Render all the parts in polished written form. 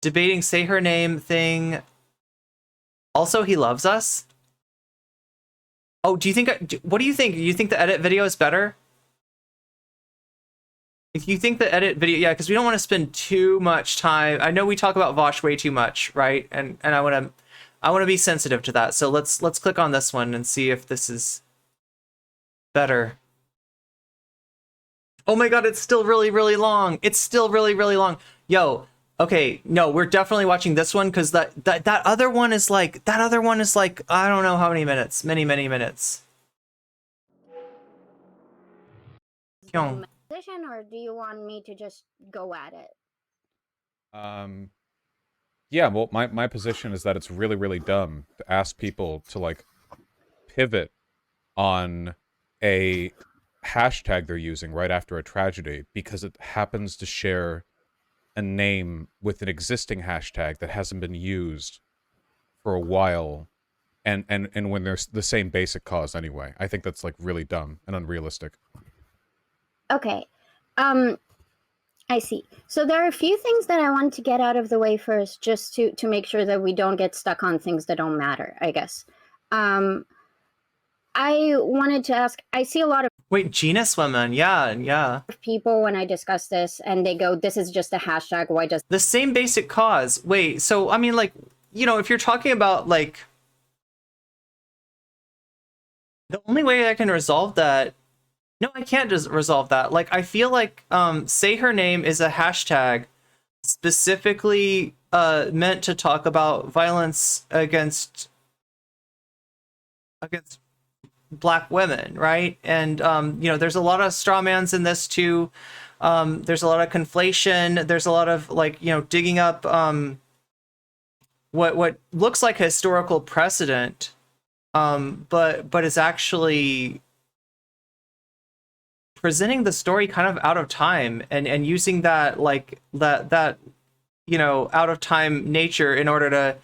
debating say her name thing. Also, he loves us. Oh, do you think, what do you think? Do you think the edit video is better? If you think the edit video, yeah, because we don't want to spend too much time. I know we talk about Vaush way too much, right? And I want to be sensitive to that. So let's click on this one and see if this is better. Oh my god, it's still really, really long. It's still really, really long. Yo, okay, no, we're definitely watching this one because that other one is like, I don't know how many minutes. Many minutes. Kyung. Position, or do you want me to just go at it? Yeah, well, my position is that it's really, really dumb to ask people to, like, pivot on a hashtag they're using right after a tragedy because it happens to share a name with an existing hashtag that hasn't been used for a while, and when there's the same basic cause anyway. I think that's, like, really dumb and unrealistic. Okay. I see. So there are a few things that I want to get out of the way first, just to make sure that we don't get stuck on things that don't matter, I guess. I wanted to ask, I see a lot of Wait, genus women, yeah. people when I discuss this, and they go, this is just a hashtag, why does... The same basic cause. Wait, so, I mean, like, you know, if you're talking about, like, the only way I can resolve that... No, I can't just resolve that. Like, I feel like, say her name is a hashtag specifically meant to talk about violence against Black women, right? And you know, there's a lot of strawmans in this too. There's a lot of conflation. There's a lot of, like, you know, digging up what looks like historical precedent, but is actually presenting the story kind of out of time and using that, like, that you know, out of time nature in order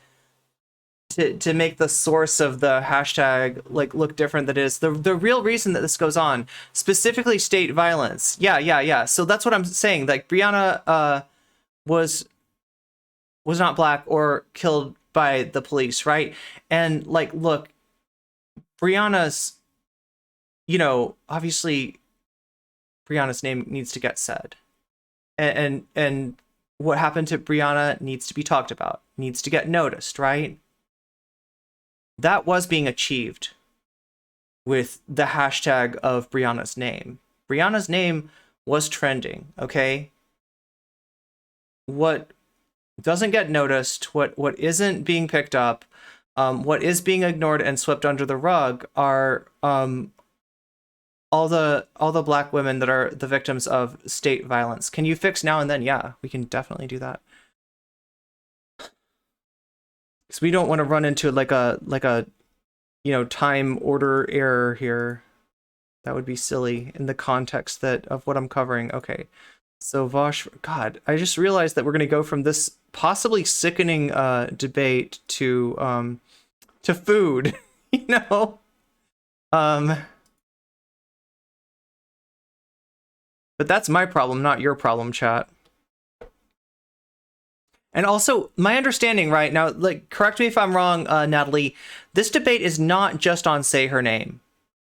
to make the source of the hashtag, like, look different than it is. The real reason that this goes on, specifically state violence. Yeah. So that's what I'm saying. Like, Brianna was not Black or killed by the police, right? And, like, look, Brianna's, you know, obviously Brianna's name needs to get said. And what happened to Brianna needs to be talked about, needs to get noticed, right? That was being achieved with the hashtag of Brianna's name. Brianna's name was trending, okay? What doesn't get noticed, what isn't being picked up, what is being ignored and swept under the rug are all the Black women that are the victims of state violence. Can you fix now and then? Yeah, we can definitely do that. Because we don't want to run into like a you know, time order error here. That would be silly in the context of what I'm covering. Okay, so Vaush, God, I just realized that we're going to go from this possibly sickening debate to food, you know. But that's my problem, not your problem, chat. And also, my understanding right now, like, correct me if I'm wrong, Natalie, this debate is not just on say her name.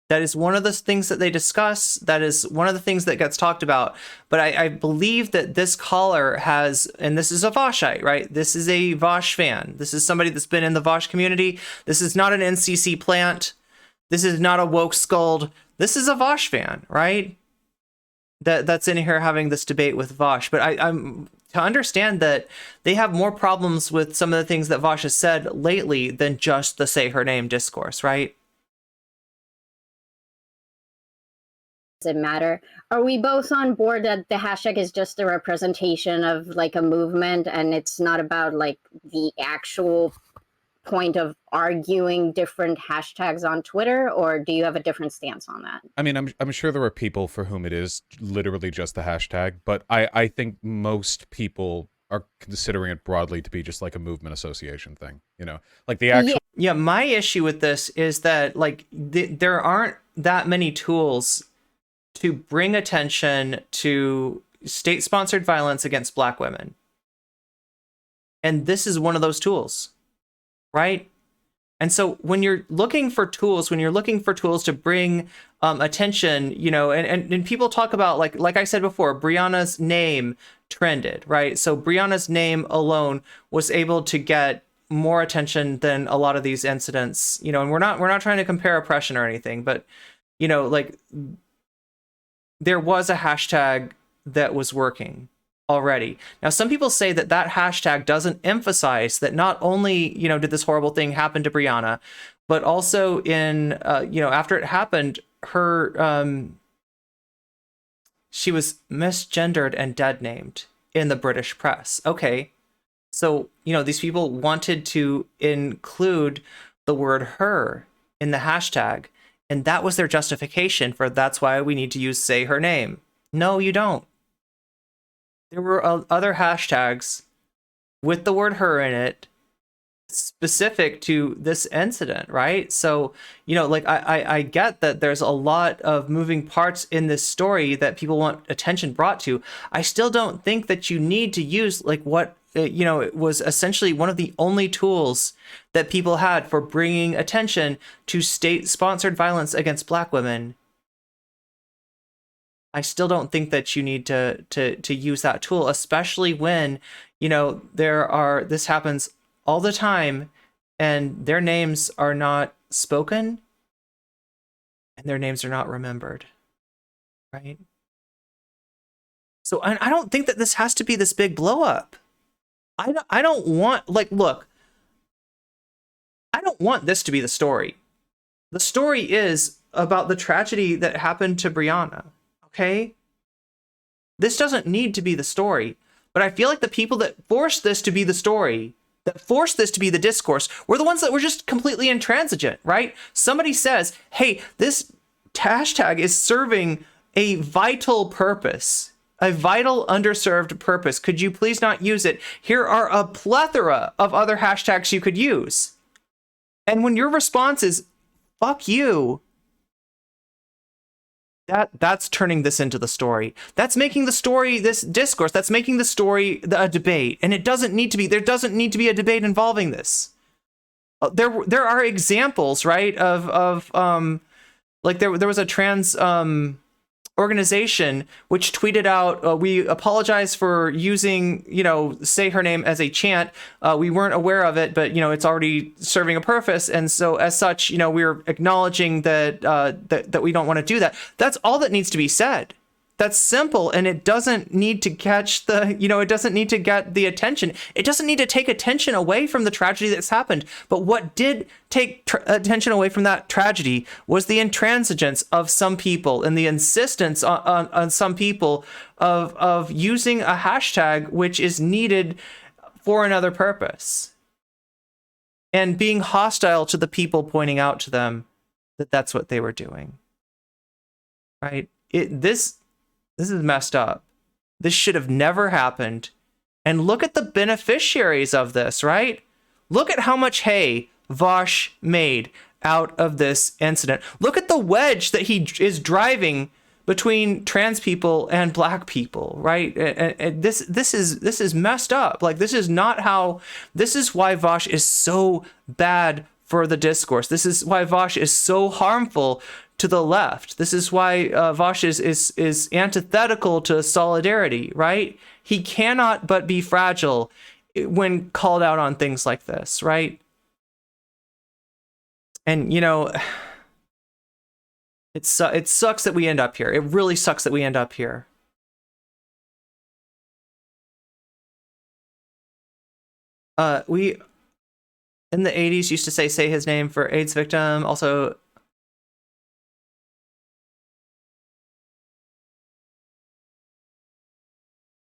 That is one of the things that they discuss. That is one of the things that gets talked about. But I believe that this caller has, and this is a Vaushite, right? This is a Vaush fan. This is somebody that's been in the Vaush community. This is not an NCC plant. This is not a woke scold. This is a Vaush fan, right? That's in here having this debate with Vaush. But I'm to understand that they have more problems with some of the things that Vaush has said lately than just the say her name discourse, right? Does it matter? Are we both on board that the hashtag is just a representation of, like, a movement, and it's not about, like, the actual point of arguing different hashtags on Twitter, or do you have a different stance on that? I mean, I'm sure there are people for whom it is literally just the hashtag, but I think most people are considering it broadly to be just like a movement association thing, you know? Like the actual... Yeah, my issue with this is that, like, there aren't that many tools to bring attention to state-sponsored violence against Black women. And this is one of those tools, right? And so when you're looking for tools, to bring attention, you know, and people talk about, like I said before, Brianna's name trended, right? So Brianna's name alone was able to get more attention than a lot of these incidents, you know, and we're not trying to compare oppression or anything, but, you know, like, there was a hashtag that was working already. Now, some people say that that hashtag doesn't emphasize that not only, you know, did this horrible thing happen to Brianna, but also in, you know, after it happened, her, she was misgendered and dead named in the British press. Okay. So, you know, these people wanted to include the word her in the hashtag, and that was their justification for that's why we need to use say her name. No, you don't. There were other hashtags with the word her in it specific to this incident, right? So, you know, like, I get that there's a lot of moving parts in this story that people want attention brought to. I still don't think that you need to use, like, what, you know, it was essentially one of the only tools that people had for bringing attention to state-sponsored violence against Black women. I still don't think that you need to use that tool, especially when, you know, this happens all the time and their names are not spoken and their names are not remembered, right? So I don't think that this has to be this big blow up. I don't want, like, look, I don't want this to be the story. The story is about the tragedy that happened to Brianna. Okay? This doesn't need to be the story, but I feel like the people that forced this to be the story, that forced this to be the discourse, were the ones that were just completely intransigent, right? Somebody says, hey, this hashtag is serving a vital purpose, a vital underserved purpose. Could you please not use it? Here are a plethora of other hashtags you could use. And when your response is, fuck you, that's turning this into the story. That's making the story this discourse. That's making the story a debate. And it doesn't need to be. There doesn't need to be a debate involving this. There are examples, right, of like there was a trans organization which tweeted out, we apologize for using, you know, say her name as a chant. We weren't aware of it, but, you know, it's already serving a purpose. And so as such, you know, we're acknowledging that, that we don't want to do that. That's all that needs to be said. That's simple. And it doesn't need to catch the, you know, it doesn't need to get the attention. It doesn't need to take attention away from the tragedy that's happened. But what did take attention away from that tragedy was the intransigence of some people and the insistence on some people of using a hashtag which is needed for another purpose, and being hostile to the people pointing out to them that that's what they were doing. Right? This is messed up. This should have never happened. And look at the beneficiaries of this, right? Look at how much hay Vaush made out of this incident. Look at the wedge that he is driving between trans people and Black people, right? And this is messed up. Like, this is not how. This is why Vaush is so bad for the discourse. This is why Vaush is so harmful to the left. This is why Vaush is antithetical to solidarity, right? He cannot but be fragile when called out on things like this, right? And, you know, it sucks that we end up here. It really sucks that we end up here. We, in the 80s, used to say his name for AIDS victim. Also,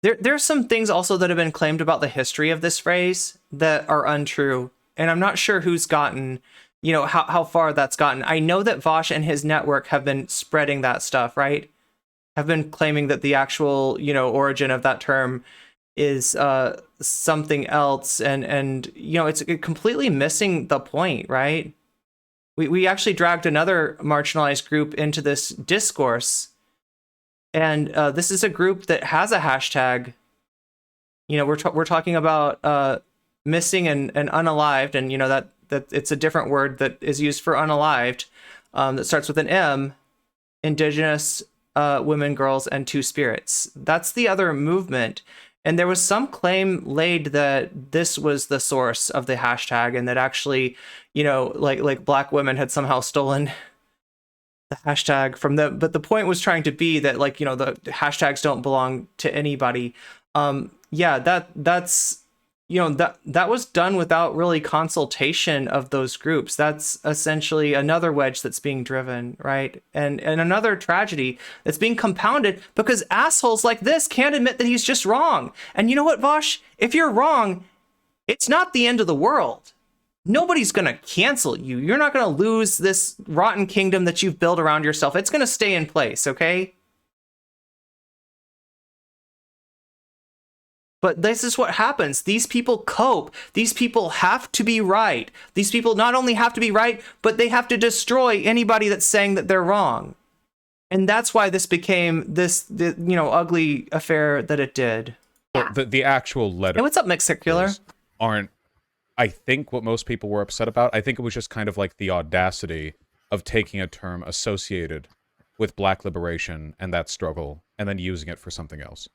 there's some things also that have been claimed about the history of this phrase that are untrue. And I'm not sure who's gotten, you know, how far that's gotten. I know that Vaush and his network have been spreading that stuff, right? Have been claiming that the actual, you know, origin of that term is something else. And you know, it's completely missing the point, right? We actually dragged another marginalized group into this discourse. And this is a group that has a hashtag. You know, we're talking about missing and unalived, and you know that it's a different word that is used for unalived, that starts with an M. Indigenous, women, girls, and two spirits. That's the other movement. And there was some claim laid that this was the source of the hashtag, and that actually, you know, like black women had somehow stolen the hashtag from them. But the point was trying to be that, like, you know, the hashtags don't belong to anybody. Yeah, that's, you know, that was done without really consultation of those groups. That's essentially another wedge that's being driven, right? And another tragedy that's being compounded because assholes like this can't admit that he's just wrong. And you know what, Vaush? If you're wrong, it's not the end of the world. Nobody's going to cancel you. You're not going to lose this rotten kingdom that you've built around yourself. It's going to stay in place, okay? But this is what happens. These people cope. These people have to be right. These people not only have to be right, but they have to destroy anybody that's saying that they're wrong. And that's why this became this, you know, ugly affair that it did. Well, the actual letter. Hey, what's up, Mixed Circular? Aren't, I think, what most people were upset about. I think it was just kind of like the audacity of taking a term associated with Black liberation and that struggle and then using it for something else.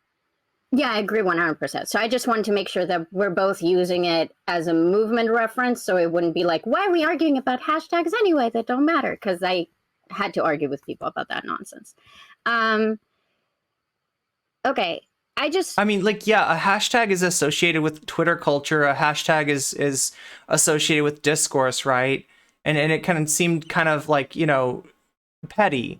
Yeah, I agree 100%. So I just wanted to make sure that we're both using it as a movement reference, so it wouldn't be like, why are we arguing about hashtags anyway that don't matter? Because I had to argue with people about that nonsense. Okay, I mean, like, yeah, a hashtag is associated with Twitter culture. A hashtag is associated with discourse, right? And it kind of seemed kind of like, you know, petty.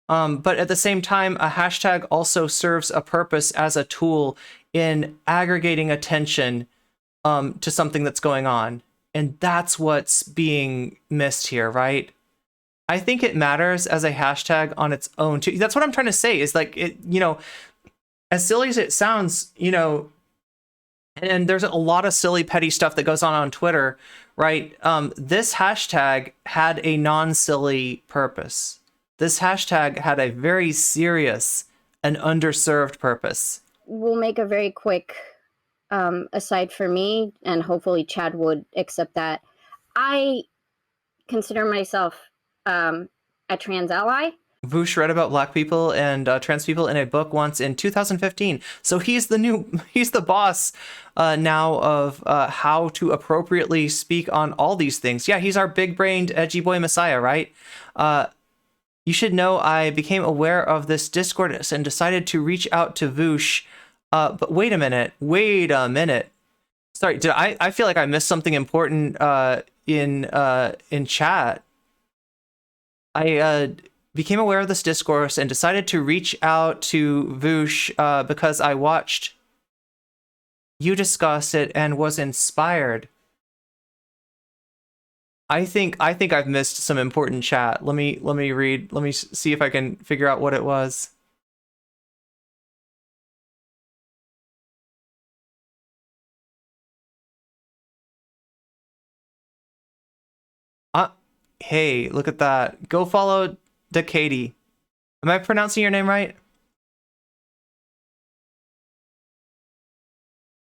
But at the same time, a hashtag also serves a purpose as a tool in aggregating attention to something that's going on. And that's what's being missed here, right? I think it matters as a hashtag on its own, too. That's what I'm trying to say, is like, it, you know, as silly as it sounds, you know, and there's a lot of silly, petty stuff that goes on Twitter, right? This hashtag had a non-silly purpose. This hashtag had a very serious and underserved purpose. will make a very quick aside for me, and hopefully Chad would accept that. I consider myself a trans ally. Vaush read about Black people and trans people in a book once in 2015. So he's the boss now of how to appropriately speak on all these things. Yeah, he's our big-brained, edgy boy messiah, right? You should know I became aware of this discourse and decided to reach out to Vaush. But wait a minute. Sorry, I feel like I missed something important in chat. I became aware of this discourse and decided to reach out to Vaush because I watched you discuss it and was inspired. I think I've missed some important chat. Let me read. Let me see if I can figure out what it was. Hey, look at that. Go follow Katie. Am I pronouncing your name right?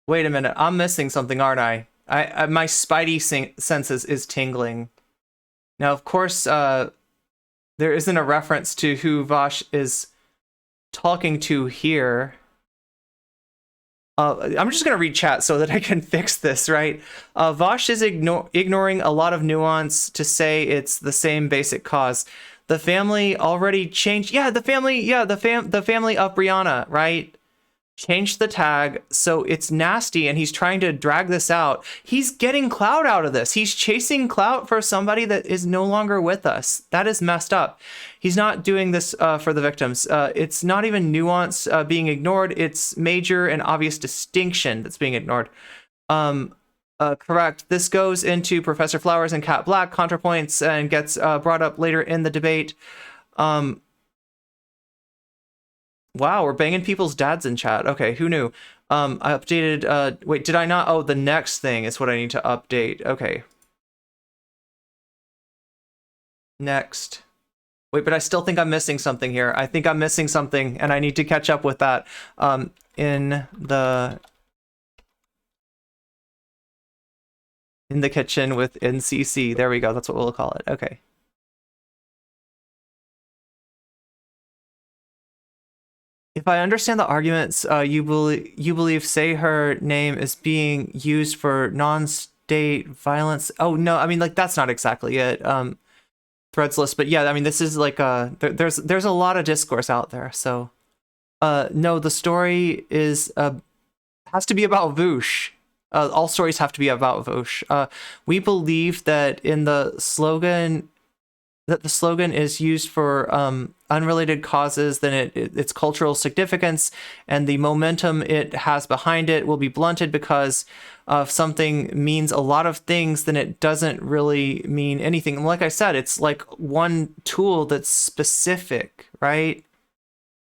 Wait a minute. I'm missing something, aren't I? My spidey senses is tingling. Now, of course, there isn't a reference to who Vaush is talking to here. I'm just going to read chat so that I can fix this, right? Vaush is ignoring a lot of nuance to say it's the same basic cause. The family already changed. Yeah, the family of Brianna, right? Changed the tag, so it's nasty, and he's trying to drag this out. He's getting clout out of this. He's chasing clout for somebody that is no longer with us. That is messed up. He's not doing this for the victims. It's not even nuance being ignored. It's major and obvious distinction that's being ignored. Correct. This goes into Professor Flowers and Cat Black contrapoints and gets brought up later in the debate. Wow, we're banging people's dads in chat. Okay, who knew? I updated, wait, did I not? Oh, the next thing is what I need to update. Okay. Next. Wait, but I still think I'm missing something here. I think I'm missing something, and I need to catch up with that in the in the kitchen with NCC. There we go. That's what we'll call it. Okay. If I understand the arguments, you believe say her name is being used for non-state violence. Oh no, I mean like that's not exactly it. Threadsless, but yeah, I mean this is like there's a lot of discourse out there. So no, the story is has to be about Vaush. All stories have to be about Vaush. We believe that in the slogan is used for unrelated causes, then its cultural significance and the momentum it has behind it will be blunted because if something means a lot of things, then it doesn't really mean anything. And like I said, it's like one tool that's specific, right?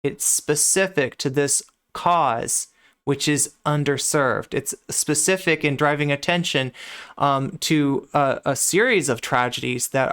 It's specific to this cause, which is underserved. It's specific in driving attention to a series of tragedies that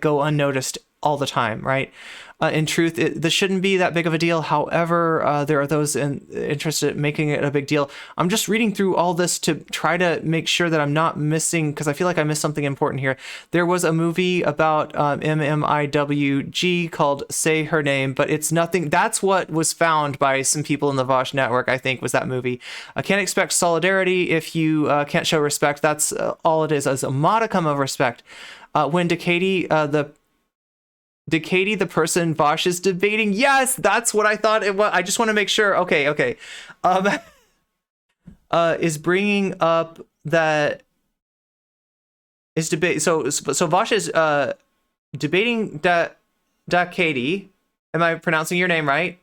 go unnoticed all the time, right? In truth, this shouldn't be that big of a deal. However, there are those interested in making it a big deal. I'm just reading through all this to try to make sure that I'm not missing, because I feel like I missed something important here. There was a movie about MMIWG called Say Her Name, but it's nothing. That's what was found by some people in the Vaush network, I think, was that movie. I can't expect solidarity if you can't show respect. That's all it is, as a modicum of respect. When Decady, the person Vaush is debating. Yes, that's what I thought it was. I just want to make sure. Okay. Is bringing up that is debate. So Vaush is debating Decady. Am I pronouncing your name right?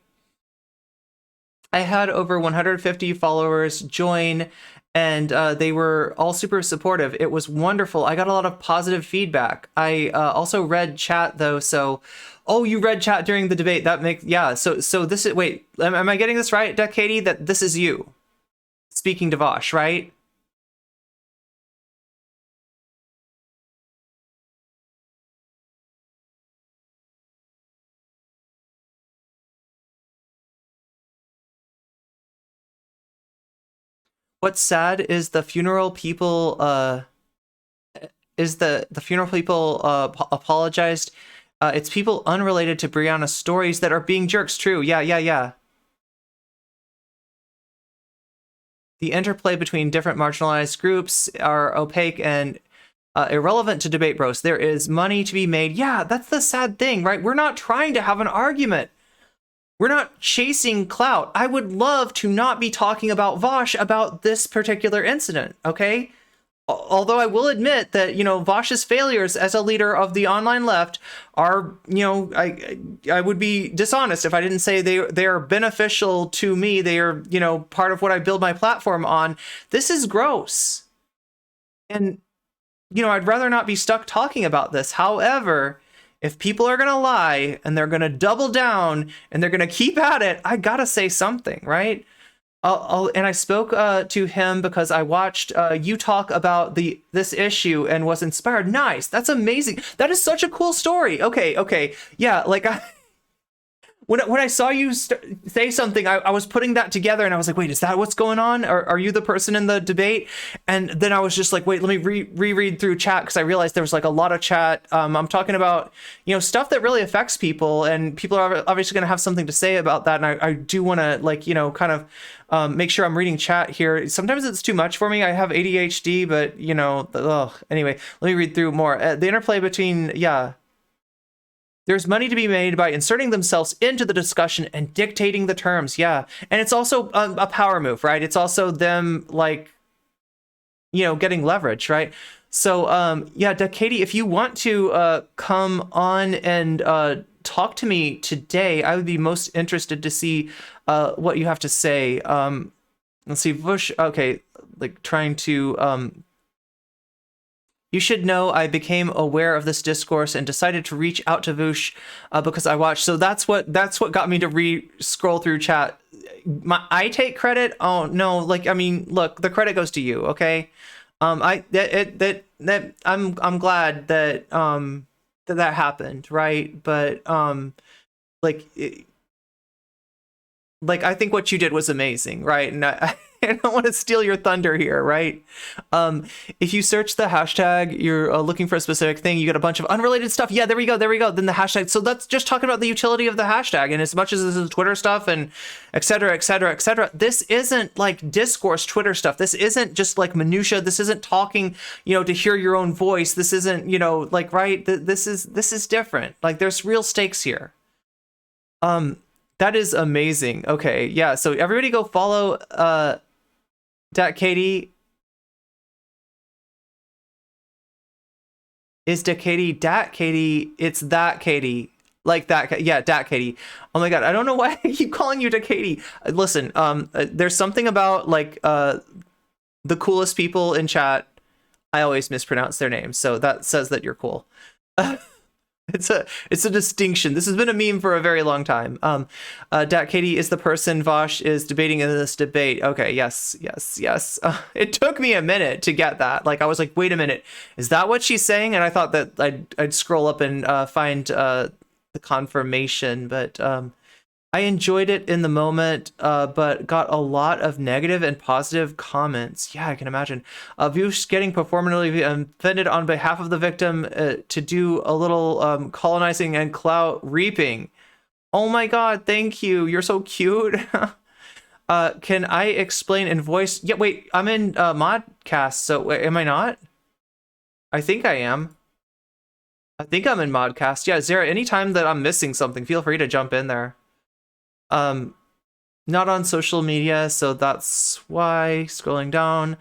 I had over 150 followers join, and they were all super supportive. It was wonderful. I got a lot of positive feedback. I also read chat though. So, oh, you read chat during the debate. That makes, yeah. So this is, wait, am I getting this right, Decady? That this is you speaking to Vaush, right? What's sad is the funeral people apologized. It's people unrelated to Brianna's stories that are being jerks. True. Yeah. The interplay between different marginalized groups are opaque and irrelevant to debate bros. There is money to be made. Yeah, that's the sad thing, right? We're not trying to have an argument. We're not chasing clout. I would love to not be talking about Vaush about this particular incident, okay? Although I will admit that, Vaush's failures as a leader of the online left are, I would be dishonest if I didn't say they are beneficial to me. They are, part of what I build my platform on. This is gross. And, I'd rather not be stuck talking about this. However, if people are going to lie and they're going to double down and they're going to keep at it, I got to say something, right? And I spoke to him because I watched you talk about this issue and was inspired. Nice. That's amazing. That is such a cool story. Okay. Yeah, like when I saw you say something, I was putting that together and I was like, wait, is that what's going on? Are you the person in the debate? And then I was just like, wait, let me reread through chat, because I realized there was like a lot of chat. I'm talking about, stuff that really affects people, and people are obviously going to have something to say about that. And I do want to kind of make sure I'm reading chat here. Sometimes it's too much for me. I have ADHD, but anyway, let me read through more. The interplay between, there's money to be made by inserting themselves into the discussion and dictating the terms. Yeah. And it's also a power move, right? It's also them getting leverage, right? So, Decady, if you want to come on and talk to me today, I would be most interested to see what you have to say. Let's see, Vaush, okay, trying to... You should know I became aware of this discourse and decided to reach out to Vaush because I watched. So that's what got me to scroll through chat. I take credit. Oh no, look, the credit goes to you. Okay, I'm glad that that happened, right? But I think what you did was amazing, right? And I don't want to steal your thunder here, right? If you search the hashtag, you're looking for a specific thing, you get a bunch of unrelated stuff. Yeah, there we go. Then the hashtag. So that's just talking about the utility of the hashtag. And as much as this is Twitter stuff and et cetera, et cetera, et cetera, this isn't like discourse Twitter stuff. This isn't just like minutia. This isn't talking, to hear your own voice. This isn't, like, right. This is different. Like, there's real stakes here. That is amazing. Okay, yeah. So everybody go follow Dat Katie. Is Da Katie Dat Katie? It's that Katie. Like that. Yeah, Dat Katie. Oh my god, I don't know why I keep calling you Da Katie. Listen, there's something about like the coolest people in chat. I always mispronounce their names, so that says that you're cool. It's a distinction. This has been a meme for a very long time. Dat Katie is the person Vaush is debating in this debate. Okay, yes. It took me a minute to get that. Like, I was like, wait a minute, is that what she's saying? And I thought that I'd scroll up and find the confirmation, but I enjoyed it in the moment, but got a lot of negative and positive comments. Yeah, I can imagine. Vaush getting performatively offended on behalf of the victim to do a little colonizing and clout reaping. Oh my god, thank you. You're so cute. Can I explain in voice? Yeah, wait, I'm in Modcast, so am I not? I think I am. I think I'm in Modcast. Yeah, Zara, anytime that I'm missing something, feel free to jump in there. Not on social media, so that's why. Scrolling down.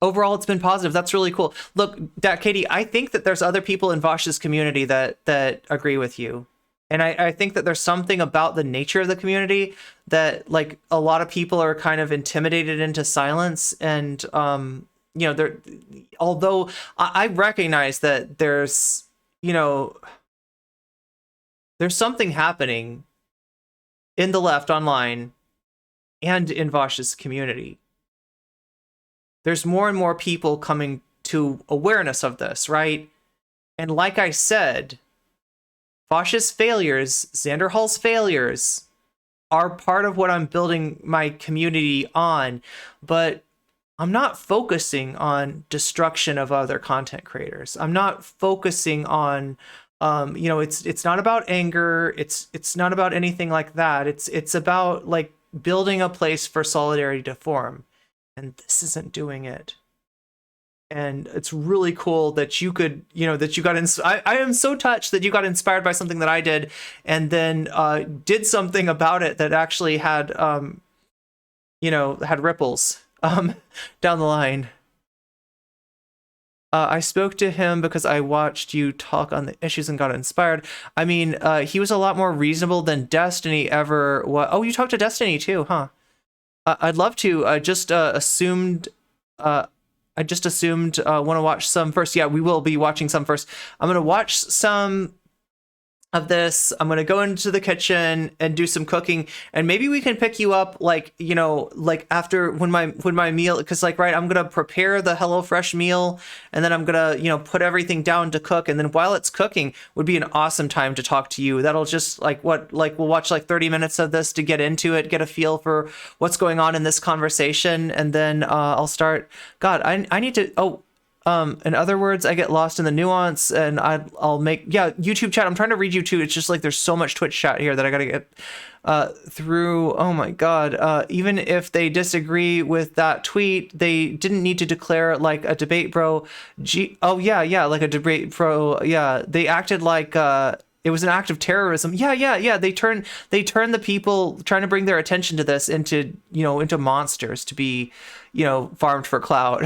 Overall, it's been positive. That's really cool. Look, Katie, I think that there's other people in Vaush's community that agree with you. And I think that there's something about the nature of the community that, like, a lot of people are kind of intimidated into silence. And, although I recognize that there's something happening in the left online and in Vaush's community. There's more and more people coming to awareness of this, right? And like I said, Vaush's failures, Xander Hall's failures, are part of what I'm building my community on, but I'm not focusing on destruction of other content creators. I'm not focusing on it's not about anger. It's not about anything like that. It's about like building a place for solidarity to form, and this isn't doing it. And it's really cool that you could, that you got I am so touched that you got inspired by something that I did, and then did something about it that actually had had ripples down the line. I spoke to him because I watched you talk on the issues and got inspired. I mean, he was a lot more reasonable than Destiny ever was. Oh, you talked to Destiny too, huh? I'd love to. I just assumed want to watch some first. Yeah, we will be watching some first. I'm going to watch some of this. I'm gonna go into the kitchen and do some cooking, and maybe we can pick you up like after when my meal, because like right, I'm gonna prepare the HelloFresh meal, and then I'm gonna put everything down to cook, and then while it's cooking would be an awesome time to talk to you. That'll just we'll watch like 30 minutes of this to get into it, get a feel for what's going on in this conversation, and then I'll start. God, I need to in other words, I get lost in the nuance, and I'll make YouTube chat. I'm trying to read you too. It's just like there's so much Twitch chat here that I gotta get through. Oh my god. Even if they disagree with that tweet, they didn't need to declare like a debate bro. Like a debate bro. Yeah, they acted like it was an act of terrorism. Yeah. They turn the people trying to bring their attention to this into monsters to be farmed for clout.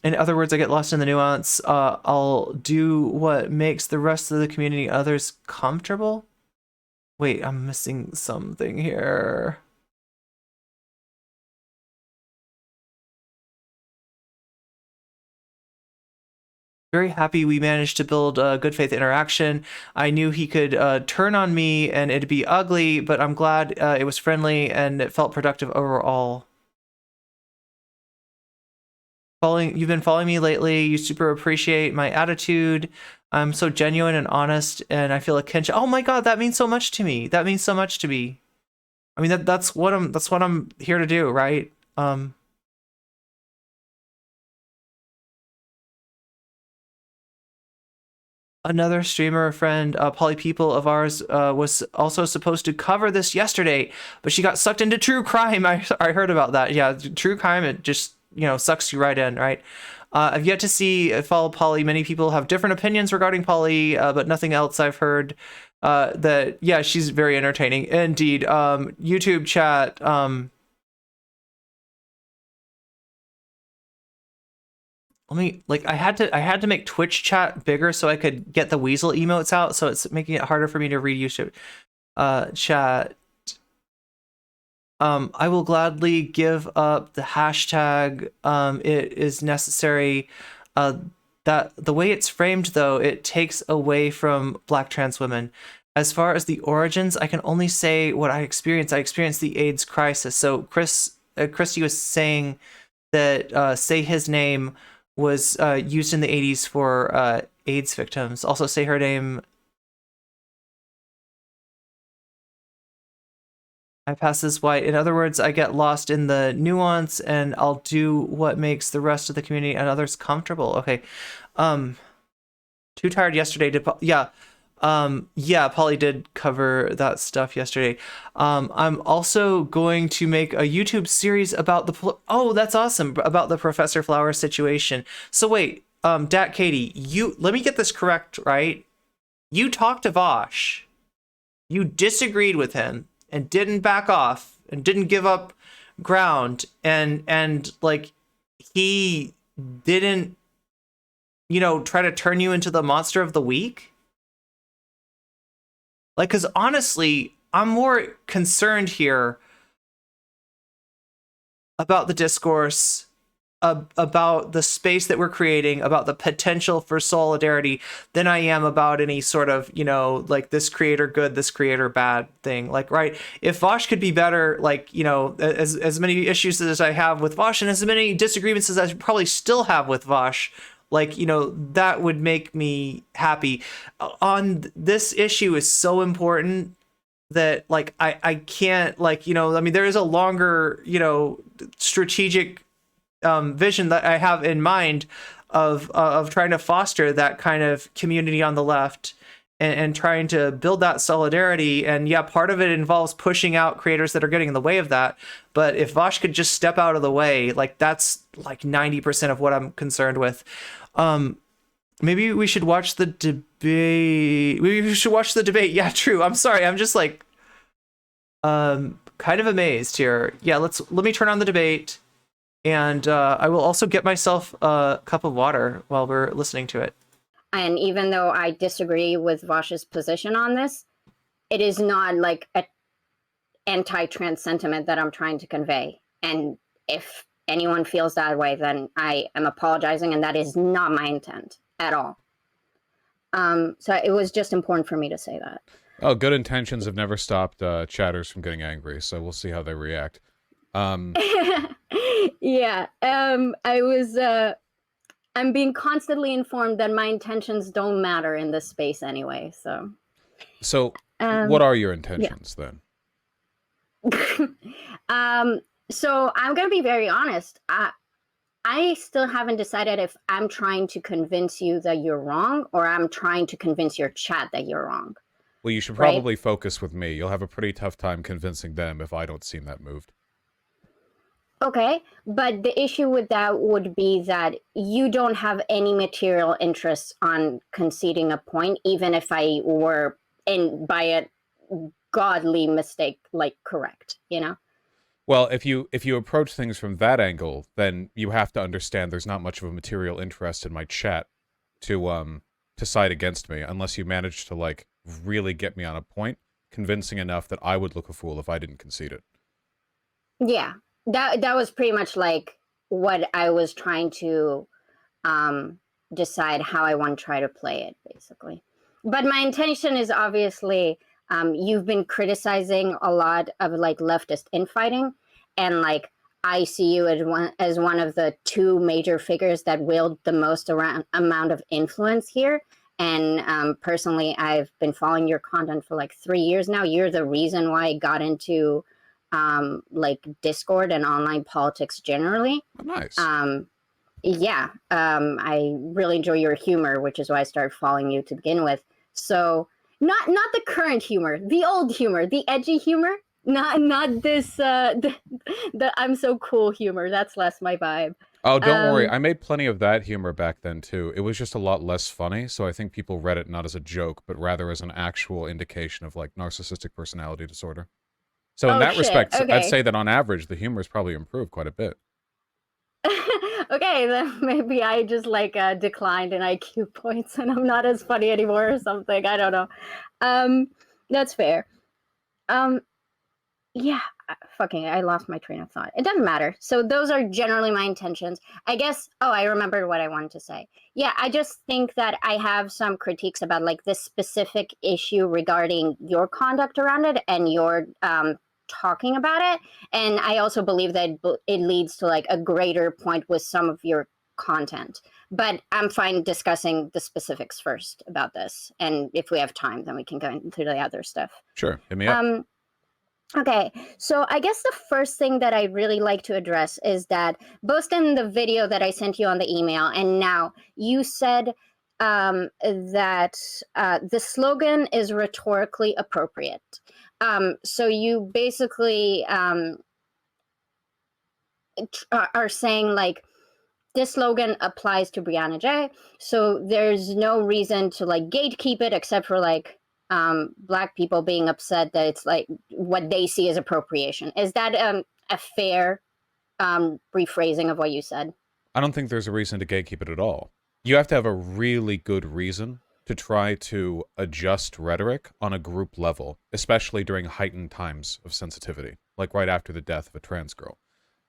In other words, I get lost in the nuance. I'll do what makes the rest of the community and others comfortable. Wait, I'm missing something here. Very happy we managed to build a good faith interaction. I knew he could turn on me and it'd be ugly, but I'm glad it was friendly and it felt productive overall. You've been following me lately. You super appreciate my attitude. I'm so genuine and honest, and I feel a kinship. Oh my god, that means so much to me. That means so much to me. I mean, that's what I'm here to do, right? Another streamer friend, Polly People of ours, was also supposed to cover this yesterday, but she got sucked into true crime. I heard about that. Yeah, true crime, it just, sucks you right in, right? I've yet to follow Polly. Many people have different opinions regarding Polly, but nothing else I've heard. That, yeah, she's very entertaining. Indeed. YouTube chat. Let me, I had to make Twitch chat bigger so I could get the weasel emotes out, so it's making it harder for me to read YouTube chat. I will gladly give up the hashtag. It is necessary. That the way it's framed, though, it takes away from Black trans women. As far as the origins, I can only say what I experienced. I experienced the AIDS crisis. So Christy was saying that say his name was used in the 80s for AIDS victims. Also, say her name. I pass as white. In other words, I get lost in the nuance and I'll do what makes the rest of the community and others comfortable. Okay. Too tired yesterday to... Yeah. Yeah, Polly did cover that stuff yesterday. I'm also going to make a YouTube series about the... Oh, that's awesome. About the Professor Flower situation. So wait, Dat Katie, let me get this correct, right? You talked to Vaush. You disagreed with him and didn't back off and didn't give up ground, and like he didn't, try to turn you into the monster of the week. Like, because honestly, I'm more concerned here about the discourse, about the space that we're creating, about the potential for solidarity, than I am about any sort of, this creator good, this creator bad thing. Like, right, if Vaush could be better, as many issues as I have with Vaush and as many disagreements as I probably still have with Vaush, that would make me happy. On this issue is so important that I can't, I mean, there is a longer, strategic vision that I have in mind of trying to foster that kind of community on the left and trying to build that solidarity. And yeah, part of it involves pushing out creators that are getting in the way of that. But if Vaush could just step out of the way, that's 90% of what I'm concerned with. Maybe we should watch the debate. Maybe we should watch the debate. Yeah, true. I'm sorry. I'm just kind of amazed here. Yeah, let me turn on the debate. And I will also get myself a cup of water while we're listening to it. And even though I disagree with Vaush's position on this, it is not like an anti-trans sentiment that I'm trying to convey. And if anyone feels that way, then I am apologizing, and that is not my intent at all. So it was just important for me to say that. Oh, good intentions have never stopped chatters from getting angry, so we'll see how they react. Yeah, I'm being constantly informed that my intentions don't matter in this space anyway, so. So, what are your intentions then? So I'm going to be very honest. I still haven't decided if I'm trying to convince you that you're wrong or I'm trying to convince your chat that you're wrong. Well, you should probably focus with me. You'll have a pretty tough time convincing them if I don't seem that moved. Okay, but the issue with that would be that you don't have any material interest on conceding a point, even if I were, by a godly mistake, correct, Well, if you approach things from that angle, then you have to understand there's not much of a material interest in my chat to side against me, unless you manage to really get me on a point, convincing enough that I would look a fool if I didn't concede it. Yeah. That was pretty much what I was trying to decide how I want to try to play it, basically. But my intention is obviously, you've been criticizing a lot of leftist infighting, and I see you as one of the two major figures that wield the most amount of influence here. And personally, I've been following your content for 3 years now. You're the reason why I got into like Discord and online politics generally. Oh, nice. Yeah, I really enjoy your humor, which is why I started following you to begin with. So not the current humor, the old humor, the edgy humor, not this the I'm so cool humor. That's less my vibe. Oh, don't worry. I made plenty of that humor back then, too. It was just a lot less funny, so I think people read it not as a joke, but rather as an actual indication of, like, narcissistic personality disorder. So in Oh, that shit. respect, I'd Okay. say that on average, the humor's probably improved quite a bit. Okay, then maybe I just like declined in IQ points and I'm not as funny anymore or something. I don't know. That's fair. Yeah, fucking, I lost my train of thought. It doesn't matter. So those are generally my intentions. I guess, oh, I remembered what I wanted to say. Yeah, I just think that I have some critiques about like this specific issue regarding your conduct around it and your talking about it. And I also believe that it leads to like a greater point with some of your content. But I'm fine discussing the specifics first about this. And if we have time, then we can go into the other stuff. Sure, hit me up. Okay, so I guess the first thing that I really like to address is that both in the video that I sent you on the email and now you said that the slogan is rhetorically appropriate. So you basically are saying like this slogan applies to Brianna J. So there's no reason to like gatekeep it except for like Black people being upset that it's like what they see as appropriation. Is that a fair rephrasing of what you said? I don't think there's a reason to gatekeep it at all. You have to have a really good reason to try to adjust rhetoric on a group level, especially during heightened times of sensitivity, like right after the death of a trans girl.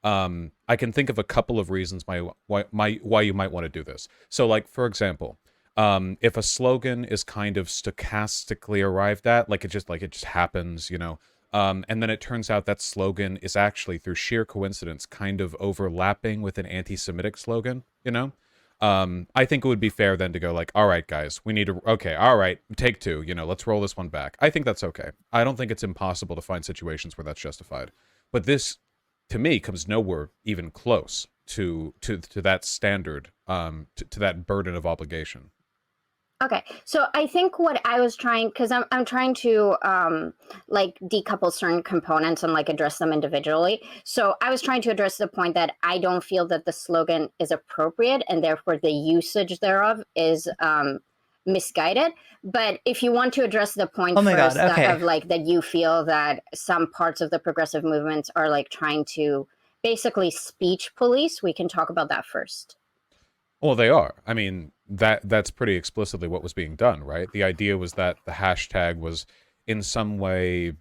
I can think of a couple of reasons why you might want to do this. So, like, for example, if a slogan is kind of stochastically arrived at, like it just happens, you know, and then it turns out that slogan is actually, through sheer coincidence, kind of overlapping with an anti-Semitic slogan, you know? I think it would be fair then to go like, all right, guys, we need to, okay, all right, take two, you know, let's roll this one back. I think that's okay. I don't think it's impossible to find situations where that's justified. But this, to me, comes nowhere even close to that standard, to that burden of obligation. Okay, so I think what I was trying, because I'm trying to like decouple certain components and like address them individually. So I was trying to address the point that I don't feel that the slogan is appropriate and therefore the usage thereof is misguided. But if you want to address the point first of like that you feel that some parts of the progressive movements are like trying to basically speech police, we can talk about that first. Well, they are. I mean, that's pretty explicitly what was being done, right? The idea was that the hashtag was in some way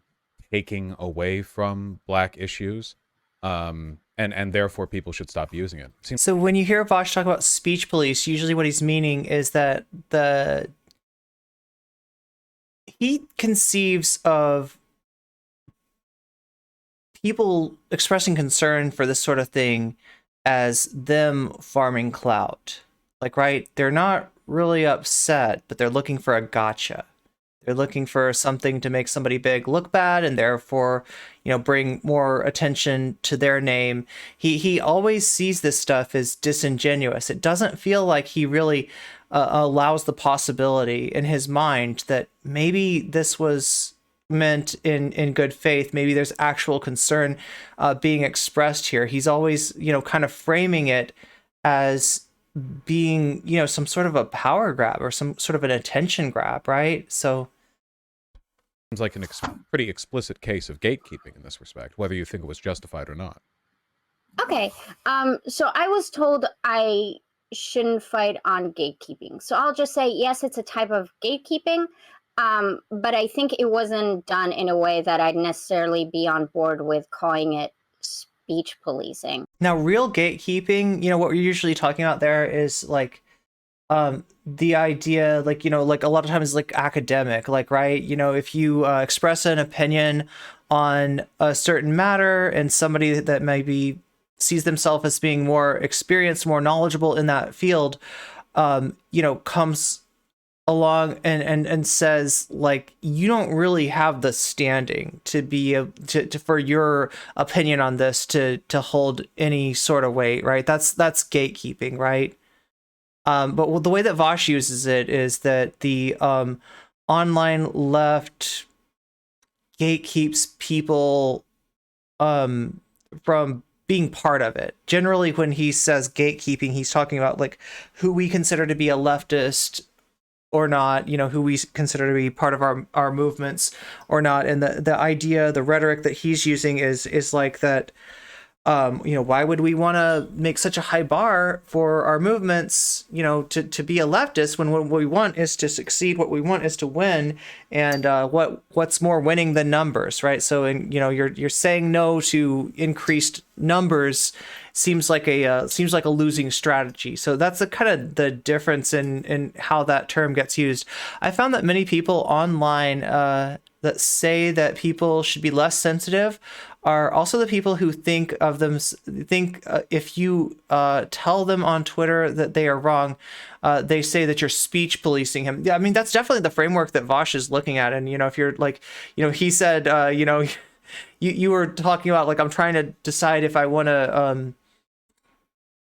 taking away from Black issues, and therefore people should stop using it. So when you hear Vaush talk about speech police, usually what he's meaning is that he conceives of people expressing concern for this sort of thing as them farming clout. Like, right, they're not really upset, but they're looking for a gotcha. They're looking for something to make somebody big look bad and therefore, you know, bring more attention to their name. He always sees this stuff as disingenuous. It doesn't feel like he really allows the possibility in his mind that maybe this was meant in good faith. Maybe there's actual concern being expressed here. He's always, you know, kind of framing it as being, you know, some sort of a power grab or some sort of an attention grab, right? So seems like a pretty explicit case of gatekeeping in this respect, whether you think it was justified or not. Okay, so I was told I shouldn't fight on gatekeeping. So I'll just say, yes, it's a type of gatekeeping, but I think it wasn't done in a way that I'd necessarily be on board with calling it speech policing. Now, real gatekeeping, you know, what we're usually talking about there is like the idea, like, you know, like a lot of times like academic, like, right, you know, if you express an opinion on a certain matter and somebody that maybe sees themselves as being more experienced, more knowledgeable in that field, you know, comes along and says like, you don't really have the standing to be to for your opinion on this to hold any sort of weight, right? That's gatekeeping, right? But the way that Vaush uses it is that the online left gatekeeps people from being part of it. Generally, when he says gatekeeping, he's talking about like who we consider to be a leftist or not, you know, who we consider to be part of our movements or not. And the idea, the rhetoric that he's using is like that, you know, why would we want to make such a high bar for our movements, you know, to be a leftist when what we want is to succeed, what we want is to win, and what's more winning than numbers, right? So, you know, you're saying no to increased numbers seems like a losing strategy. So that's the kind of the difference in how that term gets used. I found that many people online that say that people should be less sensitive are also the people who think if you tell them on Twitter that they are wrong, they say that you're speech policing him. Yeah, I mean, that's definitely the framework that Vaush is looking at. And, you know, if you're like, you know, he said, you know, you were talking about like, I'm trying to decide if I want to,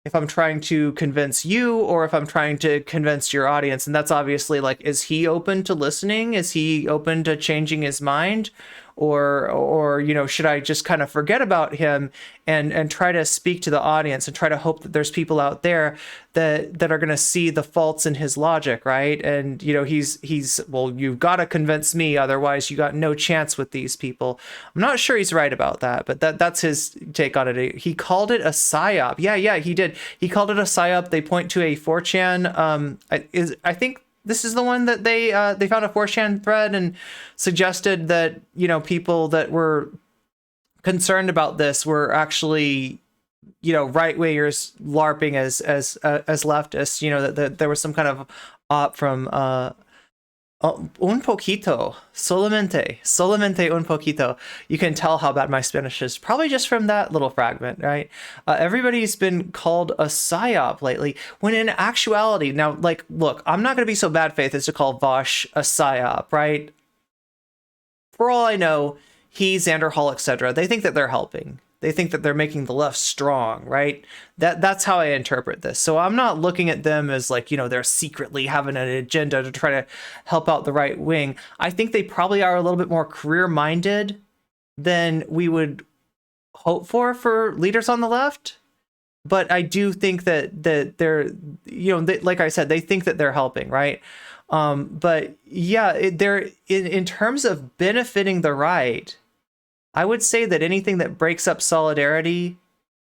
if I'm trying to convince you or if I'm trying to convince your audience. And that's obviously like, is he open to listening? Is he open to changing his mind? Or you know, should I just kind of forget about him and try to speak to the audience and try to hope that there's people out there that are going to see the faults in his logic, right? And you know, he's well, you've got to convince me, otherwise you got no chance with these people. I'm not sure he's right about that, but that's his take on it. He called it a psyop. Yeah, he did. He called it a psyop. They point to a 4chan. I think this is the one that they found a 4chan thread and suggested that, you know, people that were concerned about this were actually, you know, right wingers LARPing as leftists. You know, that there was some kind of op from un poquito, solamente un poquito. You can tell how bad my Spanish is, probably just from that little fragment, right? Everybody's been called a psyop lately, when in actuality, now, like, look, I'm not going to be so bad faith as to call Vaush a psyop, right? For all I know, he, Xander Hall, etc., they think that they're helping. They think that they're making the left strong, right? That's how I interpret this. So I'm not looking at them as like, you know, they're secretly having an agenda to try to help out the right wing. I think they probably are a little bit more career-minded than we would hope for leaders on the left. But I do think that they're, you know, like I said, they think that they're helping, right? But yeah, they're in terms of benefiting the right, I would say that anything that breaks up solidarity,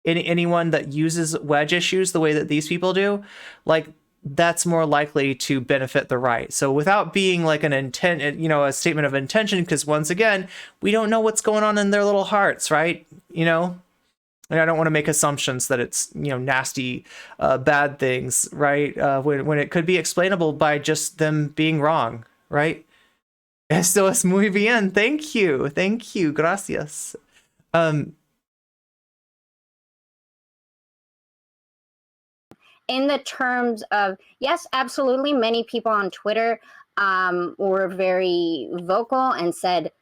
anyone that uses wedge issues the way that these people do, like, that's more likely to benefit the right. So without being like an intent, you know, a statement of intention, because once again, we don't know what's going on in their little hearts, right? You know, and I don't want to make assumptions that it's, you know, nasty, bad things, right? When it could be explainable by just them being wrong, right? Esto es muy bien. Thank you. Gracias. In the terms of, yes, absolutely, many people on Twitter were very vocal and said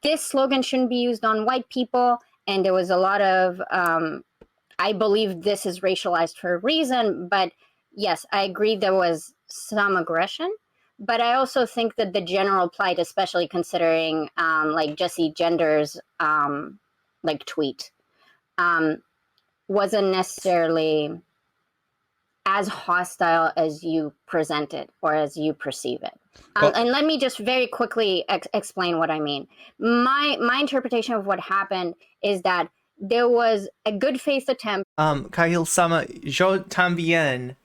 this slogan shouldn't be used on white people. And there was a lot of, I believe this is racialized for a reason, but yes, I agree there was some aggression. But I also think that the general plight, especially considering like Jesse Gender's like tweet, wasn't necessarily as hostile as you present it or as you perceive it. Well, and let me just very quickly explain what I mean. My interpretation of what happened is that there was a good faith attempt. Kahil-sama, yo también,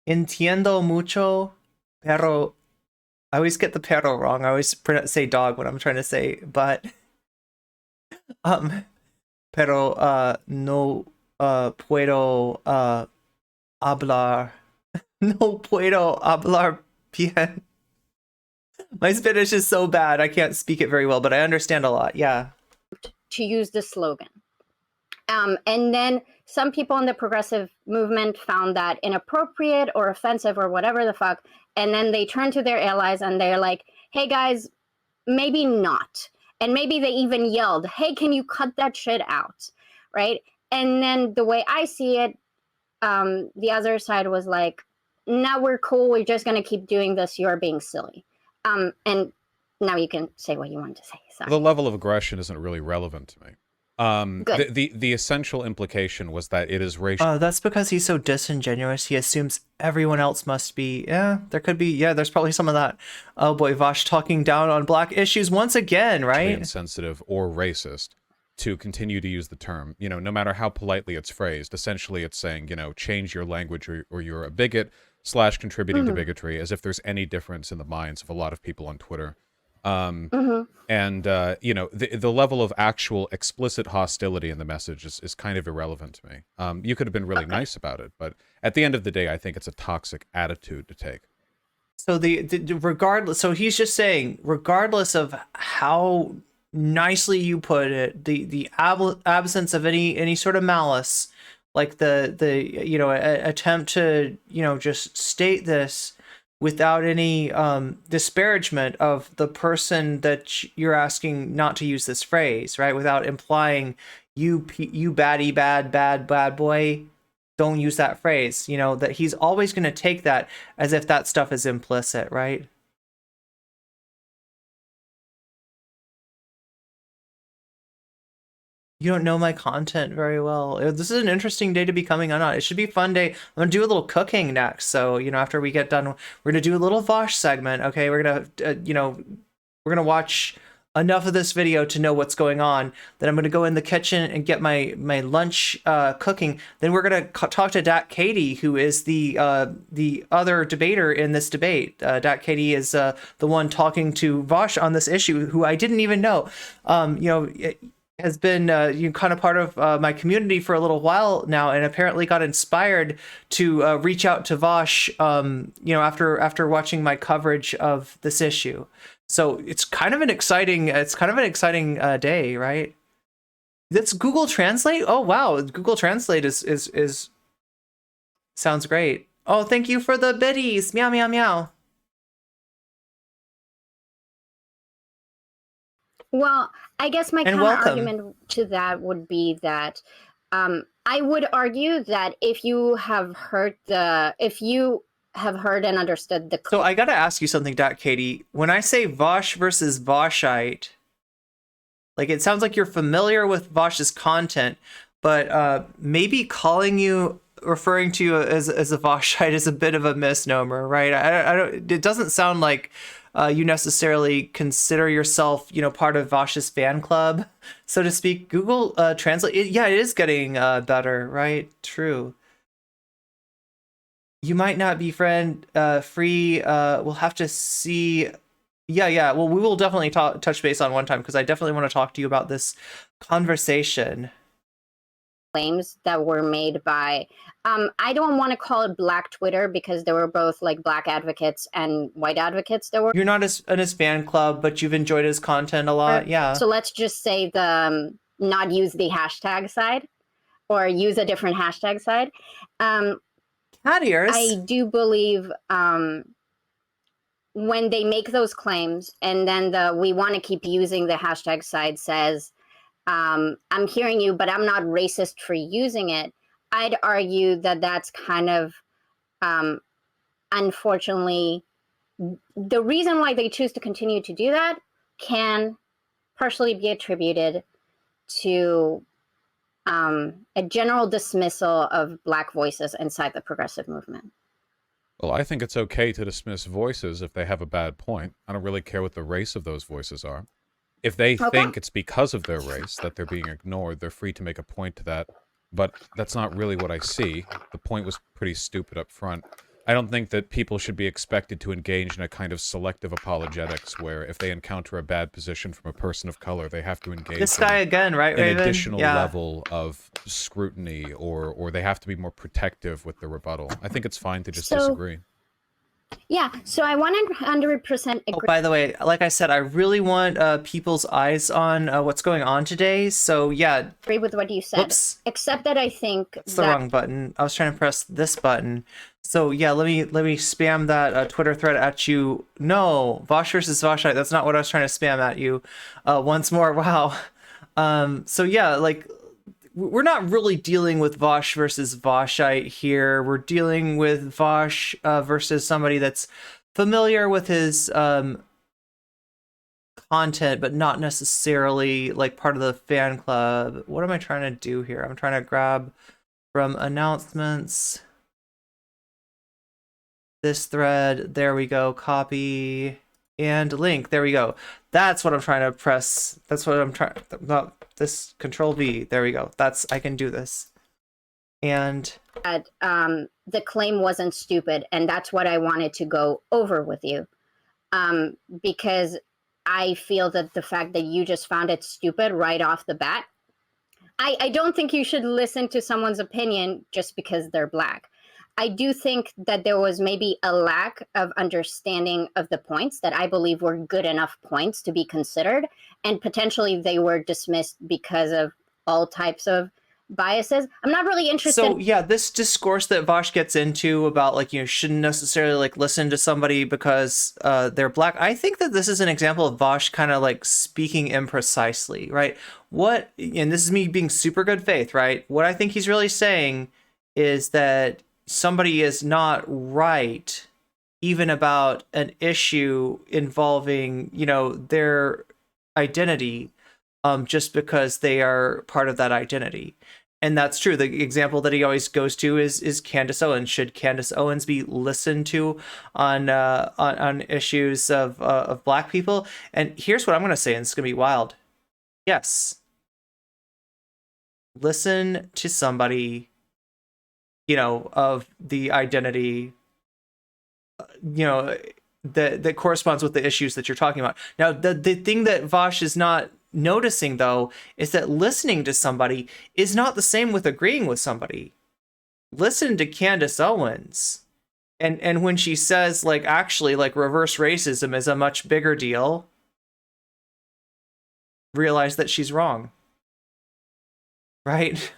entiendo mucho, pero I always get the pero wrong. I always say dog when I'm trying to say, but pero no puedo hablar. No puedo hablar bien. My Spanish is so bad, I can't speak it very well, but I understand a lot. Yeah. To use the slogan. And then some people in the progressive movement found that inappropriate or offensive or whatever the fuck. And then they turned to their allies and they're like, hey guys, maybe not. And maybe they even yelled, hey, can you cut that shit out? Right. And then the way I see it, the other side was like, now we're cool. We're just going to keep doing this. You're being silly. And now you can say what you want to say. Sorry. The level of aggression isn't really relevant to me. Good. The essential implication was that it is racial. That's because he's so disingenuous. He assumes everyone else must be. Yeah, there could be. Yeah, there's probably some of that. Oh boy, Vaush talking down on black issues once again, right? Insensitive or racist to continue to use the term. You know, no matter how politely it's phrased, essentially it's saying, you know, change your language or you're a bigot / contributing to bigotry, as if there's any difference in the minds of a lot of people on Twitter. And, you know, the level of actual explicit hostility in the message is kind of irrelevant to me. You could have been really nice about it, but at the end of the day, I think it's a toxic attitude to take. So regardless, so he's just saying, regardless of how nicely you put it, the absence of any sort of malice, like the you know, attempt to, you know, just state this without any disparagement of the person that you're asking not to use this phrase, right? Without implying you baddie bad boy, don't use that phrase. You know, that he's always going to take that as if that stuff is implicit, right? You don't know my content very well. This is an interesting day to be coming on. It should be a fun day. I'm gonna do a little cooking next. So, you know, after we get done, we're gonna do a little Vaush segment. Okay, we're gonna, you know, we're gonna watch enough of this video to know what's going on. Then I'm gonna go in the kitchen and get my lunch cooking. Then we're gonna talk to Dat Katie, who is the other debater in this debate. Dat Katie is the one talking to Vaush on this issue, who I didn't even know. You know. Has been you know, kind of part of my community for a little while now, and apparently got inspired to reach out to Vaush, you know, after watching my coverage of this issue. So it's kind of an exciting day, right? That's Google Translate. Oh wow, Google Translate is sounds great. Oh, thank you for the biddies. Meow meow meow. Well, I guess my counter argument to that would be that I would argue that if you have heard and understood the. So I got to ask you something, Katie. When I say Vaush versus Vaushite, like it sounds like you're familiar with Vaush's content, but maybe referring to you as a Vaushite is a bit of a misnomer, right? I don't. It doesn't sound like. You necessarily consider yourself, you know, part of Vaush's fan club, so to speak. Google Translate, it is getting better, right? True. You might not be free. We'll have to see. Yeah. Well, we will definitely touch base on one time, because I definitely want to talk to you about this conversation. Claims that were made by I don't want to call it Black Twitter, because there were both like Black advocates and white advocates. You're not in his fan club, but you've enjoyed his content a lot. Yeah. So let's just say the not use the hashtag side, or use a different hashtag side. I do believe when they make those claims, and then we want to keep using the hashtag side says, I'm hearing you, but I'm not racist for using it. I'd argue that that's kind of, unfortunately, the reason why they choose to continue to do that can partially be attributed to a general dismissal of Black voices inside the progressive movement. Well, I think it's okay to dismiss voices if they have a bad point. I don't really care what the race of those voices are. If they think it's because of their race that they're being ignored, they're free to make a point to that. But that's not really what I see. The point was pretty stupid up front. I don't think that people should be expected to engage in a kind of selective apologetics where if they encounter a bad position from a person of color, they have to engage this guy again, right, an additional level of scrutiny, or they have to be more protective with the rebuttal. I think it's fine to just disagree. Yeah, so I 100% Oh, agree. by the way, like I said, I really want people's eyes on what's going on today. So yeah, Agree with what you said. whoops, Except that I think that's the that wrong button. I was trying to press this button. So yeah, let me spam that Twitter thread at you. No, Vaush versus Vaushite. That's not what I was trying to spam at you. Once more, wow. So yeah, like we're not really dealing with Vaush versus Vaushite here. We're dealing with Vaush versus somebody that's familiar with his content, but not necessarily like part of the fan club. What am I trying to do here? I'm trying to grab from announcements this thread. There we go. Copy and link. There we go. That's what I'm trying to press. That's what I'm trying. Not this Control V. There we go. That's, I can do this. And the claim wasn't stupid, and that's what I wanted to go over with you, because I feel that the fact that you just found it stupid right off the bat, I don't think you should listen to someone's opinion just because they're Black. I do think that there was maybe a lack of understanding of the points that I believe were good enough points to be considered, and potentially they were dismissed because of all types of biases. I'm not really interested. so yeah, this discourse that Vaush gets into about like, you know, shouldn't necessarily like listen to somebody because they're Black. I think that this is an example of Vaush kind of like speaking imprecisely, right? What, and this is me being super good faith, right? What I think he's really saying is that somebody is not right even about an issue involving, you know, their identity, just because they are part of that identity. And that's true. The example that he always goes to is Candace Owens. Should Candace Owens be listened to on issues of Black people? And here's what I'm going to say, and it's going to be wild. Yes. Listen to somebody, you know, of the identity, you know, that corresponds with the issues that you're talking about. Now, the thing that Vaush is not noticing, though, is that listening to somebody is not the same with agreeing with somebody. Listen to Candace Owens, and when she says, like, actually, like, reverse racism is a much bigger deal, realize that she's wrong. Right?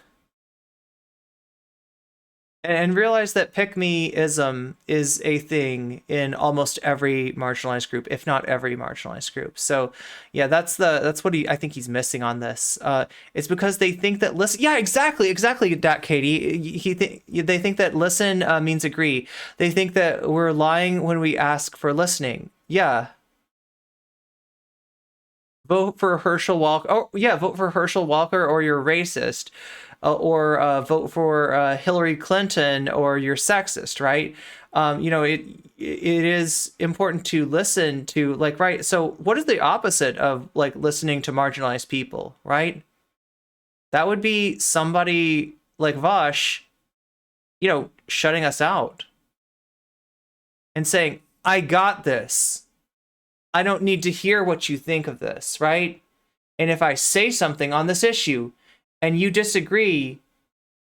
And realize that pick-me-ism is a thing in almost every marginalized group, if not every marginalized group. So, yeah, that's what I think he's missing on this. It's because they think that listen. Yeah, exactly, Dat Katie. They think that listen means agree. They think that we're lying when we ask for listening. Yeah. Vote for Herschel Walker. Oh, yeah, vote for Herschel Walker or you're racist. Or vote for Hillary Clinton or you're sexist, right? You know, it is important to listen to, like, right? So what is the opposite of like listening to marginalized people, right? That would be somebody like Vaush, you know, shutting us out and saying, I got this. I don't need to hear what you think of this, right? And if I say something on this issue and you disagree,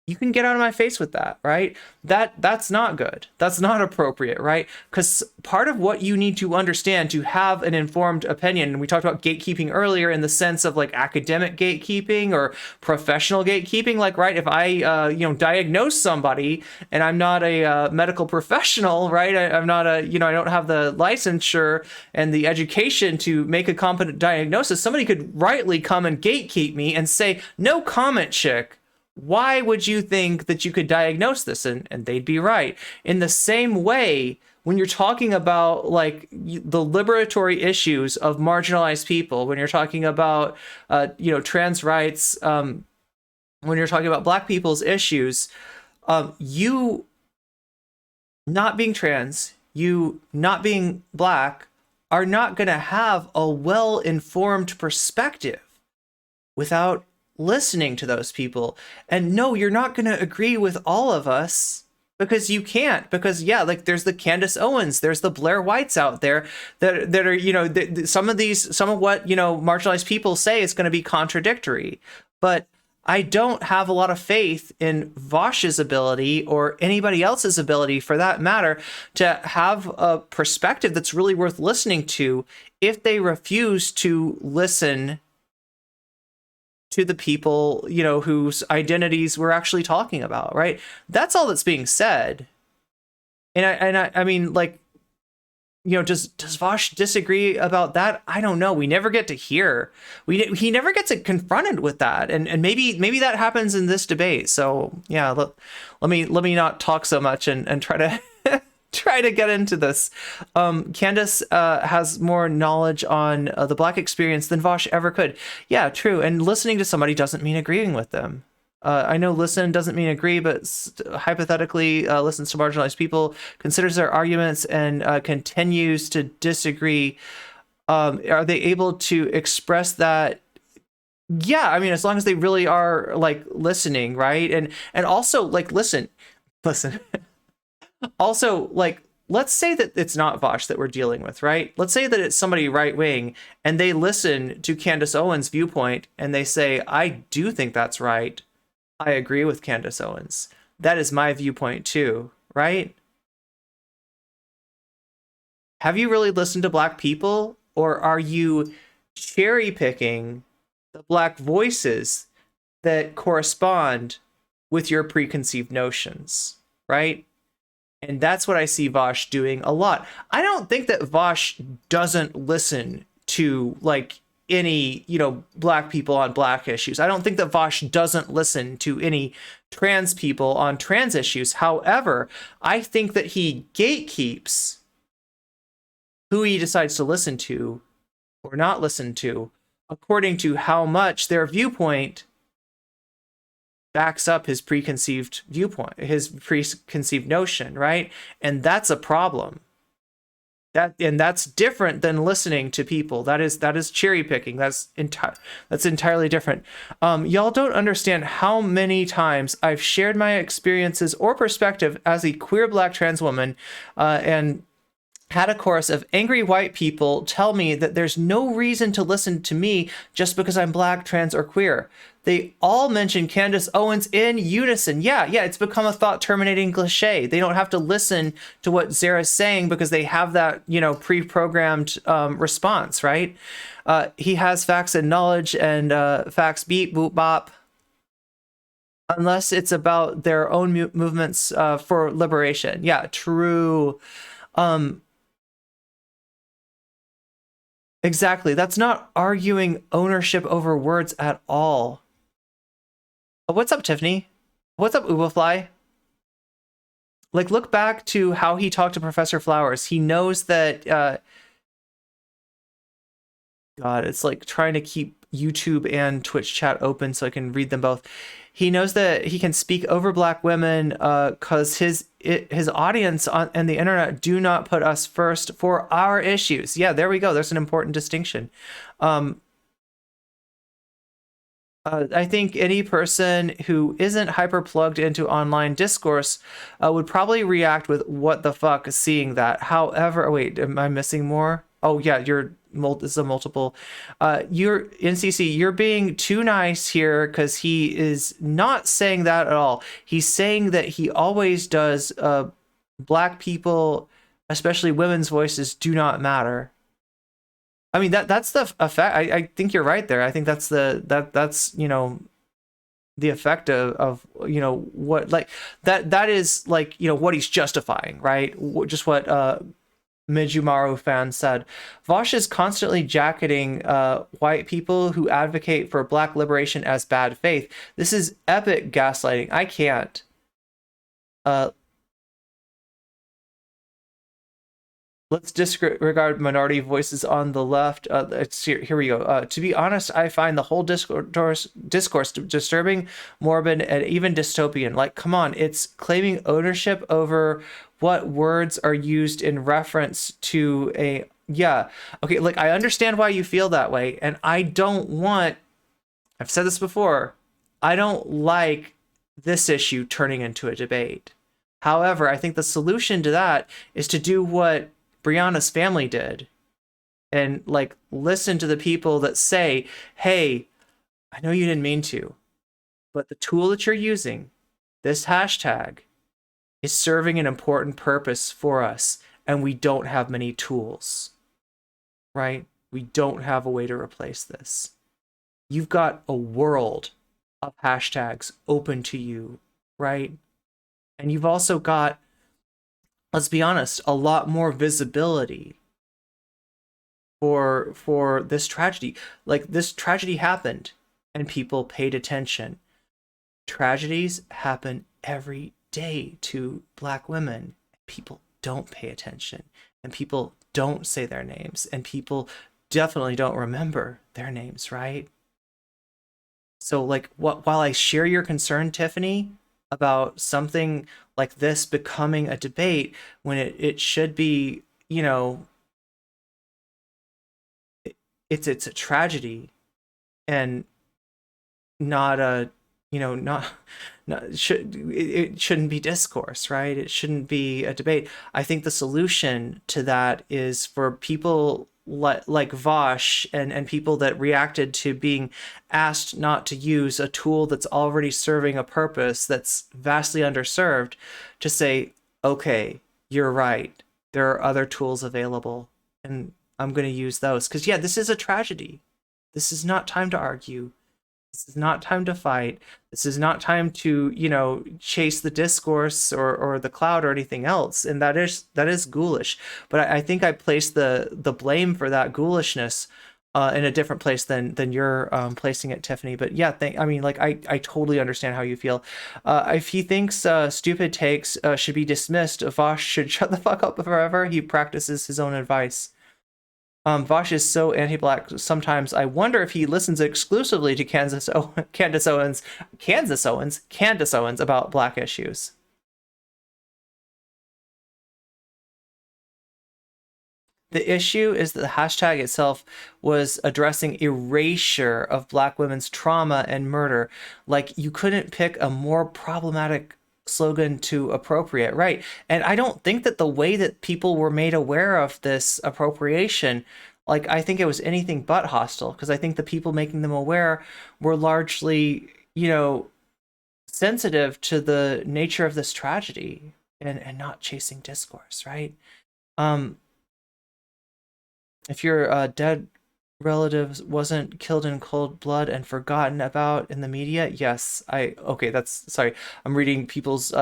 you can get out of my face with that, right? That's not good. That's not appropriate, right? Because part of what you need to understand to have an informed opinion, and we talked about gatekeeping earlier in the sense of like academic gatekeeping or professional gatekeeping, like, right, if I, you know, diagnose somebody and I'm not a medical professional, right? I'm not a, you know, I don't have the licensure and the education to make a competent diagnosis. Somebody could rightly come and gatekeep me and say, no comment, chick. Why would you think that you could diagnose this? And they'd be right. In the same way, when you're talking about like the liberatory issues of marginalized people, when you're talking about, you know, trans rights, when you're talking about Black people's issues, you not being trans, you not being Black are not going to have a well-informed perspective without listening to those people. And no, you're not going to agree with all of us because you can't, because yeah, like there's the Candace Owens, there's the Blair Whites out there that are, you know, some of what, you know, marginalized people say is going to be contradictory. But I don't have a lot of faith in Vaush's ability, or anybody else's ability for that matter, to have a perspective that's really worth listening to if they refuse to listen to the people, you know, whose identities we're actually talking about, right? That's all that's being said. And I mean, like, you know, does Vaush disagree about that? I don't know. We never get to hear. He never gets confronted with that, and maybe that happens in this debate. So yeah, let me not talk so much and try to try to get into this. Candace has more knowledge on the Black experience than Vaush ever could. Yeah, true. And listening to somebody doesn't mean agreeing with them. I know listen doesn't mean agree, but hypothetically listens to marginalized people, considers their arguments, and continues to disagree. Are they able to express that? Yeah, I mean, as long as they really are like listening, right? And also like listen. Also, like, let's say that it's not Vaush that we're dealing with, right? Let's say that it's somebody right wing, and they listen to Candace Owens' viewpoint, and they say, "I do think that's right. I agree with Candace Owens. That is my viewpoint too," right? Have you really listened to Black people, or are you cherry picking the Black voices that correspond with your preconceived notions, right? And that's what I see Vaush doing a lot. I don't think that Vaush doesn't listen to like any, you know, Black people on Black issues. I don't think that Vaush doesn't listen to any trans people on trans issues. However, I think that he gatekeeps who he decides to listen to or not listen to according to how much their viewpoint backs up his preconceived viewpoint, his preconceived notion, right? And that's a problem. That's different than listening to people. That is cherry picking. That's entirely different. Y'all don't understand how many times I've shared my experiences or perspective as a queer Black trans woman, and had a chorus of angry white people tell me that there's no reason to listen to me just because I'm Black, trans, or queer. They all mention Candace Owens in unison. Yeah, it's become a thought-terminating cliche. They don't have to listen to what Zara's saying because they have that, you know, pre-programmed response, right? He has facts and knowledge, and facts beep, boop, bop. Unless it's about their own movements for liberation. Yeah, true. Exactly. That's not arguing ownership over words at all. What's up, Tiffany? What's up, Ubafly? Like, look back to how he talked to Professor Flowers. He knows that, God, it's like trying to keep YouTube and Twitch chat open so I can read them both. He knows that he can speak over Black women because his audience and the internet do not put us first for our issues. Yeah, there we go. There's an important distinction. I think any person who isn't hyper plugged into online discourse would probably react with "what the fuck" seeing that. However, wait, am I missing more? Oh yeah, this is a multiple. You're NCC. You're being too nice here because he is not saying that at all. He's saying that he always does. Black people, especially women's voices, do not matter. I mean that's the effect. I think you're right there. I think that's that's you know, the effect of you know what, like that is like, you know, what he's justifying, right? Just what Mijumaru fan said. Vaush is constantly jacketing white people who advocate for Black liberation as bad faith. This is epic gaslighting. I can't. Let's disregard minority voices on the left. Here we go. To be honest, I find the whole discourse disturbing, morbid, and even dystopian. Like, come on, it's claiming ownership over what words are used in reference to a... Yeah, okay, like, I understand why you feel that way, and I don't want... I've said this before. I don't like this issue turning into a debate. However, I think the solution to that is to do what Brianna's family did and like listen to the people that say, hey, I know you didn't mean to, but the tool that you're using, this hashtag, is serving an important purpose for us, and we don't have many tools, right? We don't have a way to replace this. You've got a world of hashtags open to you, right? And you've also got, let's be honest, a lot more visibility for this tragedy. Like, this tragedy happened and people paid attention. Tragedies happen every day to Black women. People don't pay attention, and people don't say their names, and people definitely don't remember their names, right? So, like, while I share your concern, Tiffany, about something like this becoming a debate when it should be, you know, it's a tragedy and not a, you know, not it shouldn't be discourse, right? It shouldn't be a debate. I think the solution to that is for people like Vaush and people that reacted to being asked not to use a tool that's already serving a purpose that's vastly underserved, to say, okay, you're right, there are other tools available, and I'm going to use those. Because, yeah, this is a tragedy. This is not time to argue. This is not time to fight. This is not time to, you know, chase the discourse or the cloud or anything else. And that is ghoulish. But I think I place the blame for that ghoulishness in a different place than you're placing it, Tiffany. But yeah, I mean, like, I totally understand how you feel. If he thinks stupid takes should be dismissed, Vaush should shut the fuck up forever. He practices his own advice. Vaush is so anti-Black. Sometimes I wonder if he listens exclusively to Candace Owens about Black issues. The issue is that the hashtag itself was addressing erasure of Black women's trauma and murder. Like, you couldn't pick a more problematic slogan to appropriate, right? And I don't think that the way that people were made aware of this appropriation, like, I think it was anything but hostile, because I think the people making them aware were largely, you know, sensitive to the nature of this tragedy and not chasing discourse, right? If your dead relative wasn't killed in cold blood and forgotten about in the media, yes, okay, that's, sorry, I'm reading people's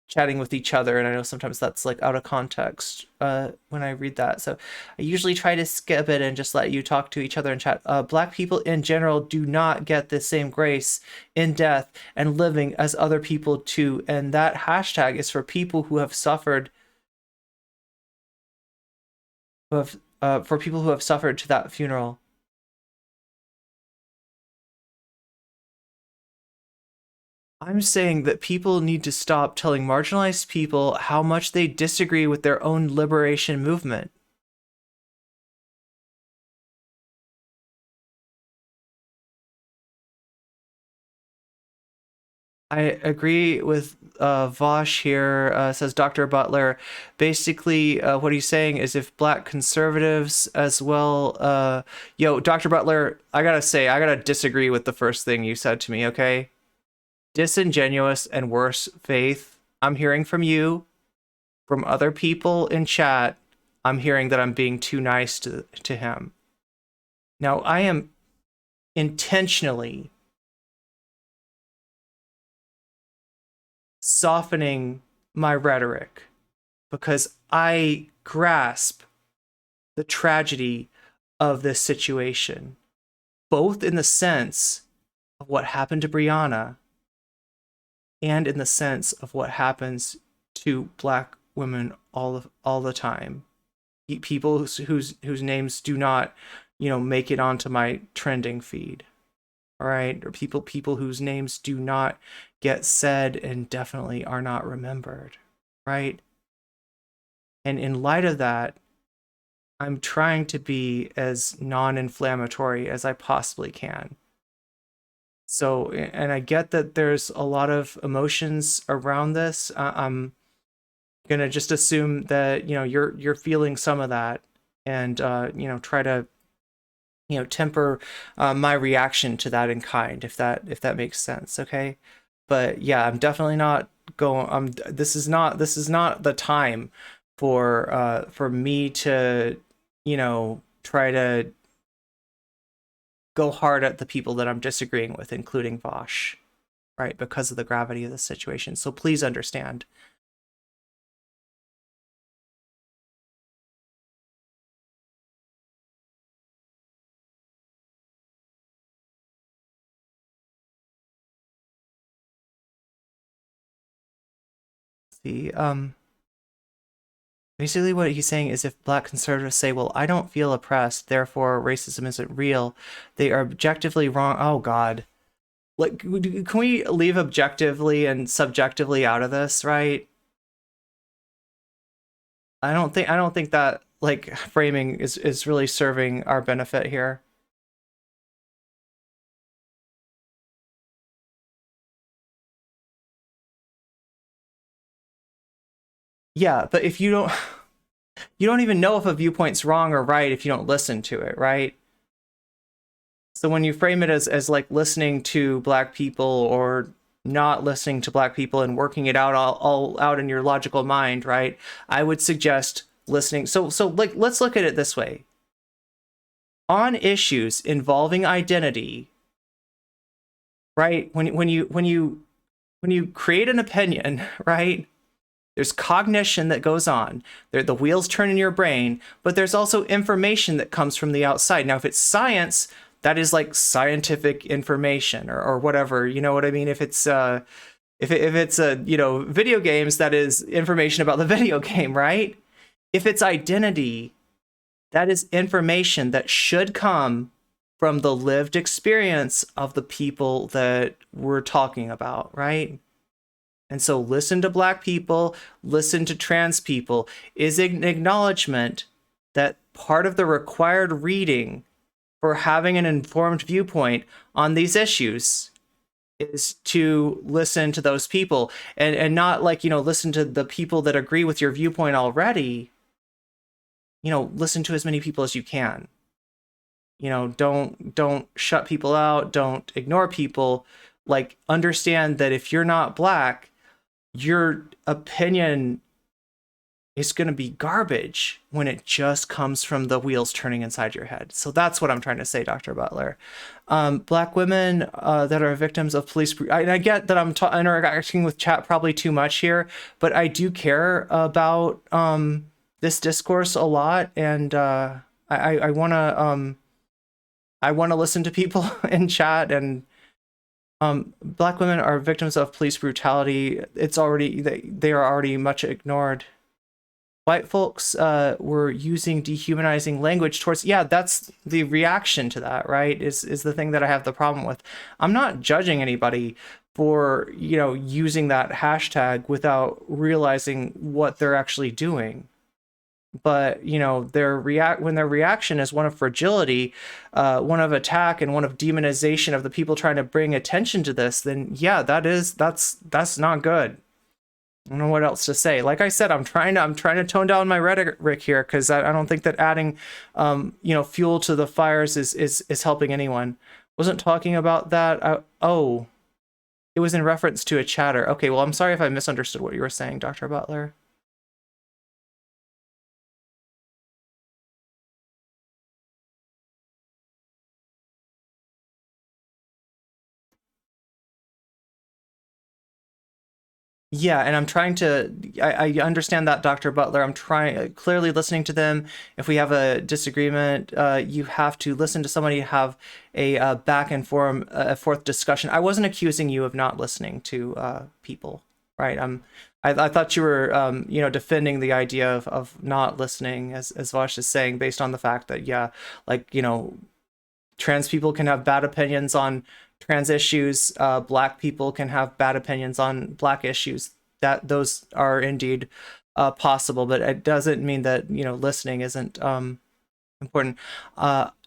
chatting with each other, and I know sometimes that's like out of context when I read that, so I usually try to skip it and just let you talk to each other and chat. Black people in general do not get the same grace in death and living as other people too, and that hashtag is for people who have suffered, for people who have suffered to that funeral. I'm saying that people need to stop telling marginalized people how much they disagree with their own liberation movement. I agree with Vaush here, says Dr. Butler. Basically, what he's saying is if Black conservatives as well... yo, Dr. Butler, I gotta disagree with the first thing you said to me, okay? Disingenuous and worse faith. I'm hearing from you, from other people in chat. I'm hearing that I'm being too nice to him. Now, I am intentionally softening my rhetoric because I grasp the tragedy of this situation, both in the sense of what happened to Breonna and in the sense of what happens to Black women all the time. People whose names do not, you know, make it onto my trending feed. All right, or people whose names do not get said and definitely are not remembered, right? And in light of that, I'm trying to be as non-inflammatory as I possibly can. So, and I get that there's a lot of emotions around this. I'm gonna just assume that, you know, you're feeling some of that, and you know, try to, temper my reaction to that in kind, if that makes sense. Okay. But yeah, I'm definitely not going. This is not the time for me to try to go hard at the people that I'm disagreeing with, including Vaush, right? Because of the gravity of the situation. So please understand. See, basically what he's saying is if black conservatives say, well, I don't feel oppressed, therefore racism isn't real, they are objectively wrong. Oh God. Like, can we leave objectively and subjectively out of this, right? I don't think that like framing is really serving our benefit here. Yeah, but if you don't even know if a viewpoint's wrong or right if you don't listen to it, right? So when you frame it as like listening to black people or not listening to black people and working it out all out in your logical mind, right? I would suggest listening. So like let's look at it this way. On issues involving identity, right? When you create an opinion, right? There's cognition that goes on. The wheels turn in your brain, but there's also information that comes from the outside. Now, if it's science, that is like scientific information or whatever. You know what I mean? If it's if it's video games, that is information about the video game, right? If it's identity, that is information that should come from the lived experience of the people that we're talking about, right? And so listen to black people, listen to trans people is an acknowledgement that part of the required reading for having an informed viewpoint on these issues is to listen to those people and not like, listen to the people that agree with your viewpoint already. Listen to as many people as you can. Don't shut people out, don't ignore people. Like, understand that if you're not black, your opinion is going to be garbage when it just comes from the wheels turning inside your head. So that's what I'm trying to say, Dr. Butler. Black women that are victims of police... I get that I'm interacting with chat probably too much here, but I do care about this discourse a lot, and I want to listen to people in chat. And black women are victims of police brutality. It's already they are already much ignored. White folks were using dehumanizing language towards... Yeah, that's the reaction to that, right? Is the thing that I have the problem with. I'm not judging anybody for using that hashtag without realizing what they're actually doing. But when their reaction is one of fragility, one of attack, and one of demonization of the people trying to bring attention to this, then yeah, that's not good. I don't know what else to say. Like I said, I'm trying to tone down my rhetoric here, because I don't think that adding fuel to the fires is helping anyone. Wasn't talking about that. Oh, it was in reference to a chatter. Okay, well, I'm sorry if I misunderstood what you were saying, Dr. Butler. Yeah, and I'm trying to... I understand that, Dr. Butler. I'm clearly listening to them. If we have a disagreement, you have to listen to somebody, have a back and forth discussion. I wasn't accusing you of not listening to people, right? I thought you were defending the idea of not listening, as Vaush is saying, based on the fact that, yeah, like, trans people can have bad opinions on trans issues. Black people can have bad opinions on black issues. That those are indeed possible, but it doesn't mean that listening isn't important.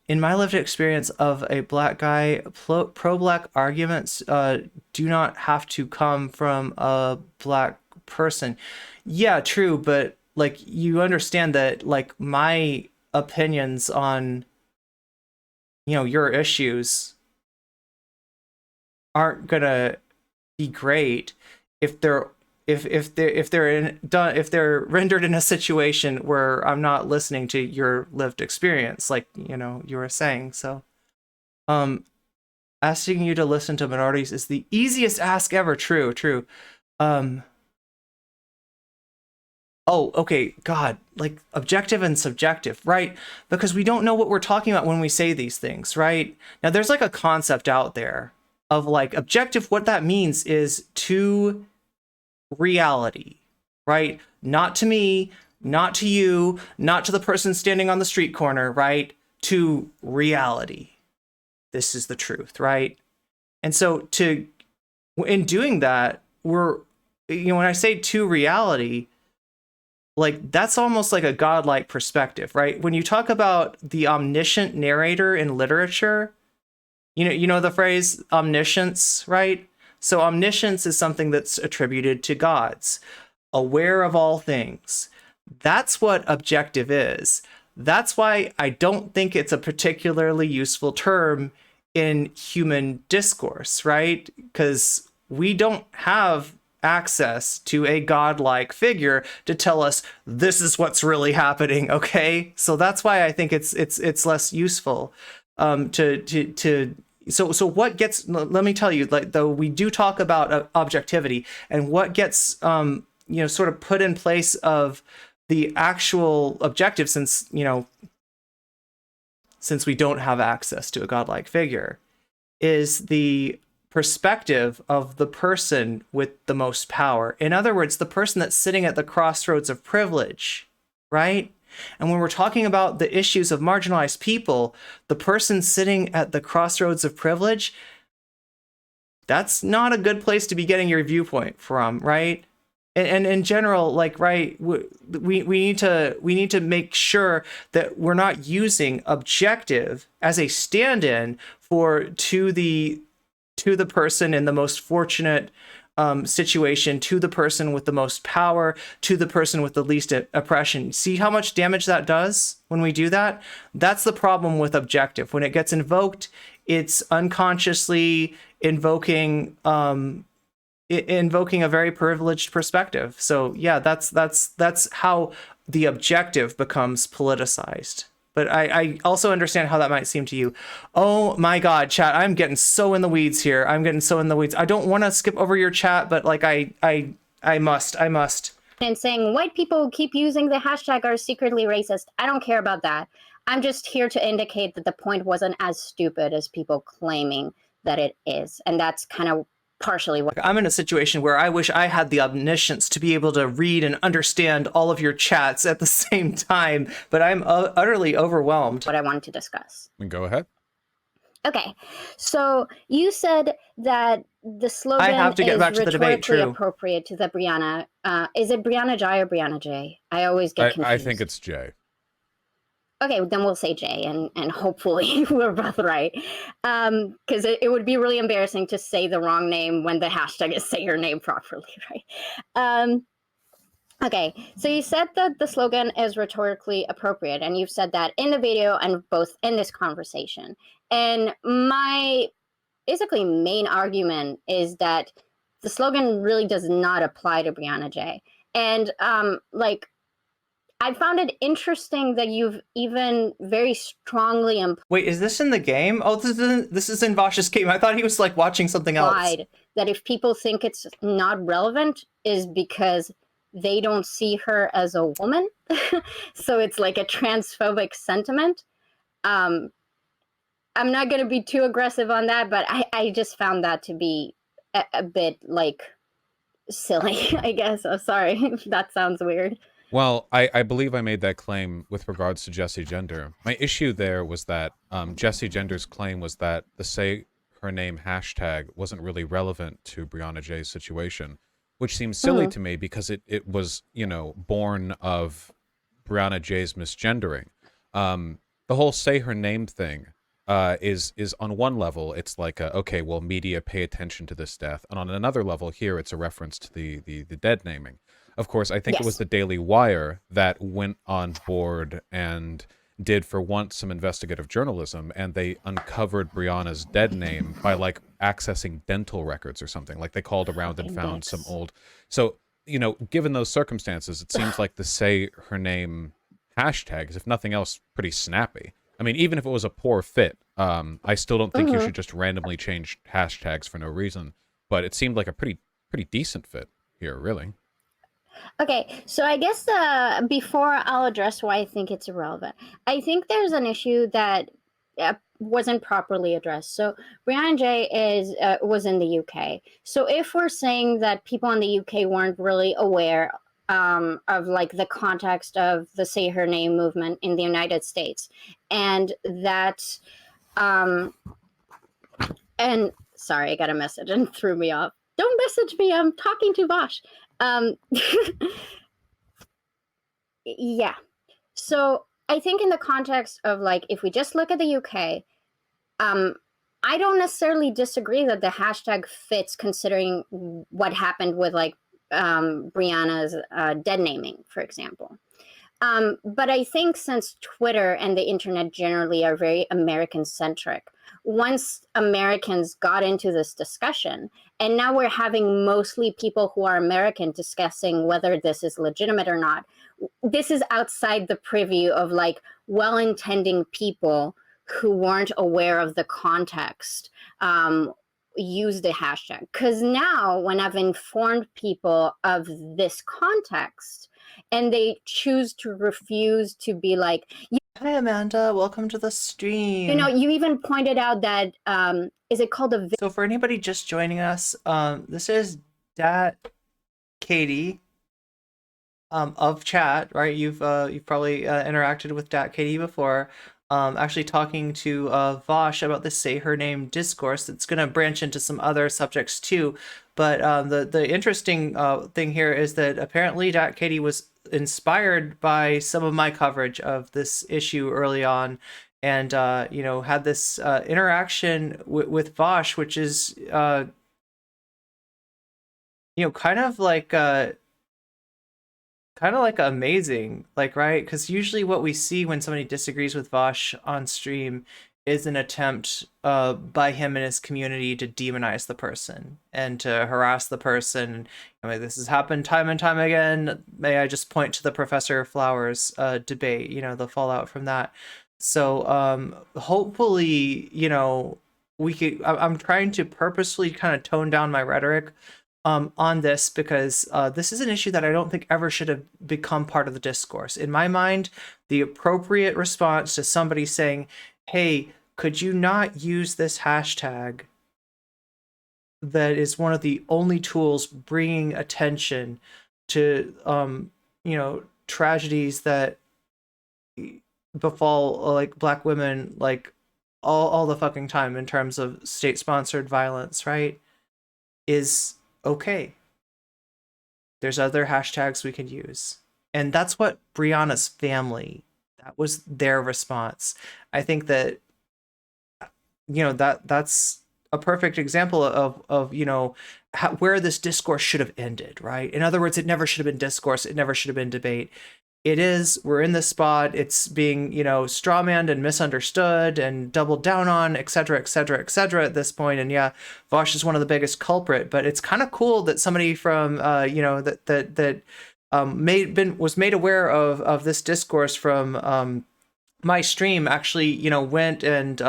In my lived experience of a black guy, pro-black arguments do not have to come from a black person. Yeah, true, but like, you understand that like my opinions on your issues aren't gonna be great if they're rendered in a situation where I'm not listening to your lived experience, like you were saying. So asking you to listen to minorities is the easiest ask ever. True. Oh, okay, God, like objective and subjective, right? Because we don't know what we're talking about when we say these things, right? Now, there's like a concept out there of like objective. What that means is to reality, right? Not to me, not to you, not to the person standing on the street corner, right? To reality. This is the truth, right? And so in doing that, when I say to reality, like that's almost like a godlike perspective, right? When you talk about the omniscient narrator in literature, you know the phrase omniscience, right? So omniscience is something that's attributed to gods, aware of all things. That's what objective is. That's why I don't think it's a particularly useful term in human discourse, right? Because we don't have access to a godlike figure to tell us this is what's really happening. Okay, so that's why I think it's less useful. So what gets? Let me tell you, like though we do talk about objectivity and what gets sort of put in place of the actual objective, since we don't have access to a godlike figure, is the perspective of the person with the most power. In other words, the person that's sitting at the crossroads of privilege, right? And when we're talking about the issues of marginalized people, the person sitting at the crossroads of privilege, that's not a good place to be getting your viewpoint from, right? And in general, like, right, we need to make sure that we're not using objective as a stand-in for to the person in the most fortunate situation, to the person with the most power, to the person with the least oppression. See how much damage that does when we do that? That's the problem with objective. When it gets invoked, it's unconsciously invoking a very privileged perspective. So yeah, that's how the objective becomes politicized. But I also understand how that might seem to you. Oh my God, chat, I'm getting so in the weeds here. I don't want to skip over your chat, but like I must. And saying white people who keep using the hashtag are secretly racist. I don't care about that. I'm just here to indicate that the point wasn't as stupid as people claiming that it is. And that's kind of partially what I'm in a situation where I wish I had the omniscience to be able to read and understand all of your chats at the same time, but I'm utterly overwhelmed. I wanted to discuss. Go ahead. Okay, so you said that the slogan I have to get back to the debate. rhetorically True. appropriate to the Brianna. Is it Brianna Jai or Brianna J? I always get confused. I think it's J. Okay, then we'll say J, and hopefully we're both right. Because it would be really embarrassing to say the wrong name when the hashtag is say your name properly, right? Okay, so you said that the slogan is rhetorically appropriate, and you've said that in the video and both in this conversation. And my basically main argument is that the slogan really does not apply to Brianna J. And I found it interesting that you've even very strongly Wait, is this in the game? Oh, this is in Vaush's game. I thought he was like watching something else. That if people think it's not relevant is because they don't see her as a woman. So it's like a transphobic sentiment. I'm not going to be too aggressive on that, but I just found that to be a bit like silly, I guess. I'm sorry if that sounds weird. Well, I believe I made that claim with regards to Jessie Gender. My issue there was that Jessie Gender's claim was that the say her name hashtag wasn't really relevant to Brianna J's situation, which seems silly to me because it was, born of Brianna J's misgendering. The whole say her name thing is on one level, it's like, okay, well, media pay attention to this death. And on another level here, it's a reference to the dead naming. Of course, I think it was the Daily Wire that went on board and did for once some investigative journalism, and they uncovered Brianna's dead name by like accessing dental records or something. Like they called around and Fucking found dicks. some old. So, you know, given those circumstances, it seems like the say her name hashtags, if nothing else, pretty snappy. I mean, even if it was a poor fit, I still don't think you should just randomly change hashtags for no reason. But it seemed like a pretty decent fit here, really. Okay, so I guess before I'll address why I think it's irrelevant, I think there's an issue that wasn't properly addressed. So Brianna J was in the UK. So if we're saying that people in the UK weren't really aware of like the context of the Say Her Name movement in the United States, and that and sorry, I got a message and threw me off. Don't message me. I'm talking to Vaush. Yeah. So I think in the context of like, if we just look at the UK, I don't necessarily disagree that the hashtag fits considering what happened with like Brianna's dead naming, for example. But I think since Twitter and the internet generally are very American-centric, once Americans got into this discussion, and now we're having mostly people who are American discussing whether this is legitimate or not, this is outside the purview of like well-intending people who weren't aware of the context use the hashtag. Because now when I've informed people of this context and they choose to refuse to be like, Hi, Amanda. Welcome to the stream. you know, you even pointed out that, is it called a... So for anybody just joining us, this is Dat Katie of chat, right? You've probably interacted with Dat Katie before. Actually talking to Vaush about the Say Her Name discourse. It's going to branch into some other subjects too. But the interesting thing here is that apparently Dat Katie was inspired by some of my coverage of this issue early on, and you know, had this interaction with Vaush, which is you know, kind of like amazing, like, right? Because usually what we see when somebody disagrees with Vaush on stream is an attempt by him and his community to demonize the person and to harass the person. I mean, this has happened time and time again. May I just point to the Professor Flowers debate, you know, the fallout from that. So hopefully, you know, we could, I'm trying to purposely kind of tone down my rhetoric on this, because this is an issue that I don't think ever should have become part of the discourse. In my mind, the appropriate response to somebody saying, hey, could you not use this hashtag that is one of the only tools bringing attention to, you know, tragedies that befall like Black women, like all the fucking time in terms of state-sponsored violence, right? Is okay. There's other hashtags we can use. And that's what Brianna's family, that was their response. I think that, you know, that's a perfect example of you know, where this discourse should have ended, right? In other words, it never should have been discourse. It never should have been debate. It is, we're in this spot, it's being, you know, strawmanned and misunderstood and doubled down on, etc., etc., etc. at this point. And yeah, Vaush is one of the biggest culprit, but it's kind of cool that somebody from, you know, that was made aware of this discourse from my stream, actually, you know, went and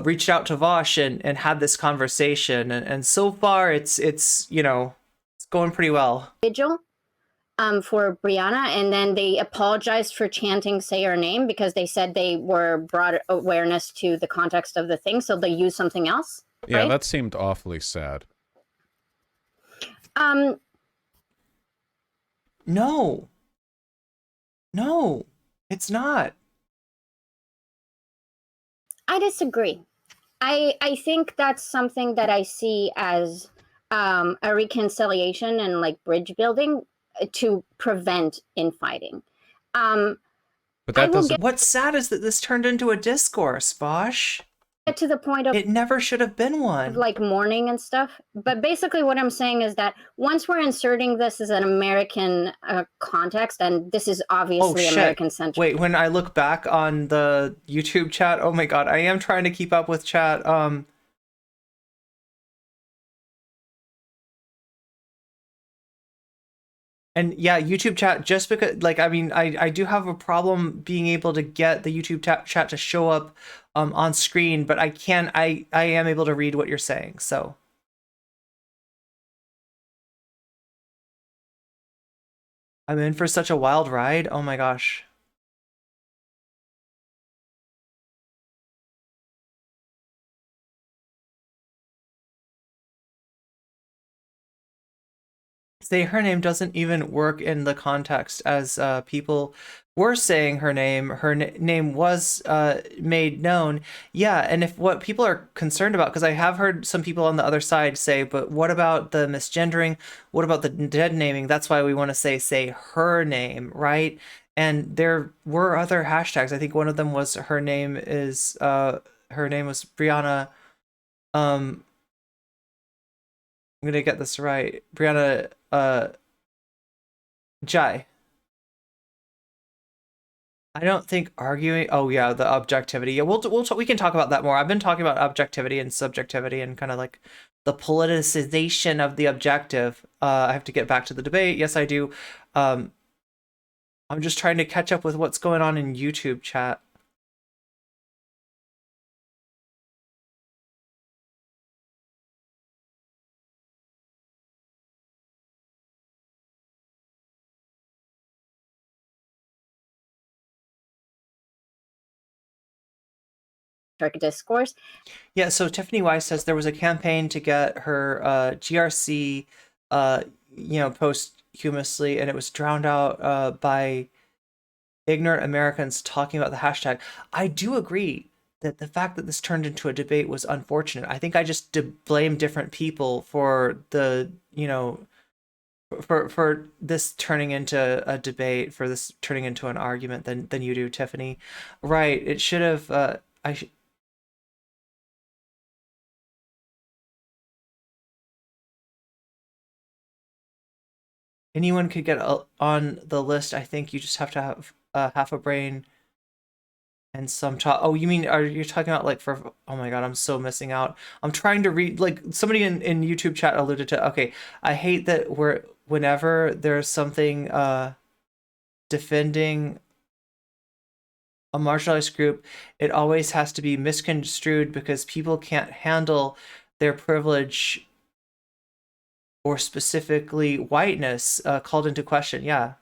reached out to Vaush and had this conversation. And so far it's, you know, it's going pretty well. Vigil for Brianna, and then they apologized for chanting "Say Her Name" because they said they were brought awareness to the context of the thing, so they used something else. Yeah, right? that seemed awfully sad. No, it's not. I disagree. I think that's something that I see as a reconciliation and like bridge building to prevent infighting. But that doesn't. What's sad is that this turned into a discourse, Vaush. get to the point of It never should have been one. like mourning and stuff. But basically what I'm saying is that once we're inserting this as an American context, and this is obviously American-centric. Wait, when I look back on the YouTube chat, oh my god, I am trying to keep up with chat. And yeah, YouTube chat, just because, like, I mean, I do have a problem being able to get the YouTube chat to show up on screen, but I am able to read what you're saying, so. I'm in for such a wild ride. Oh my gosh. Say her name doesn't even work in the context, as people were saying her name. Her name was made known. Yeah, and if what people are concerned about, because I have heard some people on the other side say, but what about the misgendering? What about the dead naming? That's why we want to say her name, right? And there were other hashtags. I think one of them was her name was Brianna. I'm gonna get this right. Brianna Jai. I don't think arguing. Oh yeah, the objectivity. Yeah, we can talk about that more. I've been talking about objectivity and subjectivity and kind of like the politicization of the objective. I have to get back to the debate. Yes, I do. I'm just trying to catch up with what's going on in YouTube chat. Discourse. Yeah, so Tiffany Weiss says there was a campaign to get her GRC, posthumously, and it was drowned out by ignorant Americans talking about the hashtag. I do agree that the fact that this turned into a debate was unfortunate. I think I just blame different people for the, for this turning into a debate, for this turning into an argument than you do, Tiffany. Right, it should have, anyone could get on the list. I think you just have to have half a brain and some talk. Oh, you mean, are you talking about like for, oh my god, I'm so missing out. I'm trying to read, like somebody in YouTube chat alluded to, okay, I hate that whenever there's something defending a marginalized group, it always has to be misconstrued because people can't handle their privilege or specifically whiteness called into question. Yeah.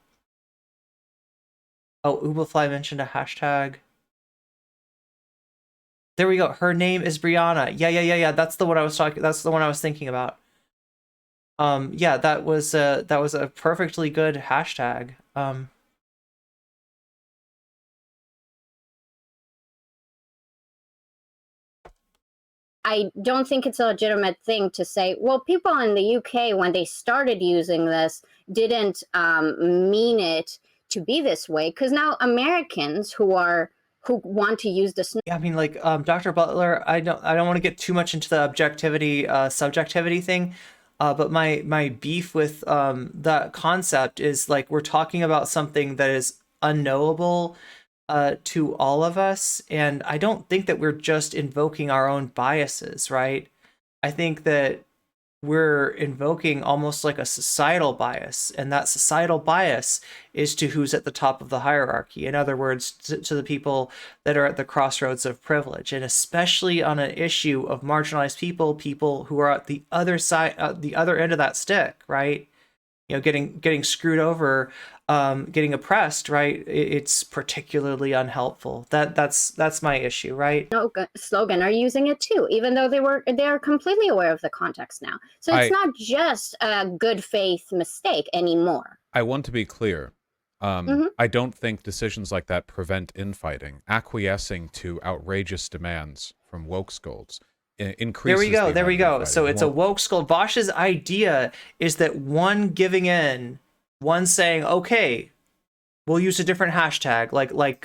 Oh, Ubafly mentioned a hashtag. There we go. Her name is Brianna. Yeah. That's the one I was talking. That's the one I was thinking about. Yeah, that was a perfectly good hashtag. I don't think it's a legitimate thing to say, well, people in the UK, when they started using this, didn't mean it to be this way. Because now Americans who want to use this. Yeah, I mean, like Dr. Butler, I don't want to get too much into the objectivity, subjectivity thing. But my beef with that concept is like we're talking about something that is unknowable to all of us, and I don't think that we're just invoking our own biases, right? I think that we're invoking almost like a societal bias, and that societal bias is to who's at the top of the hierarchy. In other words, to the people that are at the crossroads of privilege, and especially on an issue of marginalized people who are at the other side, the other end of that stick, right? Getting screwed over, getting oppressed, right? It's particularly unhelpful. That's my issue, right? No slogan are using it too, even though they are completely aware of the context now. So it's not just a good faith mistake anymore. I want to be clear. I don't think decisions like that prevent infighting. Acquiescing to outrageous demands from woke scolds increases. There we go. So it's a woke scold. Vaush's idea is that one giving in, one saying, okay, we'll use a different hashtag, like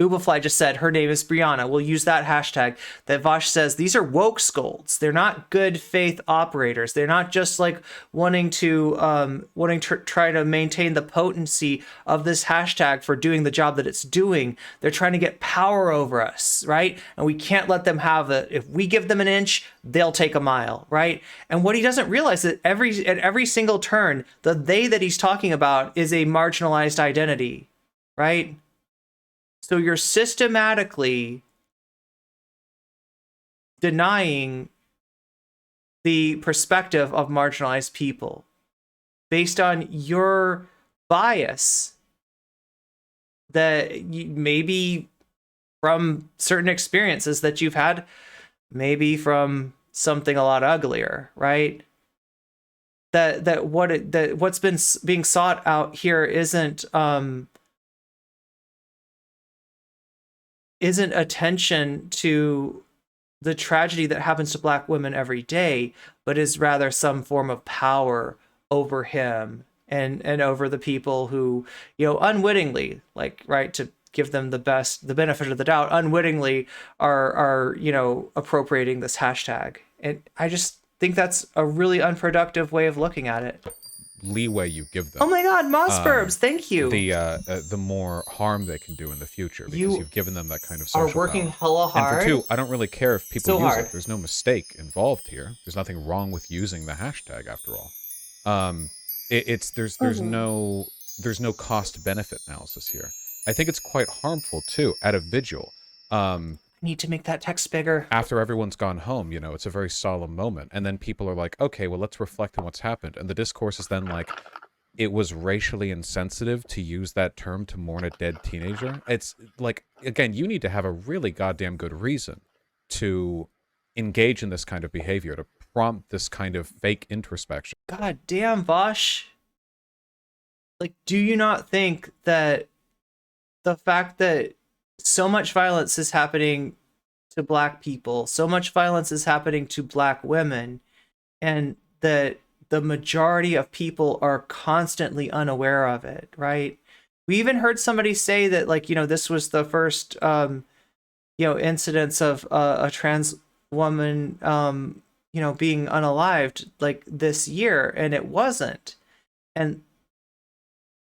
Ubafly just said her name is Brianna. We'll use that hashtag. That Vaush says these are woke scolds. They're not good faith operators. They're not just like wanting to try to maintain the potency of this hashtag for doing the job that it's doing. They're trying to get power over us, right? And we can't let them have it. If we give them an inch, they'll take a mile, right? And what he doesn't realize is that at every single turn, the they that he's talking about is a marginalized identity, right? So you're systematically denying the perspective of marginalized people based on your bias that maybe from certain experiences that you've had, maybe from something a lot uglier, right? That what's been being sought out here isn't attention to the tragedy that happens to Black women every day, but is rather some form of power over him and over the people who, unwittingly, like, right, to give them the benefit of the doubt, unwittingly are appropriating this hashtag. And I just think that's a really unproductive way of looking at it. Leeway you give them. Oh my God, Mossburbs, thank you. The more harm they can do in the future because you've given them that kind of social are working power. hella hard. And for two, I don't really care if people So use hard. it. There's no mistake involved here. There's nothing wrong with using the hashtag after all. There's no cost benefit analysis here. I think it's quite harmful too at a vigil. Need to make that text bigger. After everyone's gone home, it's a very solemn moment. And then people are like, okay, well, let's reflect on what's happened. And the discourse is then like, it was racially insensitive to use that term to mourn a dead teenager. It's like, again, you need to have a really goddamn good reason to engage in this kind of behavior, to prompt this kind of fake introspection. God damn, Vaush. Like, do you not think that the fact that so much violence is happening to Black people, so much violence is happening to Black women, and that the majority of people are constantly unaware of it, right? We even heard somebody say that, like, this was the first, incidence of a trans woman, being unalived, like, this year, and it wasn't. And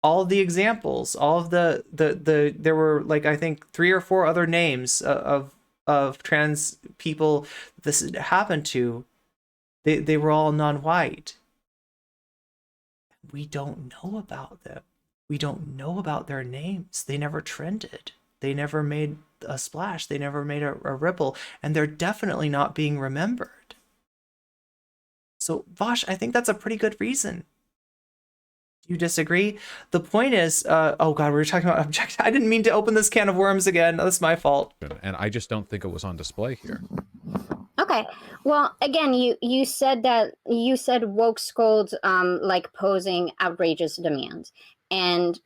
all the examples, all of the there were, like, I think 3 or 4 other names of trans people this happened to. They were all non-white. We don't know about them. We don't know about their names. They never trended. They never made a splash. They never made a ripple, and they're definitely not being remembered. So, Vaush, I think that's a pretty good reason. Do you disagree? The point is, oh God, we were talking about object. I didn't mean to open this can of worms again. That's my fault. And I just don't think it was on display here. Okay. Well, again, you said woke scolds like posing outrageous demands. And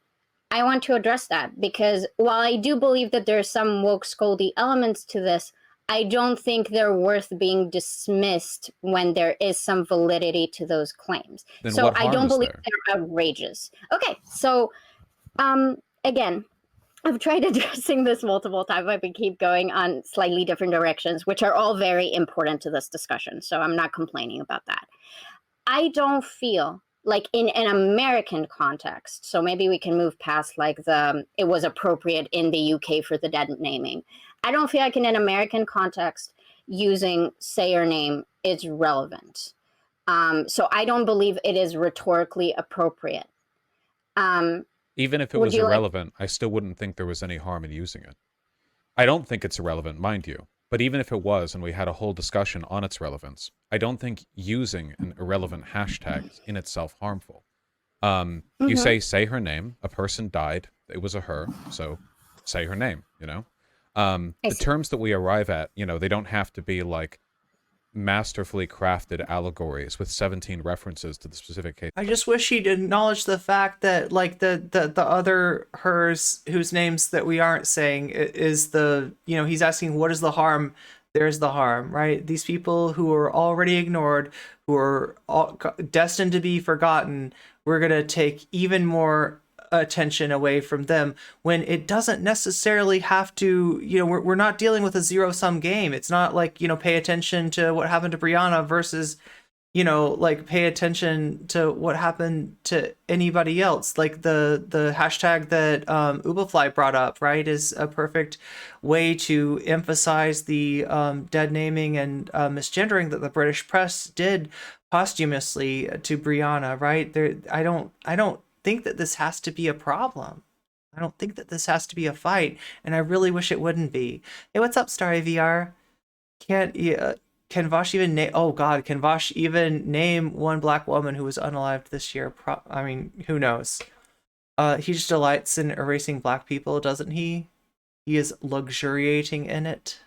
I want to address that because while I do believe that there are some woke scoldy elements to this, I don't think they're worth being dismissed when there is some validity to those claims. Then so what harm I don't is believe there? they're outrageous. Okay, so again, I've tried addressing this multiple times, but we keep going on slightly different directions, which are all very important to this discussion. So I'm not complaining about that. I don't feel like in an American context, so maybe we can move past like it was appropriate in the UK for the dead naming. I don't feel like in an American context using say your name is relevant. So I don't believe it is rhetorically appropriate. Even if it was irrelevant, I still wouldn't think there was any harm in using it. I don't think it's irrelevant, mind you. But even if it was, and we had a whole discussion on its relevance, I don't think using an irrelevant hashtag is in itself harmful. You say her name, a person died, it was a her, so say her name, The terms that we arrive at, they don't have to be like masterfully crafted allegories with 17 references to the specific case. I just wish he'd acknowledge the fact that, like, the other hers whose names that we aren't saying is he's asking what is the harm. There's the harm, right? These people who are already ignored, who are destined to be forgotten, we're going to take even more attention away from them when it doesn't necessarily have to, we're not dealing with a zero-sum game. It's not like, pay attention to what happened to Brianna versus, like pay attention to what happened to anybody else. Like the hashtag that Ubafly brought up, right, is a perfect way to emphasize the dead naming and misgendering that the British press did posthumously to Brianna, right? I don't think that this has to be a problem. I don't think that this has to be a fight, and I really wish it wouldn't be. Hey, what's up, Starry VR? Can Vaush even name? Oh God, can Vaush even name one black woman who was unalived this year? I mean, who knows? He just delights in erasing black people, doesn't he? He is luxuriating in it.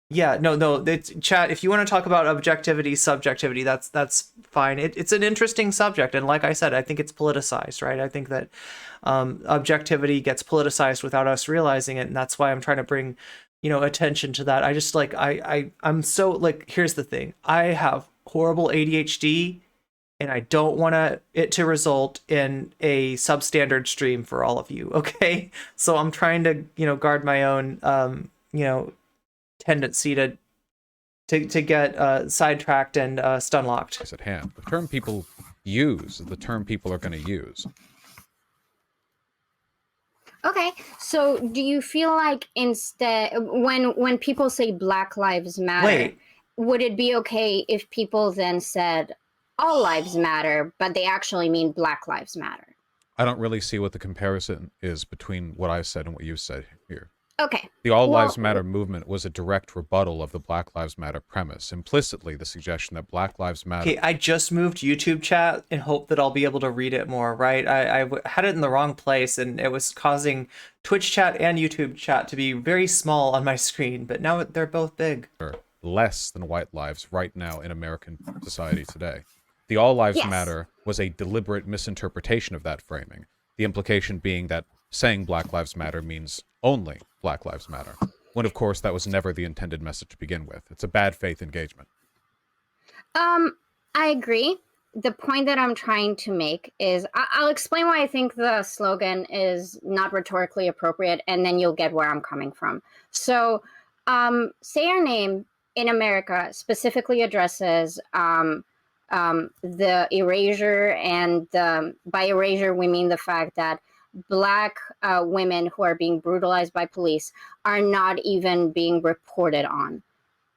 Yeah, no, it's, chat, if you want to talk about objectivity, subjectivity, that's fine. It's an interesting subject, and like I said, I think it's politicized, right? I think that objectivity gets politicized without us realizing it, and that's why I'm trying to bring, attention to that. I just like I'm so like, here's the thing. I have horrible ADHD, and I don't want it to result in a substandard stream for all of you, okay? So I'm trying to, guard my own tendency to get sidetracked and stunlocked. At hand. The term people use is the term people are going to use. Okay, so do you feel like instead, when people say Black Lives Matter, would it be okay if people then said all lives matter, but they actually mean Black Lives Matter? I don't really see what the comparison is between what I said and what you said here. Okay. The All Lives Matter movement was a direct rebuttal of the Black Lives Matter premise. Implicitly, the suggestion that Black Lives Matter... Okay, I just moved YouTube chat in hope that I'll be able to read it more, right? I had it in the wrong place, and it was causing Twitch chat and YouTube chat to be very small on my screen, but now they're both big. Less than white lives right now in American society today. The All Lives Matter was a deliberate misinterpretation of that framing. The implication being that saying Black Lives Matter means only Black Lives Matter, when of course that was never the intended message to begin with. It's a bad faith engagement. I agree. The point that I'm trying to make is, I'll explain why I think the slogan is not rhetorically appropriate, and then you'll get where I'm coming from. So, Say Our Name in America specifically addresses the erasure, and by erasure we mean the fact that Black women who are being brutalized by police are not even being reported on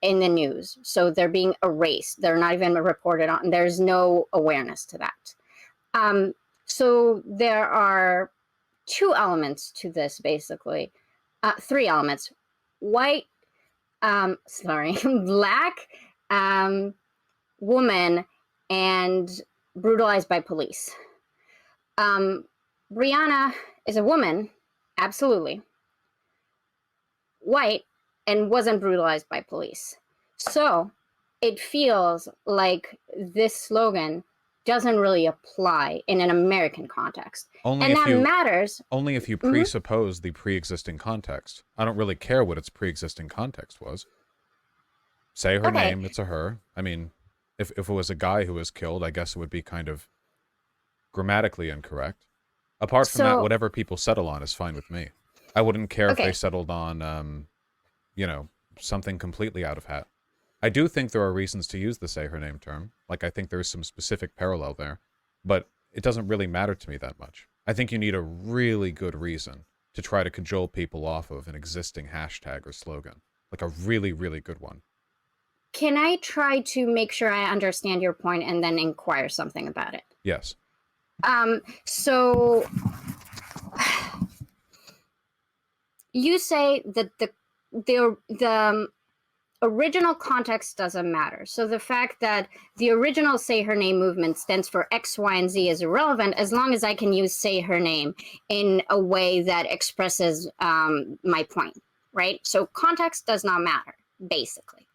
in the news. So they're being erased. They're not even reported on. There's no awareness to that. So there are two elements to this, basically. Three elements. White, Black woman and brutalized by police. Brianna is a woman, absolutely, white, and wasn't brutalized by police. So it feels like this slogan doesn't really apply in an American context. Only matters. Only if you presuppose the pre-existing context. I don't really care what its pre-existing context was. Say her name, it's a her. I mean, if it was a guy who was killed, I guess it would be kind of grammatically incorrect. Apart from that, whatever people settle on is fine with me. I wouldn't care if they settled on, something completely out of hat. I do think there are reasons to use the Say Her Name term. Like, I think there's some specific parallel there. But it doesn't really matter to me that much. I think you need a really good reason to try to cajole people off of an existing hashtag or slogan. Like a really, really good one. Can I try to make sure I understand your point and then inquire something about it? Yes. So you say that the original context doesn't matter. So the fact that the original Say Her Name movement stands for X, Y, and Z is irrelevant as long as I can use Say Her Name in a way that expresses my point, right? So context does not matter, basically.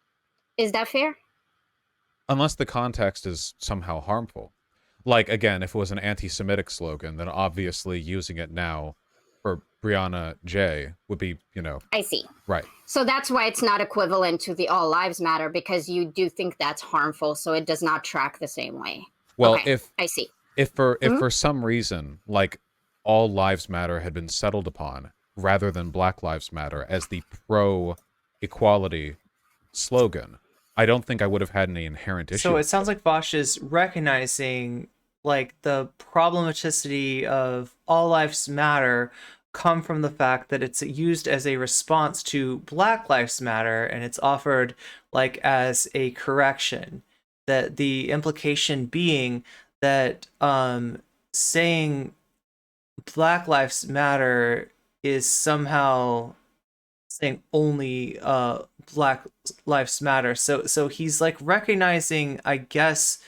Is that fair? Unless the context is somehow harmful. Like, again, if it was an anti-Semitic slogan, then obviously using it now for Brianna J would be, you know, I see. right. So that's why it's not equivalent to the all lives matter, because you do think that's harmful, so it does not track the same way. Well, okay, I see. if for some reason, like, all lives matter had been settled upon rather than Black Lives Matter as the pro equality slogan, I don't think I would have had any inherent issue. So it sounds like Vaush is recognizing like the problematicity of all lives matter come from the fact that it's used as a response to Black Lives Matter, and it's offered like as a correction. That the implication being that saying Black Lives Matter is somehow saying only Black Lives Matter. So he's like recognizing, I guess,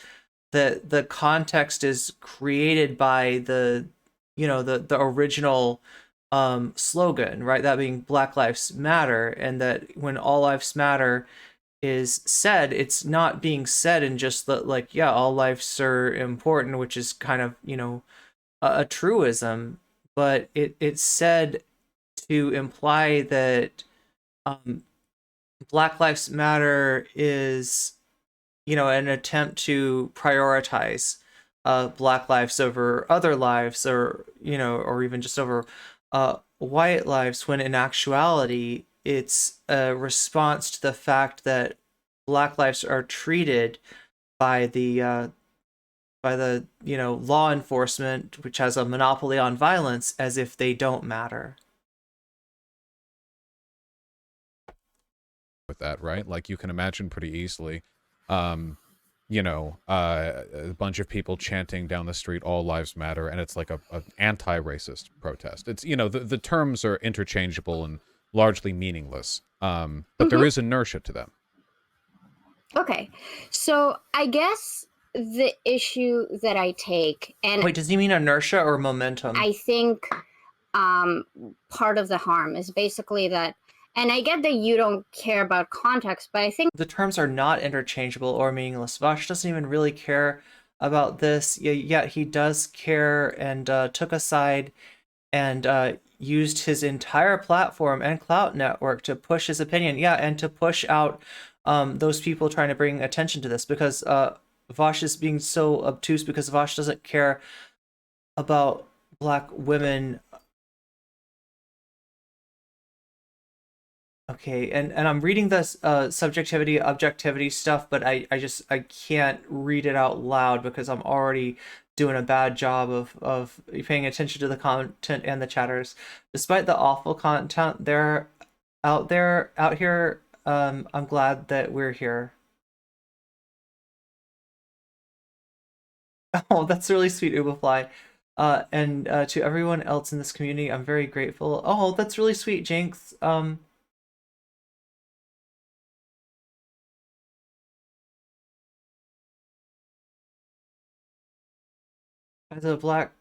that the context is created by the, you know, the original slogan, right? That being Black Lives Matter, and that when all lives matter is said, it's not being said in just the, like, yeah, all lives are important, which is kind of, you know, a truism, but it's said to imply that Black Lives Matter is, you know, an attempt to prioritize Black lives over other lives, or, you know, or even just over white lives, when in actuality it's a response to the fact that Black lives are treated by the you know, law enforcement, which has a monopoly on violence, as if they don't matter. With that, right? Like, you can imagine pretty easily, you know, a bunch of people chanting down the street, all lives matter, and it's like a anti-racist protest. It's, you know, the terms are interchangeable and largely meaningless, but there is inertia to them. Okay, so I guess the issue that I take, and Wait, does he mean inertia or momentum? I think part of the harm is basically that, and I get that you don't care about context, but I think the terms are not interchangeable or meaningless. Vaush doesn't even really care about this, yet he does care, and took a side and used his entire platform and Clout network to push his opinion. Yeah, and to push out those people trying to bring attention to this, because Vaush is being so obtuse because Vaush doesn't care about Black women. Okay, and I'm reading this subjectivity, objectivity stuff, but I can't read it out loud because I'm already doing a bad job of paying attention to the content and the chatters. Despite the awful content there out here, I'm glad that we're here. Oh, that's really sweet, Ubafly. And to everyone else in this community, I'm very grateful. Oh, that's really sweet, Jinx. As a Black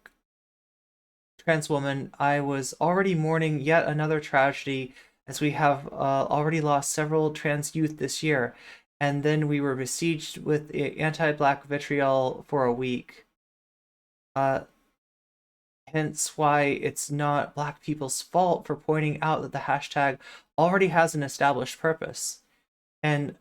trans woman, I was already mourning yet another tragedy, as we have already lost several trans youth this year, and then we were besieged with anti-Black vitriol for a week. Hence why it's not Black people's fault for pointing out that the hashtag already has an established purpose. And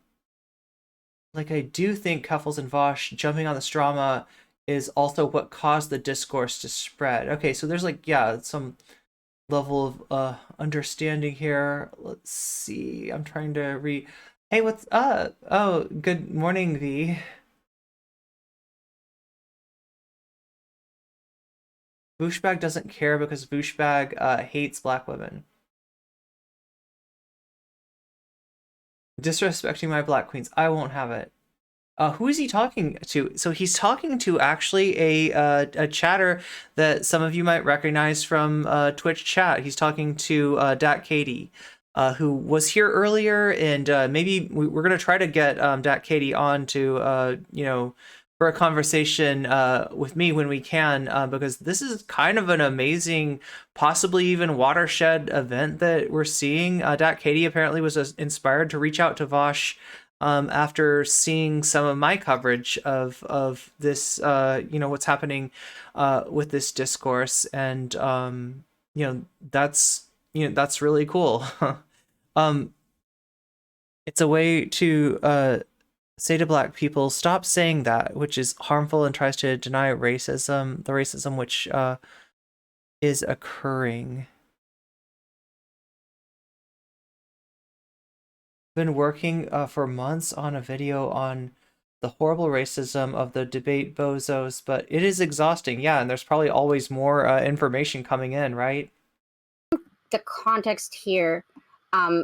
like, I do think Kuffles and Vaush jumping on the strama is also what caused the discourse to spread. Okay, so there's like, yeah, some level of understanding here. Let's see. I'm trying to read. Hey, what's up? Oh, good morning, V. Vooshbag doesn't care because Vooshbag hates Black women. Disrespecting my Black queens. I won't have it. Who is he talking to? So he's talking to actually a chatter that some of you might recognize from Twitch chat. He's talking to Dat Katie, who was here earlier, and maybe we're gonna try to get Dat Katie on to you know, for a conversation with me when we can, because this is kind of an amazing, possibly even watershed event that we're seeing. Dat Katie apparently was inspired to reach out to Vaush after seeing some of my coverage of this, you know, what's happening with this discourse, and that's that's really cool. It's a way to say to Black people, stop saying that, which is harmful and tries to deny racism, the racism which is occurring. Been working for months on a video on the horrible racism of the debate bozos, but it is exhausting. Yeah, and there's probably always more information coming in, right? The context here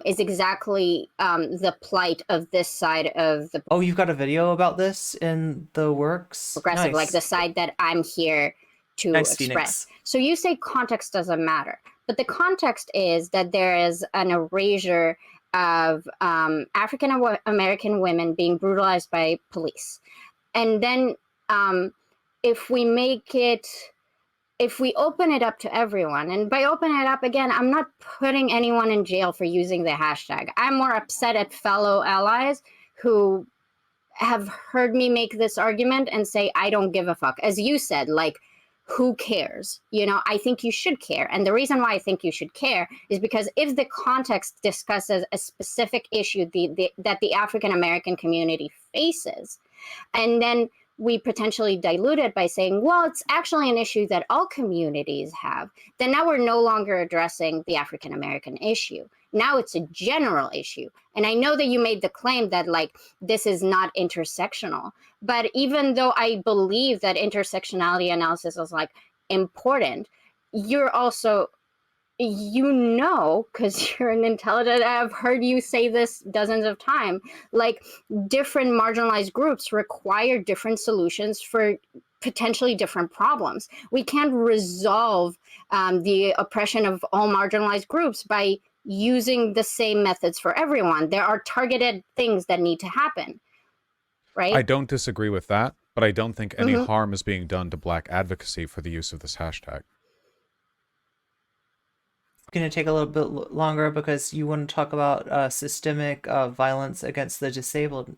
is exactly the plight of this side of the Oh, you've got a video about this in the works? progressive, Nice. like the side that I'm here to Nice, express. Phoenix. So you say context doesn't matter, but the context is that there is an erasure of African American women being brutalized by police. And then if we open it up to everyone, and by opening it up again, I'm not putting anyone in jail for using the hashtag. I'm more upset at fellow allies who have heard me make this argument and say, I don't give a fuck. As you said, like, who cares? I think you should care. And the reason why I think you should care is because if the context discusses a specific issue that the African American community faces, and then we potentially dilute it by saying, well, it's actually an issue that all communities have, then now we're no longer addressing the African American issue. Now it's a general issue. And I know that you made the claim that, like, this is not intersectional. But even though I believe that intersectionality analysis is, like, important, you're also, because you're an intelligent, I've heard you say this dozens of times, like, different marginalized groups require different solutions for potentially different problems. We can't resolve the oppression of all marginalized groups by using the same methods for everyone. There are targeted things that need to happen, right? I don't disagree with that, but I don't think any harm is being done to Black advocacy for the use of this hashtag. Going to take a little bit longer because you want to talk about systemic violence against the disabled.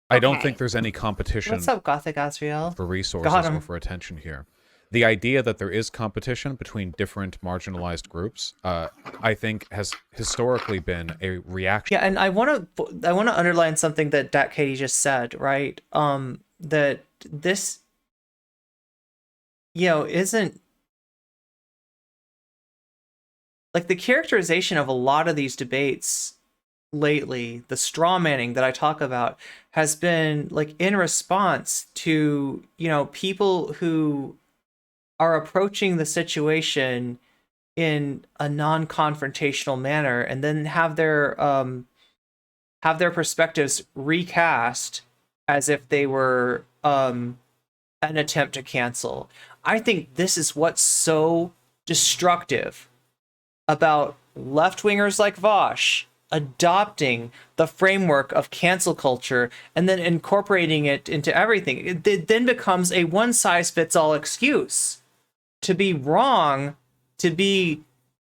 I don't think there's any competition What's up, Gothic Asriel? for resources or for attention here. The idea that there is competition between different marginalized groups, I think, has historically been a reaction. Yeah, and I want to underline something that Dat Katie just said, right? That this, isn't like the characterization of a lot of these debates lately, the straw manning that I talk about, has been like in response to, people who are approaching the situation in a non-confrontational manner and then have their perspectives recast as if they were an attempt to cancel. I think this is what's so destructive about left-wingers like Vaush adopting the framework of cancel culture and then incorporating it into everything. It then becomes a one-size-fits-all excuse to be wrong, to be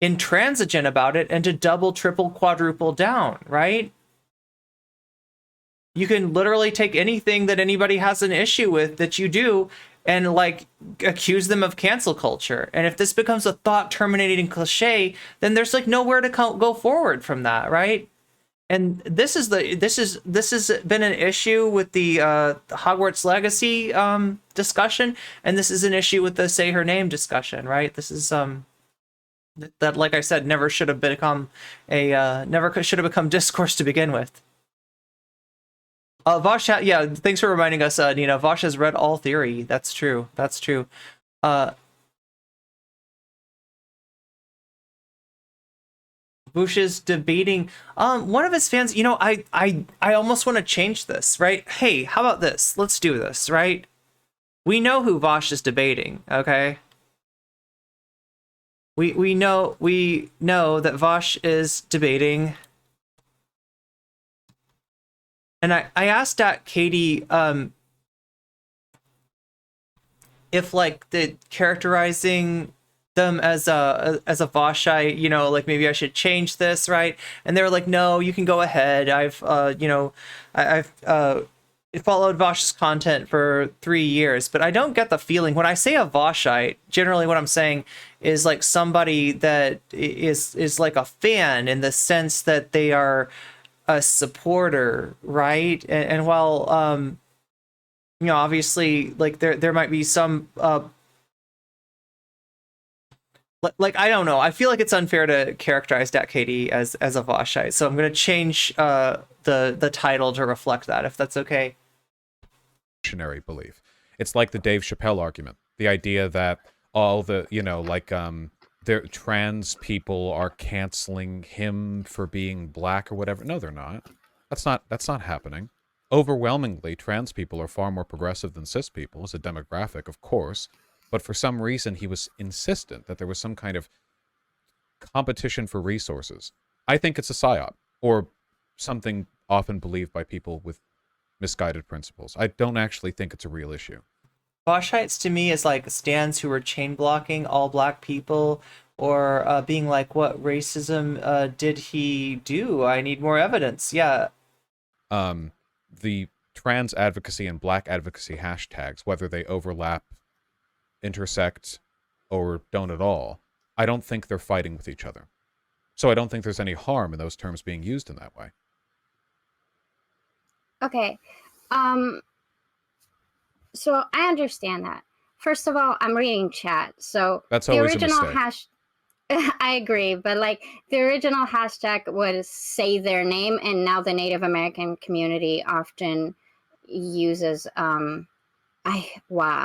intransigent about it, and to double, triple, quadruple down, right? You can literally take anything that anybody has an issue with that you do and like accuse them of cancel culture. And if this becomes a thought terminating cliche, then there's like nowhere to go forward from that, right? And this has been an issue with the Hogwarts Legacy discussion, and this is an issue with the Say Her Name discussion, right? This is that, like I said, never should have become discourse to begin with. Vaush, thanks for reminding us, Nina. Vaush has read all theory. That's true. That's true. Bush is debating. One of his fans, I almost want to change this, right? Hey, how about this? Let's do this, right? We know who Vaush is debating, okay? We know that Vaush is debating. And I asked Katie if like the characterizing them as a Vaushite, like maybe I should change this, right? And they were like, no, you can go ahead. I've followed Vaush's content for 3 years, but I don't get the feeling when I say a Vaushite. Generally, what I'm saying is like somebody that is like a fan in the sense that they are a supporter, right? And while obviously, like there might be some like I don't know. I feel like it's unfair to characterize Dat Katie as a Vaushite, so I'm gonna change the title to reflect that, if that's okay. Belief. It's like the Dave Chappelle argument. The idea that all the, their trans people are canceling him for being black or whatever. No, they're not. That's not happening. Overwhelmingly, trans people are far more progressive than cis people as a demographic, of course. But for some reason, he was insistent that there was some kind of competition for resources. I think it's a psyop, or something often believed by people with misguided principles. I don't actually think it's a real issue. Vaushite to me is like stands who are chain blocking all black people, or being like, what racism did he do? I need more evidence. Yeah. The trans advocacy and black advocacy hashtags, whether they overlap, intersect, or don't at all, I don't think they're fighting with each other. So I don't think there's any harm in those terms being used in that way. Okay. So I understand that. First of all, I'm reading chat. So that's the always original a mistake. I agree, but like the original hashtag would say their name, and now the Native American community often uses I'm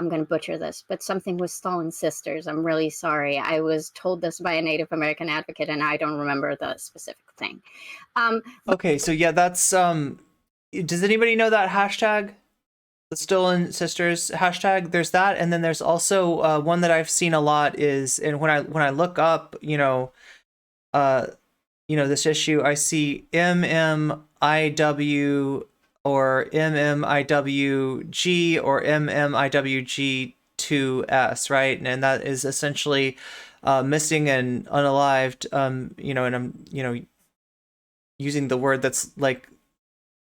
gonna butcher this, but something with stolen sisters. I'm really sorry. I was told this by a Native American advocate, and I don't remember the specific thing. Okay, so yeah, that's does anybody know that hashtag? The stolen sisters hashtag? There's that, and then there's also one that I've seen a lot is, and when I look up, this issue, I see MMIW or MMIWG or MMIWG2S, right? And that is essentially missing and unalived, and I'm, using the word that's like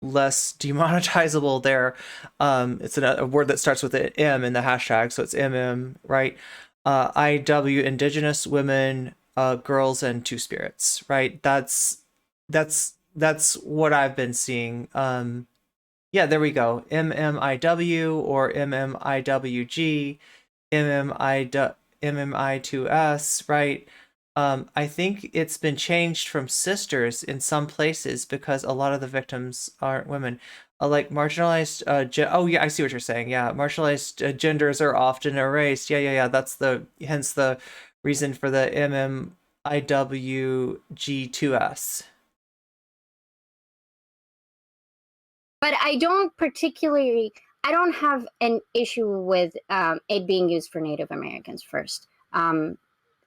less demonetizable there. It's a word that starts with an M in the hashtag, so it's MM, right? IW, Indigenous women, girls, and two spirits, right? That's what I've been seeing. Yeah, there we go. MMIW or MMIWG, MMI2S, right? I think it's been changed from sisters in some places because a lot of the victims aren't women. Like marginalized, oh yeah, I see what you're saying. Yeah, marginalized genders are often erased. Yeah. That's hence the reason for the MMIWG2S. But I don't have an issue with it being used for Native Americans first.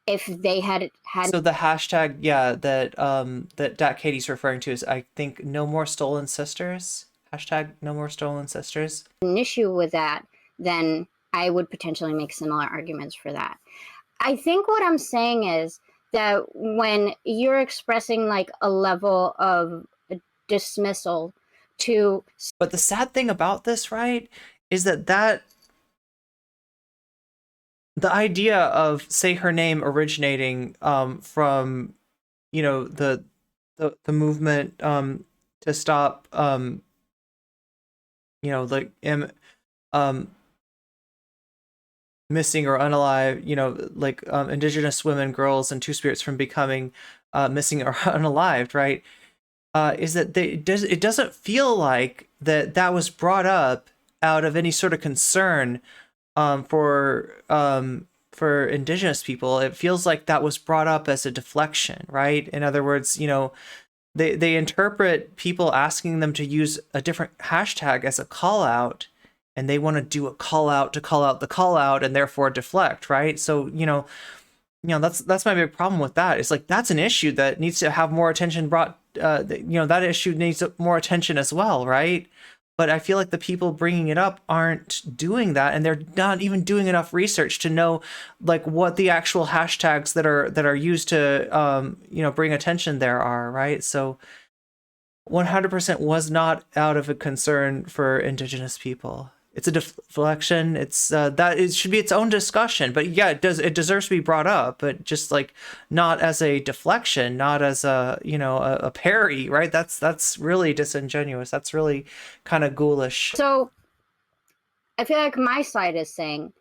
If they had so the hashtag, yeah, that Dat Katie's referring to is, I think, no more stolen sisters. Hashtag no more stolen sisters. An issue with that, then I would potentially make similar arguments for that. I think what I'm saying is that when you're expressing like a level of dismissal to... But the sad thing about this, right, is that the idea of, say, her name originating from, the movement to stop, missing or unalive, Indigenous women, girls, and two spirits from becoming missing or unalived, right? Is that it doesn't feel like that was brought up out of any sort of concern for Indigenous people. It feels like that was brought up as a deflection, right? In other words, they interpret people asking them to use a different hashtag as a call out, and they want to do a call out to call out the call out and therefore deflect, right? So that's my big problem with that. It's like that's an issue that needs to have more attention brought. That issue needs more attention as well, right? But I feel like the people bringing it up aren't doing that, and they're not even doing enough research to know like what the actual hashtags that are used to bring attention there are, right? So 100% was not out of a concern for Indigenous people. It's a deflection. It's that it should be its own discussion. But yeah, it deserves to be brought up, but just like not as a deflection, not as a, you know, a parry, right? That's really disingenuous. That's really kind of ghoulish. So I feel like my side is saying,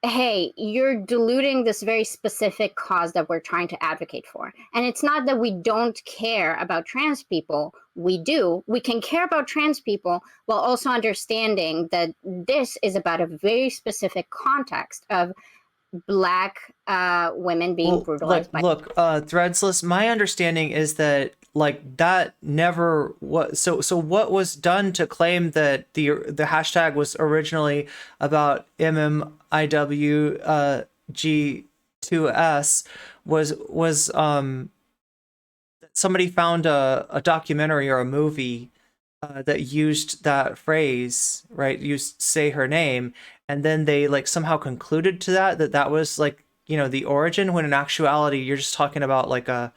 hey, you're diluting this very specific cause that we're trying to advocate for. And it's not that we don't care about trans people. We do. We can care about trans people while also understanding that this is about a very specific context of Black women being brutalized. Look, Threadsless, my understanding is that like that never was so what was done to claim that the hashtag was originally about MMIWG2S was somebody found a documentary or a movie that used that phrase, right? Used say her name, and then they like somehow concluded to that was like, you know, the origin, when in actuality you're just talking about like a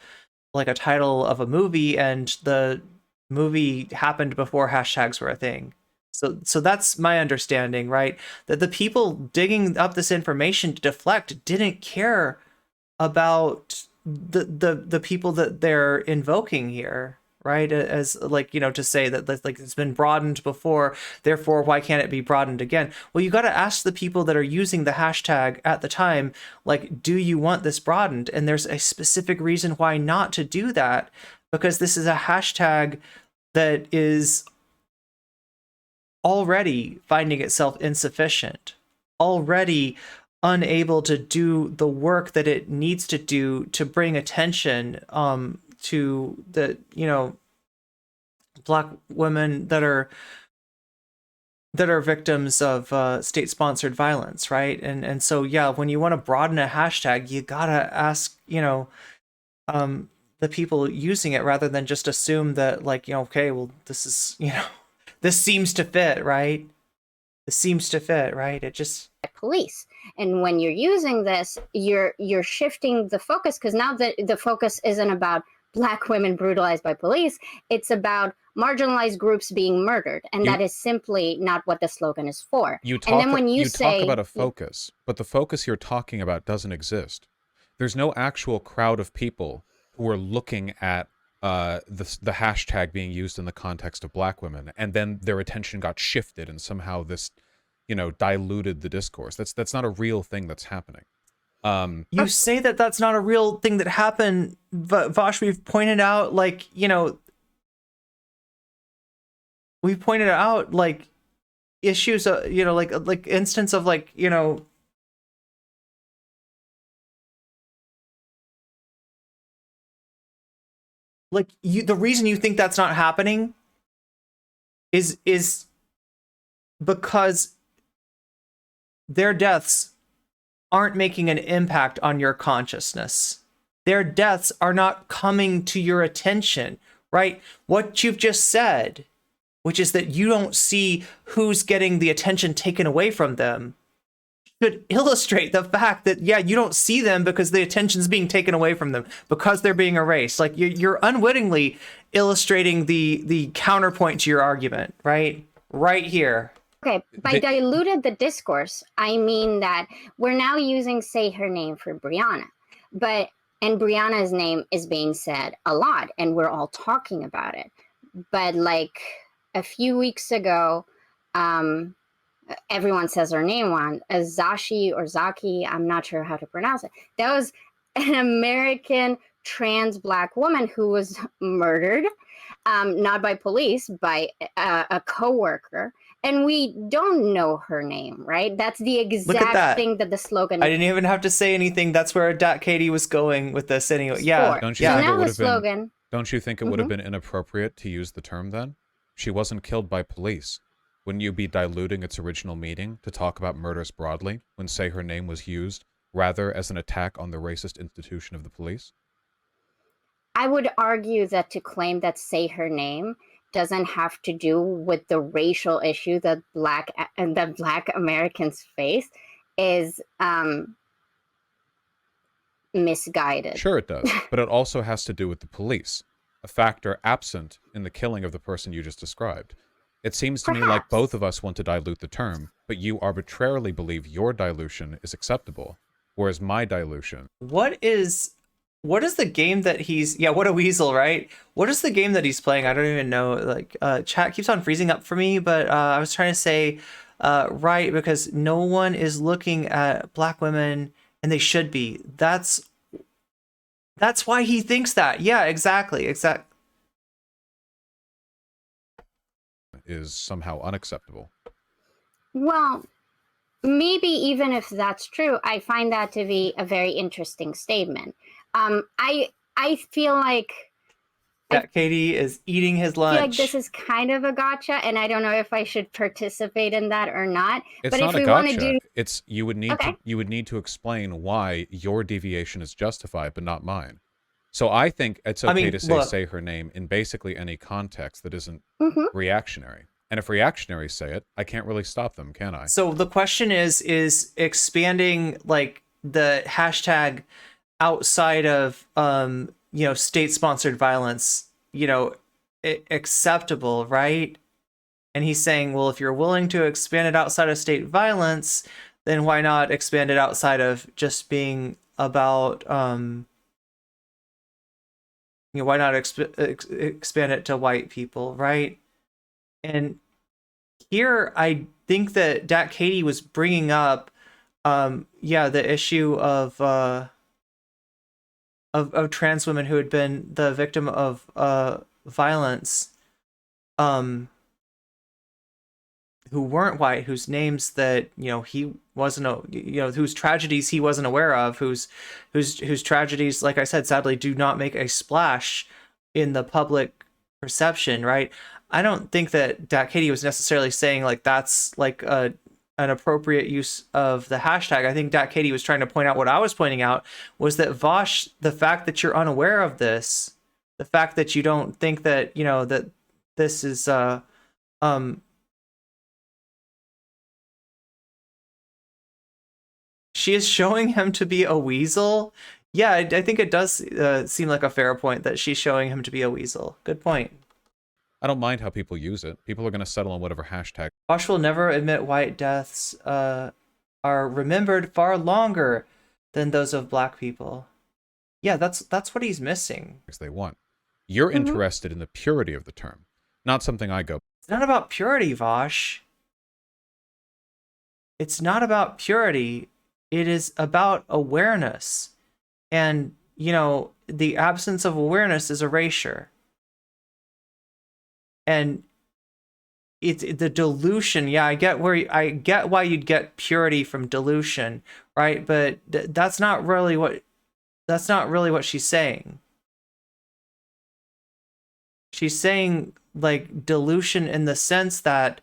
title of a movie, and the movie happened before hashtags were a thing. So that's my understanding, right? That the people digging up this information to deflect didn't care about the people that they're invoking here, right? As like, you know, to say that like it's been broadened before, therefore why can't it be broadened again? Well, you got to ask the people that are using the hashtag at the time, like, do you want this broadened? And there's a specific reason why not to do that, because this is a hashtag that is already finding itself insufficient, already unable to do the work that it needs to do to bring attention to the, you know, Black women that are victims of state-sponsored violence, right? And so yeah, when you want to broaden a hashtag, you gotta ask, you know, the people using it, rather than just assume that, like, you know, okay, well, this is, you know, this seems to fit, right? This seems to fit, right? It just police. And when you're using this, you're shifting the focus, because now the focus isn't about Black women brutalized by police, it's about marginalized groups being murdered, and that is simply not what the slogan is for. You talk, and then when you talk about a focus, but the focus you're talking about doesn't exist. There's no actual crowd of people who are looking at the hashtag being used in the context of Black women, and then their attention got shifted, and somehow this, you know, diluted the discourse. That's not a real thing that's happening. You say that that's not a real thing that happened, but Vaush, we've pointed out, like, you know, we pointed out like issues, you know, like instance of, like, you know, like the reason you think that's not happening is because their deaths aren't making an impact on your consciousness. Their deaths are not coming to your attention, right? What you've just said, which is that you don't see who's getting the attention taken away from them, should illustrate the fact that, yeah, you don't see them because the attention's being taken away from them, because they're being erased. Like, you're unwittingly illustrating the counterpoint to your argument, right? Right here. Okay, by diluted the discourse, I mean that we're now using say her name for Brianna, and Brianna's name is being said a lot, and we're all talking about it. But like a few weeks ago, everyone says her name wrong, Zashi or Zaki, I'm not sure how to pronounce it. That was an American trans Black woman who was murdered, not by police, by a coworker. And we don't know her name, right? That's the exact thing that the slogan. I didn't even have to say anything. That's where Katie was going with this anyway. Yeah. Don't you think it would have been? Don't you think it would have been inappropriate to use the term then? She wasn't killed by police. Wouldn't you be diluting its original meaning to talk about murders broadly when say her name was used rather as an attack on the racist institution of the police? I would argue that to claim that say her name doesn't have to do with the racial issue that Black Americans face is misguided. Sure it does, but it also has to do with the police. a factor absent in the killing of the person you just described. It seems to me like Perhaps. both of us want to dilute the term, but you arbitrarily believe your dilution is acceptable, whereas my dilution... What is the game that he's, yeah, what a weasel, right? What is the game that he's playing? I don't even know. Like, chat keeps on freezing up for me, but I was trying to say right, because no one is looking at black women, and they should be. That's why he thinks that. Yeah, exactly. is somehow unacceptable. Well, maybe even if that's true, I find that to be a very interesting statement. I feel like that Katie is eating his lunch. I feel like this is kind of a gotcha, and I don't know if I should participate in that or not. It's but not if a we gotcha. want to do, it's you would need to explain why your deviation is justified, but not mine. So I think it's okay to say her name in basically any context that isn't reactionary. And if reactionaries say it, I can't really stop them, can I? So the question is expanding like the hashtag outside of state-sponsored violence, acceptable, right? And he's saying, well, if you're willing to expand it outside of state violence, then why not expand it outside of just being about why not expand it to white people, right? And here I think that Dat Katie was bringing up the issue of trans women who had been the victim of violence, who weren't white, whose names that he wasn't whose tragedies he wasn't aware of, whose tragedies, like I said, sadly do not make a splash in the public perception, right? I don't think that Dat Katie was necessarily saying like that's like an appropriate use of the hashtag. I think Dat Katie was trying to point out what I was pointing out, was that Vaush, the fact that you're unaware of this, the fact that you don't think that that this is she is showing him to be a weasel. Yeah, I think it does seem like a fair point that she's showing him to be a weasel. Good point. I don't mind how people use it. People are going to settle on whatever hashtag. Vaush will never admit white deaths are remembered far longer than those of black people. Yeah, that's what he's missing. They want. You're interested in the purity of the term, not something I go. It's not about purity, Vaush. It's not about purity. It is about awareness. And, the absence of awareness is erasure. And it's the dilution. Yeah, I get why you'd get purity from dilution, right? But that's not really what she's saying. She's saying like dilution in the sense that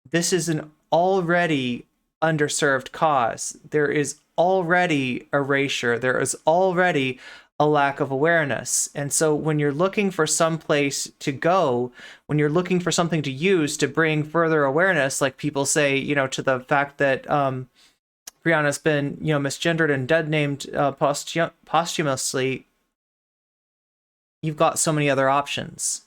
this is an already underserved cause. There is already erasure. There is already a lack of awareness. And so when you're looking for some place to go, when you're looking for something to use to bring further awareness, like people say, to the fact that Brianna's been, misgendered and dead named posthumously, you've got so many other options.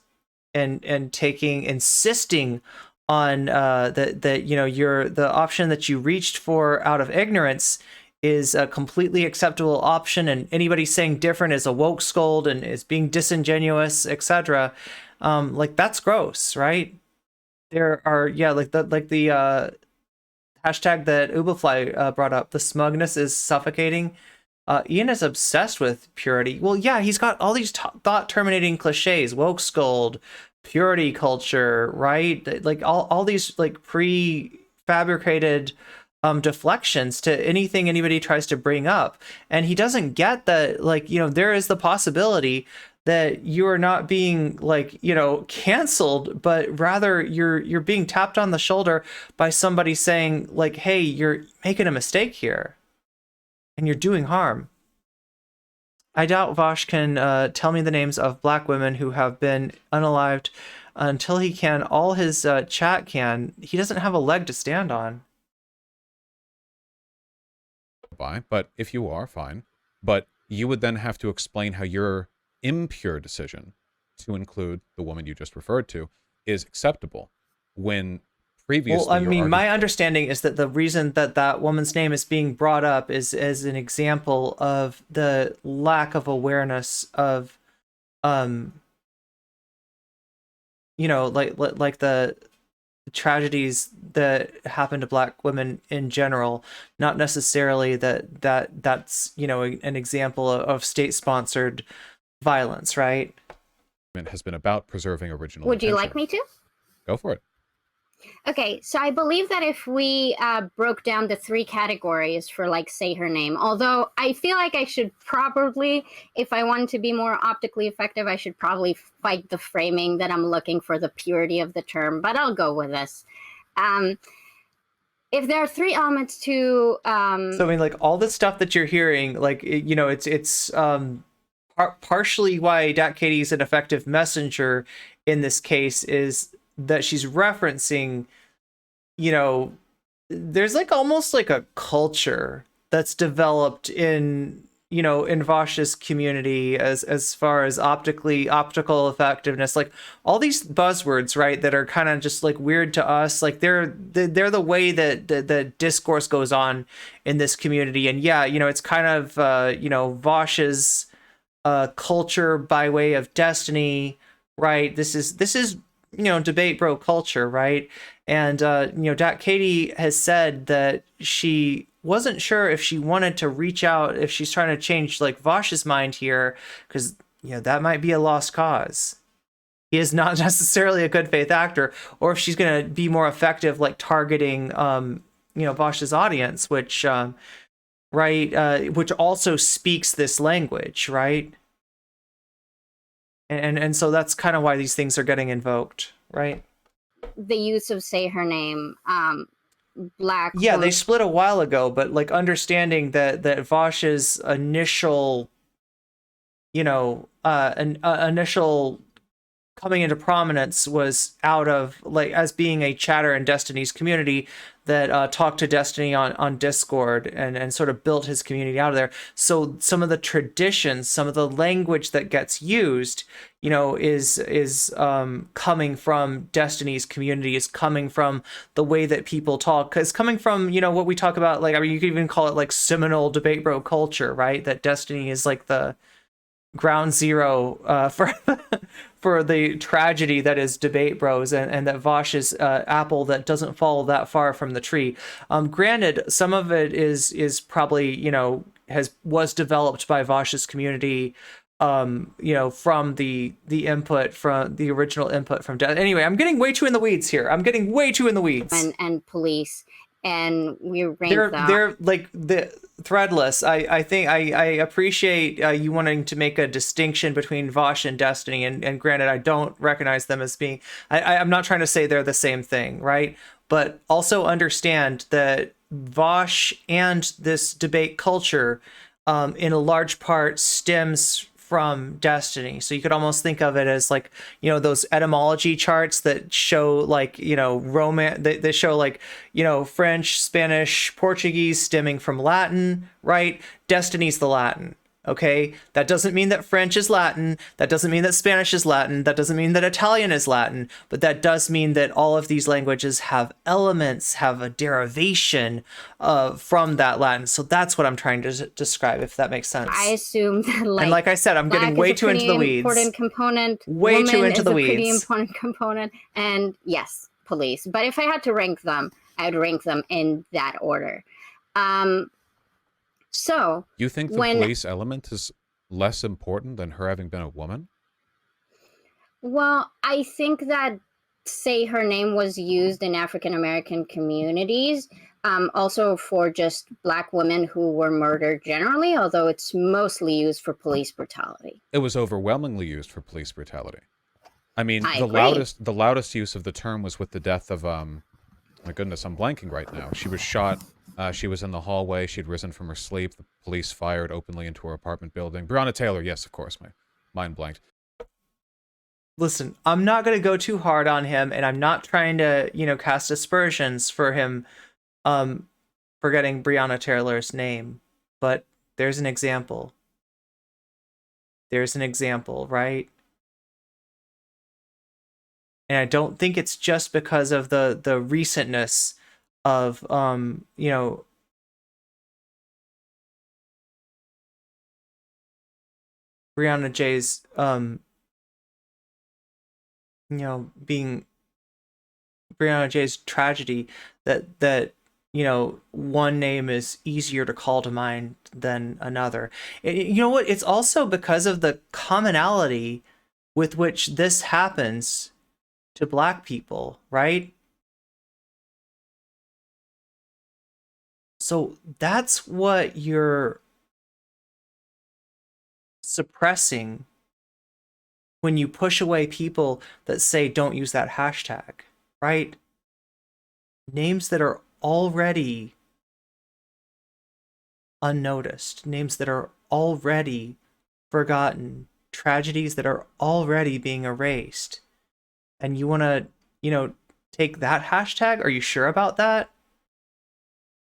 And insisting on that you're the option that you reached for out of ignorance is a completely acceptable option, and anybody saying different is a woke scold and is being disingenuous, etc. Like that's gross, right? There are the hashtag that Ubafly brought up, the smugness is suffocating. Ian is obsessed with purity. Well, yeah, he's got all these thought-terminating cliches, woke scold, purity culture, right? Like all these like prefabricated deflections to anything anybody tries to bring up. And he doesn't get that, like, there is the possibility that you are not being like, canceled, but rather you're being tapped on the shoulder by somebody saying like, hey, you're making a mistake here and you're doing harm. I doubt Vaush can tell me the names of black women who have been unalived. Until he can, all his chat can. He doesn't have a leg to stand on. But if you are, fine. But you would then have to explain how your impure decision to include the woman you just referred to is acceptable when Well, previously I your mean, my argument. understanding is that the reason that that woman's name is being brought up is as an example of the lack of awareness of, um, like the tragedies that happen to Black women in general, not necessarily that's an example of state-sponsored violence, right? Has been about preserving original Would you intention. like me to? Go for it. Okay, so I believe that if we broke down the 3 categories for, like, say her name, although I feel like I should probably, if I wanted to be more optically effective, I should probably fight the framing that I'm looking for the purity of the term, but I'll go with this. If there are 3 elements to... So I mean, like, all the stuff that you're hearing, like, it's partially why Dat Katie is an effective messenger in this case is that she's referencing, there's like almost like a culture that's developed in Vaush's community as far as optical effectiveness, like all these buzzwords, right, that are kind of just like weird to us, like they're the way that the discourse goes on in this community. And yeah, it's kind of Vaush's culture by way of destiny, right? This is debate bro culture, right? And Dat Katie has said that she wasn't sure if she wanted to reach out, if she's trying to change like Vaush's mind here, because that might be a lost cause. He is not necessarily a good faith actor, or if she's going to be more effective, like targeting Vaush's audience, which which also speaks this language, right? And so that's kind of why these things are getting invoked, right? The use of say her name, Black. Yeah, they split a while ago, but like understanding that Vaush's initial, initial coming into prominence was out of like as being a Chatter and Destiny's community that talked to Destiny on Discord and sort of built his community out of there. So some of the traditions, some of the language that gets used, is coming from Destiny's community, is coming from the way that people talk, because coming from what we talk about, like, I mean, you could even call it like seminal debate bro culture, right? That Destiny is like the ground zero for the tragedy that is debate bros, and that Vaush is apple that doesn't fall that far from the tree. Granted, some of it is probably was developed by Vaush's community, from the input from the original input from anyway. I'm getting way too in the weeds here. And police, and we rank they're like the threadless. I think I appreciate you wanting to make a distinction between Vaush and Destiny, and granted, I don't recognize them as being. I'm not trying to say they're the same thing, right? But also understand that Vaush and this debate culture, in a large part, stems from Destiny. So you could almost think of it as like, those etymology charts that show like, Roman, that show like, French, Spanish, Portuguese stemming from Latin, right? Destiny's the Latin. Okay, that doesn't mean that French is Latin. That doesn't mean that Spanish is Latin. That doesn't mean that Italian is Latin. But that does mean that all of these languages have elements, have a derivation from that Latin. So that's what I'm trying to describe, if that makes sense. I assume that, and like I said, I'm getting way too into the weeds. Important component. Way too into the weeds. Pretty important component, and yes, police. But if I had to rank them, I would rank them in that order. So you think the police element is less important than her having been a woman? Well, I think that say her name was used in African American communities, also for just Black women who were murdered generally, although it's mostly used for police brutality. It was overwhelmingly used for police brutality. I mean, I the loudest use of the term was with the death of my goodness, I'm blanking right now. She was shot. She was in the hallway. She'd risen from her sleep. The police fired openly into her apartment building. Breonna Taylor, yes, of course. My mind blanked. Listen, I'm not going to go too hard on him, and I'm not trying to, cast aspersions for him forgetting Breonna Taylor's name. But there's an example. Right? And I don't think it's just because of the recentness of you know, Brianna J's you know, being Brianna J's tragedy, that you know, one name is easier to call to mind than another. You know what? It's also because of the commonality with which this happens to Black people, right? So that's what you're suppressing when you push away people that say don't use that hashtag, right? Names that are already unnoticed, names that are already forgotten, tragedies that are already being erased. And you want to, you know, take that hashtag? Are you sure about that?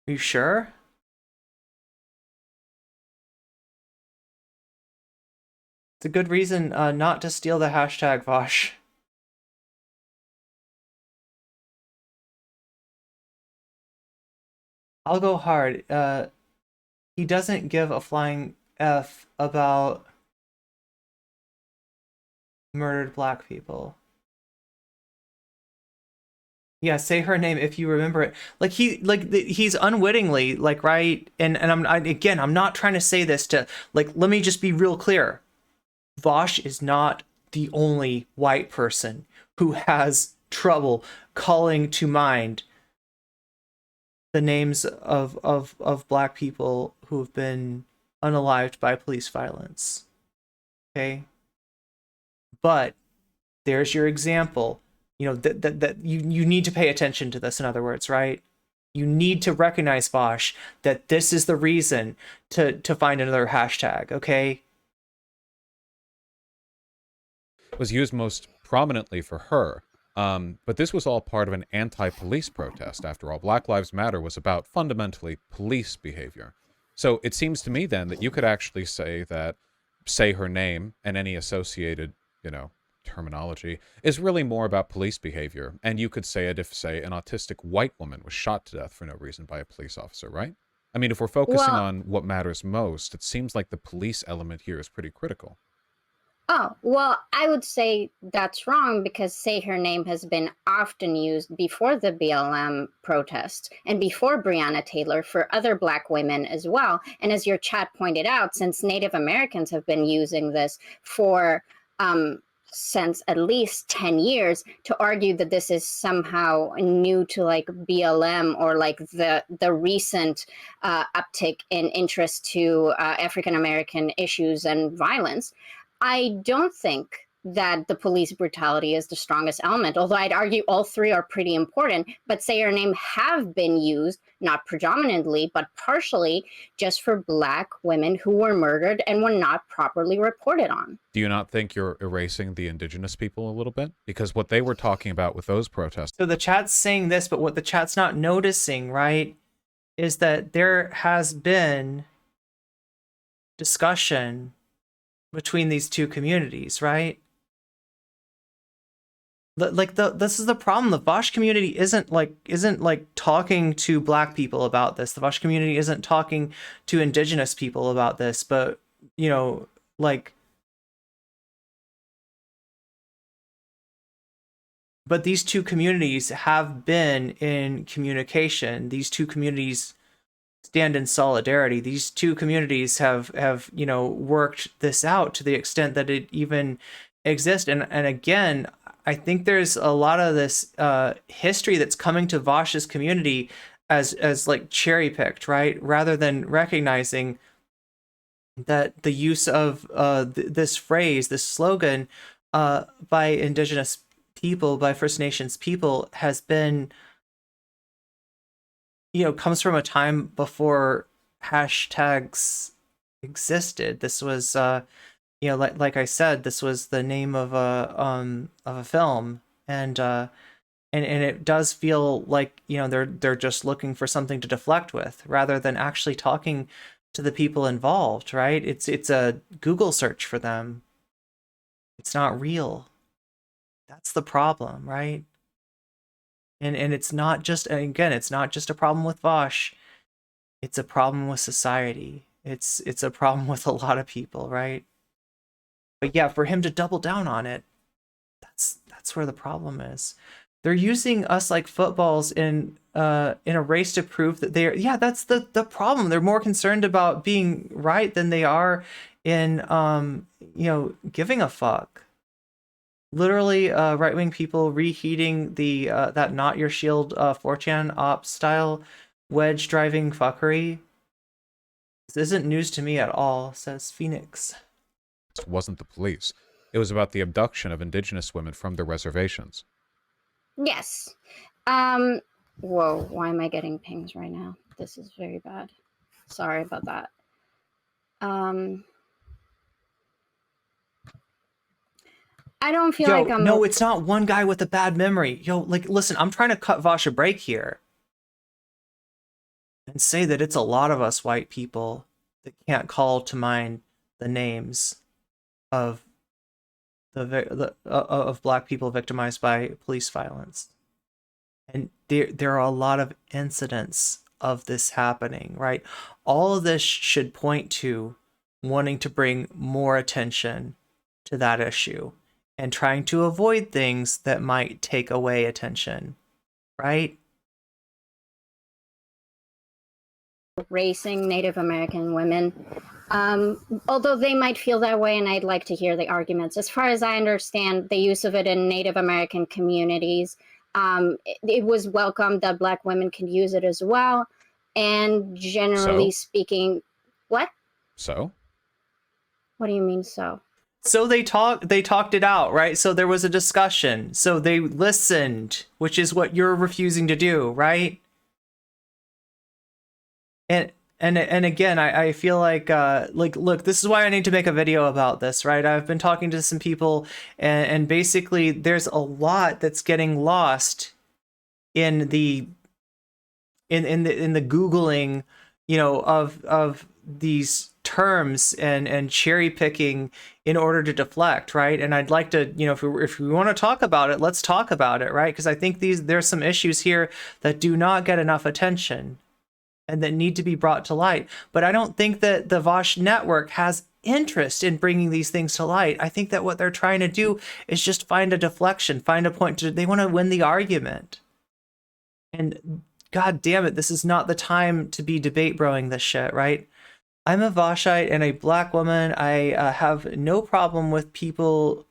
Are you sure? It's a good reason not to steal the hashtag, Vaush. I'll go hard. He doesn't give a flying F about murdered Black people. Yeah, say her name if you remember it. Like he's unwittingly, like, right. And I'm not trying to say this to, like, let me just be real clear. Vaush is not the only white person who has trouble calling to mind the names of Black people who have been unalived by police violence. Okay? But there's your example. You know, that you need to pay attention to this, in other words, right? You need to recognize, Vaush, that this is the reason to find another hashtag, okay? Was used most prominently for her. But this was all part of an anti-police protest. After all, Black Lives Matter was about fundamentally police behavior. So it seems to me then that you could actually say her name and any associated, you know, terminology is really more about police behavior. And you could say it if, say, an autistic white woman was shot to death for no reason by a police officer, right? I mean, if we're focusing on what matters most, it seems like the police element here is pretty critical. Oh, well, I would say that's wrong because Say Her Name has been often used before the BLM protest and before Breonna Taylor for other Black women as well. And as your chat pointed out, since Native Americans have been using this for since at least 10 years to argue that this is somehow new to like BLM or like the recent uptick in interest to African American issues and violence. I don't think that the police brutality is the strongest element, although I'd argue all three are pretty important. But Say Her Name have been used, not predominantly, but partially just for Black women who were murdered and were not properly reported on. Do you not think you're erasing the Indigenous people a little bit? Because what they were talking about with those protests... So the chat's saying this, but what the chat's not noticing, right, is that there has been discussion between these two communities, right? This is the problem. The Vaush community isn't like talking to Black people about this. The Vaush community isn't talking to Indigenous people about this, but, you know, like, but these two communities have been in communication. These two communities stand in solidarity. These two communities have you know, worked this out to the extent that it even exists. And again, I think there's a lot of this history that's coming to Vaush's community as like cherry picked, right? Rather than recognizing that the use of this phrase, this slogan, by Indigenous people, by First Nations people, has been, you know, comes from a time before hashtags existed. This was, you know, like I said, this was the name of a film, and it does feel like, you know, they're just looking for something to deflect with rather than actually talking to the people involved, right? It's a Google search for them. It's not real. That's the problem, right? And it's not just, and again, it's not just a problem with Vaush. It's a problem with society. It's a problem with a lot of people, right? But yeah, for him to double down on it, that's where the problem is. They're using us like footballs in a race to prove that they're, yeah, that's the problem. They're more concerned about being right than they are in giving a fuck. Literally, right-wing people reheating the that not your shield 4chan op style wedge driving fuckery. This isn't news to me at all, says Phoenix. It wasn't the police. It was about the abduction of Indigenous women from their reservations. Yes. Whoa, why am I getting pings right now? This is very bad. Sorry about that. I don't feel like I'm... No, it's not one guy with a bad memory. Yo, like, listen, I'm trying to cut Vaush a break here and say that it's a lot of us white people that can't call to mind the names of of Black people victimized by police violence. And there are a lot of incidents of this happening, right? All of this should point to wanting to bring more attention to that issue and trying to avoid things that might take away attention, right? Racing Native American women, although they might feel that way, and I'd like to hear the arguments. As far as I understand, the use of it in Native American communities, it was welcome that Black women can use it as well. And generally speaking, what? So? What do you mean so? So they talked it out, right? So there was a discussion. So they listened, which is what you're refusing to do, right? And again, I feel like look, this is why I need to make a video about this, right? I've been talking to some people, and basically there's a lot that's getting lost in the Googling, of these terms and cherry picking in order to deflect, right? And I'd like to, if we want to talk about it, let's talk about it, right? Because I think there's some issues here that do not get enough attention and that need to be brought to light. But I don't think that the Vaush network has interest in bringing these things to light. I think that what they're trying to do is just find a deflection, find a point they want to win the argument. And God damn it, this is not the time to be debate broing this shit, right? I'm a Vaushite and a Black woman. I have no problem with people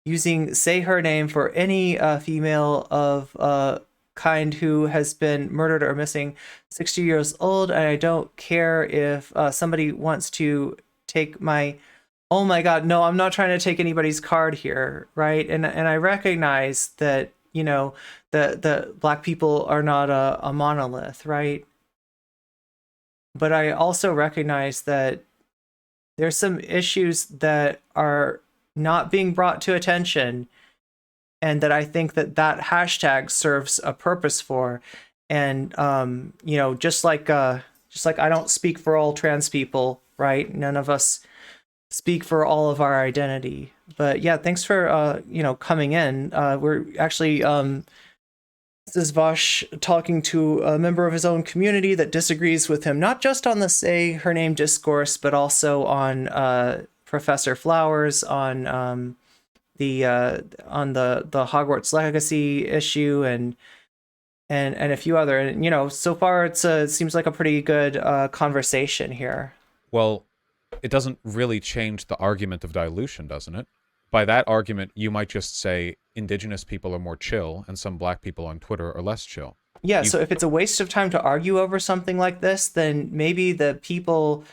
using say her name for any female of kind who has been murdered or missing, 60 years old, and I don't care if somebody wants to take my... Oh my God, no, I'm not trying to take anybody's card here, right? And I recognize that, the Black people are not a monolith, right? But I also recognize that there's some issues that are not being brought to attention, and that I think that hashtag serves a purpose for. And just like I don't speak for all trans people, right? None of us speak for all of our identity. But yeah, thanks for coming in. We're actually this is Vaush talking to a member of his own community that disagrees with him, not just on the say her name discourse, but also on Professor Flowers, on the Hogwarts legacy issue, and a few other, and so far it seems like a pretty good conversation here. Well, it doesn't really change the argument of dilution, doesn't it? By that argument, you might just say Indigenous people are more chill and some Black people on Twitter are less chill. Yeah, so if it's a waste of time to argue over something like this, then maybe the people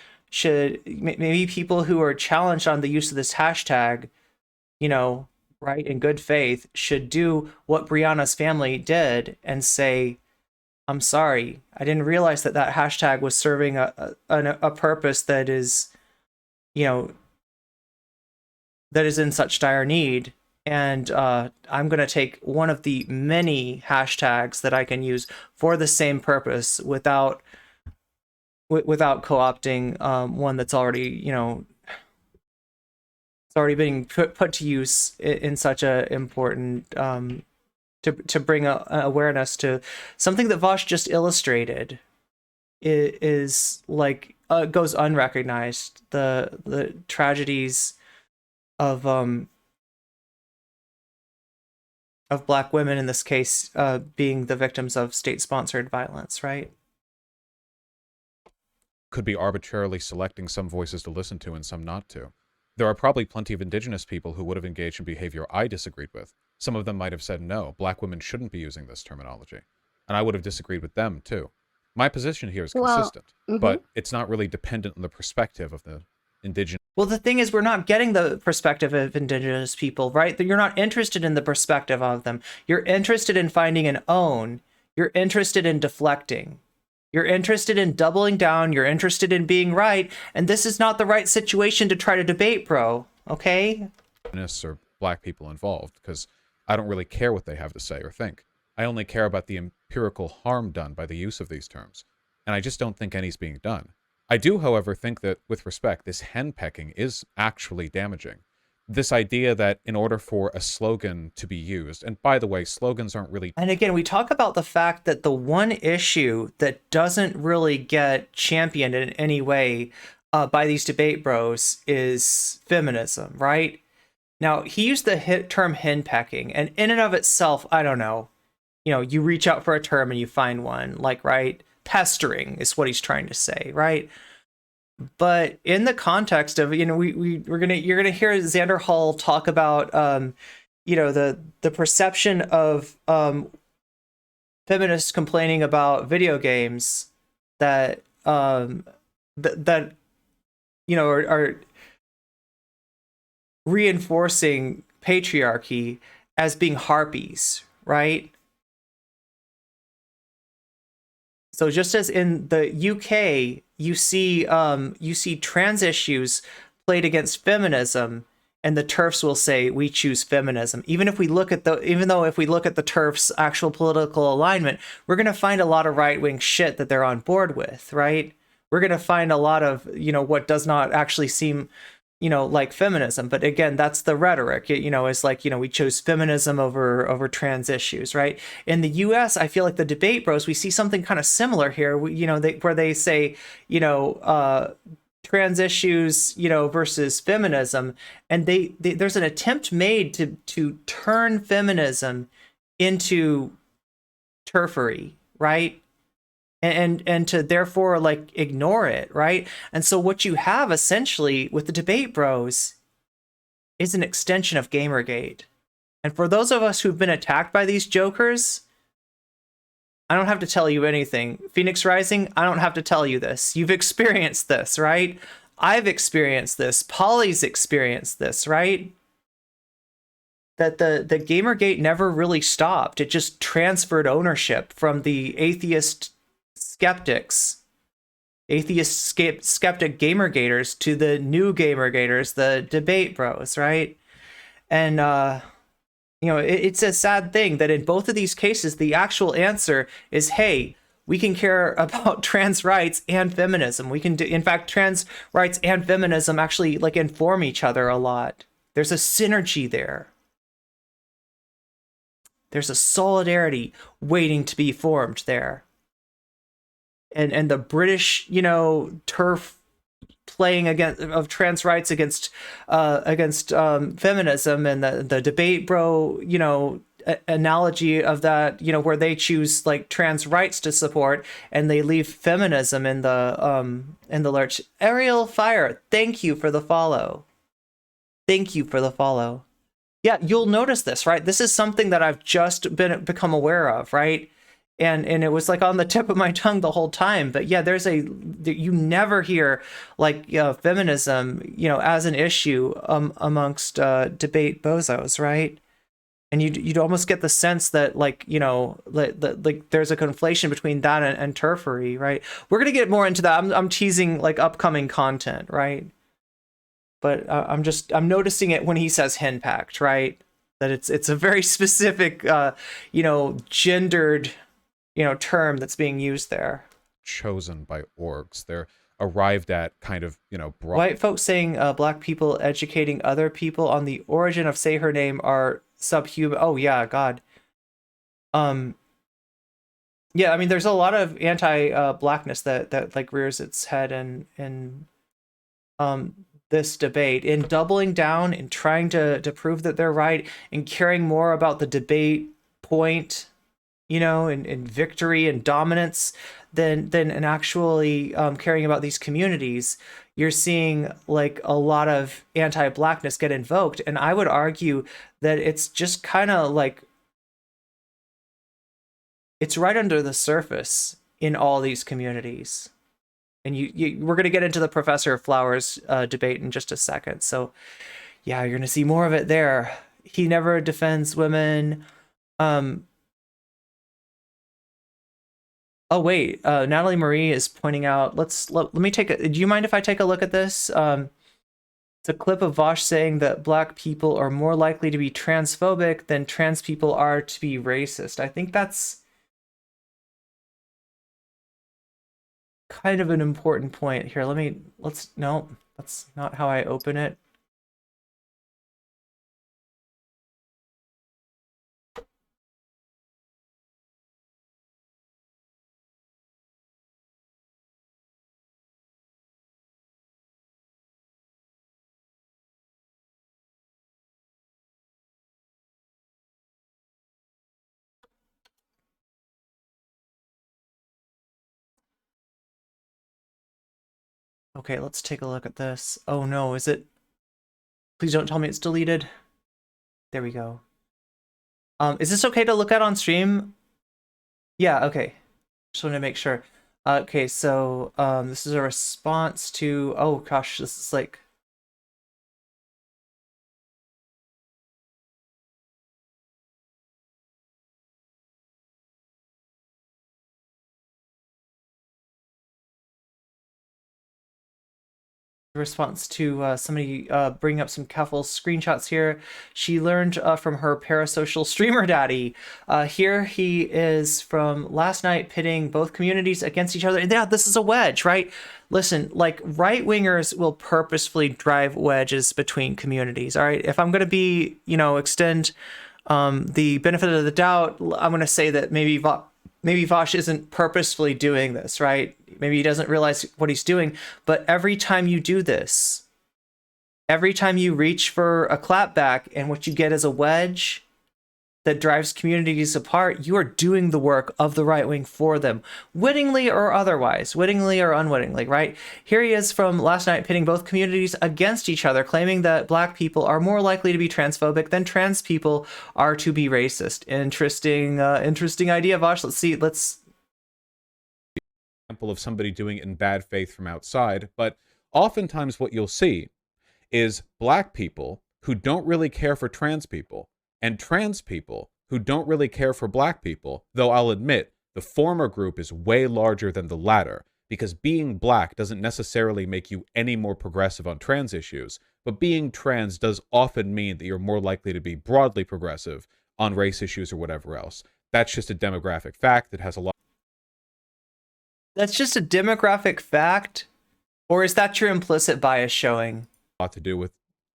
maybe people who are challenged on the use of this hashtag, right, in good faith, should do what Brianna's family did and say, I'm sorry, I didn't realize that hashtag was serving a purpose that is, that is in such dire need. And I'm going to take one of the many hashtags that I can use for the same purpose without co-opting one that's already, it's already being put to use in such a important to bring awareness to something that Vaush just illustrated is like goes unrecognized, the tragedies of Black women in this case being the victims of state-sponsored violence, right? Could be arbitrarily selecting some voices to listen to and some not to. There are probably plenty of Indigenous people who would have engaged in behavior I disagreed with. Some of them might have said, no, Black women shouldn't be using this terminology. And I would have disagreed with them, too. My position here is consistent, but it's not really dependent on the perspective of the Indigenous. Well, the thing is, we're not getting the perspective of Indigenous people, right? You're not interested in the perspective of them. You're interested in finding an own. You're interested in deflecting. You're interested in doubling down. You're interested in being right. And this is not the right situation to try to debate, bro. Okay? Or Black people involved, because I don't really care what they have to say or think. I only care about the empirical harm done by the use of these terms. And I just don't think any's being done. I do, however, think that, with respect, this henpecking is actually damaging. This idea that in order for a slogan to be used, and by the way, slogans aren't really... And again, we talk about the fact that the one issue that doesn't really get championed in any way by these debate bros is feminism, right? Now, he used the term henpecking, and in and of itself, I don't know. You know, you reach out for a term and you find one, like, right? Pestering is what he's trying to say, right? But in the context of, you know, you're gonna hear Xander Hall talk about you know, the perception of feminists complaining about video games that that you know are reinforcing patriarchy as being harpies, right? So just as in the UK, you see trans issues played against feminism, and the TERFs will say we choose feminism. Even though if we look at the TERFs' actual political alignment, we're gonna find a lot of right-wing shit that they're on board with, right? We're gonna find a lot of, you know, what does not actually seem, you know, like feminism. But again, that's the rhetoric. You know, it's like, you know, we chose feminism over trans issues, right? In the US, I feel like the debate bros, we see something kind of similar here. You know, where they say, you know, trans issues, you know, versus feminism, and there's an attempt made to turn feminism into turfery, right? And to therefore like ignore it, right? And so what you have essentially with the debate bros is an extension of Gamergate. And for those of us who've been attacked by these jokers, I don't have to tell you anything. Phoenix Rising, I don't have to tell you this. You've experienced this, right? I've experienced this. Polly's experienced this, right? That the Gamergate never really stopped. It just transferred ownership from the atheist skeptic Gamergaters to the new Gamergaters, the debate bros, right? And you know, it's a sad thing that in both of these cases, the actual answer is, hey, we can care about trans rights and feminism. We can do, in fact, trans rights and feminism actually like inform each other a lot. There's a synergy there. There's a solidarity waiting to be formed there. And the British, you know, turf playing of trans rights against feminism, and the debate bro, you know, analogy of that, you know, where they choose like trans rights to support and they leave feminism in the lurch. Ariel Fire, thank you for the follow. Thank you for the follow. Yeah, you'll notice this, right? This is something that I've just become aware of, right? And it was like on the tip of my tongue the whole time. But yeah, you never hear like feminism, you know, as an issue amongst debate bozos, right? And you'd almost get the sense that like, you know, like there's a conflation between that and turfery, right? We're gonna get more into that. I'm teasing like upcoming content, right? But I'm noticing it when he says henpacked, right? That it's a very specific, you know, gendered, you know, term that's being used there. Chosen by orgs. They're arrived at kind of, you know, broad. White folks saying black people educating other people on the origin of say her name are subhuman. Oh yeah, God. Yeah, I mean, there's a lot of anti-blackness that like rears its head in this debate, in doubling down and trying to prove that they're right, and caring more about the debate point, you know, and victory and dominance than in actually caring about these communities. You're seeing like a lot of anti-blackness get invoked, and I would argue that it's just kind of like it's right under the surface in all these communities. And we're going to get into the Professor of Flowers debate in just a second. So yeah, you're going to see more of it there. He never defends women. Oh wait, Natalie Marie is pointing out, let me take a, do you mind if I take a look at this? It's a clip of Vaush saying that black people are more likely to be transphobic than trans people are to be racist. I think that's kind of an important point here. No, that's not how I open it. Okay, let's take a look at this. Oh no, is it? Please don't tell me it's deleted. There we go. Is this okay to look at on stream? Yeah, okay. Just want to make sure. Okay, so this is a response to, oh gosh, this is like, response to somebody bringing up some careful screenshots here. She learned from her parasocial streamer daddy. Here he is from last night pitting both communities against each other. And yeah, this is a wedge, right? Listen, like right-wingers will purposefully drive wedges between communities, all right? If I'm going to be, you know, extend the benefit of the doubt, I'm going to say that maybe Vaush isn't purposefully doing this, right? Maybe he doesn't realize what he's doing, but every time you do this, every time you reach for a clapback and what you get is a wedge that drives communities apart, you are doing the work of the right wing for them, wittingly or otherwise, wittingly or unwittingly, right? Here he is from last night pitting both communities against each other, claiming that black people are more likely to be transphobic than trans people are to be racist. Interesting idea, Vaush. Let's example of somebody doing it in bad faith from outside, but oftentimes what you'll see is black people who don't really care for trans people and trans people who don't really care for black people, though I'll admit the former group is way larger than the latter, because being black doesn't necessarily make you any more progressive on trans issues, but being trans does often mean that you're more likely to be broadly progressive on race issues or whatever else. That's just a demographic fact that has a lot. That's just a demographic fact? Or is that your implicit bias showing? A lot to do with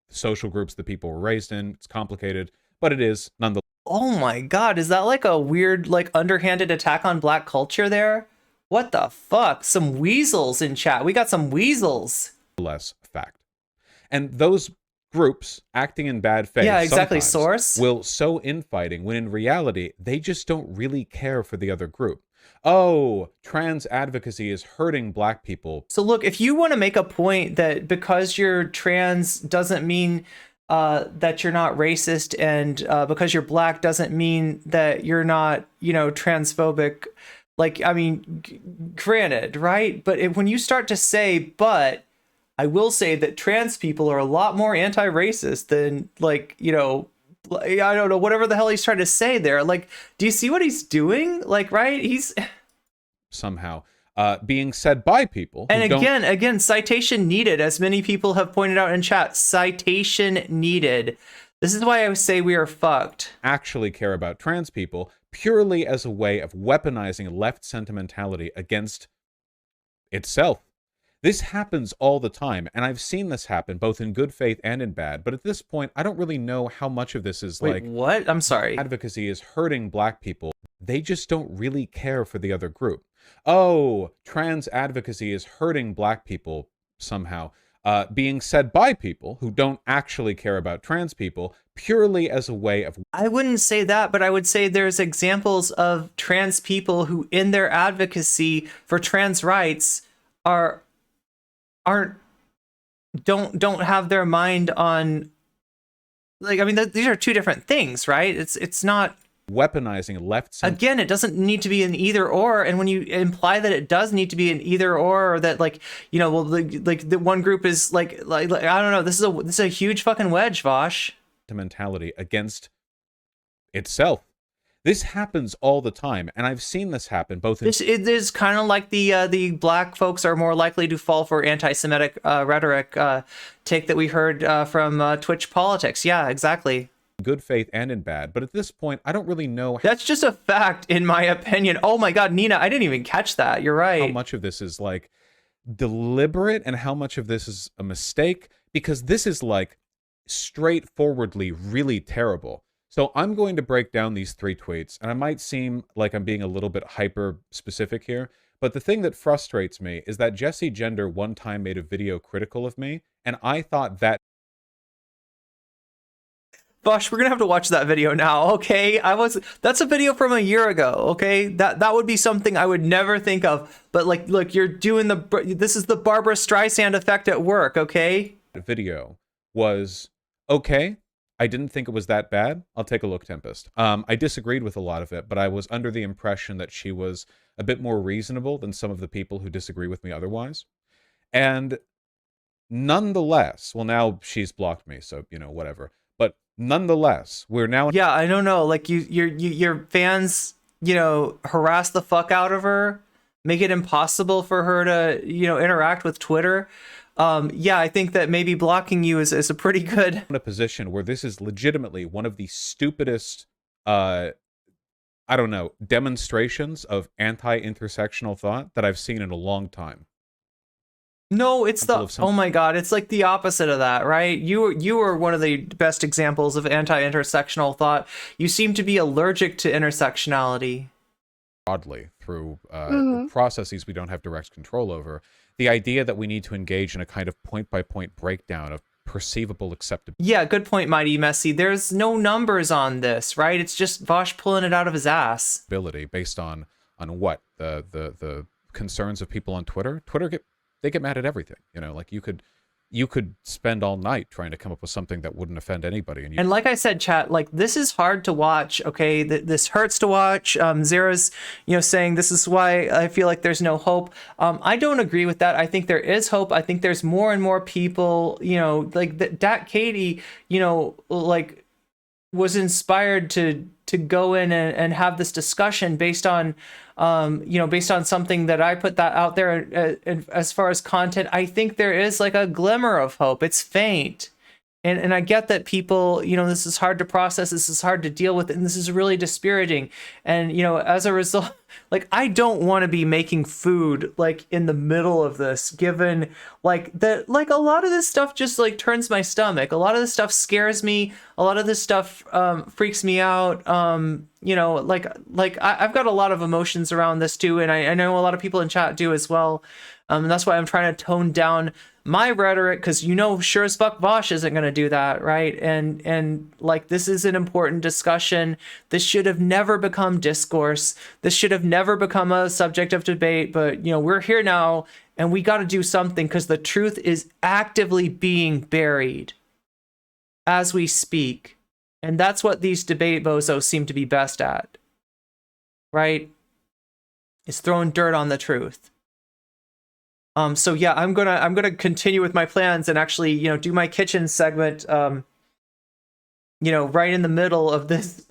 the social groups that people were raised in. It's complicated, but it is nonetheless. Oh my God, is that like a weird, like underhanded attack on black culture there? What the fuck? Some weasels in chat. We got some weasels. Less fact. And those groups acting in bad faith, yeah, exactly, source, will sow infighting when in reality, they just don't really care for the other group. Oh, trans advocacy is hurting black people. So look, if you want to make a point that because you're trans doesn't mean that you're not racist, and because you're black doesn't mean that you're not, you know, transphobic, like, I mean, granted, right? But when you start to say, but I will say that trans people are a lot more anti-racist than, like, you know, I don't know, whatever the hell he's trying to say there. Like, do you see what he's doing? Like, right? He's somehow being said by people. And again, citation needed, as many people have pointed out in chat. Citation needed. This is why I say we are fucked. Actually care about trans people purely as a way of weaponizing left sentimentality against itself. This happens all the time, and I've seen this happen both in good faith and in bad, but at this point, I don't really know how much of this is Wait, like what? I'm sorry. advocacy is hurting black people. They just don't really care for the other group. Oh, trans advocacy is hurting black people somehow. Being said by people who don't actually care about trans people purely as a way of... I wouldn't say that, but I would say there's examples of trans people who in their advocacy for trans rights don't have their mind on, like, I mean, these are two different things, right? It's not weaponizing left. Again, it doesn't need to be an either or, and when you imply that it does need to be an either or that, like, you know, well, like the one group is like I don't know, this is a huge fucking wedge, Vaush. Mentality against itself. This happens all the time, and I've seen this happen both in... It is kind of like the black folks are more likely to fall for anti-Semitic rhetoric take that we heard from Twitch politics. Yeah, exactly. Good faith and in bad, but at this point, I don't really know... That's just a fact, in my opinion. Oh my god, Nina, I didn't even catch that. You're right. How much of this is, like, deliberate and how much of this is a mistake, because this is, like, straightforwardly really terrible. So I'm going to break down these 3 tweets, and I might seem like I'm being a little bit hyper-specific here, but the thing that frustrates me is that Jesse Gender one time made a video critical of me, and I thought that... Vaush, we're gonna have to watch that video now, okay? That's a video from a year ago, okay? That would be something I would never think of, but like, look, you're doing this is the Barbara Streisand effect at work, okay? The video was okay. I didn't think it was that bad. I'll take a look, Tempest. I disagreed with a lot of it, but I was under the impression that she was a bit more reasonable than some of the people who disagree with me otherwise. And nonetheless, well, now she's blocked me, so, you know, whatever. But nonetheless, we're now... Yeah, I don't know. Like, your fans, you know, harass the fuck out of her, make it impossible for her to, you know, interact with Twitter. Yeah, I think that maybe blocking you is a pretty good... in a position where this is legitimately one of the stupidest, I don't know, demonstrations of anti-intersectional thought that I've seen in a long time. No, it's oh my god, it's like the opposite of that, right? You were one of the best examples of anti-intersectional thought. You seem to be allergic to intersectionality. Broadly, through processes we don't have direct control over. The idea that we need to engage in a kind of point-by-point breakdown of perceivable acceptability. Yeah, good point, Mighty Messy. There's no numbers on this, right? It's just Vaush pulling it out of his ass. Based on what? The concerns of people on Twitter? They get mad at everything. You know, like you could spend all night trying to come up with something that wouldn't offend anybody. And like I said, chat, like, this is hard to watch, okay? This hurts to watch. Zera's, you know, saying this is why I feel like there's no hope. I don't agree with that. I think there is hope. I think there's more and more people, you know, like Dat Katie, you know, like, was inspired to go in and have this discussion based on, you know, based on something that I put that out there. As far as content, I think there is like a glimmer of hope. It's faint. And I get that people, you know, this is hard to process, this is hard to deal with, and this is really dispiriting. And, you know, as a result, like, I don't want to be making food, like, in the middle of this, given, like, that, like, a lot of this stuff just, like, turns my stomach. A lot of this stuff scares me. A lot of this stuff freaks me out. You know, like I've got a lot of emotions around this, too, and I know a lot of people in chat do as well. And that's why I'm trying to tone down my rhetoric, because, you know, sure as fuck Vaush isn't going to do that, right? And like, this is an important discussion. This should have never become discourse. This should have never become a subject of debate. But, you know, we're here now, and we got to do something, because the truth is actively being buried as we speak. And that's what these debate bozos seem to be best at, right? Is throwing dirt on the truth. So yeah, I'm gonna continue with my plans and actually, you know, do my kitchen segment, you know, right in the middle of this.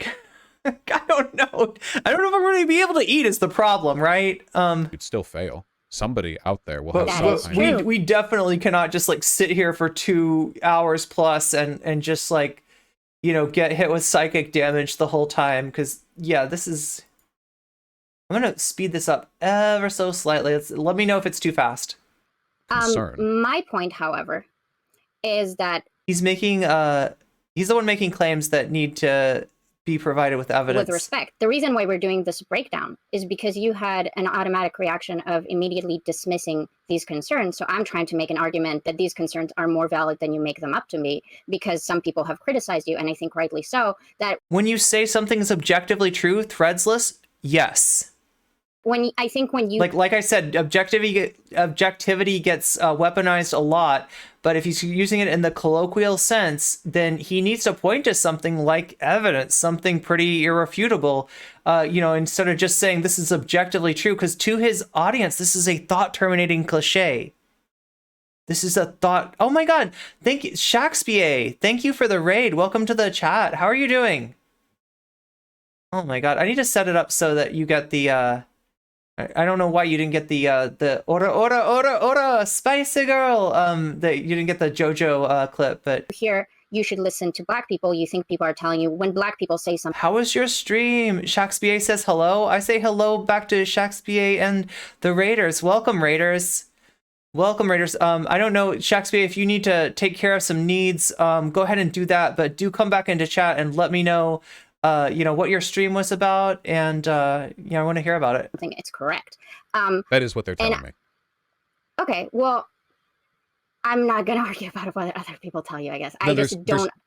I don't know if I'm going to be able to eat is the problem, right? You'd still fail. Somebody out there will have some. We definitely cannot just like sit here for 2 hours plus and just like, you know, get hit with psychic damage the whole time, because yeah, this is... I'm gonna speed this up ever so slightly. Let me know if it's too fast. concern. My point, however, is that he's the one making claims that need to be provided with evidence. with respect, the reason why we're doing this breakdown is because you had an automatic reaction of immediately dismissing these concerns. So I'm trying to make an argument that these concerns are more valid than you make them up to me, because some people have criticized you, and I think rightly so, that when you say something is objectively true, threadsless, yes. when you like I said, objectivity gets weaponized a lot, but if he's using it in the colloquial sense, then he needs to point to something like evidence, something pretty irrefutable, instead of just saying this is objectively true, because to his audience, this is a thought-terminating cliche. This is a thought. Oh my God. Thank you, Shakespeare. Thank you for the raid. Welcome to the chat. How are you doing? Oh my God. I need to set it up so that you get the, I don't know why you didn't get the ora spicy girl that you didn't get the JoJo clip, but here you should listen to Black people. You think people are telling you when Black people say something. How was your stream? Shakespeare says hello. I say hello back to Shakespeare and the Raiders. Welcome, Raiders. Welcome, Raiders. I don't know, Shakespeare, if you need to take care of some needs, go ahead and do that, but do come back into chat and let me know what your stream was about, and I want to hear about it. I think it's correct. That is what they're telling me. Okay, well, I'm not going to argue about what other people tell you, I guess. No, there's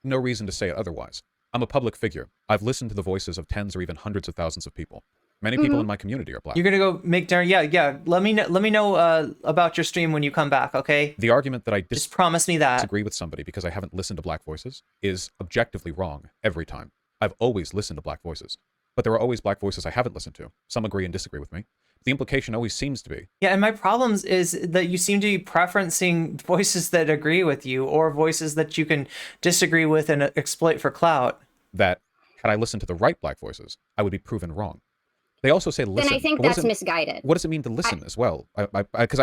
no reason to say it otherwise. I'm a public figure. I've listened to the voices of tens or even hundreds of thousands of people. Many people in my community are Black. You're gonna go make dinner? Yeah. Let me know about your stream when you come back, okay? The argument that I just promise me that disagree with somebody because I haven't listened to Black voices is objectively wrong every time. I've always listened to Black voices, but there are always Black voices I haven't listened to. Some agree and disagree with me. The implication always seems to be. Yeah, and my problems is that you seem to be preferencing voices that agree with you or voices that you can disagree with and exploit for clout. That had I listened to the right Black voices, I would be proven wrong. They also say listen. Then I think that's misguided. What does it mean to listen as well? Because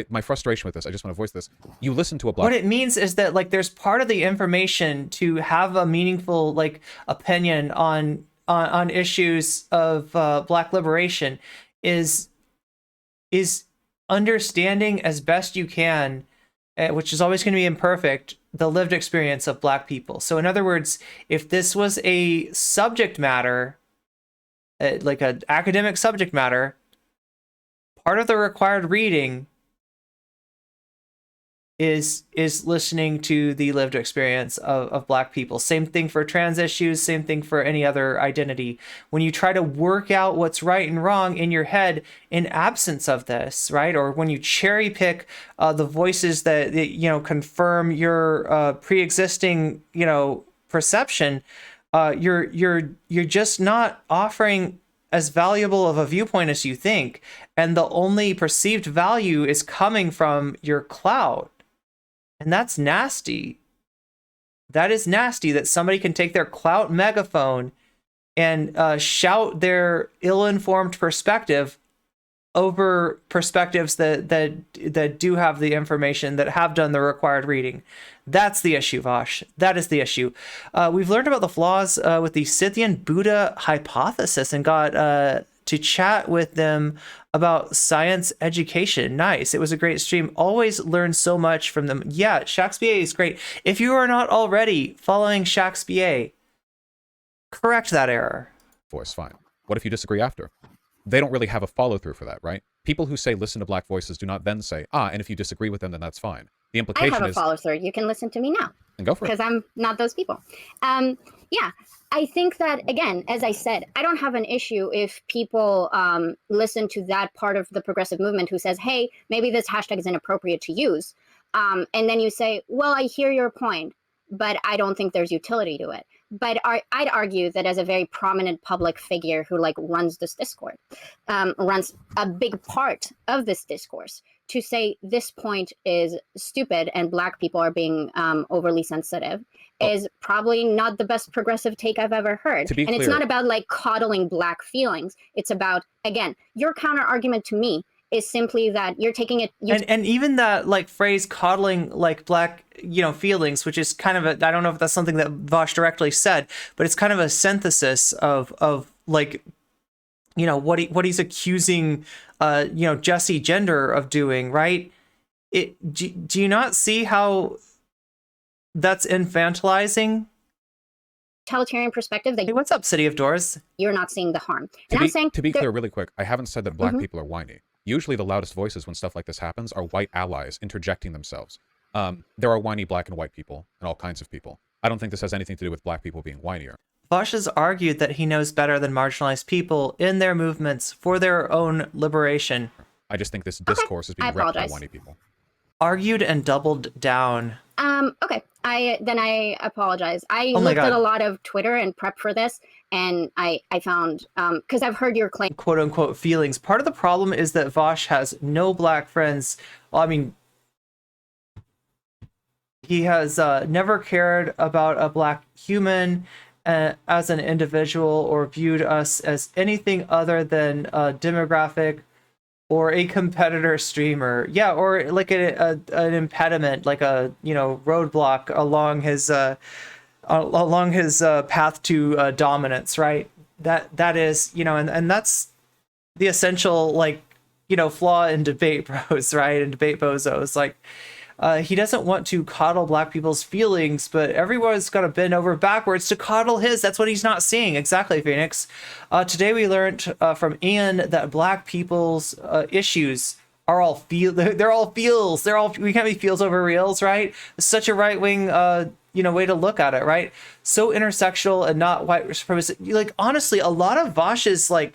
my frustration with this, I just want to voice this. You listen to a Black. What it means is that like there's part of the information to have a meaningful like opinion on issues of Black liberation is understanding as best you can, which is always going to be imperfect, the lived experience of Black people. So in other words, if this was a subject matter, like an academic subject matter, part of the required reading is listening to the lived experience of Black people. Same thing for trans issues, same thing for any other identity. When you try to work out what's right and wrong in your head in absence of this, right? Or when you cherry pick the voices that confirm your pre-existing perception, you're just not offering as valuable of a viewpoint as you think, and the only perceived value is coming from your clout. And that's nasty. That is nasty that somebody can take their clout megaphone and shout their ill-informed perspective over perspectives that do have the information, that have done the required reading. That's the issue, Vaush. That is the issue. We've learned about the flaws with the Scythian Buddha hypothesis and got to chat with them about science education. Nice. It was a great stream. Always learn so much from them. Yeah, Shakespeare is great. If you are not already following Shakespeare, correct that error. Voice, fine. What if you disagree after? They don't really have a follow-through for that, right? People who say listen to Black voices do not then say, and if you disagree with them, then that's fine. The implication is... I have a follow-through. You can listen to me now. And go for it. Because I'm not those people. Yeah, I think that, again, as I said, I don't have an issue if people listen to that part of the progressive movement who says, hey, maybe this hashtag is inappropriate to use. And then you say, well, I hear your point, but I don't think there's utility to it. But I'd argue that as a very prominent public figure who runs this discourse, runs a big part of this discourse, to say this point is stupid and Black people are being overly sensitive is probably not the best progressive take I've ever heard. And it's not about coddling Black feelings. It's about, again, your counter argument to me is simply that you're taking it. And even that phrase coddling Black feelings, which is kind of I don't know if that's something that Vaush directly said, but it's kind of a synthesis of what he's accusing Jesse Gender of doing, right? Do you not see how that's infantilizing? Totalitarian perspective that Hey, what's up, City of Doors? you're not seeing the harm. And I'm saying To be clear, really quick, I haven't said that black Mhm. people are whiny. Usually the loudest voices when stuff like this happens are white allies interjecting themselves. There are whiny black and white people and all kinds of people. I don't think this has anything to do with black people being whinier. Vaush has argued that he knows better than marginalized people in their movements for their own liberation. I just think this discourse is being I repped by apologize. whiny people. Argued and doubled down. Okay. I apologize. I Oh my looked at God. a lot of Twitter and prep for this, and I found because I've heard your claim. Quote unquote feelings. Part of the problem is that Vaush has no black friends. Well, I mean, he has never cared about a black human as an individual or viewed us as anything other than a demographic or a competitor streamer. Yeah, or like an impediment, like a roadblock along his path to dominance, right? That is, and that's the essential flaw in debate bros, right? And debate bozos. Like he doesn't want to coddle black people's feelings, but everyone's got to bend over backwards to coddle his. That's what he's not seeing. Exactly, Phoenix. Today we learned from Ian that black people's issues are all they're all feels. We can't be feels over reals, right? It's such a right-wing way to look at it, right? So intersectional and not white supremacist. Like honestly, a lot of Vaush's a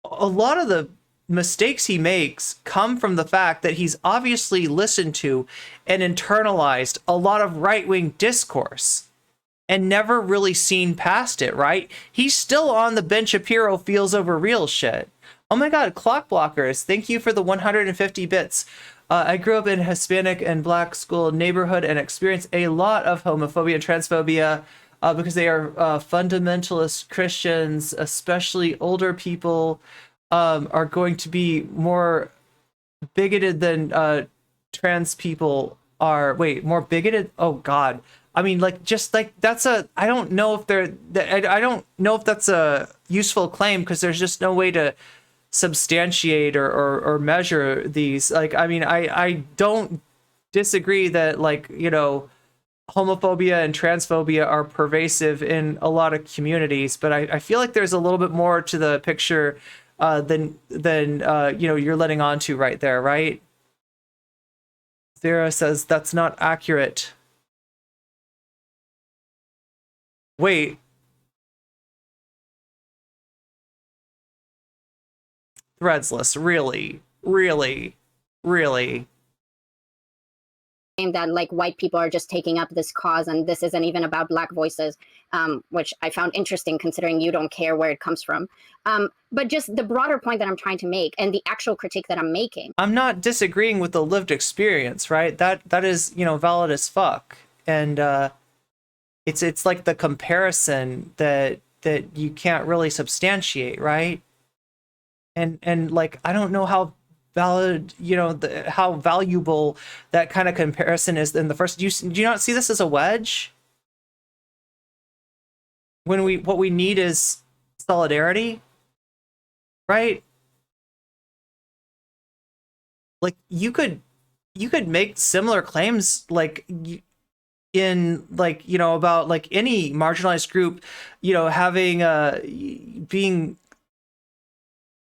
lot of the mistakes he makes come from the fact that he's obviously listened to and internalized a lot of right-wing discourse and never really seen past it, right? He's still on the Ben Shapiro feels over real shit. Oh my God, clock blockers, thank you for the 150 bits. I grew up in a Hispanic and black school neighborhood and experienced a lot of homophobia and transphobia because they are fundamentalist Christians, especially older people are going to be more bigoted than trans people are. Wait, more bigoted? Oh God. I mean, that's I don't know if I don't know if that's a useful claim because there's just no way to substantiate or measure these. Like, I mean, I don't disagree that homophobia and transphobia are pervasive in a lot of communities, but I feel like there's a little bit more to the picture than you're letting on to right there, right? Sarah says that's not accurate. Wait. Threadsless, really? That white people are just taking up this cause and this isn't even about black voices, which I found interesting considering you don't care where it comes from. But just the broader point that I'm trying to make and the actual critique that I'm making. I'm not disagreeing with the lived experience, right? That is, valid as fuck. And it's like the comparison that you can't really substantiate, right? And I don't know how valid, how valuable that kind of comparison is in the first. Do you not see this as a wedge? When what we need is solidarity, right? Like you could make similar claims in about any marginalized group, having being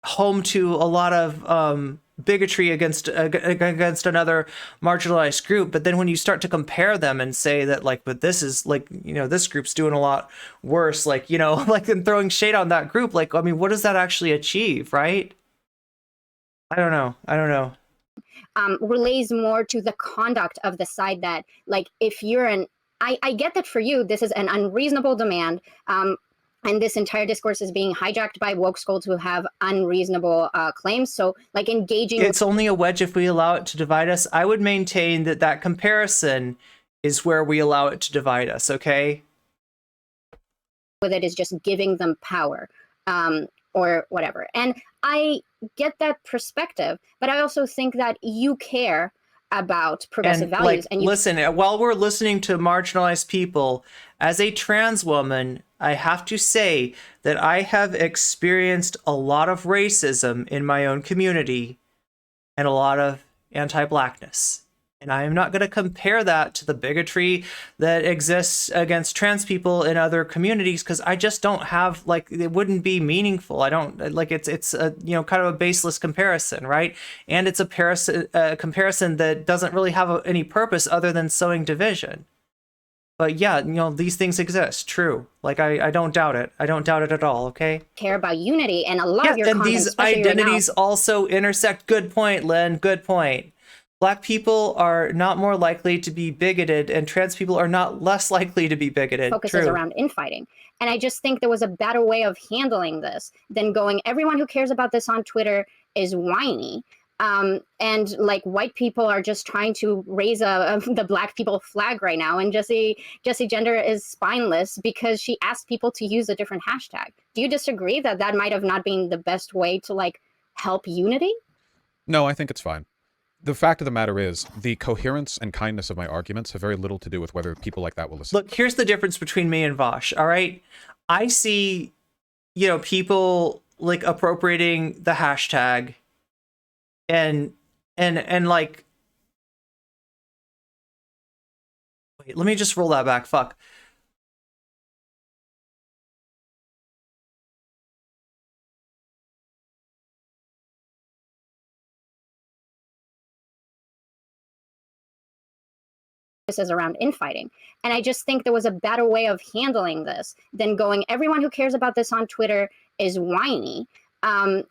home to a lot of bigotry against another marginalized group, but then when you start to compare them and say that but this is this group's doing a lot worse, and throwing shade on that group, I mean, what does that actually achieve, right? I don't know. Relays more to the conduct of the side that if you're I get that for you this is an unreasonable demand, and this entire discourse is being hijacked by woke skulls who have unreasonable claims. So engaging. It's only a wedge if we allow it to divide us. I would maintain that comparison is where we allow it to divide us, okay? With it is just giving them power or whatever. And I get that perspective, but I also think that you care about progressive values. And listen, while we're listening to marginalized people, as a trans woman, I have to say that I have experienced a lot of racism in my own community. and a lot of anti-blackness. And I am not going to compare that to the bigotry that exists against trans people in other communities, because I just don't have, like, it wouldn't be meaningful. I don't, like, it's a, you know, kind of a baseless comparison, right? And it's a comparison that doesn't really have any purpose other than sowing division. But yeah, you know, these things exist, true. Like, I don't doubt it. I don't doubt it at all, okay? Care about unity, and a lot of your and content, these especially right now, identities also intersect. Good point, Len, good point. Black people are not more likely to be bigoted, and trans people are not less likely to be bigoted. focuses True. around infighting. And I just think there was a better way of handling this than going, everyone who cares about this on Twitter is whiny. And like white people are just trying to raise the black people flag right now. And Jessie Gender is spineless because she asked people to use a different hashtag. Do you disagree that that might have not been the best way to like help unity? No, I think it's fine. The fact of the matter is, the coherence and kindness of my arguments have very little to do with whether people like that will listen. Look, here's the difference between me and Vaush, all right? I see, you know, people like appropriating the hashtag and like, wait, let me just roll that back. Fuck. Is around infighting. And I just think there was a better way of handling this than going, everyone who cares about this on Twitter is whiny. And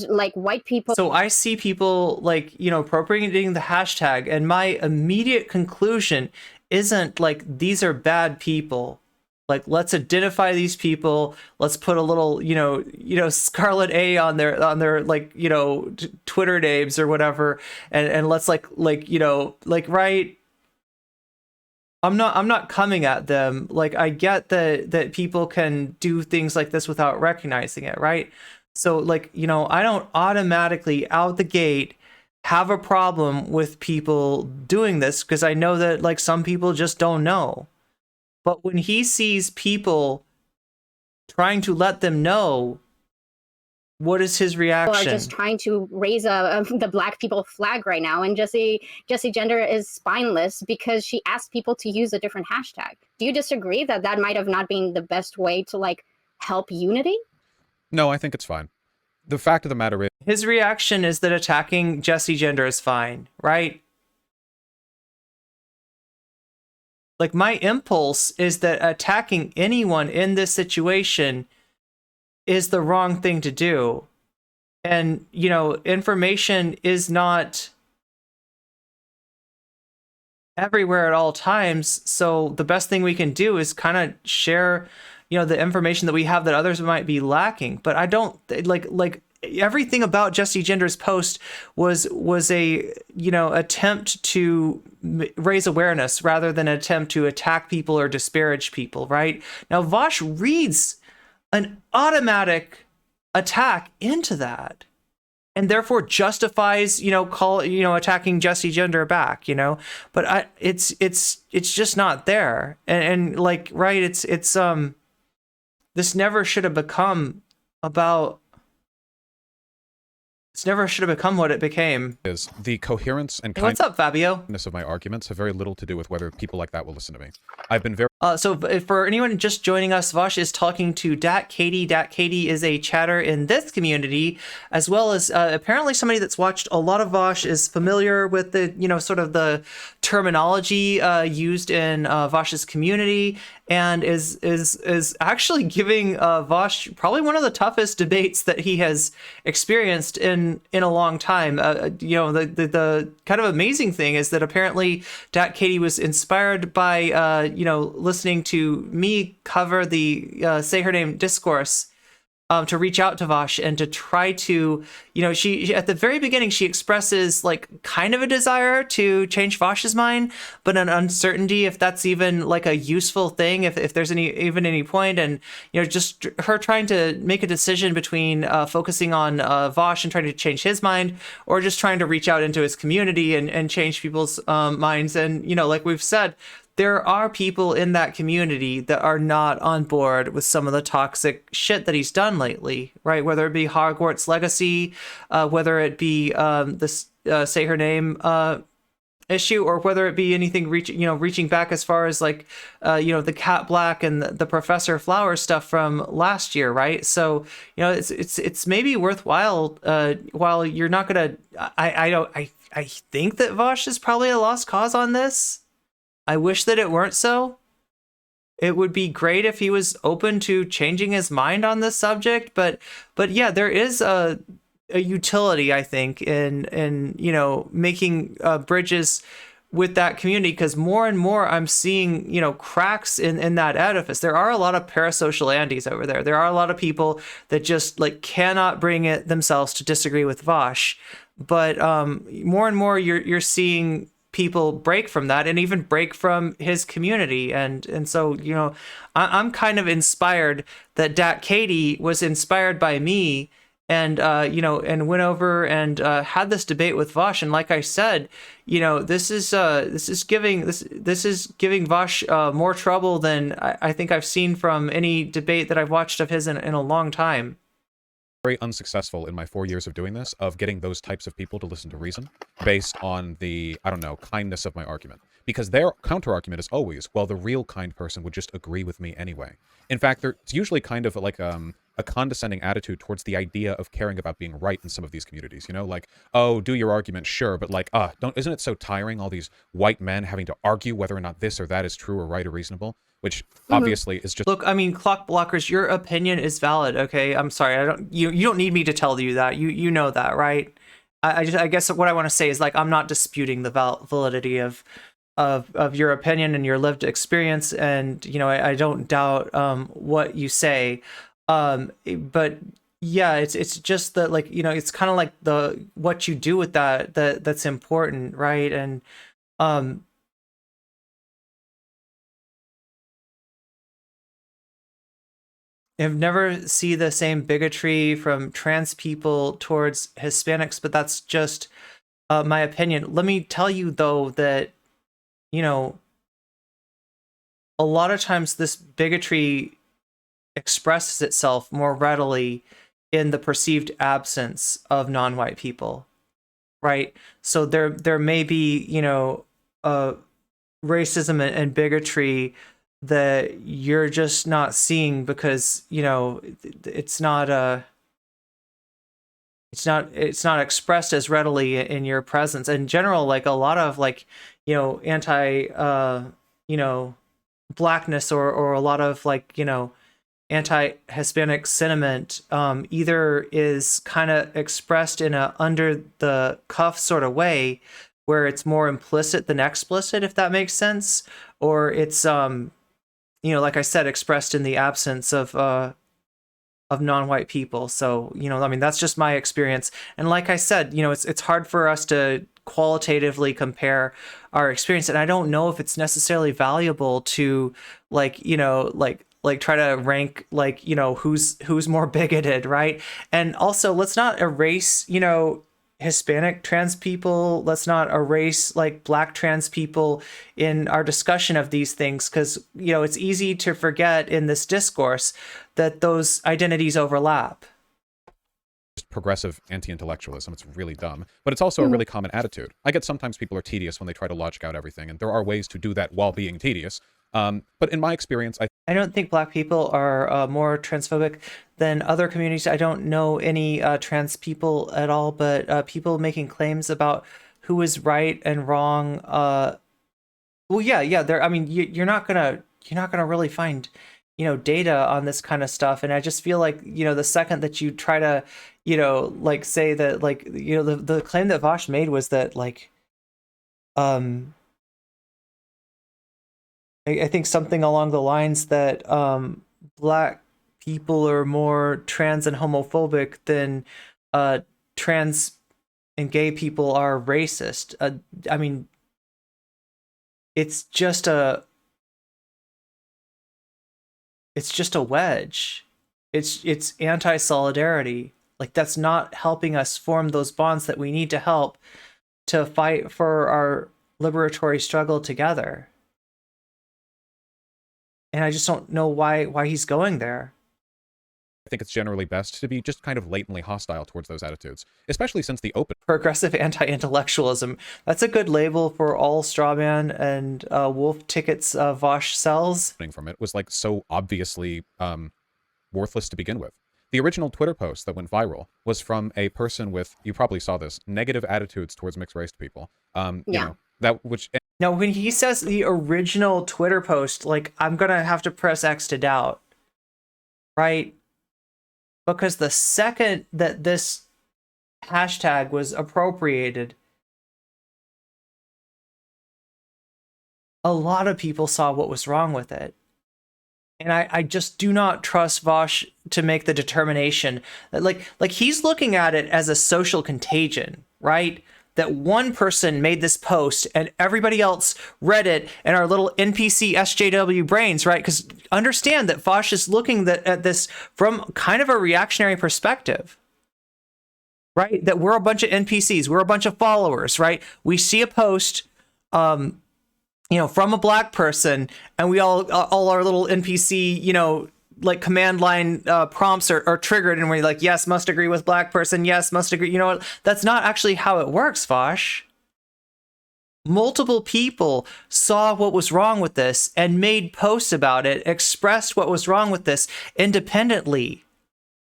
like white people. So I see people like, you know, appropriating the hashtag, and my immediate conclusion isn't like, these are bad people. Like, let's identify these people. Let's put a little, you know, Scarlet A on their like, you know, Twitter names or whatever. And let's like, you know, like, right. I'm not coming at them. Like, I get that people can do things like this without recognizing it, right? So like, you know, I don't automatically out the gate have a problem with people doing this, because I know that like some people just don't know. But when he sees people trying to let them know, what is his reaction? Are just trying to raise the black people flag right now. And Jessie Gender is spineless because she asked people to use a different hashtag. Do you disagree that that might have not been the best way to like help unity? No, I think it's fine. The fact of the matter is, his reaction is that attacking Jessie Gender is fine, right? Like, my impulse is that attacking anyone in this situation is the wrong thing to do. And, you know, information is not everywhere at all times. So the best thing we can do is kind of share, you know, the information that we have that others might be lacking. But I don't like everything about Jessie Gender's post was a, you know, attempt to raise awareness rather than an attempt to attack people or disparage people, right? Now, Vaush reads an automatic attack into that, and therefore justifies, you know, attacking Jessie Gender back, you know. But it's just not there, and like, right, it's this never should have become about. This never should have become what it became. is the coherence and What's up, Fabio? kindness of my arguments have very little to do with whether people like that will listen to me. I've been very So for anyone just joining us, Vaush is talking to Dat Katie. Dat Katie is a chatter in this community, as well as apparently somebody that's watched a lot of Vaush, is familiar with the, you know, sort of the terminology used in Vaush's community, and is actually giving Vaush probably one of the toughest debates that he has experienced in a long time. You know, the kind of amazing thing is that apparently Dat Katie was inspired by you know, listening to me cover the Say Her Name discourse, to reach out to Vaush and to try to, you know, she at the very beginning, she expresses like kind of a desire to change Vaush's mind, but an uncertainty if that's even like a useful thing, if there's even any point. And, you know, just her trying to make a decision between focusing on Vaush and trying to change his mind, or just trying to reach out into his community and change people's minds. And, you know, like we've said, there are people in that community that are not on board with some of the toxic shit that he's done lately, right? Whether it be Hogwarts Legacy, whether it be this, say her name issue, or whether it be anything reaching back as far as like the Cat Black and the Professor Flower stuff from last year, right? So it's maybe worthwhile, while you're not gonna, I think that Vaush is probably a lost cause on this. I wish that it weren't so. It would be great if he was open to changing his mind on this subject, but yeah, there is a utility, I think, in making bridges with that community, because more and more I'm seeing cracks in that edifice. There are a lot of parasocial Andes over there. There are a lot of people that just like cannot bring it themselves to disagree with Vaush, but more and more you're seeing people break from that, and even break from his community, and so I'm kind of inspired that Dat Katie was inspired by me, and and went over and had this debate with Vaush. And like I said, this is giving Vaush more trouble than I think I've seen from any debate that I've watched of his in a long time. Very unsuccessful in my 4 years of doing this, of getting those types of people to listen to reason based on the, I don't know, kindness of my argument. Because their counter-argument is always, well, the real kind person would just agree with me anyway. In fact, it's usually kind of like a condescending attitude towards the idea of caring about being right in some of these communities, like, oh, do your argument, sure, but like, isn't it so tiring, all these white men having to argue whether or not this or that is true or right or reasonable? Which obviously is just... Look, I mean, clock blockers, your opinion is valid, okay? I'm sorry, you don't need me to tell you that. You know that, right? I guess what I want to say is, like, I'm not disputing the validity of your opinion and your lived experience, and I don't doubt what you say, but yeah, it's just that, like, it's kind of like what you do with that's important, right? And I've never see the same bigotry from trans people towards Hispanics, but that's just my opinion. Let me tell you, though, that a lot of times this bigotry expresses itself more readily in the perceived absence of non-white people, right? So there may be racism and bigotry that you're just not seeing because it's not expressed as readily in your presence. In general, like a lot of like anti blackness or a lot of like anti-Hispanic sentiment either is kind of expressed in a under the cuff sort of way where it's more implicit than explicit, if that makes sense, or it's like I said, expressed in the absence of non-white people. So I mean, that's just my experience, and like I said, it's hard for us to qualitatively compare our experience, and I don't know if it's necessarily valuable to like try to rank like who's more bigoted, right? And also, let's not erase Hispanic trans people. Let's not erase like Black trans people in our discussion of these things, because it's easy to forget in this discourse that those identities overlap. Progressive anti-intellectualism. It's really dumb, but it's also a really common attitude. I get sometimes people are tedious when they try to logic out everything, and there are ways to do that while being tedious. But in my experience, I don't think Black people are more transphobic than other communities. I don't know any trans people at all, but people making claims about who is right and wrong. Well, yeah. There. I mean, you're not gonna really find data on this kind of stuff, and I just feel like the second that you try to like say that like the claim that Vaush made was that like I think something along the lines that Black people are more trans and homophobic than trans and gay people are racist. I mean, it's just a wedge. It's anti-solidarity. Like, that's not helping us form those bonds that we need to help to fight for our liberatory struggle together. And I just don't know why he's going there. I think it's generally best to be just kind of latently hostile towards those attitudes, especially since the open Progressive anti-intellectualism. That's a good label for all strawman and wolf tickets Vaush sells. from it was like so obviously worthless to begin with. The original Twitter post that went viral was from a person with, you probably saw this, negative attitudes towards mixed race people. You know, that which. Now, when he says the original Twitter post, like, I'm gonna have to press X to doubt, right? Because the second that this hashtag was appropriated, a lot of people saw what was wrong with it. And I just do not trust Vaush to make the determination that like he's looking at it as a social contagion, right? That one person made this post and everybody else read it and our little NPC SJW brains, right? Because understand that Vaush is looking at this from kind of a reactionary perspective, right? That we're a bunch of NPCs, we're a bunch of followers, right? We see a post, you know, from a black person, and we all our little NPC, you know, like command line prompts are triggered, and we're like, yes, must agree with black person, yes, must agree. You know what? That's not actually how it works, Vaush. Multiple people saw what was wrong with this and made posts about it, expressed what was wrong with this independently.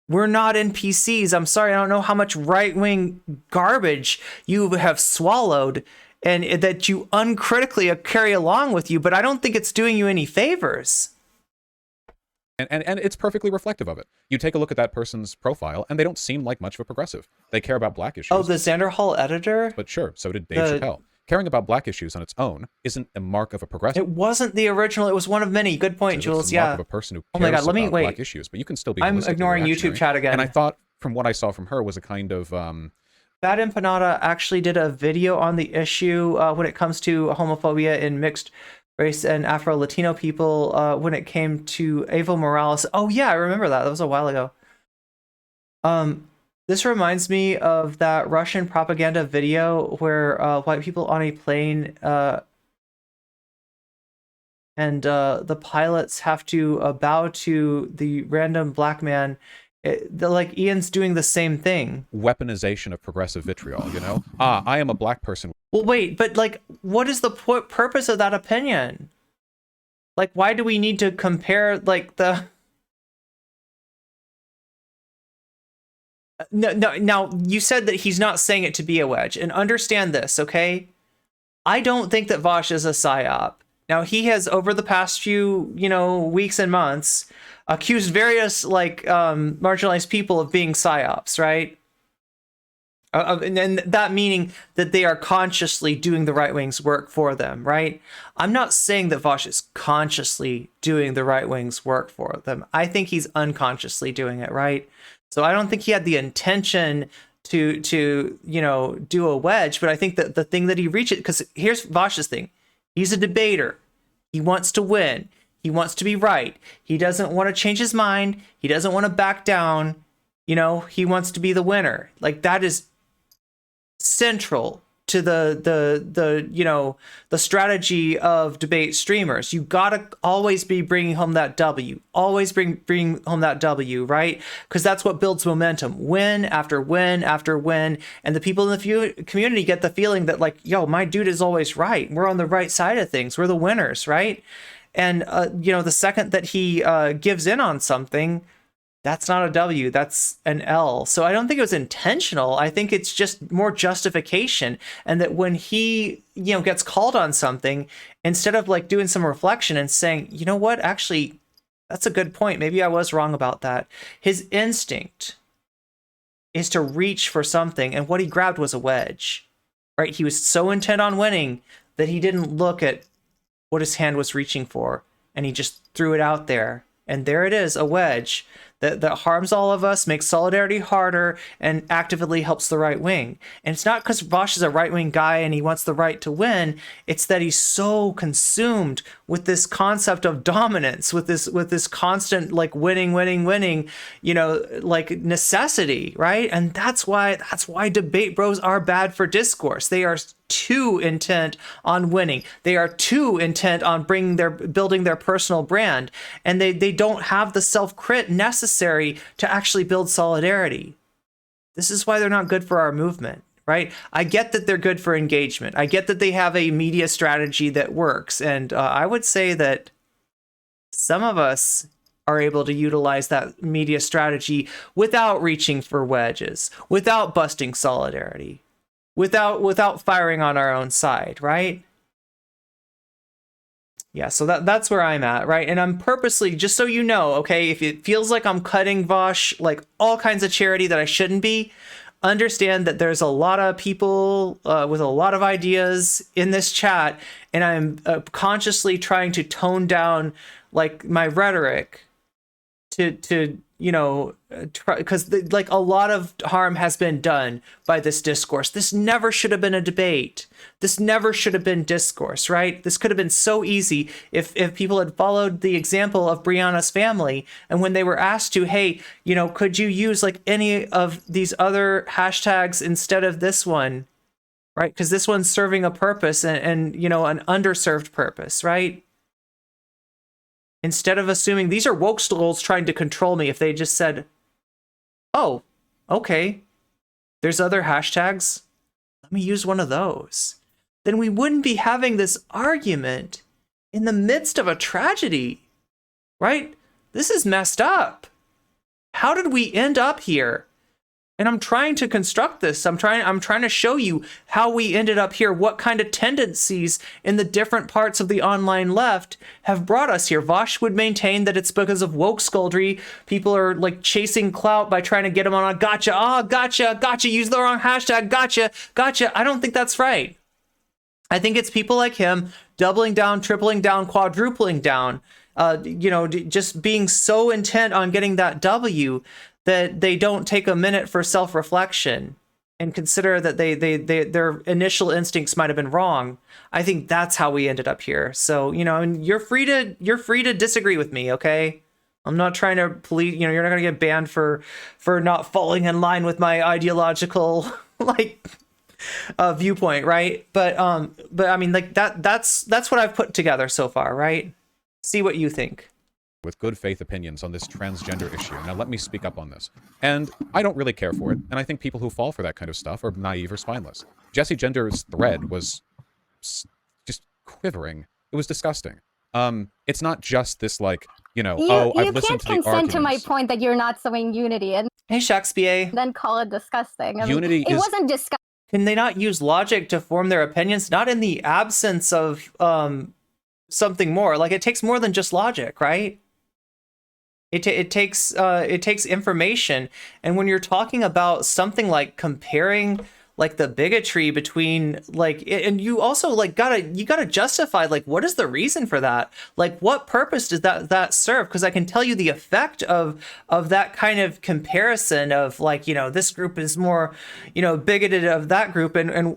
We're not NPCs. I'm sorry, I don't know how much right-wing garbage you have swallowed and that you uncritically carry along with you, but I don't think it's doing you any favors. And it's perfectly reflective of it. You take a look at that person's profile, and they don't seem like much of a progressive. They care about black issues. Oh, the Xander Hall editor? But sure, so did Dave Chappelle. Caring about black issues on its own isn't a mark of a progressive. It wasn't the original. It was one of many. Good point, Jules. It's a mark of a person who cares about black issues, but you can still be. I'm ignoring YouTube chat again. And I thought, from what I saw from her, was a kind of. Bad Empanada actually did a video on the issue when it comes to homophobia in mixed race and Afro-Latino people when it came to Evo Morales. Oh yeah, I remember that. That was a while ago. This reminds me of that Russian propaganda video where white people on a plane and the pilots have to bow to the random black man. Like Ian's doing the same thing. Weaponization of progressive vitriol, you know? I am a black person. Well, wait, but like, what is the purpose of that opinion? Like, why do we need to compare, like, the... No, now, you said that he's not saying it to be a wedge, and understand this, okay? I don't think that Vaush is a psyop. Now, he has, over the past few, you know, weeks and months, accused various, like, marginalized people of being psyops, right? And that meaning that they are consciously doing the right wing's work for them, right? I'm not saying that Vaush is consciously doing the right wing's work for them. I think he's unconsciously doing it, right? So I don't think he had the intention to you know, do a wedge, but I think that the thing that he reaches, because here's Vaush's thing. He's a debater. He wants to win. He wants to be right. He doesn't want to change his mind. He doesn't want to back down. You know, he wants to be the winner. Like, that is central to the you know, the strategy of debate streamers. You gotta always be bringing home that W. Always bring home that W, right? Because that's what builds momentum. Win after win after win, and the people in the community get the feeling that, like, yo, my dude is always right. We're on the right side of things. We're the winners, right? And you know, the second that he gives in on something, that's not a W, that's an L. So I don't think it was intentional. I think it's just more justification. And that when he, you know, gets called on something, instead of like doing some reflection and saying, you know what, actually, that's a good point. Maybe I was wrong about that. His instinct is to reach for something. And what he grabbed was a wedge, right? He was so intent on winning that he didn't look at what his hand was reaching for. And he just threw it out there. And there it is, a wedge that harms all of us, makes solidarity harder, and actively helps the right wing. And it's not because Vaush is a right-wing guy and he wants the right to win. It's that he's so consumed with this concept of dominance, with this constant, like, winning, you know, like, necessity, right? And that's why debate bros are bad for discourse. They are too intent on winning. They are too intent on building their personal brand, and they don't have the self-crit necessary necessary to actually build solidarity. This is why they're not good for our movement, right? I get that they're good for engagement. I get that they have a media strategy that works. And I would say that some of us are able to utilize that media strategy without reaching for wedges, without busting solidarity, without firing on our own side, right? Yeah, so that's where I'm at, right? And I'm purposely, just so you know, okay, if it feels like I'm cutting Vaush like all kinds of charity that I shouldn't be, understand that there's a lot of people with a lot of ideas in this chat, and I'm consciously trying to tone down like my rhetoric to you know, because like a lot of harm has been done by this discourse. This never should have been a debate. This never should have been discourse, right? This could have been so easy if people had followed the example of Brianna's family, and when they were asked to, hey, you know, could you use like any of these other hashtags instead of this one, right? Because this one's serving a purpose and you know, an underserved purpose, right? Instead of assuming these are woke souls trying to control me, if they just said, oh, okay, there's other hashtags, let me use one of those, then we wouldn't be having this argument in the midst of a tragedy, right? This is messed up. How did we end up here? And I'm trying to construct this. I'm trying to show you how we ended up here, what kind of tendencies in the different parts of the online left have brought us here. Vaush would maintain that it's because of woke skulldry. People are like chasing clout by trying to get them on a gotcha. Oh, gotcha, use the wrong hashtag, gotcha. I don't think that's right. I think it's people like him doubling down, tripling down, quadrupling down, you know, just being so intent on getting that W that they don't take a minute for self-reflection and consider that their initial instincts might have been wrong. I think that's how we ended up here. So, you know, and you're free to disagree with me, okay? I'm not trying to police, you know, you're not gonna get banned for not falling in line with my ideological like viewpoint, right? But I mean, like that's what I've put together so far, right? See what you think. With good faith opinions on this transgender issue. Now let me speak up on this. And I don't really care for it, and I think people who fall for that kind of stuff are naive or spineless. Jesse Gender's thread was just quivering. It was disgusting. It's not just this like, you know, I've listened to the arguments. You can't consent to my point that you're not showing unity and hey, Shakespeare. Then call it disgusting. I mean, unity it wasn't disgusting. Can they not use logic to form their opinions? Not in the absence of something more. Like it takes more than just logic, right? It takes information, and when you're talking about something like comparing like the bigotry between like, and you also like gotta justify like what is the reason for that? Like what purpose does that serve? Because I can tell you the effect of that kind of comparison of like, you know, this group is more, you know, bigoted of that group, and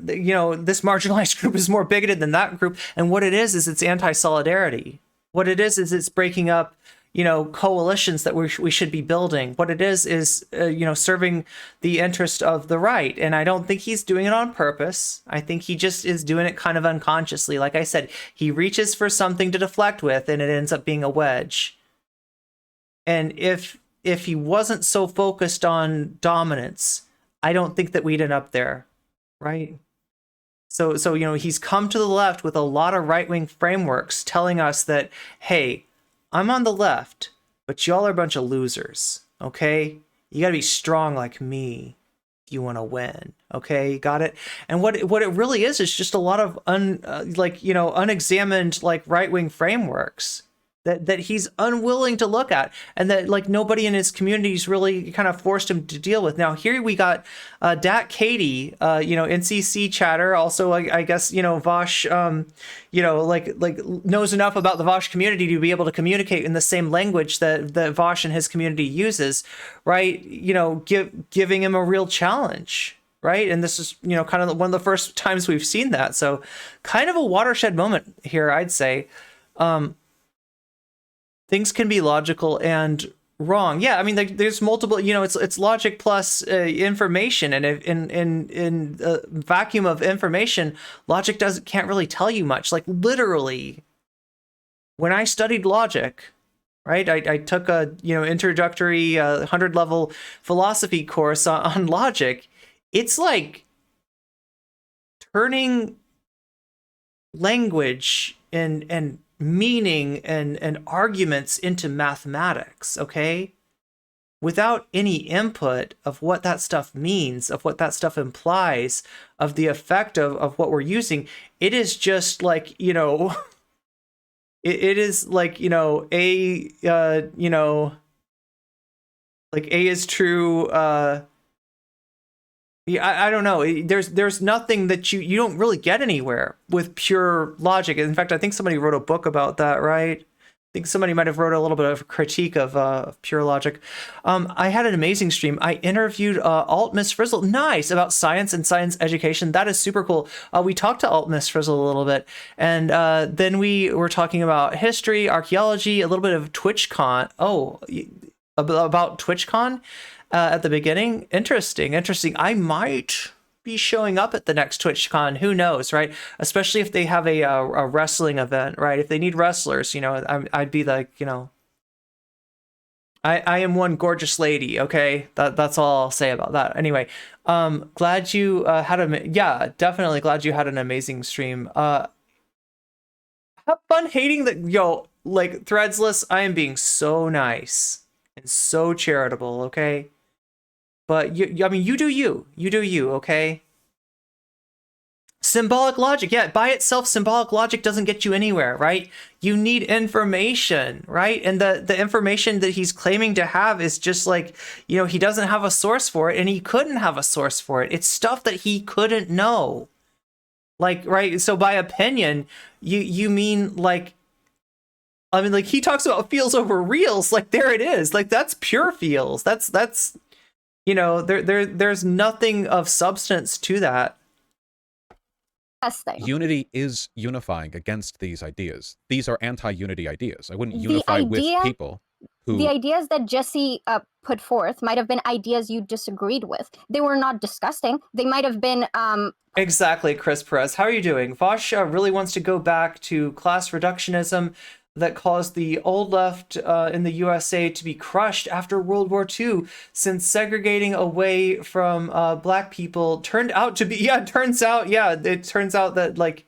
you know, this marginalized group is more bigoted than that group, and what it is it's anti-solidarity. What it is it's breaking up, you know, coalitions that we should be building. What it is you know, serving the interest of the right. And I don't think he's doing it on purpose. I think he just is doing it kind of unconsciously. Like I said, he reaches for something to deflect with, and it ends up being a wedge. And if he wasn't so focused on dominance, I don't think that we'd end up there, right? So you know, he's come to the left with a lot of right-wing frameworks telling us that, hey, I'm on the left, but y'all are a bunch of losers, okay? You gotta be strong like me if you want to win, okay? You got it? And what it really is just a lot of unexamined like right-wing frameworks that he's unwilling to look at, and that like nobody in his communities really kind of forced him to deal with. Now here we got Dat Katie, you know, NCC Chatter, also I guess, you know, Vaush, you know, like knows enough about the Vaush community to be able to communicate in the same language that Vaush and his community uses, right? You know, giving him a real challenge. Right. And this is, you know, kind of one of the first times we've seen that. So kind of a watershed moment here, I'd say. Things can be logical and wrong. Yeah, I mean, like, there's multiple, you know, it's logic plus information, and in a vacuum of information, logic can't really tell you much. Like literally, when I studied logic, right? I took a introductory 100-level philosophy course on logic. It's like turning language and meaning and arguments into mathematics, okay? Without any input of what that stuff means, of what that stuff implies, of the effect of what we're using, it is just like, it is like, like A is true, I don't know. There's nothing that you don't really get anywhere with pure logic. In fact, I think somebody wrote a book about that, right? I think somebody might have wrote a little bit of a critique of pure logic. I had an amazing stream. I interviewed Alt Miss Frizzle. Nice, about science and science education. That is super cool. We talked to Alt Miss Frizzle a little bit, and then we were talking about history, archaeology, a little bit of TwitchCon. Oh, about TwitchCon. At the beginning. Interesting. I might be showing up at the next TwitchCon. Who knows, right? Especially if they have a wrestling event, right? If they need wrestlers, I'd be like, I am one gorgeous lady, okay? That's all I'll say about that. Anyway, glad you definitely glad you had an amazing stream. Have fun hating like Threadsless. I am being so nice and so charitable, okay? But I mean, you do you, okay? Symbolic logic, yeah, by itself, symbolic logic doesn't get you anywhere, right? You need information, right? And the information that he's claiming to have is just like, he doesn't have a source for it, and he couldn't have a source for it. It's stuff that he couldn't know. Like, right? So by opinion, you mean like, I mean, like, he talks about feels over reals, like, there it is. Like, that's pure feels. That's there's nothing of substance to that. Unity is unifying against these ideas. These are anti-unity ideas. I wouldn't unify with people who... The ideas that Jesse put forth might have been ideas you disagreed with. They were not disgusting. They might have been... Exactly, Chris Perez. How are you doing? Vaush really wants to go back to class reductionism that caused the old left in the USA to be crushed after World War II, since segregating away from black people turned out to be, it turns out that, like,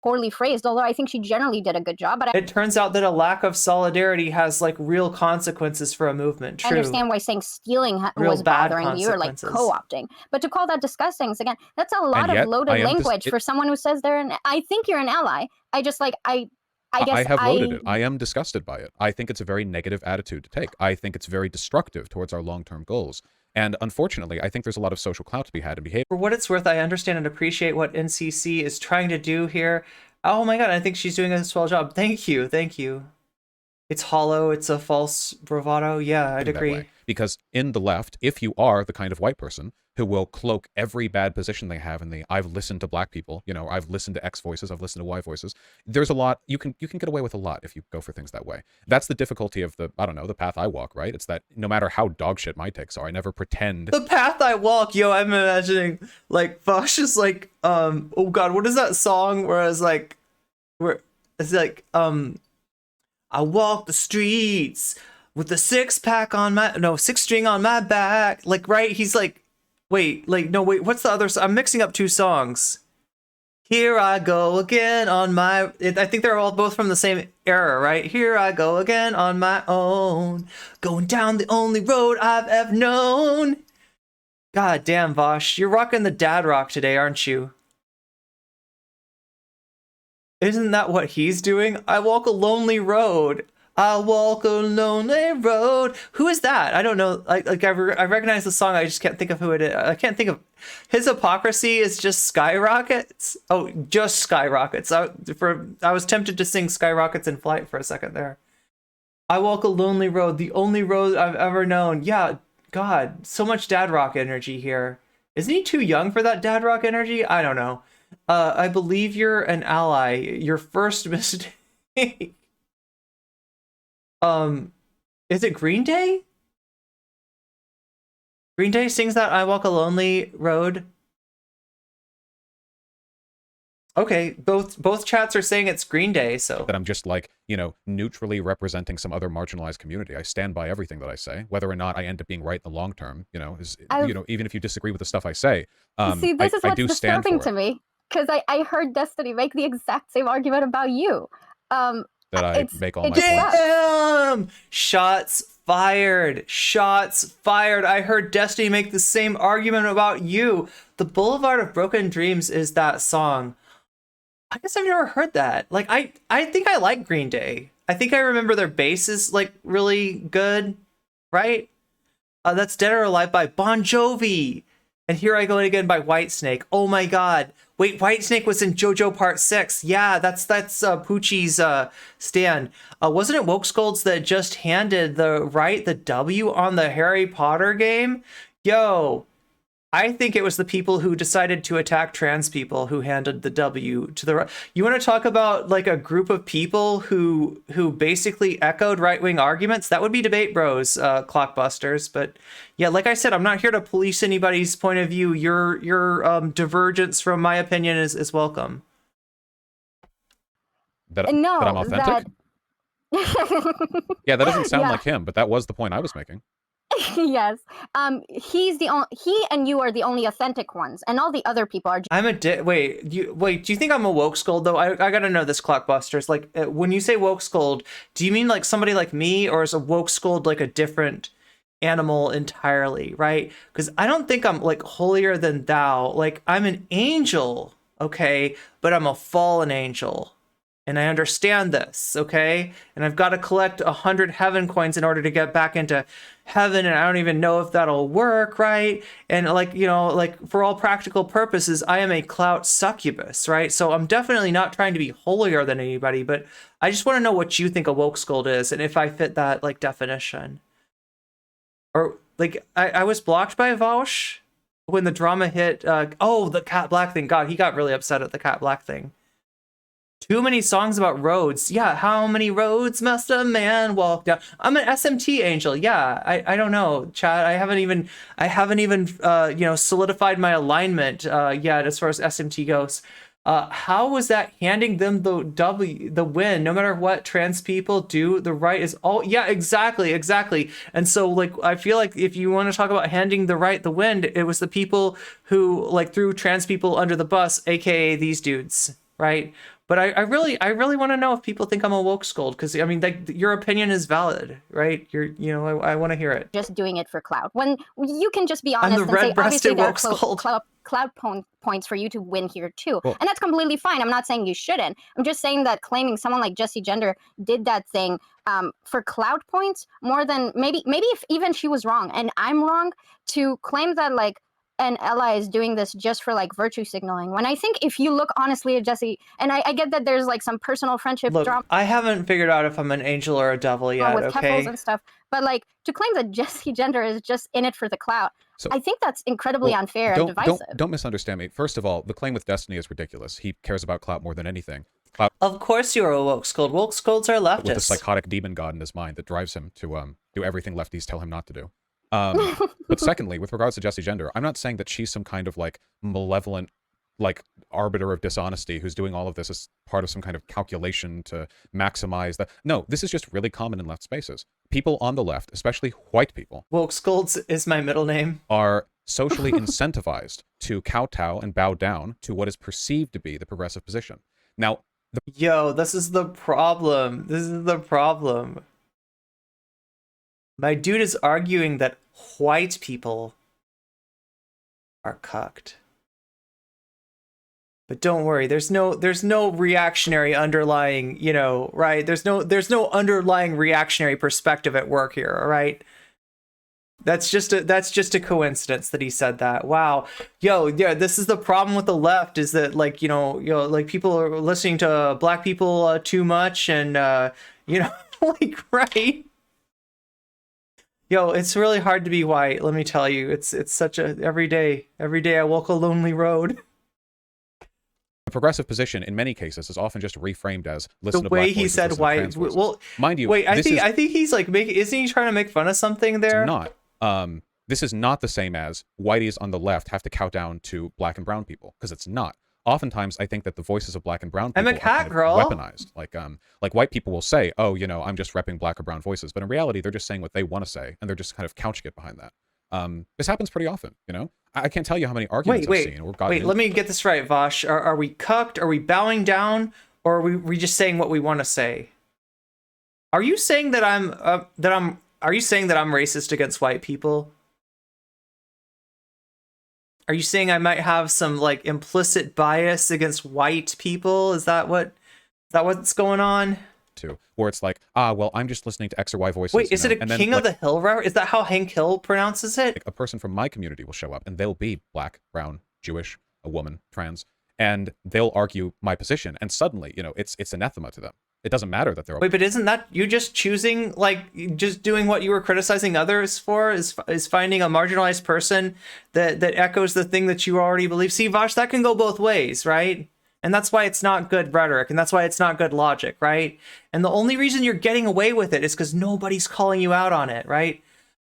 poorly phrased, although I think she generally did a good job, but it turns out that a lack of solidarity has, like, real consequences for a movement. True. I understand why saying stealing was bothering you, or like co-opting, but to call that disgusting, again, that's a lot of loaded language for someone who says I think you're an ally. I guess I have loaded it. I am disgusted by it. I think it's a very negative attitude to take. I think it's very destructive towards our long-term goals. And unfortunately, I think there's a lot of social clout to be had in behavior. For what it's worth, I understand and appreciate what NCC is trying to do here. Oh my god, I think she's doing a swell job. Thank you. It's hollow, it's a false bravado. Yeah, I'd agree. Because in the left, if you are the kind of white person who will cloak every bad position they have in the I've listened to black people, I've listened to X voices, I've listened to Y voices, there's a lot, you can get away with a lot if you go for things that way. That's the difficulty of the path I walk, right? It's that no matter how dog shit my takes are, I never pretend. The path I walk, I'm imagining, like, Vaush is like, oh god, what is that song where it's like, I walk the streets with a six string on my back. Like, right? He's like, wait, what's the other song? I'm mixing up two songs. Here I go again on my... I think they're all both from the same era, right? Here I go again on my own, going down the only road I've ever known. God damn, Vaush, you're rocking the dad rock today, aren't you? Isn't that what he's doing? I walk a lonely road. I walk a lonely road. Who is that? I don't know. I recognize the song. I just can't think of who it is. I can't think of... His hypocrisy is just skyrockets. Oh, just skyrockets. I was tempted to sing Skyrockets in Flight for a second there. I walk a lonely road, the only road I've ever known. Yeah, God, so much dad rock energy here. Isn't he too young for that dad rock energy? I don't know. I believe you're an ally. Your first mistake. Is it Green Day? Green Day sings that I walk a lonely road. Okay, both chats are saying it's Green Day, so that I'm just like, you know, neutrally representing some other marginalized community. I stand by everything that I say, whether or not I end up being right in the long term, you know, is, you know, even if you disagree with the stuff I say, See, this is I what's do stand disturbing for to it. me, because I heard Destiny make the exact same argument about you. That I make all it my just points. sucks. Damn! Shots fired. Shots fired. I heard Destiny make the same argument about you. The Boulevard of Broken Dreams is that song. I guess I've never heard that. Like, I think I like Green Day. I think I remember their bass is like really good, right? That's Dead or Alive by Bon Jovi. And Here I Go Again by Whitesnake. Oh my god. Wait, Whitesnake was in JoJo Part 6. Yeah, that's Poochie's stand. Wasn't it Wokescolds that just handed the W on the Harry Potter game? Yo, I think it was the people who decided to attack trans people who handed the W to the. You want to talk about like a group of people who basically echoed right-wing arguments? That would be debate bros, clockbusters. But yeah, like I said, I'm not here to police anybody's point of view. Your divergence from my opinion is welcome. That No, I'm authentic? Yeah, that doesn't sound like him, but that was the point I was making. Yes. He's the only, he and you are the only authentic ones, and all the other people are. Wait, do you think I'm a woke scold though? I gotta know this, clockbusters. Like, when you say woke scold, do you mean like somebody like me, or is a woke scold like a different animal entirely, right? Because I don't think I'm like holier than thou. Like, I'm an angel, okay, but I'm a fallen angel. And I understand this, okay? And I've got to collect 100 heaven coins in order to get back into heaven, and I don't even know if that'll work, right? And like, you know, like for all practical purposes, I am a clout succubus, right? So I'm definitely not trying to be holier than anybody, but I just want to know what you think a woke scold is, and if I fit that like definition. Or like, I was blocked by Vaush when the drama hit. Oh, the Cat Black thing. God, he got really upset at the Cat Black thing. Too many songs about roads. Yeah, how many roads must a man walk down? I'm an SMT angel. Yeah, I don't know, Chad. I haven't even you know, solidified my alignment yet as far as SMT goes. How was that handing them the win? No matter what trans people do, the right is all. Yeah, exactly. And so like, I feel like if you want to talk about handing the right the win, it was the people who like threw trans people under the bus, aka these dudes, right? But I really want to know if people think I'm a woke scold, because I mean, like, your opinion is valid, right? I want to hear it. Just doing it for clout. When you can just be honest I'm the and say, obviously there are woke scold. clout points for you to win here too, well, and that's completely fine. I'm not saying you shouldn't. I'm just saying that claiming someone like Jessie Gender did that thing for clout points more than maybe if even she was wrong and I'm wrong, to claim that like an ally is doing this just for like virtue signaling, when I think if you look honestly at Jessie, and I get that there's like some personal friendship drama. I haven't figured out if I'm an angel or a devil yet, with okay? Keffels and stuff, but like to claim that Jessie Gender is just in it for the clout, so, I think that's incredibly unfair and divisive. Don't misunderstand me. First of all, the claim with Destiny is ridiculous. He cares about clout more than anything. Clout, of course you're a woke scold. Woke scolds are leftists. With a psychotic demon god in his mind that drives him to do everything lefties tell him not to do. But secondly, with regards to Jessie Gender, I'm not saying that she's some kind of like malevolent, like arbiter of dishonesty who's doing all of this as part of some kind of calculation to maximize that. No, this is just really common in left spaces. People on the left, especially white people, woke scolds is my middle name, are socially incentivized to kowtow and bow down to what is perceived to be the progressive position. Now, this is the problem. My dude is arguing that white people are cucked. But don't worry, there's no reactionary underlying, you know, right? There's no underlying reactionary perspective at work here, all right? That's just a coincidence that he said that. Wow. Yeah, this is the problem with the left, is that like, you know, like people are listening to black people too much, and you know, like, right? It's really hard to be white, let me tell you. It's such a every day I walk a lonely road. The progressive position in many cases is often just reframed as listen the to black way he voices, said white. Well, mind you, wait, I think he's like isn't he trying to make fun of something there? It's not. This is not the same as whiteies on the left have to cow down to black and brown people, because it's not. oftentimes I think that the voices of black and brown I'm people a cat are kind girl. of weaponized. Like white people will say, oh, you know, I'm just repping black or brown voices, but in reality, they're just saying what they want to say, and they're just kind of couching it behind that. This happens pretty often, you know. I can't tell you how many arguments I've seen or gotten. Wait, let me get this right, Vaush. Are we cucked? Are we bowing down? Or are we just saying what we want to say? Are you saying that are you saying that I'm racist against white people? Are you saying I might have some like implicit bias against white people? Is that what's going on? Too, where it's like, well, I'm just listening to X or Y voices. Wait, is it a and then, King of the Hill route? Is that how Hank Hill pronounces it? Like, a person from my community will show up, and they'll be black, brown, Jewish, a woman, trans, and they'll argue my position, and suddenly, you know, it's anathema to them. It doesn't matter that they're. Wait, but isn't that you just choosing, like, just doing what you were criticizing others for? Is finding a marginalized person that echoes the thing that you already believe? See, Vaush, that can go both ways, right? And that's why it's not good rhetoric, and that's why it's not good logic, right? And the only reason you're getting away with it is because nobody's calling you out on it, right?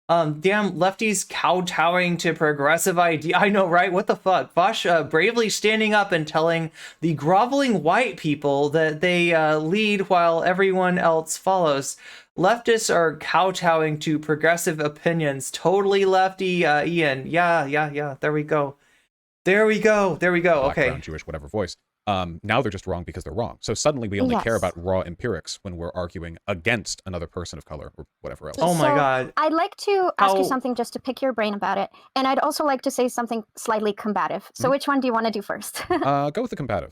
Damn lefties kowtowing to progressive idea. I know, right? What the fuck? Vaush bravely standing up and telling the groveling white people that they lead while everyone else follows. Leftists are kowtowing to progressive opinions. Totally lefty, Ian. Yeah. There we go. Black, okay. Brown, Jewish, whatever voice. Now they're just wrong because they're wrong. So suddenly we only care about raw empirics when we're arguing against another person of color or whatever else. Oh my God. I'd like to ask you something just to pick your brain about it. And I'd also like to say something slightly combative. So which one do you want to do first? Go with the combative.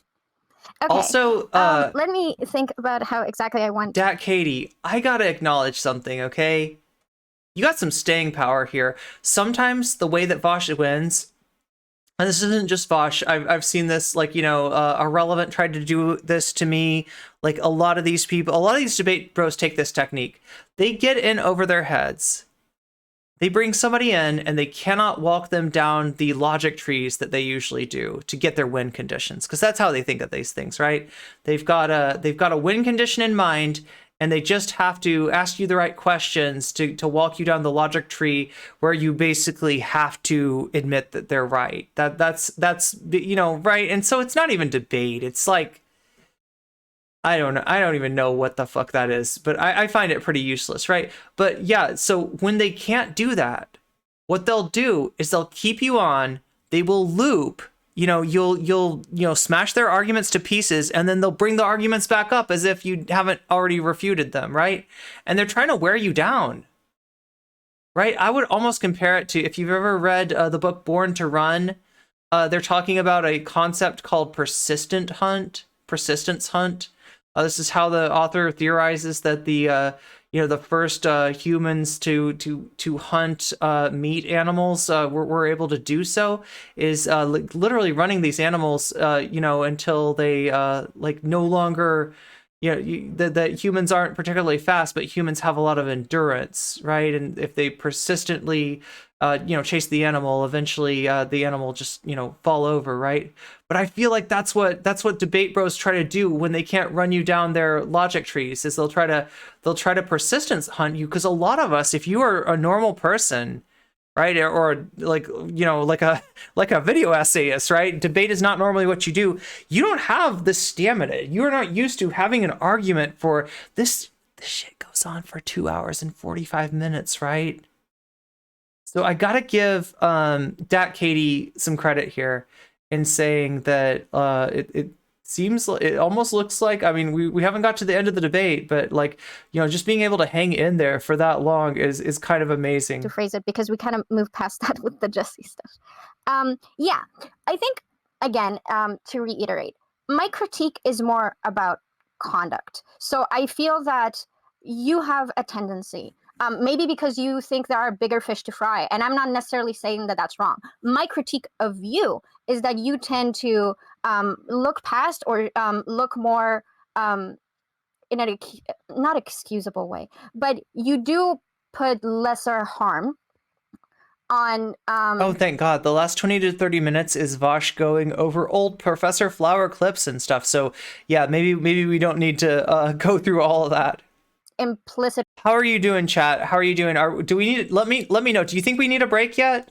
Okay. Also, let me think about how exactly I want. Dat Katie, I gotta acknowledge something, okay? You got some staying power here. Sometimes the way that Vaush wins, and this isn't just Vaush, I've seen this, like, you know, Irrelevant tried to do this to me. Like, a lot of these debate bros take this technique. They get in over their heads. They bring somebody in and they cannot walk them down the logic trees that they usually do to get their win conditions, because that's how they think of these things, right? They've got a win condition in mind, and they just have to ask you the right questions to walk you down the logic tree where you basically have to admit that they're right. That's you know, right? And so it's not even debate. It's like, I don't even know what the fuck that is, but I find it pretty useless, right? But yeah, so when they can't do that, what they'll do is they'll keep you on, they will loop, you know, you'll smash their arguments to pieces, and then they'll bring the arguments back up as if you haven't already refuted them, right? And they're trying to wear you down, right? I would almost compare it to, if you've ever read the book Born to Run, they're talking about a concept called persistence hunt. This is how the author theorizes that the first humans to hunt meat animals were able to do so is literally running these animals until they no longer, that humans aren't particularly fast, but humans have a lot of endurance, right? And if they persistently chase the animal, eventually the animal just fall over, right? But I feel like that's what debate bros try to do when they can't run you down their logic trees, is they'll try to persistence hunt you, because a lot of us, if you are a normal person, right, or like a video essayist, right, debate is not normally what you do. You don't have the stamina. You are not used to having an argument for this. This shit goes on for 2 hours and 45 minutes, right? So I gotta give Dat Katie some credit here in saying that it seems, it almost looks like, I mean, we haven't got to the end of the debate, but just being able to hang in there for that long is kind of amazing. To phrase it, because we kind of moved past that with the Jesse stuff. Yeah, I think, again, to reiterate, my critique is more about conduct. So I feel that you have a tendency, maybe because you think there are bigger fish to fry, and I'm not necessarily saying that that's wrong. My critique of you is that you tend to look past or look more in a not excusable way, but you do put lesser harm on. Oh, thank God. The last 20 to 30 minutes is Vaush going over old Professor Flower clips and stuff. So yeah, maybe we don't need to go through all of that. Implicit. How are you doing, chat? How are you doing? Do we need? Let me know. Do you think we need a break yet?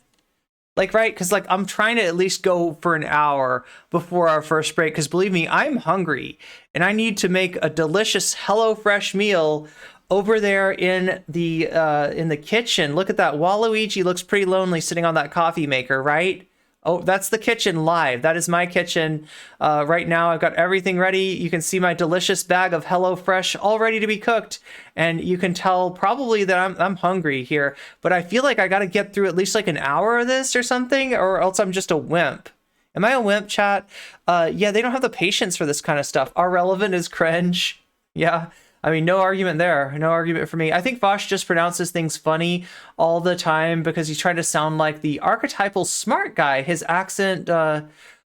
Like, right? Because like I'm trying to at least go for an hour before our first break. Because believe me, I'm hungry and I need to make a delicious HelloFresh meal over there in the kitchen. Look at that. Waluigi looks pretty lonely sitting on that coffee maker, right? Oh, that's the kitchen live. That is my kitchen right now. I've got everything ready. You can see my delicious bag of HelloFresh all ready to be cooked. And you can tell probably that I'm hungry here. But I feel like I got to get through at least like an hour of this or something, or else I'm just a wimp. Am I a wimp, chat? Yeah, they don't have the patience for this kind of stuff. Our relevant is cringe. Yeah. I mean, no argument there. No argument for me. I think Vaush just pronounces things funny all the time because he's trying to sound like the archetypal smart guy. His accent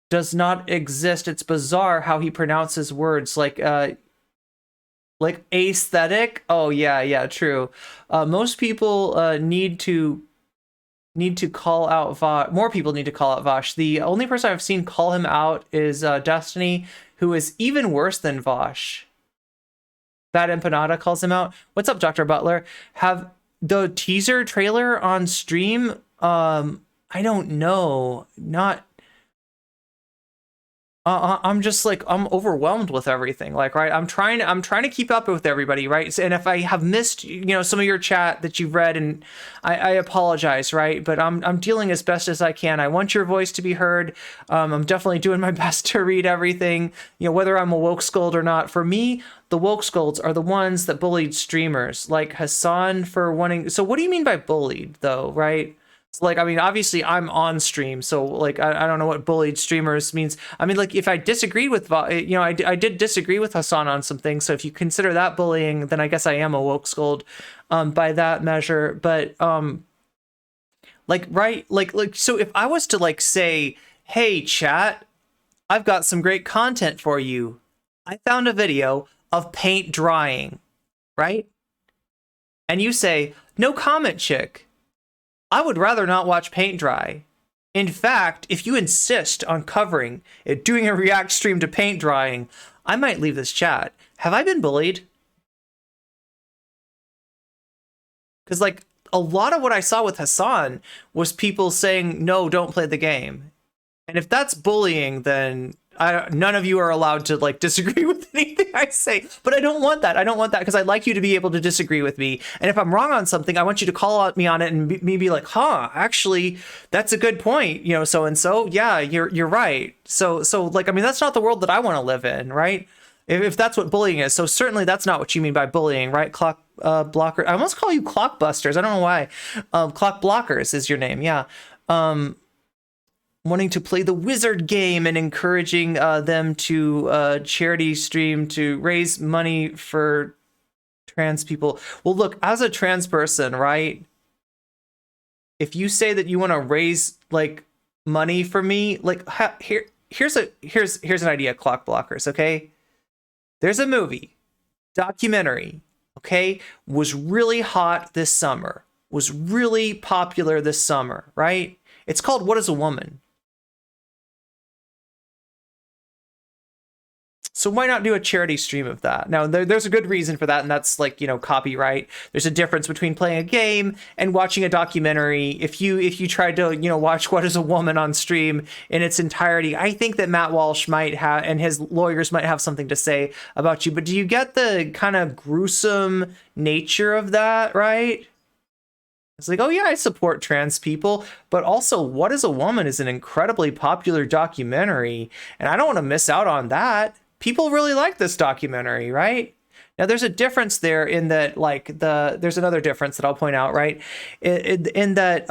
does not exist. It's bizarre how he pronounces words like aesthetic. Oh yeah, true. Most people need to call out Vaush. More people need to call out Vaush. The only person I've seen call him out is Destiny, who is even worse than Vaush. Bad Empanada calls him out. What's up, Dr. Butler? Have the teaser trailer on stream? I don't know. Not. I'm just like, I'm overwhelmed with everything. Like, right, I'm trying to keep up with everybody, right? And if I have missed, some of your chat that you've read, and I apologize, right? But I'm dealing as best as I can. I want your voice to be heard. I'm definitely doing my best to read everything, whether I'm a woke scold or not. For me, the woke scolds are the ones that bullied streamers, like Hassan for wanting. So what do you mean by bullied, though, right? So, like, I mean, obviously I'm on stream, so like I don't know what bullied streamers means. I mean, like, if I disagree with I did disagree with Hassan on some things, so if you consider that bullying, then I guess I am a woke scold by that measure. But so if I was to like say, hey chat, I've got some great content for you. I found a video of paint drying, right? And you say, no comment, chick. I would rather not watch paint dry. In fact, if you insist on covering it, doing a react stream to paint drying, I might leave this chat. Have I been bullied? Because like a lot of what I saw with Hassan was people saying, no, don't play the game. And if that's bullying, then none of you are allowed to like disagree with anything I say. But I don't want that. I don't want that because I'd like you to be able to disagree with me. And if I'm wrong on something, I want you to call out me on it and me be like, actually, that's a good point. So and so. Yeah, you're right. So like, I mean, that's not the world that I want to live in, right? If that's what bullying is. So certainly that's not what you mean by bullying, right? Clock blocker. I almost call you clockbusters. I don't know why. Clock blockers is your name. Yeah. Wanting to play the wizard game and encouraging them to charity stream to raise money for trans people. Well, look, as a trans person, right? If you say that you want to raise like money for me, like here's an idea, clock blockers, okay? There's a movie, documentary, okay? Was really hot this summer, was really popular this summer, right? It's called What Is a Woman? So why not do a charity stream of that? Now, there's a good reason for that, and that's like, copyright. There's a difference between playing a game and watching a documentary. If you tried to, watch What Is a Woman on stream in its entirety, I think that Matt Walsh might have, and his lawyers might have something to say about you. But do you get the kind of gruesome nature of that, right? It's like, oh yeah, I support trans people, but also What Is a Woman is an incredibly popular documentary, and I don't want to miss out on that. People really like this documentary, right? Now, there's a difference there in that, like, there's another difference that I'll point out, right? In that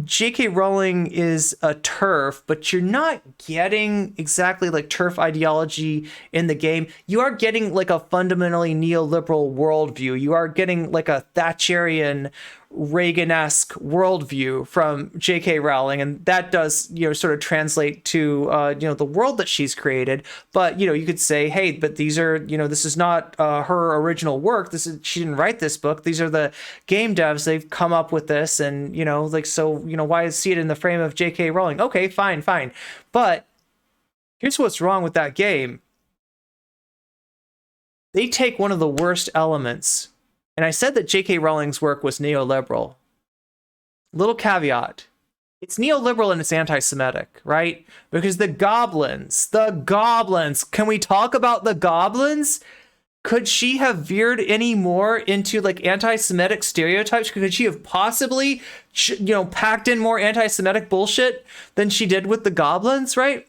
J.K. Rowling is a TERF, but you're not getting exactly like TERF ideology in the game. You are getting like a fundamentally neoliberal worldview. You are getting like a Thatcherian Reagan-esque worldview from J.K. Rowling, and that does, sort of translate to, the world that she's created. But, you could say, hey, but these are, this is not her original work. She didn't write this book. These are the game devs. They've come up with this, and, why see it in the frame of J.K. Rowling? Okay, fine. But here's what's wrong with that game. They take one of the worst elements. And I said that J.K. Rowling's work was neoliberal. Little caveat. It's neoliberal and it's anti-Semitic, right? Because the goblins, can we talk about the goblins? Could she have veered any more into like anti-Semitic stereotypes? Could she have possibly, packed in more anti-Semitic bullshit than she did with the goblins, right?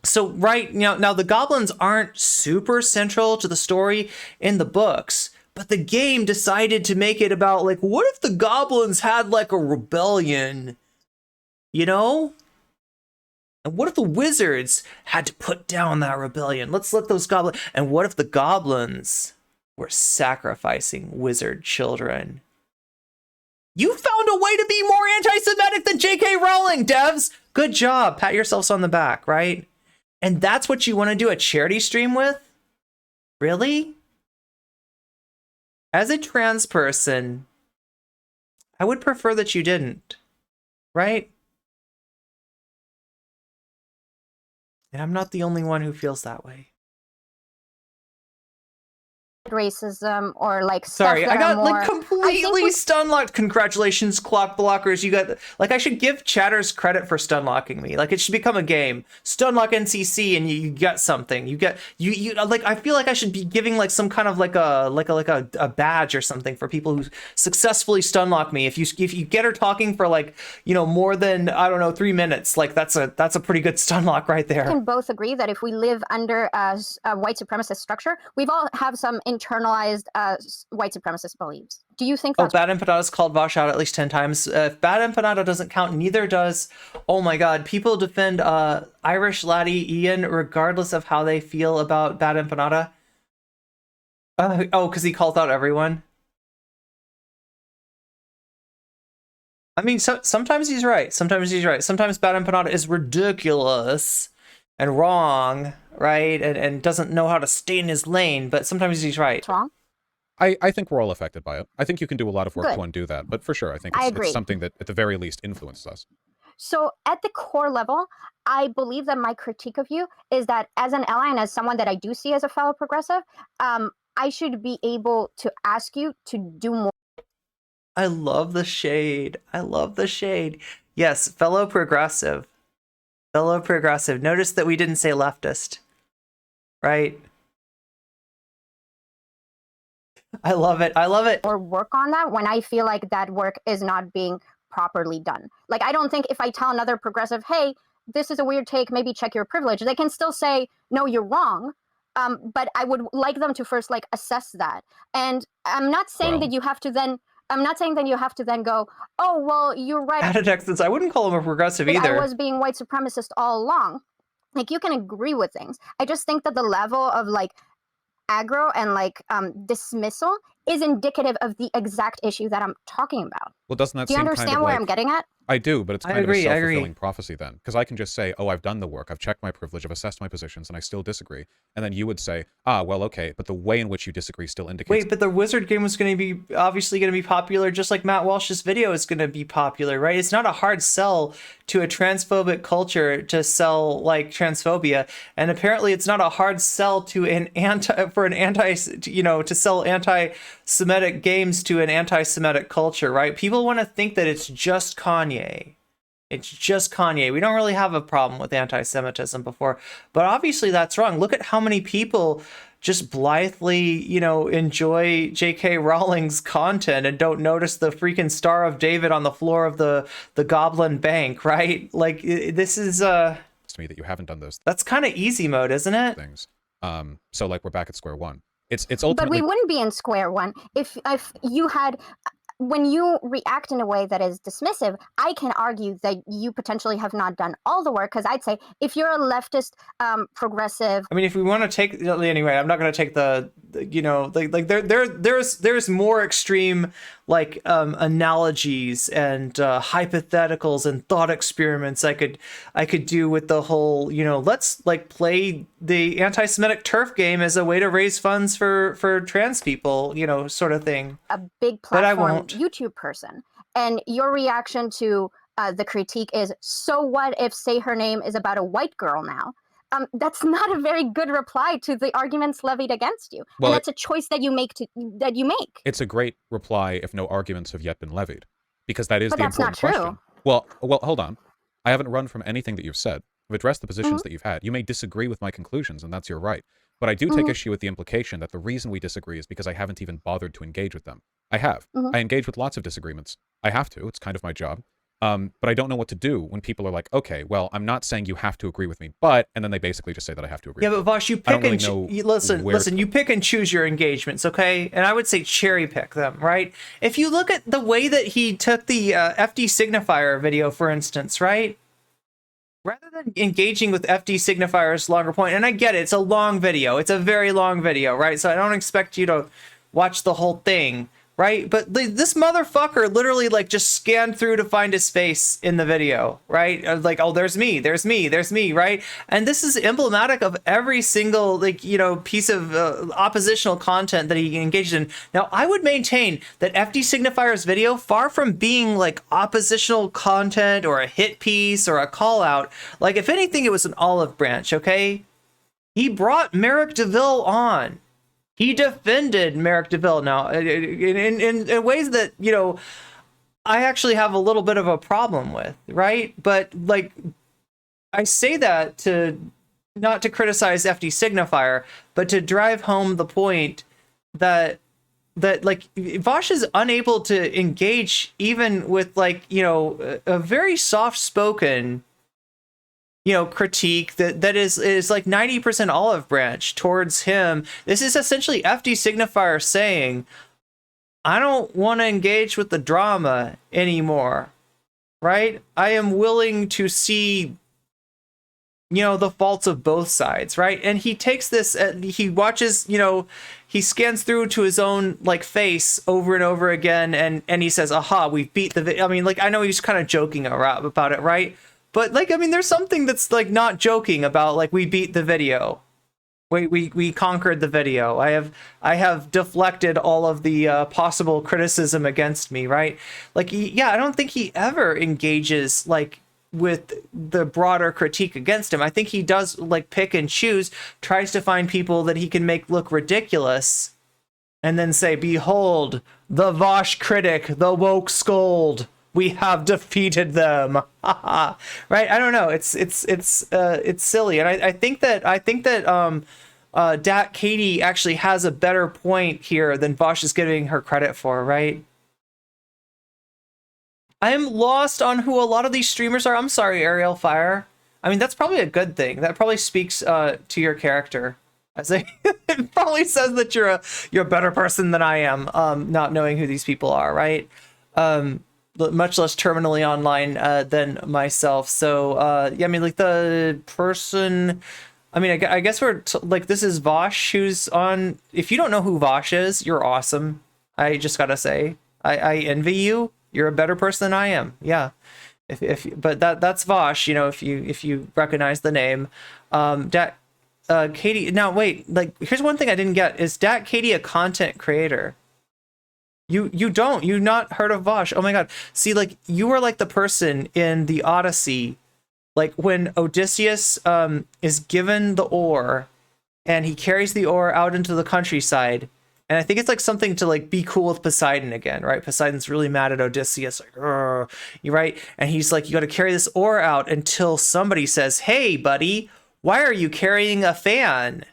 So, right, now the goblins aren't super central to the story in the books, but the game decided to make it about like, what if the goblins had like a rebellion? And what if the wizards had to put down that rebellion? Let's let those goblins. And what if the goblins were sacrificing wizard children? You found a way to be more anti-Semitic than J.K. Rowling, devs. Good job. Pat yourselves on the back, right? And that's what you want to do a charity stream with? Really? As a trans person, I would prefer that you didn't, right? And I'm not the only one who feels that way. Racism or like sorry, stuff I got more, like completely stun locked. Congratulations, clock blockers. You got like I should give chatters credit for stun locking me. Like it should become a game. Stun lock NCC and you get something. You get you like I feel like I should be giving like some kind of like a badge or something for people who successfully stun lock me. If you get her talking for like more than I don't know 3 minutes, like that's a pretty good stun lock right there. We can both agree that if we live under a white supremacist structure, we've all have some internalized white supremacist beliefs. Do you think that's... Bad Empanada's called Vaush out at least 10 times. If Bad Empanada doesn't count, neither does... Oh my god, people defend Irish laddie Ian regardless of how they feel about Bad Empanada. Because he calls out everyone. I mean, sometimes he's right. Sometimes he's right. Sometimes Bad Empanada is ridiculous and wrong, right? And doesn't know how to stay in his lane, but sometimes he's right. It's wrong? I think we're all affected by it. I think you can do a lot of work Good. to undo that, but for sure, I think I it's agree. something that at the very least influences us. So at the core level, I believe that my critique of you is that as an ally and as someone that I do see as a fellow progressive, I should be able to ask you to do more. I love the shade. I love the shade. Yes, fellow progressive. Fellow progressive. Notice that we didn't say leftist. Right? I love it. I love it. Or work on that when I feel like that work is not being properly done. Like, I don't think if I tell another progressive, hey, this is a weird take, maybe check your privilege, they can still say, no, you're wrong. But I would like them to first like assess that. And I'm not saying that you have to then go, oh, well, you're right. Added Texans, I wouldn't call him a progressive either. I was being white supremacist all along. Like, you can agree with things. I just think that the level of like aggro and like dismissal is indicative of the exact issue that I'm talking about. Well, doesn't that Do you seem understand kind of where like... I'm getting at? I do, but it's kind agree, of I a agree. self-fulfilling prophecy then. Because I can just say, oh, I've done the work, I've checked my privilege, I've assessed my positions, and I still disagree. And then you would say, well, okay, but the way in which you disagree still indicates... Wait, but the wizard game was going to be obviously going to be popular, just like Matt Walsh's video is going to be popular, right? It's not a hard sell to a transphobic culture to sell like transphobia, and apparently it's not a hard sell to to sell anti-Semitic games to an anti-Semitic culture, right? People want to think that it's just Kanye. It's just Kanye. We don't really have a problem with anti-Semitism before, but obviously that's wrong. Look at how many people just blithely, enjoy J.K. Rowling's content and don't notice the freaking Star of David on the floor of the Goblin Bank, right? Like, this is to me that you haven't done those that's kind of easy mode, isn't it? things. So like we're back at square one. It's ultimately... But we wouldn't be in square one if you had... When you react in a way that is dismissive, I can argue that you potentially have not done all the work, because I'd say if you're a leftist progressive... I mean, if we want to take... Anyway, I'm not going to take there's more extreme like analogies and hypotheticals and thought experiments I could do with the whole, let's like play the anti-Semitic turf game as a way to raise funds for trans people, sort of thing. A big platform YouTube person, and your reaction to the critique is, so what if say her name is about a white girl now? That's not a very good reply to the arguments levied against you. Well, and that's a choice that you make. It's a great reply if no arguments have yet been levied, because that is the important question. Well, hold on. I haven't run from anything that you've said. I've addressed the positions that you've had. You may disagree with my conclusions, and that's your right. But I do take issue with the implication that the reason we disagree is because I haven't even bothered to engage with them. I have. I engage with lots of disagreements. I have to. It's kind of my job. But I don't know what to do when people are like, okay, well, I'm not saying you have to agree with me, but, and then they basically just say that I have to agree. Yeah, but Vaush, you pick and listen, you pick and choose your engagements, okay? And I would say cherry pick them, right? If you look at the way that he took the FD signifier video, for instance, right? Rather than engaging with FD signifier's longer point, and I get it, it's a long video, it's a very long video, right? So I don't expect you to watch the whole thing, right? But this motherfucker literally like just scanned through to find his face in the video, right? Like, oh, there's me, right? And this is emblematic of every single like, you know, piece of oppositional content that he engaged in. Now, I would maintain that FD Signifier's video, far from being like oppositional content or a hit piece or a call out, like if anything, it was an olive branch, okay? He brought Merrick DeVille on. He defended Merrick DeVille now in ways that, you know, I actually have a little bit of a problem with, right? But like, I say that to not to criticize FD Signifier, but to drive home the point that like Vaush is unable to engage even with like, you know, a very soft spoken, you know, critique that is like 90% olive branch towards him. This is essentially FD Signifier saying, I don't want to engage with the drama anymore, right? I am willing to see, you know, the faults of both sides, right? And he takes this, he watches, you know, he scans through to his own like face over and over again, and he says, aha, we beat the I mean, like, I know he's kind of joking about it, right? But like, I mean, there's something that's like not joking about, like, we beat the video. We conquered the video. I have deflected all of the possible criticism against me, right? Like, yeah, I don't think he ever engages like with the broader critique against him. I think he does like pick and choose, tries to find people that he can make look ridiculous, and then say, behold, the Vaush critic, the woke scold. We have defeated them. Right? I don't know. It's silly. And I think that Dat Katie actually has a better point here than Vaush is giving her credit for, right? I am lost on who a lot of these streamers are. I'm sorry, Ariel Fire. I mean, that's probably a good thing. That probably speaks to your character. As it probably says that you're a better person than I am, not knowing who these people are, right? Much less terminally online than myself. So yeah, I mean, like the person, I mean, I guess we're like, this is Vaush who's on. If you don't know who Vaush is, you're awesome. I just gotta say, I envy you. You're a better person than I am. Yeah. But that's Vaush, you know, if you recognize the name. Katie, now wait, like, here's one thing I didn't get. Is Dat Katie a content creator? You've not heard of Vaush. Oh my god. See, like, you are like the person in the Odyssey, like when Odysseus is given the oar and he carries the oar out into the countryside, and I think it's like something to like be cool with Poseidon again, right? Poseidon's really mad at Odysseus, like, you're right, and he's like, you got to carry this oar out until somebody says, hey buddy, why are you carrying a fan?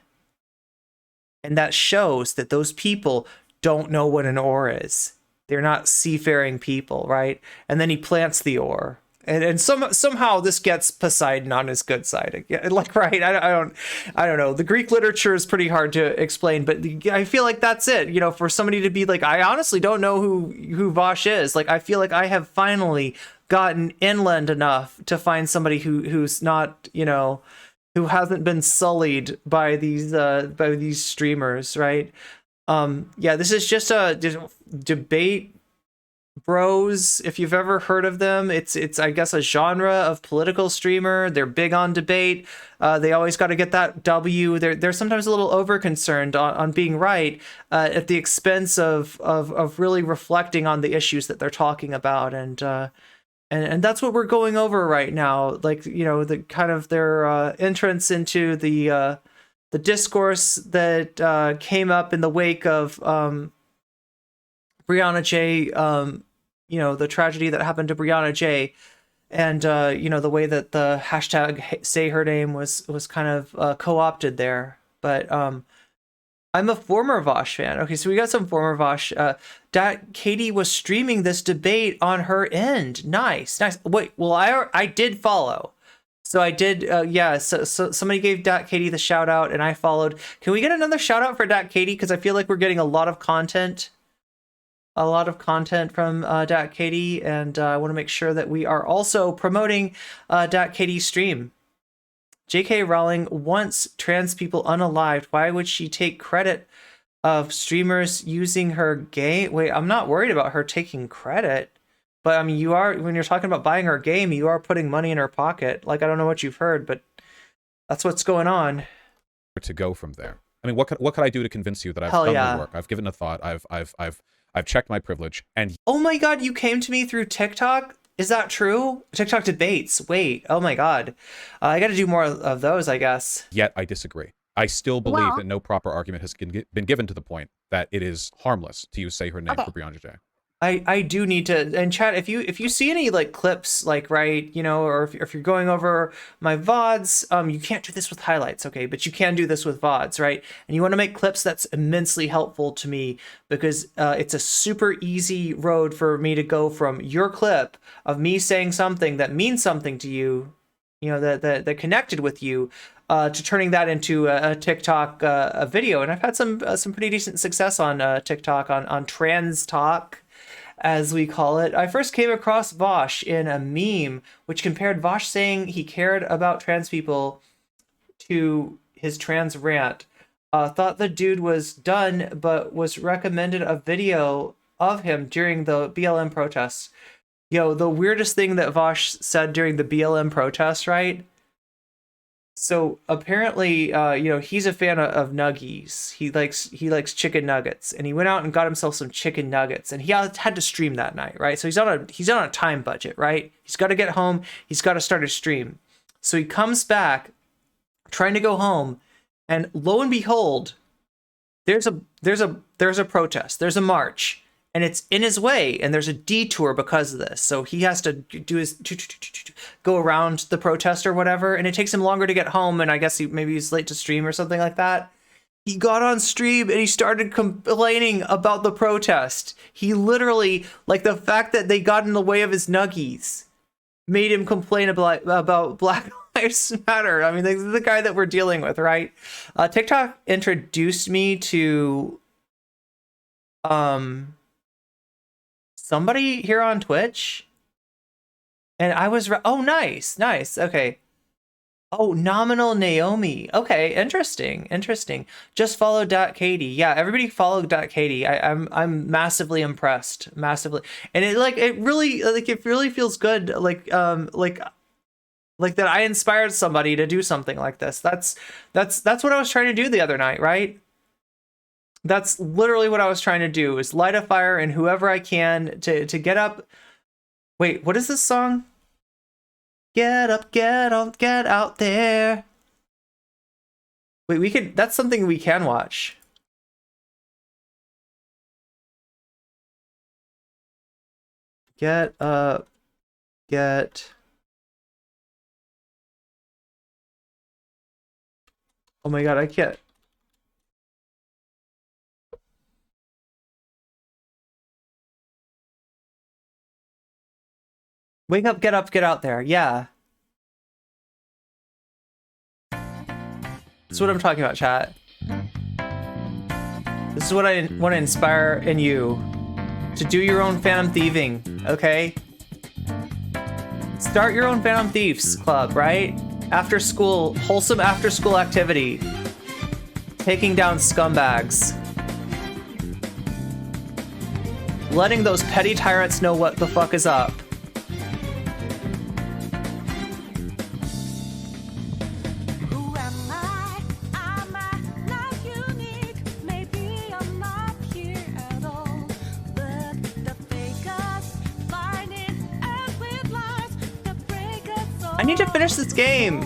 And that shows that those people don't know what an oar is. They're not seafaring people, right? And then he plants the oar, and somehow this gets Poseidon on his good side again. Like, right? I don't know. The Greek literature is pretty hard to explain, but I feel like that's it. You know, for somebody to be like, I honestly don't know who Vaush is. Like, I feel like I have finally gotten inland enough to find somebody who's not, you know, who hasn't been sullied by these streamers, right? Yeah, this is just a debate bros. If you've ever heard of them, it's I guess a genre of political streamer. They're big on debate. They always got to get that W. They're sometimes a little over concerned on being right at the expense of really reflecting on the issues that they're talking about, and that's what we're going over right now. Like, you know, the kind of their entrance into the discourse that came up in the wake of Breonna J, you know, the tragedy that happened to Breonna J. and you know, the way that the hashtag say her name was kind of co-opted there. But I'm a former Vaush fan. Okay, so we got some former Vaush. Katie was streaming this debate on her end. Nice. Wait, well, I did follow. So I did, yeah, so somebody gave Katie the shout out and I followed. Can we get another shout out for Katie? Because I feel like we're getting a lot of content. From Katie, and I want to make sure that we are also promoting Katie's stream. J.K. Rowling wants trans people unalived. Why would she take credit of streamers using her game? Wait, I'm not worried about her taking credit. But I mean, you are, when you're talking about buying her game, you are putting money in her pocket. Like, I don't know what you've heard, but that's what's going on. To go from there. I mean, what could I do to convince you that I've done the work? I've given a thought. I've checked my privilege. And oh my God, you came to me through TikTok? Is that true? TikTok debates. Wait, oh my God. I got to do more of those, I guess. Yet I disagree. I still believe that no proper argument has been given to the point that it is harmless to use say her name for Beyond J. I do need to, and chat, if you see any like clips, like, right, you know, or if you're going over my VODs, you can't do this with highlights, okay, but you can do this with VODs, right? And you want to make clips that's immensely helpful to me, because it's a super easy road for me to go from your clip of me saying something that means something to you, you know, that connected with you, to turning that into a TikTok a video. And I've had some pretty decent success on TikTok on trans talk, as we call it. I first came across Vaush in a meme which compared Vaush saying he cared about trans people to his trans rant. Thought the dude was done, but was recommended a video of him during the BLM protests. Yo, the weirdest thing that Vaush said during the BLM protests, right? So apparently, you know, he's a fan of nuggies. He likes chicken nuggets, and he went out and got himself some chicken nuggets, and he had to stream that night, right? So he's on a time budget, right? He's got to get home. He's got to start a stream. So he comes back, trying to go home, and lo and behold, there's a protest. There's a march, and it's in his way, and there's a detour because of this. So he has to do his go around the protest or whatever, and it takes him longer to get home, and I guess maybe he's late to stream or something like that. He got on stream and he started complaining about the protest. He literally, like, the fact that they got in the way of his nuggies made him complain about Black Lives Matter. I mean, this is the guy that we're dealing with, right? TikTok introduced me to somebody here on Twitch, and I was oh, nice, okay. Oh, Nominal Naomi. Okay, interesting. Just follow Katie. Yeah, everybody follow Katie. I'm massively impressed, massively, and it really feels good, like that I inspired somebody to do something like this. That's what I was trying to do the other night, right? That's literally what I was trying to do, is light a fire in whoever I can to get up. Wait, what is this song? Get up, get on, get out there. Wait, that's something we can watch. Get up, get. Oh my God, I can't. Wake up, get out there. Yeah. That's what I'm talking about, chat. This is what I want to inspire in you. To do your own Phantom Thieving, okay? Start your own Phantom Thieves club, right? After school, wholesome after school activity. Taking down scumbags. Letting those petty tyrants know what the fuck is up. I need to finish this game.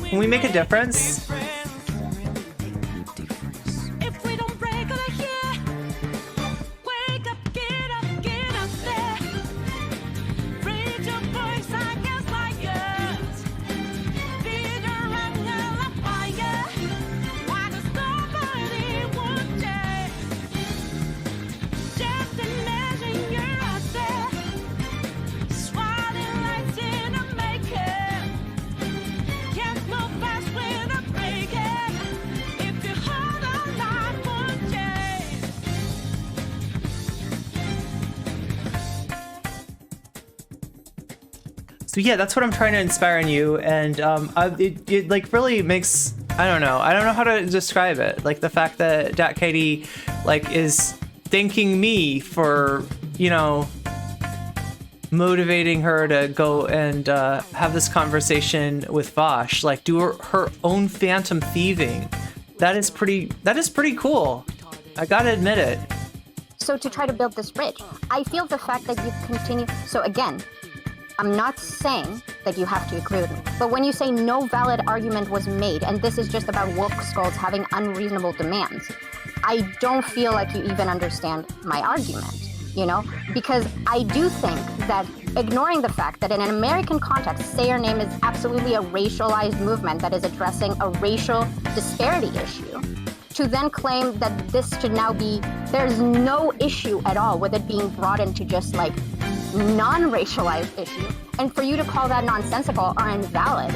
Can we make a difference? So yeah, that's what I'm trying to inspire in you, and it like really makes, I don't know how to describe it. Like the fact that Dat Katie like is thanking me for, you know, motivating her to go and have this conversation with Vaush, like do her own phantom thieving. That is pretty cool. I gotta admit it. So to try to build this bridge, I feel the fact that you continue. So again, I'm not saying that you have to agree with me, but when you say no valid argument was made, and this is just about woke skulls having unreasonable demands, I don't feel like you even understand my argument, you know? Because I do think that ignoring the fact that in an American context, Say Her Name is absolutely a racialized movement that is addressing a racial disparity issue, to then claim that this should now be, there's no issue at all with it being brought into just like non-racialized issue, and for you to call that nonsensical or invalid,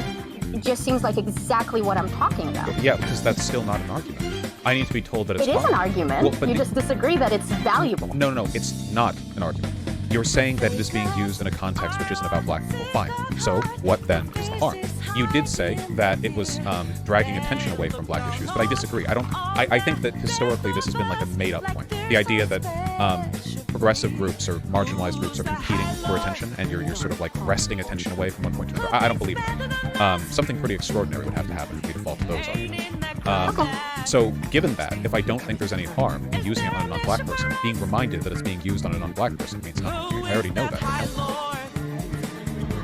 it just seems like exactly what I'm talking about. Yeah, because that's still not an argument. I need to be told that it's It is fine. an argument. Well, you just disagree that it's valuable. No, it's not an argument. You're saying that it is being used in a context which isn't about black people. Fine. So what then is the harm? You did say that it was dragging attention away from black issues, but I disagree. I think that historically this has been like a made-up point. The idea that progressive groups or marginalized groups are competing for attention, and you're sort of like wresting attention away from one point to another. I don't believe in that. Something pretty extraordinary would have to happen for me to fall to those arguments. So given that, if I don't think there's any harm in using it on a non-black person, being reminded that it's being used on a non-black person means nothing. I already know that.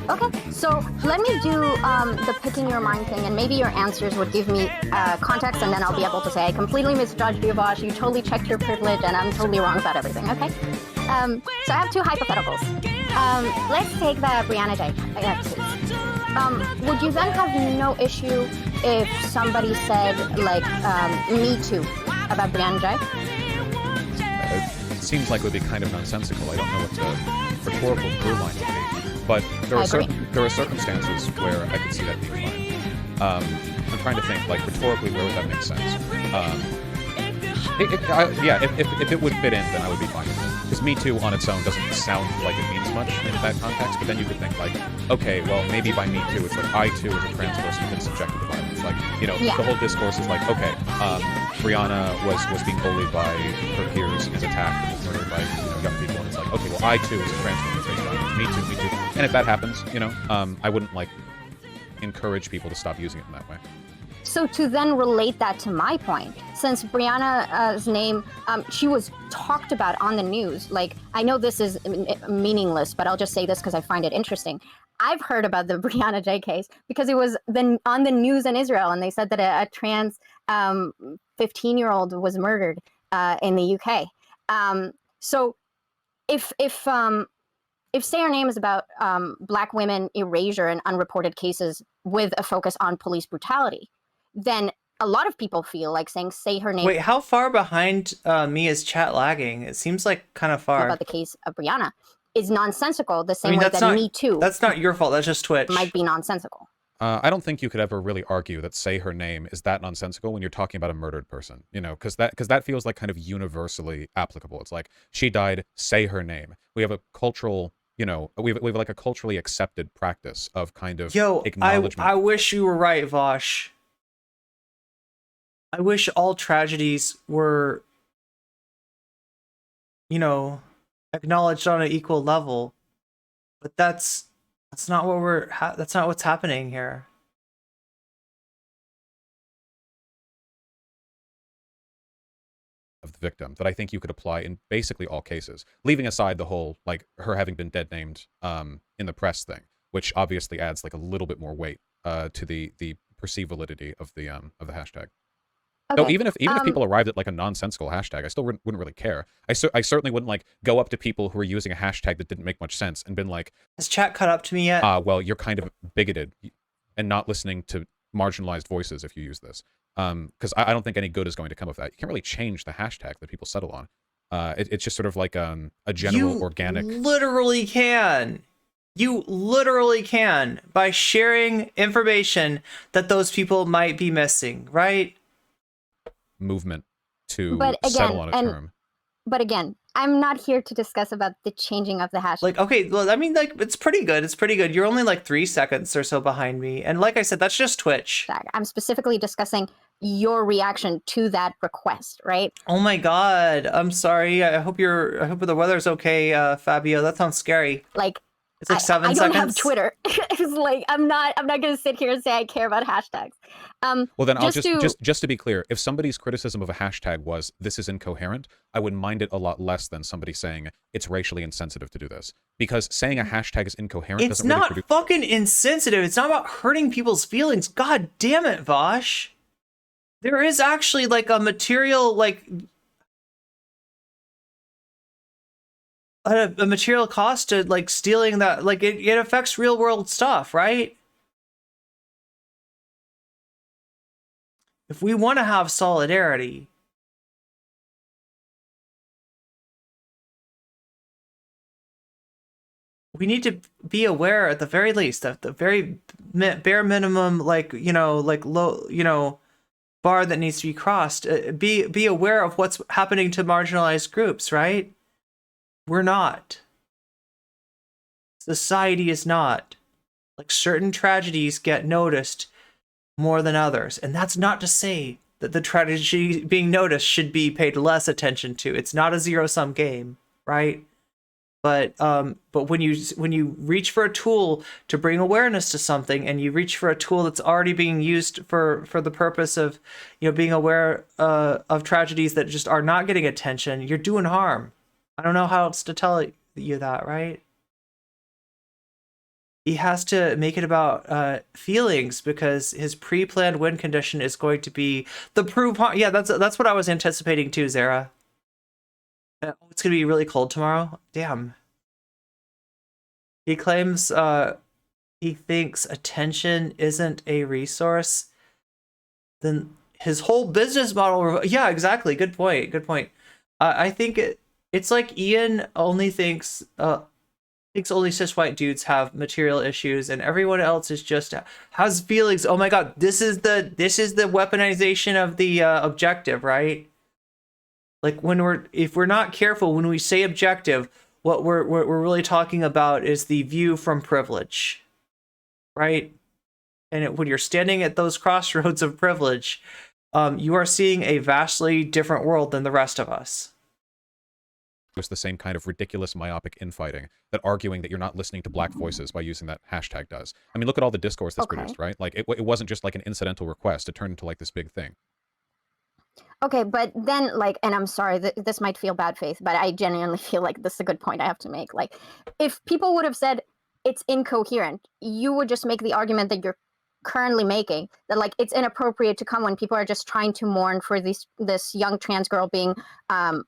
Okay, so let me do the picking your mind thing, and maybe your answers would give me context, and then I'll be able to say, I completely misjudged you, Vaush, you totally checked your privilege, and I'm totally wrong about everything, okay? So I have two hypotheticals. Let's take the Brianna J case. Would you then have no issue if somebody said, like, me too, about Brianna J? It seems like it would be kind of nonsensical. I don't know what the rhetorical through line would be. But there are circumstances where I could see that being fine. I'm trying to think, like, rhetorically, where would that make sense? If it would fit in, then I would be fine with it. Because Me Too on its own doesn't sound like it means much in that context, but then you could think, like, okay, well, maybe by Me Too, it's like I, too, as a trans person, have been subjected to violence. Like, you know, the whole discourse is like, okay, Brianna was being bullied by her peers and is attacked and is murdered by, you know, young people, and it's like, okay, well, I, too, as a trans woman, face violence. Me Too. And if that happens, you know, I wouldn't, like, encourage people to stop using it in that way. So to then relate that to my point, since Brianna's name, she was talked about on the news. Like, I know this is meaningless, but I'll just say this because I find it interesting. I've heard about the Brianna J case because it was then on the news in Israel, and they said that a trans 15-year-old was murdered in the UK. So if Say Her Name is about Black women erasure and unreported cases with a focus on police brutality, then a lot of people feel like saying Say Her Name. Wait, how far behind me is chat lagging? It seems like kind of far. About the case of Brianna is nonsensical the same way that Me Too. That's not your fault. That's just Twitch. Might be nonsensical. I don't think you could ever really argue that Say Her Name is that nonsensical when you're talking about a murdered person, you know, because that feels like kind of universally applicable. It's like, she died, say her name. We have a cultural, you know, we have like a culturally accepted practice of kind of acknowledgement. I wish you were right, Vaush. I wish all tragedies were, you know, acknowledged on an equal level, but that's not what that's not what's happening here. Of the victim that I think you could apply in basically all cases, leaving aside the whole, like, her having been dead named in the press thing, which obviously adds like a little bit more weight to the perceived validity of the hashtag. Okay. So even if people arrived at like a nonsensical hashtag, I still wouldn't really care. I certainly wouldn't like go up to people who were using a hashtag that didn't make much sense and been like, has chat caught up to me yet? Well, you're kind of bigoted and not listening to marginalized voices if you use this. Because I don't think any good is going to come of that. You can't really change the hashtag that people settle on. It's just sort of like a general organic. You literally can. You literally can by sharing information that those people might be missing, right? Movement to settle on a term. But again, I'm not here to discuss about the changing of the hashtag. Like, okay, well, I mean, like, it's pretty good. It's pretty good. You're only like 3 seconds or so behind me. And like I said, that's just Twitch. I'm specifically discussing your reaction to that request, right? Oh my God. I'm sorry. I hope the weather's okay, Fabio. That sounds scary. Like, it's like 7 I seconds. don't have Twitter. It's like, I'm not gonna sit here and say I care about hashtags. Well, then I'll just to be clear, if somebody's criticism of a hashtag was this is incoherent, I would mind it a lot less than somebody saying it's racially insensitive to do this. Because saying a hashtag is incoherent It's doesn't really not produce... fucking insensitive. It's not about hurting people's feelings. God damn it, Vaush. There is actually like a material, like a material cost to like stealing that. Like it affects real world stuff, right? If we want to have solidarity, we need to be aware at the very least, at the very bare minimum, like, you know, like low, you know, bar that needs to be crossed. Be aware of what's happening to marginalized groups, right? We're not. Society is not. Like, certain tragedies get noticed more than others. And that's not to say that the tragedy being noticed should be paid less attention to. It's not a zero-sum game, right? But when you reach for a tool to bring awareness to something, and you reach for a tool that's already being used for the purpose of, you know, being aware of tragedies that just are not getting attention, you're doing harm. I don't know how else to tell you that, right? He has to make it about feelings, because his pre-planned win condition is going to be the proof. Yeah, that's what I was anticipating too, Zara. It's gonna be really cold tomorrow. Damn. He claims he thinks attention isn't a resource. Then his whole business model. Yeah, exactly. Good point. Good point. I think it's like Ian only thinks only cis white dudes have material issues, and everyone else is just has feelings. Oh my God, this is the weaponization of the objective, right? Like, if we're not careful when we say objective, what we're really talking about is the view from privilege, right? And when you're standing at those crossroads of privilege, you are seeing a vastly different world than the rest of us. It's the same kind of ridiculous myopic infighting that arguing that you're not listening to black voices by using that hashtag does. I mean, look at all the discourse that's produced, right? Like, it wasn't just like an incidental request. It turned into like this big thing. Okay, but then, like, and I'm sorry, this might feel bad faith, but I genuinely feel like this is a good point I have to make. Like, if people would have said it's incoherent, you would just make the argument that you're currently making, that like it's inappropriate to come when people are just trying to mourn for this young trans girl being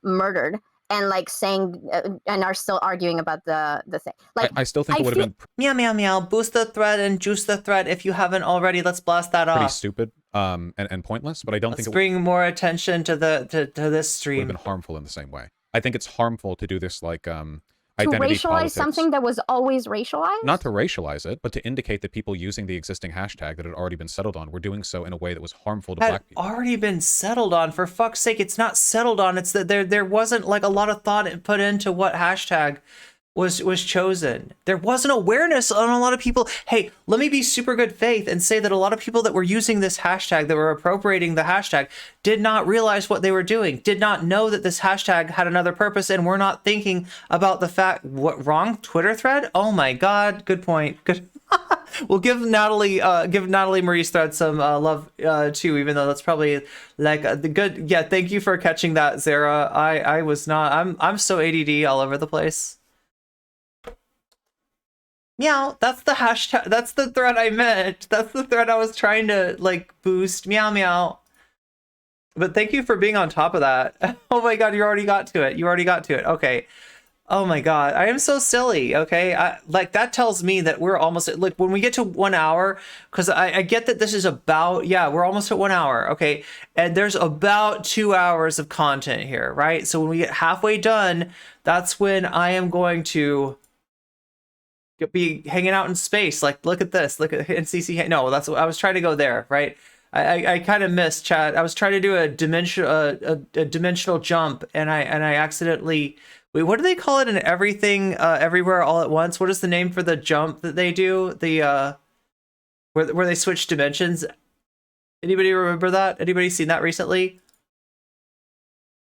murdered, and like saying and are still arguing about the thing. Like, I still think it would have been meow meow meow. Boost the thread and juice the thread if you haven't already. Let's blast that pretty off. stupid and pointless, but I don't think it bring more attention to this stream. Would have been harmful in the same way. I think it's harmful to do this like to identity racialize politics. Something that was always racialized? Not to racialize it, but to indicate that people using the existing hashtag that had already been settled on were doing so in a way that was harmful to black people. Already been settled on, for fuck's sake. It's not settled on. It's that there wasn't like a lot of thought put into what hashtag was chosen. There wasn't awareness on a lot of people. Hey, let me be super good faith and say that a lot of people that were using this hashtag, that were appropriating the hashtag, did not realize what they were doing, did not know that this hashtag had another purpose, and were not thinking about the fact, what, wrong Twitter thread? Oh my God, good point. Good. We'll give Natalie Marie's thread some love too, even though that's probably like the good. Yeah, thank you for catching that, Zara. I was not. I'm so ADD all over the place. Meow, that's the hashtag, that's the thread I meant. That's the thread I was trying to, like, boost. Meow, meow. But thank you for being on top of that. Oh my God, you already got to it. You already got to it. Okay. Oh my God, I am so silly, okay? Like, that tells me that we're almost, like, when we get to 1 hour, because I get that this is about, yeah, we're almost at 1 hour, okay? And there's about 2 hours of content here, right? So when we get halfway done, that's when I am going to be hanging out in space. Like, look at this, look at NCC. No, that's what I was trying to go there, right? I kind of missed, chat. I was trying to do a dimensional jump, and I accidentally. Wait, what do they call it in Everything, Everywhere, All at Once? What is the name for the jump that they do? The where they switch dimensions. Anybody remember that? Anybody seen that recently?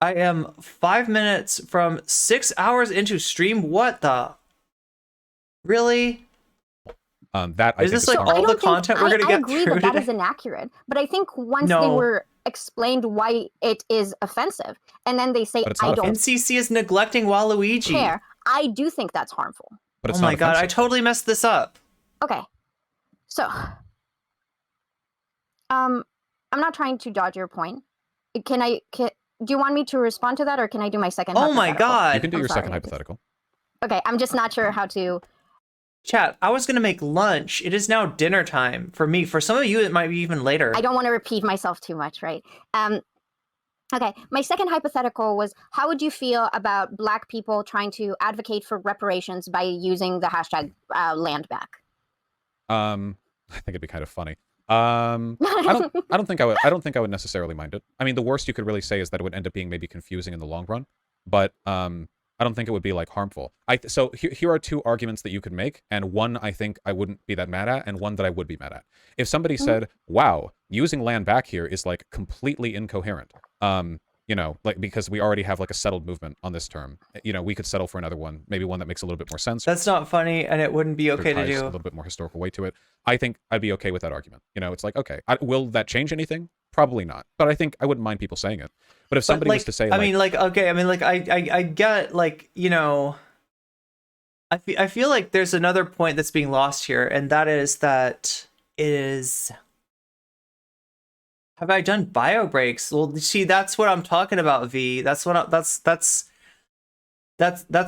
I am 5 minutes from 6 hours into stream. What the? Really? That I is think this like harmful. all the content we're gonna get agree through that today? is inaccurate, but I think once No. they were explained why it is offensive, and then they say, But it's I not don't NCC is neglecting Waluigi. care, I do think that's harmful. But it's Oh not my god, I offensive. totally messed this up. Okay. So, I'm not trying to dodge your point. Do you want me to respond to that, or can I do my second Oh my hypothetical? god. You can do I'm your sorry, second I just- hypothetical. Okay, I'm just not sure how to. Chat, I was gonna make lunch. It is now dinner time for me. For some of you, it might be even later. I don't want to repeat myself too much, right? Okay, my second hypothetical was, how would you feel about Black people trying to advocate for reparations by using the hashtag land back? I think it'd be kind of funny. I don't think I would necessarily mind it. I mean, the worst you could really say is that it would end up being maybe confusing in the long run, but I don't think it would be like harmful. So here are two arguments that you could make, and one I think I wouldn't be that mad at, and one that I would be mad at. If somebody said, "Wow, using land back here is like completely incoherent," you know, like because we already have like a settled movement on this term, you know, we could settle for another one, maybe one that makes a little bit more sense. That's not funny, and it wouldn't be okay to ties do. a little bit more historical weight to it. I think I'd be okay with that argument. You know, it's like, okay, will that change anything? Probably not. But I think I wouldn't mind people saying it. But if somebody was to say, I mean, like, okay, I mean, like, I get, like, you know, I feel like there's another point that's being lost here, and that is that it is. Have I done bio breaks? Well, see, that's what I'm talking about, V. That's what that's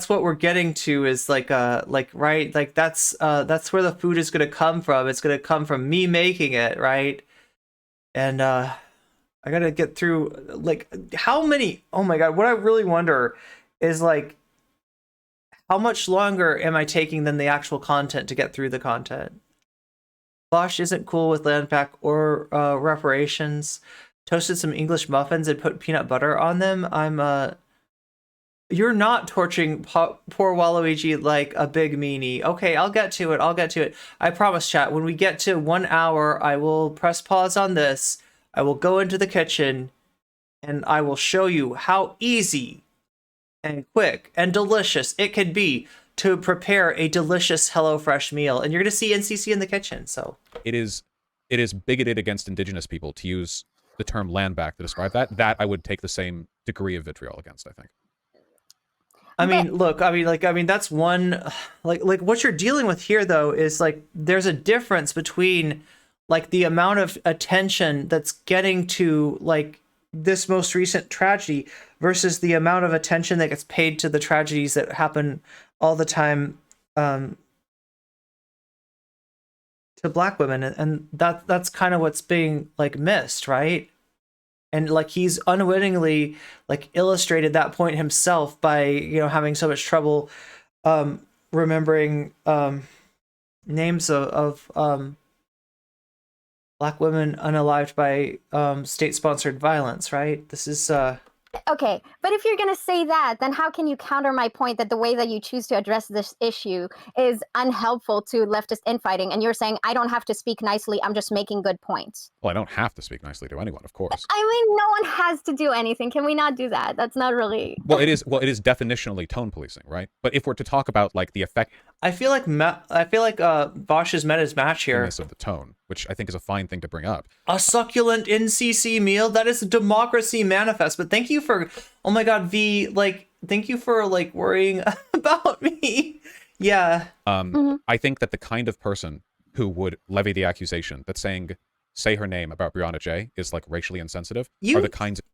what we're getting to, is like right, like that's where the food is gonna come from. It's gonna come from me making it, right? And I gotta get through, like, how many, oh my god, what I really wonder is, like, how much longer am I taking than the actual content to get through the content? Vaush isn't cool with land back or reparations. Toasted some English muffins and put peanut butter on them. You're not torching poor Waluigi like a big meanie. Okay, I'll get to it. I promise, chat. When we get to 1 hour, I will press pause on this. I will go into the kitchen, and I will show you how easy and quick and delicious it can be to prepare a delicious HelloFresh meal. And you're going to see NCC in the kitchen, so. it is bigoted against Indigenous people to use the term land back to describe that. That I would take the same degree of vitriol against, I think. I mean, look, I mean, that's one, like what you're dealing with here, though, is, like, there's a difference between, like, the amount of attention that's getting to, like, this most recent tragedy versus the amount of attention that gets paid to the tragedies that happen all the time to Black women. And that's kind of what's being, like, missed, right? And, like, he's unwittingly, like, illustrated that point himself by, you know, having so much trouble remembering names of Black women unalived by state-sponsored violence, right? This is Okay, but if you're going to say that, then how can you counter my point that the way that you choose to address this issue is unhelpful to leftist infighting? And you're saying, I don't have to speak nicely, I'm just making good points. Well, I don't have to speak nicely to anyone, of course. I mean, no one has to do anything. Can we not do that? That's not really... Well, it is definitionally tone policing, right? But if we're to talk about, like, the effectiveness I feel like Vaush has met his match here. of the tone, which I think is a fine thing to bring up. A succulent NCC meal, that is a democracy manifest. But thank you for, oh my god, V, like, thank you for, like, worrying about me. Yeah. I think that the kind of person who would levy the accusation that say her name about Brianna J is, like, racially insensitive are the kinds of...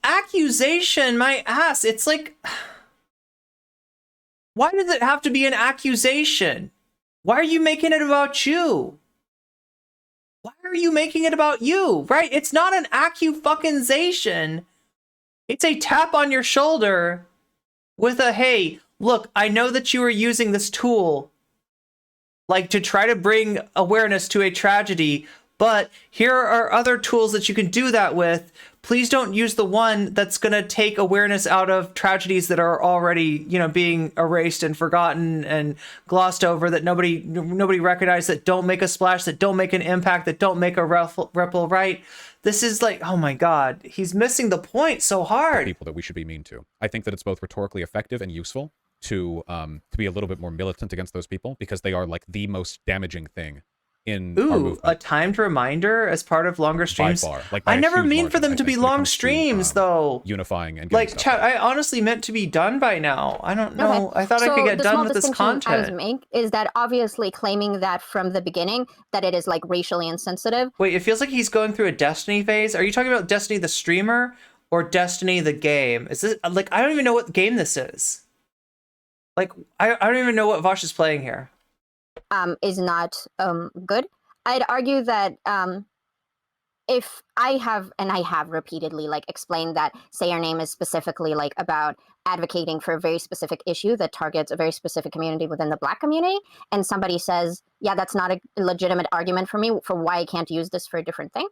Accusation, my ass. It's like, why does it have to be an accusation? Why are you making it about you? Why are you making it about you? Right? It's not an accu-fucking-zation. It's a tap on your shoulder with a, hey, look, I know that you are using this tool, like, to try to bring awareness to a tragedy, but here are other tools that you can do that with. Please don't use the one that's going to take awareness out of tragedies that are already, being erased and forgotten and glossed over, that nobody recognized, that don't make a splash, that don't make an impact, that don't make a ripple, right? This is like, oh my God, he's missing the point so hard. People that we should be mean to. I think that it's both rhetorically effective and useful to be a little bit more militant against those people, because they are like the most damaging thing in our movement. A timed reminder as part of longer streams. By far. Like, by I a never huge mean margin, for them I to be think, when it long comes to, streams, though. Unifying and like, stuff chat, done. I honestly meant to be done by now. I don't know. Okay. I thought I could get done with this I was content. making is that obviously claiming that from the beginning that it is like racially insensitive. Wait, it feels like he's going through a Destiny phase. Are you talking about Destiny the streamer or Destiny the game? Is this like, I don't even know what game this is. Like, I don't even know what Vaush is playing here. Is not good. I'd argue that if I have repeatedly like explained that Say Your Name is specifically like about advocating for a very specific issue that targets a very specific community within the Black community, and somebody says, yeah, that's not a legitimate argument for me for why I can't use this for a different thing.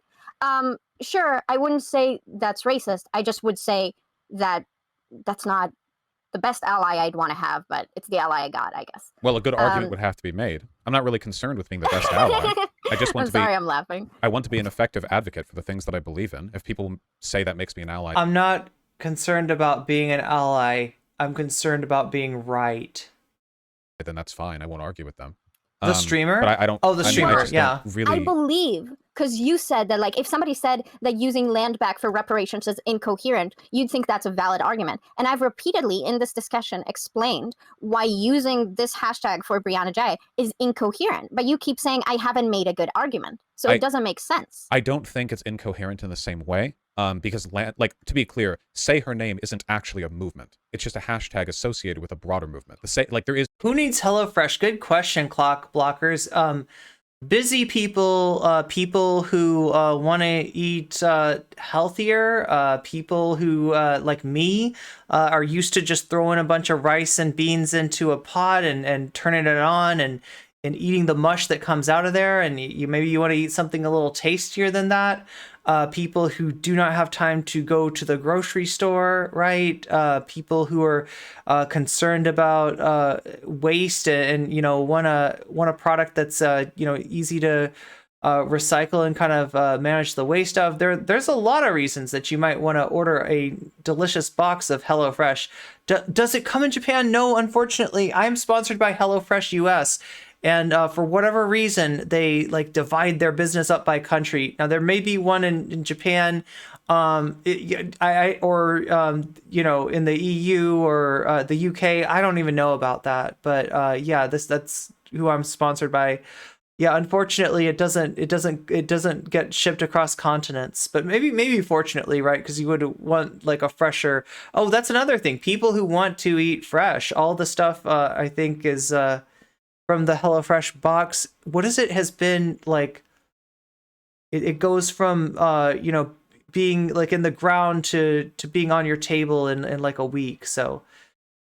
Sure, I wouldn't say that's racist. I just would say that that's not the best ally I'd want to have, but it's the ally I got, I guess. Well, a good argument would have to be made. I'm not really concerned with being the best ally. I just want I'm laughing. I want to be an effective advocate for the things that I believe in. If people say that makes me an ally, I'm not concerned about being an ally. I'm concerned about being right. then that's fine. I won't argue with them. The streamer? But I don't. Oh, the streamer, I just yeah. don't really. I believe, because you said that, like, if somebody said that using land back for reparations is incoherent, you'd think that's a valid argument. And I've repeatedly in this discussion explained why using this hashtag for Brianna J is incoherent. But you keep saying I haven't made a good argument. So it doesn't make sense. I don't think it's incoherent in the same way. Because, like, to be clear, Say Her Name isn't actually a movement. It's just a hashtag associated with a broader movement. There is. Who needs HelloFresh? Good question, clock blockers. Busy people, people who want to eat healthier, people who, like me, are used to just throwing a bunch of rice and beans into a pot and turning it on and eating the mush that comes out of there, and maybe you want to eat something a little tastier than that. People who do not have time to go to the grocery store, right? People who are concerned about waste and want a product that's easy to recycle and kind of manage the waste of. There's a lot of reasons that you might want to order a delicious box of HelloFresh. Does it come in Japan? No, unfortunately. I'm sponsored by HelloFresh US. And for whatever reason, they like divide their business up by country. Now there may be one in Japan, in the EU or the UK. I don't even know about that. But that's who I'm sponsored by. Yeah, unfortunately, it doesn't get shipped across continents. But maybe fortunately, right? Because you would want like a fresher. Oh, that's another thing. People who want to eat fresh, all the stuff I think is. From the HelloFresh box, what is it has been like, it goes from being like in the ground to being on your table in like a week. So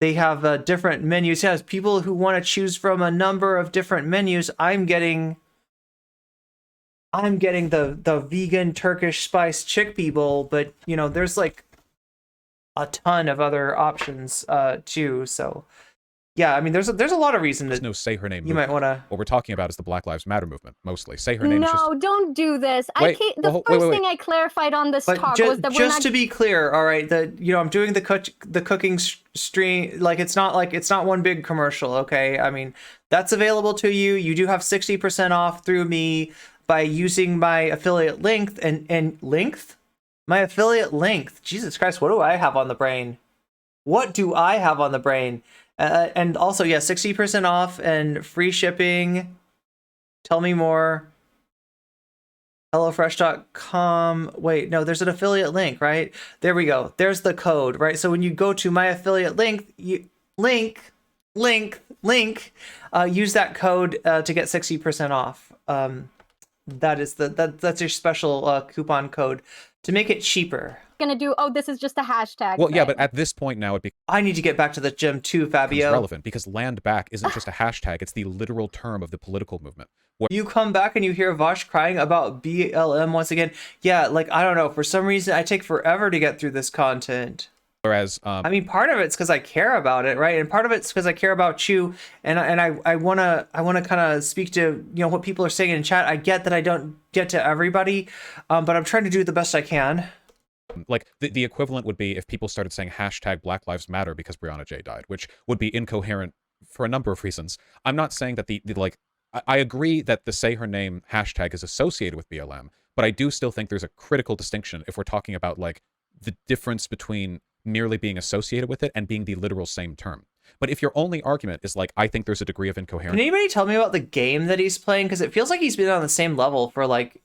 they have different menus. Yes, people who want to choose from a number of different menus. I'm getting the vegan Turkish spice chickpea bowl, but there's like a ton of other options too. So yeah, I mean, there's a lot of reason that There's no Say Her Name you movement. might want to. What we're talking about is the Black Lives Matter movement, mostly. Say Her Name is just... No, don't do this. Wait, The first thing I clarified on this But talk was that we're not... to be clear, all right, that I'm doing the cooking stream, like it's not one big commercial, okay? I mean, that's available to you. You do have 60% off through me by using my affiliate link and length. My affiliate length. Jesus Christ, what do I have on the brain? What do I have on the brain? And also, yeah, 60% off and free shipping. Tell me more. HelloFresh.com. Wait, no, there's an affiliate link, right? There we go. There's the code, right? So when you go to my affiliate link, use that code to get 60% off. That's your special coupon code to make it cheaper. gonna do, oh, this is just a hashtag. Well, yeah, thing. but at this point now it I need to get back to the gym too, becomes Fabio. relevant because land back isn't just a hashtag, it's the literal term of the political movement. You come back and you hear Vaush crying about BLM once again. Yeah, like, I don't know. For some reason, I take forever to get through this content. Whereas, I mean, part of it's because I care about it, right? And part of it's because I care about you, and I wanna kind of speak to what people are saying in chat. I get that I don't get to everybody, but I'm trying to do the best I can. like, the equivalent would be if people started saying hashtag Black Lives Matter because Breonna J died, which would be incoherent for a number of reasons. I'm not saying that I agree that the say her name hashtag is associated with BLM, but I do still think there's a critical distinction if we're talking about like the difference between merely being associated with it and being the literal same term. But if your only argument is like, I think there's a degree of incoherence. Can anybody tell me about the game that he's playing? Because it feels like he's been on the same level for like,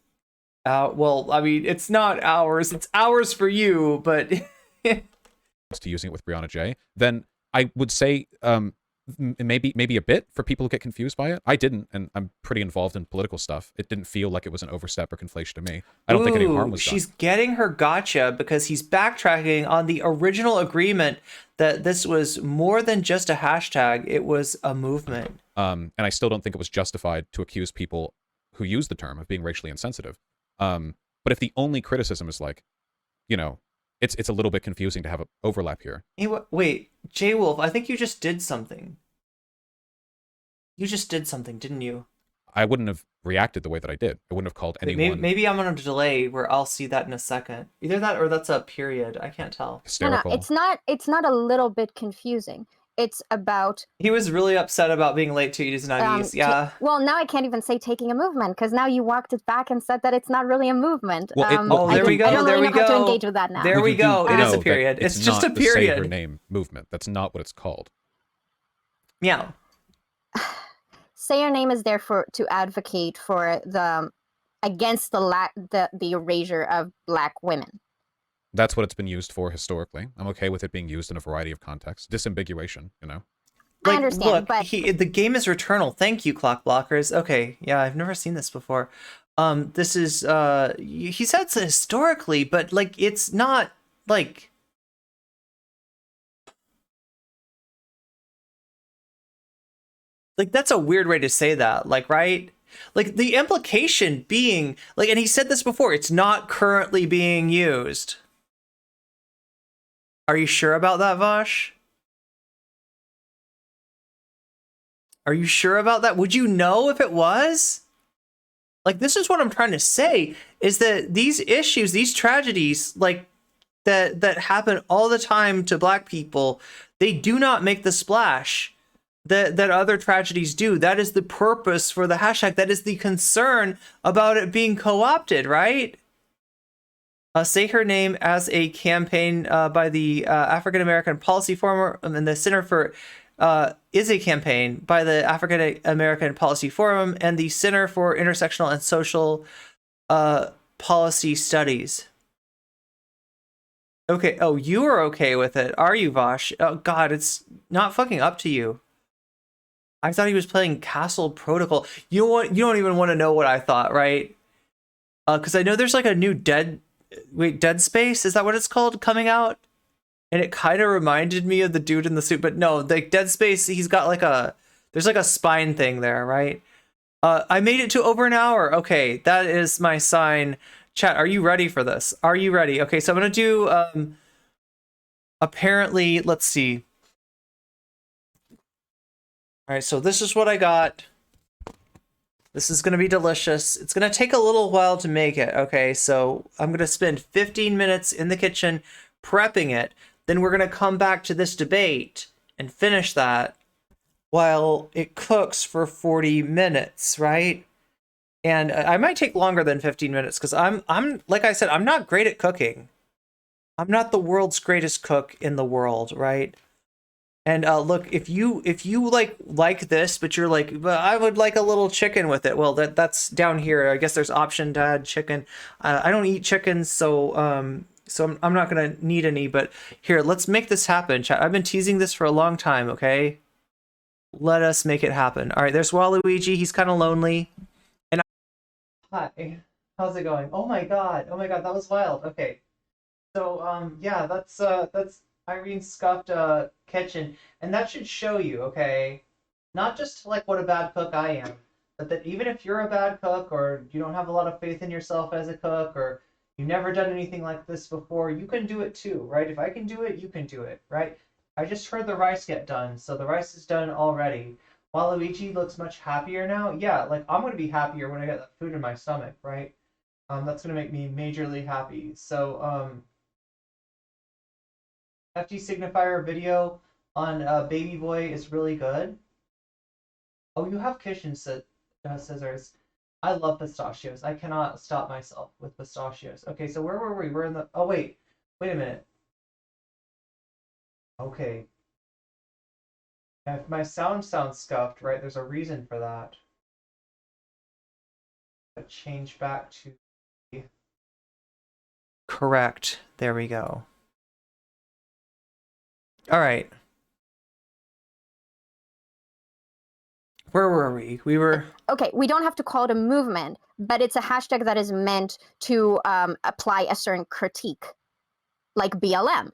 well, I mean, it's not hours, it's hours for you, but to using it with Breonna J, then I would say maybe a bit for people who get confused by it. I didn't, and I'm pretty involved in political stuff. It didn't feel like it was an overstep or conflation to me. I don't think any harm was done. She's getting her gotcha because he's backtracking on the original agreement that this was more than just a hashtag, it was a movement. And I still don't think it was justified to accuse people who use the term of being racially insensitive. But if the only criticism is like, it's a little bit confusing to have an overlap here. Hey, wait, J Wolf, I think you just did something. You just did something, didn't you? I wouldn't have reacted the way that I did. I wouldn't have called anyone. Maybe I'm on a delay where I'll see that in a second. Either that or that's a period. I can't tell. Hysterical. No, it's not a little bit confusing. It's about... He was really upset about being late to his undies, yeah. Well, now I can't even say taking a movement, because now you walked it back and said that it's not really a movement. There we go, I don't there really we know how to go. engage with that now. There we go, it is a period. It's just a period. It's not the say her name movement. That's not what it's called. Meow. Say your name is there to advocate for against the erasure of Black women. That's what it's been used for historically. I'm okay with it being used in a variety of contexts. Disambiguation, Like, I understand, look, but the game is Returnal. Thank you, Clock Blockers. Okay, yeah, I've never seen this before. This is he said it's historically, but like it's not like that's a weird way to say that, like, right? Like the implication being like, and he said this before, it's not currently being used. Are you sure about that, Vaush? Are you sure about that? Would you know if it was? Like, this is what I'm trying to say, is that these issues, these tragedies, like, that happen all the time to Black people, they do not make the splash that other tragedies do. That is the purpose for the hashtag. That is the concern about it being co-opted, right? Say her name as a campaign by the African American Policy Forum, and the Center for is a campaign by the African American Policy Forum and the Center for Intersectional and Social Policy Studies. Okay. Oh, you are okay with it, are you, Vaush? Oh God, it's not fucking up to you. I thought he was playing Castle Protocol. You know what? You don't even want to know what I thought, right? Because I know there's like a new Dead Space, is that what it's called, coming out? And it kind of reminded me of the dude in the suit, but no, like Dead Space, he's got like there's like a spine thing there, right? I made it to over an hour. Okay, that is my sign. Chat, are you ready for this? Are you ready? Okay, so I'm gonna do apparently, let's see. All right, so this is what I got. This is going to be delicious. It's going to take a little while to make it, okay? So I'm going to spend 15 minutes in the kitchen prepping it. Then we're going to come back to this debate and finish that while it cooks for 40 minutes, right? And I might take longer than 15 minutes because I'm like I said, I'm not great at cooking. I'm not the world's greatest cook in the world, right? And look, if you like this, but you're like, but I would like a little chicken with it. Well, that's down here. I guess there's option to add chicken. I don't eat chicken, so I'm not gonna need any. But here, let's make this happen, chat. I've been teasing this for a long time. Okay, let us make it happen. All right, there's Waluigi. He's kind of lonely. And hi, how's it going? Oh my god, that was wild. Okay. So yeah, that's Irene scuffed kitchen, and that should show you, okay, not just like what a bad cook I am, but that even if you're a bad cook or you don't have a lot of faith in yourself as a cook or you've never done anything like this before, you can do it too, right? If I can do it, you can do it, right? I just heard the rice get done, so the rice is done already. Waluigi looks much happier now. Yeah, like I'm gonna be happier when I get that food in my stomach, right? That's gonna make me majorly happy. So FT signifier video on Baby Boy is really good. Oh, you have kitchen scissors. I love pistachios. I cannot stop myself with pistachios. Okay, so where were we? We're in the. Oh wait a minute. Okay, if my sounds scuffed, right? There's a reason for that. But change back to. Correct. There we go. All right. Where were we? We were. Okay, we don't have to call it a movement, but it's a hashtag that is meant to apply a certain critique, like BLM.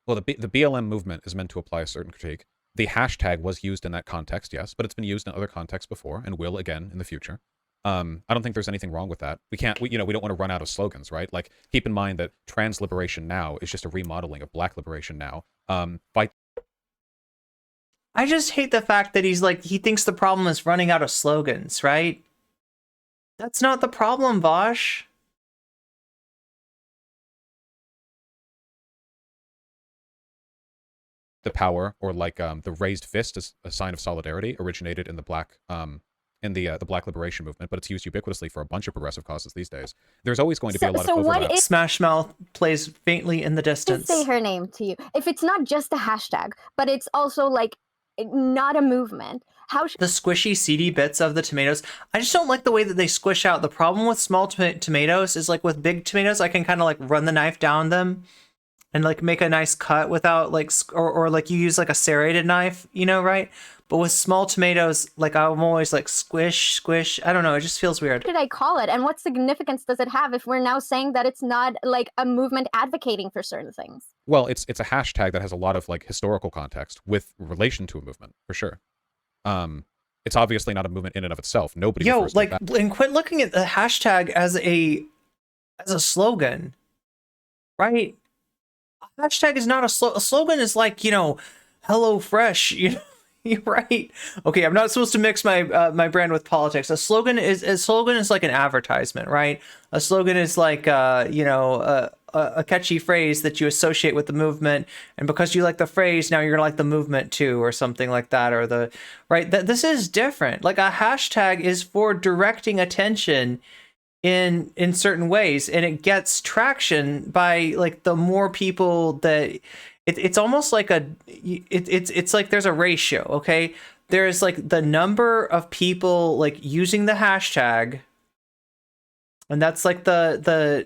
Well, the BLM movement is meant to apply a certain critique. The hashtag was used in that context, yes, but it's been used in other contexts before and will again in the future. I don't think there's anything wrong with that. We don't want to run out of slogans, right? Like, keep in mind that trans liberation now is just a remodeling of black liberation now. Fight. I just hate the fact that he thinks the problem is running out of slogans, right? That's not the problem, Vaush. The power, or like the raised fist as a sign of solidarity, originated in the black the Black Liberation Movement, but it's used ubiquitously for a bunch of progressive causes these days. There's always going to be a lot of overlap. Smash Mouth plays faintly in the distance. Say her name to you. If it's not just a hashtag, but it's also like not a movement. The squishy, seedy bits of the tomatoes. I just don't like the way that they squish out. The problem with small tomatoes is, like, with big tomatoes, I can kind of like run the knife down them and like make a nice cut without like, or like you use like a serrated knife, you know, right? But with small tomatoes, like I'm always like squish. I don't know. It just feels weird. What did I call it? And what significance does it have if we're now saying that it's not like a movement advocating for certain things? Well, it's a hashtag that has a lot of like historical context with relation to a movement, for sure. It's obviously not a movement in and of itself. Nobody. And quit looking at the hashtag as a slogan, right? A hashtag is not a slogan. A slogan is like, Hello Fresh, You're right. Okay, I'm not supposed to mix my my brand with politics. A slogan is like an advertisement, right? A slogan is like a catchy phrase that you associate with the movement, and because you like the phrase, now you're gonna like the movement too, or something like that, or this is different. Like, a hashtag is for directing attention in certain ways, and it gets traction by like the more people that. It's almost like it's like there's a ratio, okay? There's like the number of people like using the hashtag, and that's like the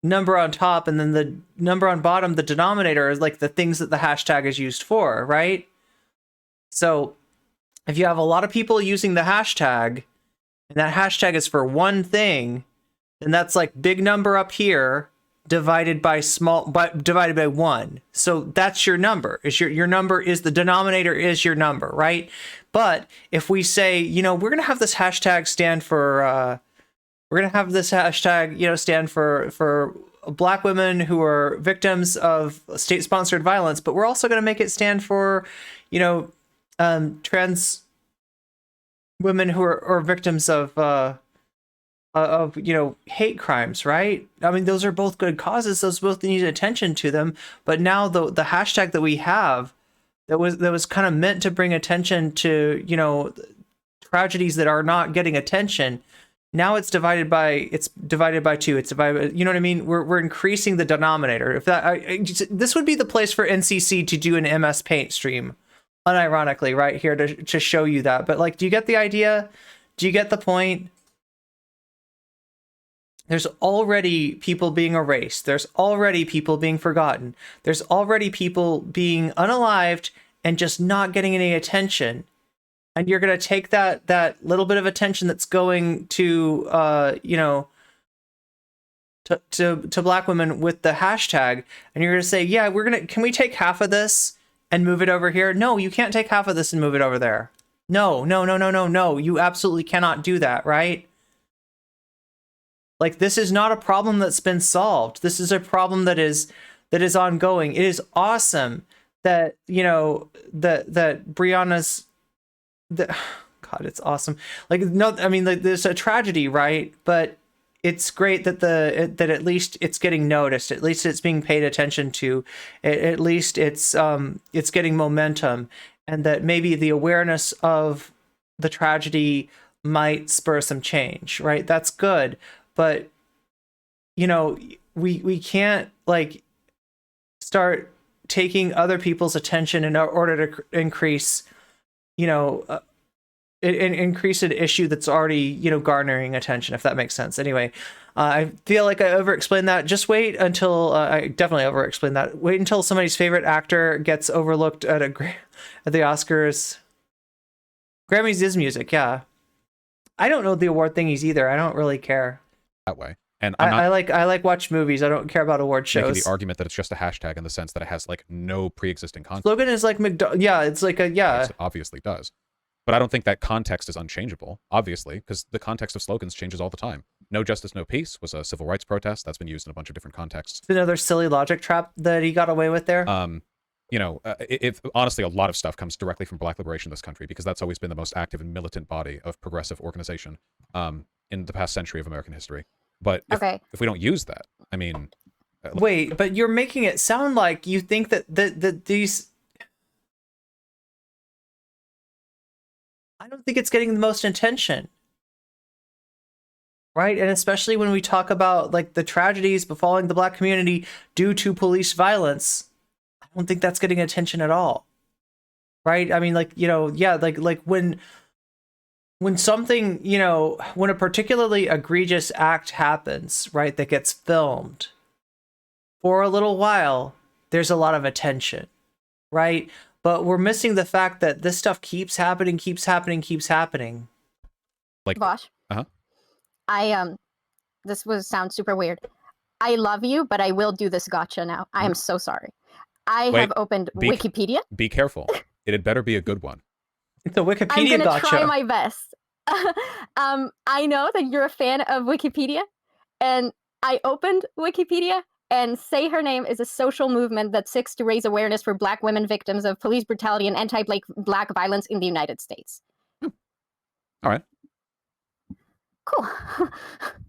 number on top, and then the number on bottom, the denominator, is like the things that the hashtag is used for, right? So if you have a lot of people using the hashtag, and that hashtag is for one thing, then that's like big number up here divided by divided by 1. So that's your number. Is your number is the denominator is your number, right? But if we say, we're going to have this hashtag stand for stand for Black women who are victims of state-sponsored violence, but we're also going to make it stand for, trans women who are victims of hate crimes, right? I mean, those are both good causes. Those both need attention to them. But now the hashtag that we have that was kind of meant to bring attention to, tragedies that are not getting attention. Now it's divided by 2. It's divided by, you know what I mean? We're increasing the denominator. If this would be the place for NCC to do an MS Paint stream, unironically, right here to show you that. But like, do you get the idea? Do you get the point? There's already people being erased. There's already people being forgotten. There's already people being unalived and just not getting any attention. And you're going to take that little bit of attention that's going to to black women with the hashtag, and you're gonna say, yeah, can we take half of this and move it over here? No, you can't take half of this and move it over there. No, no, no, no, no, no. You absolutely cannot do that, right? Like, this is not a problem that's been solved. This is a problem that is ongoing. It is awesome that, you know, that Brianna's God, it's awesome. Like, no, I mean, like, there's a tragedy, right? But it's great that that at least it's getting noticed. At least it's being paid attention to. At least it's getting momentum, and that maybe the awareness of the tragedy might spur some change, right? That's good. But, you know, we can't, like, start taking other people's attention in order to increase, you know, increase an issue that's already, you know, garnering attention, if that makes sense. Anyway, I feel like I over-explained that. Just wait until I definitely over-explained that. Wait until somebody's favorite actor gets overlooked at at the Oscars. Grammys is music, yeah. I don't know the award thingies either. I don't really care that way. And I like watch movies. I don't care about award shows. Making the argument that it's just a hashtag in the sense that it has like no pre-existing context. Slogan is like yeah, it's like a yeah. Yes, it obviously does. But I don't think that context is unchangeable, obviously, because the context of slogans changes all the time. No justice, no peace was a civil rights protest. That's been used in a bunch of different contexts. It's another silly logic trap that he got away with there. You know, honestly, a lot of stuff comes directly from Black liberation in this country, because that's always been the most active and militant body of progressive organization in the past century of American history. But if we don't use that, I mean... Wait, but you're making it sound like you think that these... I don't think it's getting the most attention. Right? And especially when we talk about, like, the tragedies befalling the Black community due to police violence, I don't think that's getting attention at all. Right? I mean, like, you know, yeah, like when something, you know, when a particularly egregious act happens, right, that gets filmed, for a little while, there's a lot of attention, right? But we're missing the fact that this stuff keeps happening. Like, Vaush, this sounds super weird. I love you, but I will do this gotcha now. I am so sorry. I have opened Wikipedia. Be careful. It had better be a good one. It's a Wikipedia gotcha. I'm gonna try my best. I know that you're a fan of Wikipedia, and I opened Wikipedia, and Say Her Name is a social movement that seeks to raise awareness for Black women victims of police brutality and anti-Black violence in the United States. All right. Cool.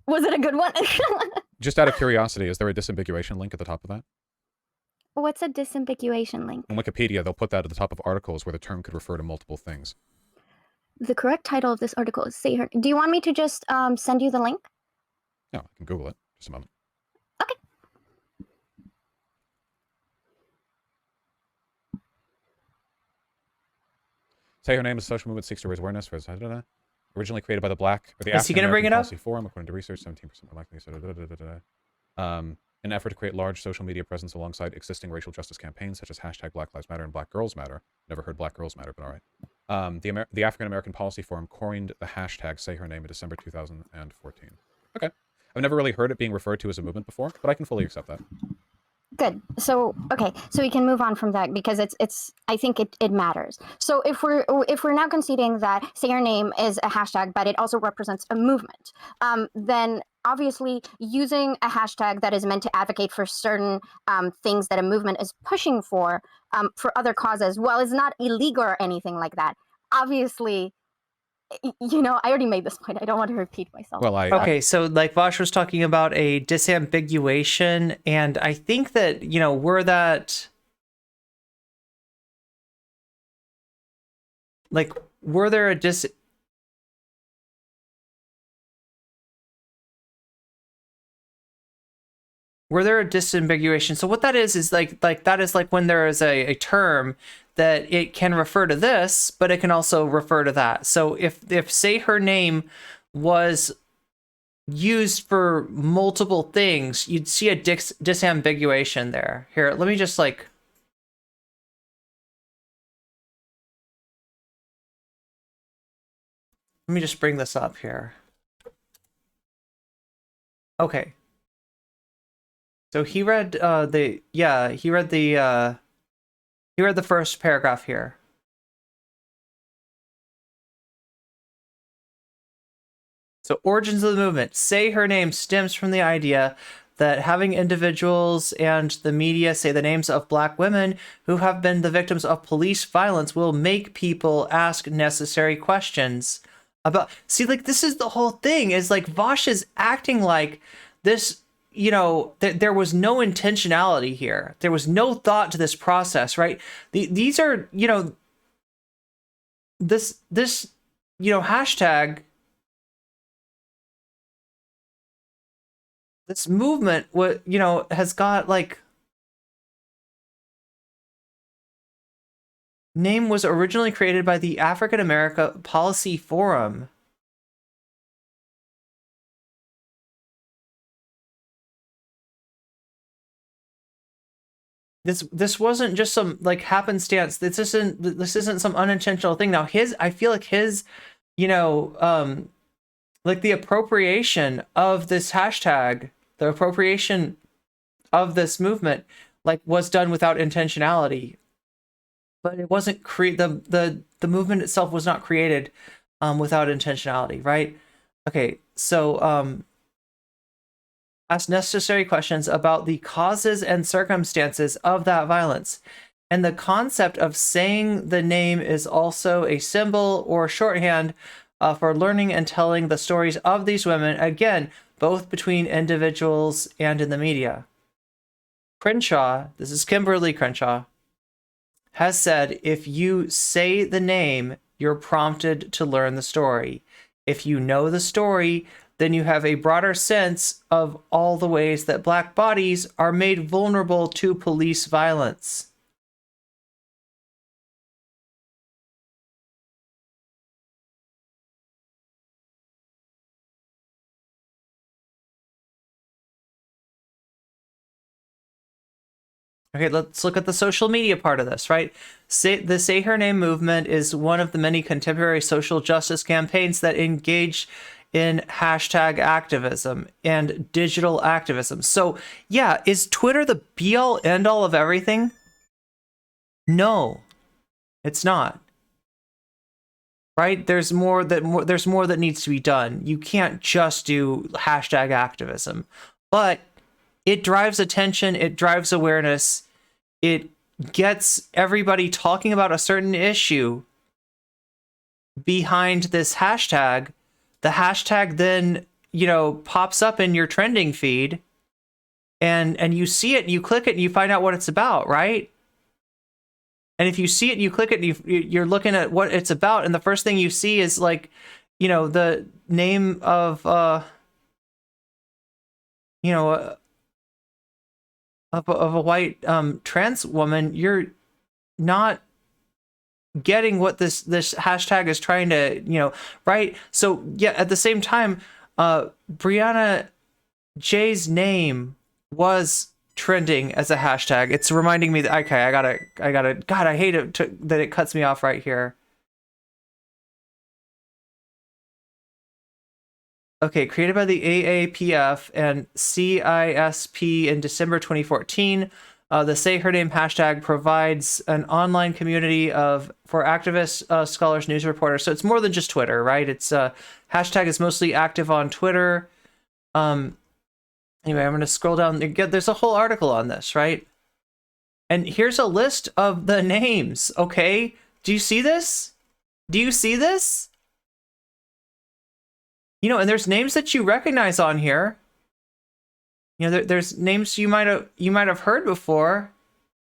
Was it a good one? Just out of curiosity, is there a disambiguation link at the top of that? What's a disambiguation link? In Wikipedia, they'll put that at the top of articles where the term could refer to multiple things. The correct title of this article is Say Her... Do you want me to just send you the link? No, I can Google it. Just a moment. Okay. Say Her Name is a social movement seeks to raise awareness for originally created by the Black or the Is he going to bring it up? Forum, according to research, 17% more likely. An effort to create large social media presence alongside existing racial justice campaigns such as hashtag Black Lives Matter and Black Girls Matter. Never heard Black Girls Matter, but all right. The African American Policy Forum coined the hashtag Say Her Name in December 2014. Okay. I've never really heard it being referred to as a movement before, but I can fully accept that. Good. So, okay. So we can move on from that because I think it matters. So if we're now conceding that Say Her Name is a hashtag, but it also represents a movement, then obviously using a hashtag that is meant to advocate for certain things that a movement is pushing for other causes, well, is not illegal or anything like that. Obviously, you know, I already made this point. I don't want to repeat myself. Well, okay, so like Vaush was talking about a disambiguation, and I think that, you know, were there a disambiguation? So what that is like that is like when there is a term that it can refer to this, but it can also refer to that. So if Say Her Name was used for multiple things, you'd see a disambiguation there. Here, let me just like... Let me just bring this up here. Okay. So he read he read the first paragraph here. So origins of the movement. Say her name stems from the idea that having individuals and the media say the names of Black women who have been the victims of police violence will make people ask necessary questions about. See, like, this is the whole thing, is like Vaush is acting like this, you know, there was no intentionality here. There was no thought to this process, right? These are, you know, this, you know, hashtag, this movement, what, you know, has got like, name was originally created by the African America Policy Forum. This wasn't just some like happenstance. This isn't some unintentional thing. Now I feel like his, you know, like the appropriation of this hashtag, the appropriation of this movement, like, was done without intentionality. But it wasn't the movement itself was not created without intentionality, right? Okay, so ask necessary questions about the causes and circumstances of that violence. And the concept of saying the name is also a symbol or shorthand for learning and telling the stories of these women, again, both between individuals and in the media. Crenshaw, this is Kimberly Crenshaw, has said, if you say the name, you're prompted to learn the story. If you know the story, then you have a broader sense of all the ways that Black bodies are made vulnerable to police violence. Okay, let's look at the social media part of this, right? The Say Her Name movement is one of the many contemporary social justice campaigns that engage in hashtag activism and digital activism. So, yeah, is Twitter the be-all, end-all of everything? No, it's not. Right? There's more that needs to be done. You can't just do hashtag activism, but it drives attention, it drives awareness, it gets everybody talking about a certain issue behind this hashtag. The hashtag then, you know, pops up in your trending feed, and you see it, and you click it, and you find out what it's about, right? And if you see it, and you click it, and you're looking at what it's about, and the first thing you see is, like, you know, the name of, you know, of a white trans woman, you're not getting what this hashtag is trying to, you know, right? So yeah, at the same time, Brianna J's name was trending as a hashtag. It's reminding me that, okay, I gotta, God, I hate it that it cuts me off right here. Okay, created by the AAPF and CISP in December 2014. The Say Her Name hashtag provides an online community for activists, scholars, news reporters. So it's more than just Twitter, right? It's hashtag is mostly active on Twitter. Anyway, I'm going to scroll down. There's a whole article on this, right? And here's a list of the names, okay? Do you see this? Do you see this? You know, and there's names that you recognize on here. You know, there's names you might have heard before.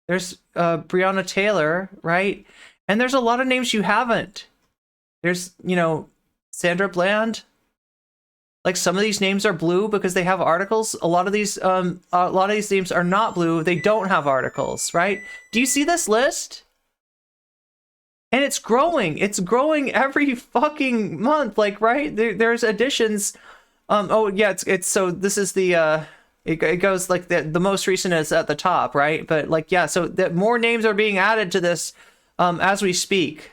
There's Breonna Taylor, right? And there's a lot of names you haven't. There's, you know, Sandra Bland. Like, some of these names are blue because they have articles. A lot of these names are not blue. They don't have articles, right? Do you see this list? And it's growing. It's growing every fucking month. Like, right? There's additions. Oh yeah, it's so this is the it goes like the most recent is at the top, right? But like, yeah, so that more names are being added to this as we speak.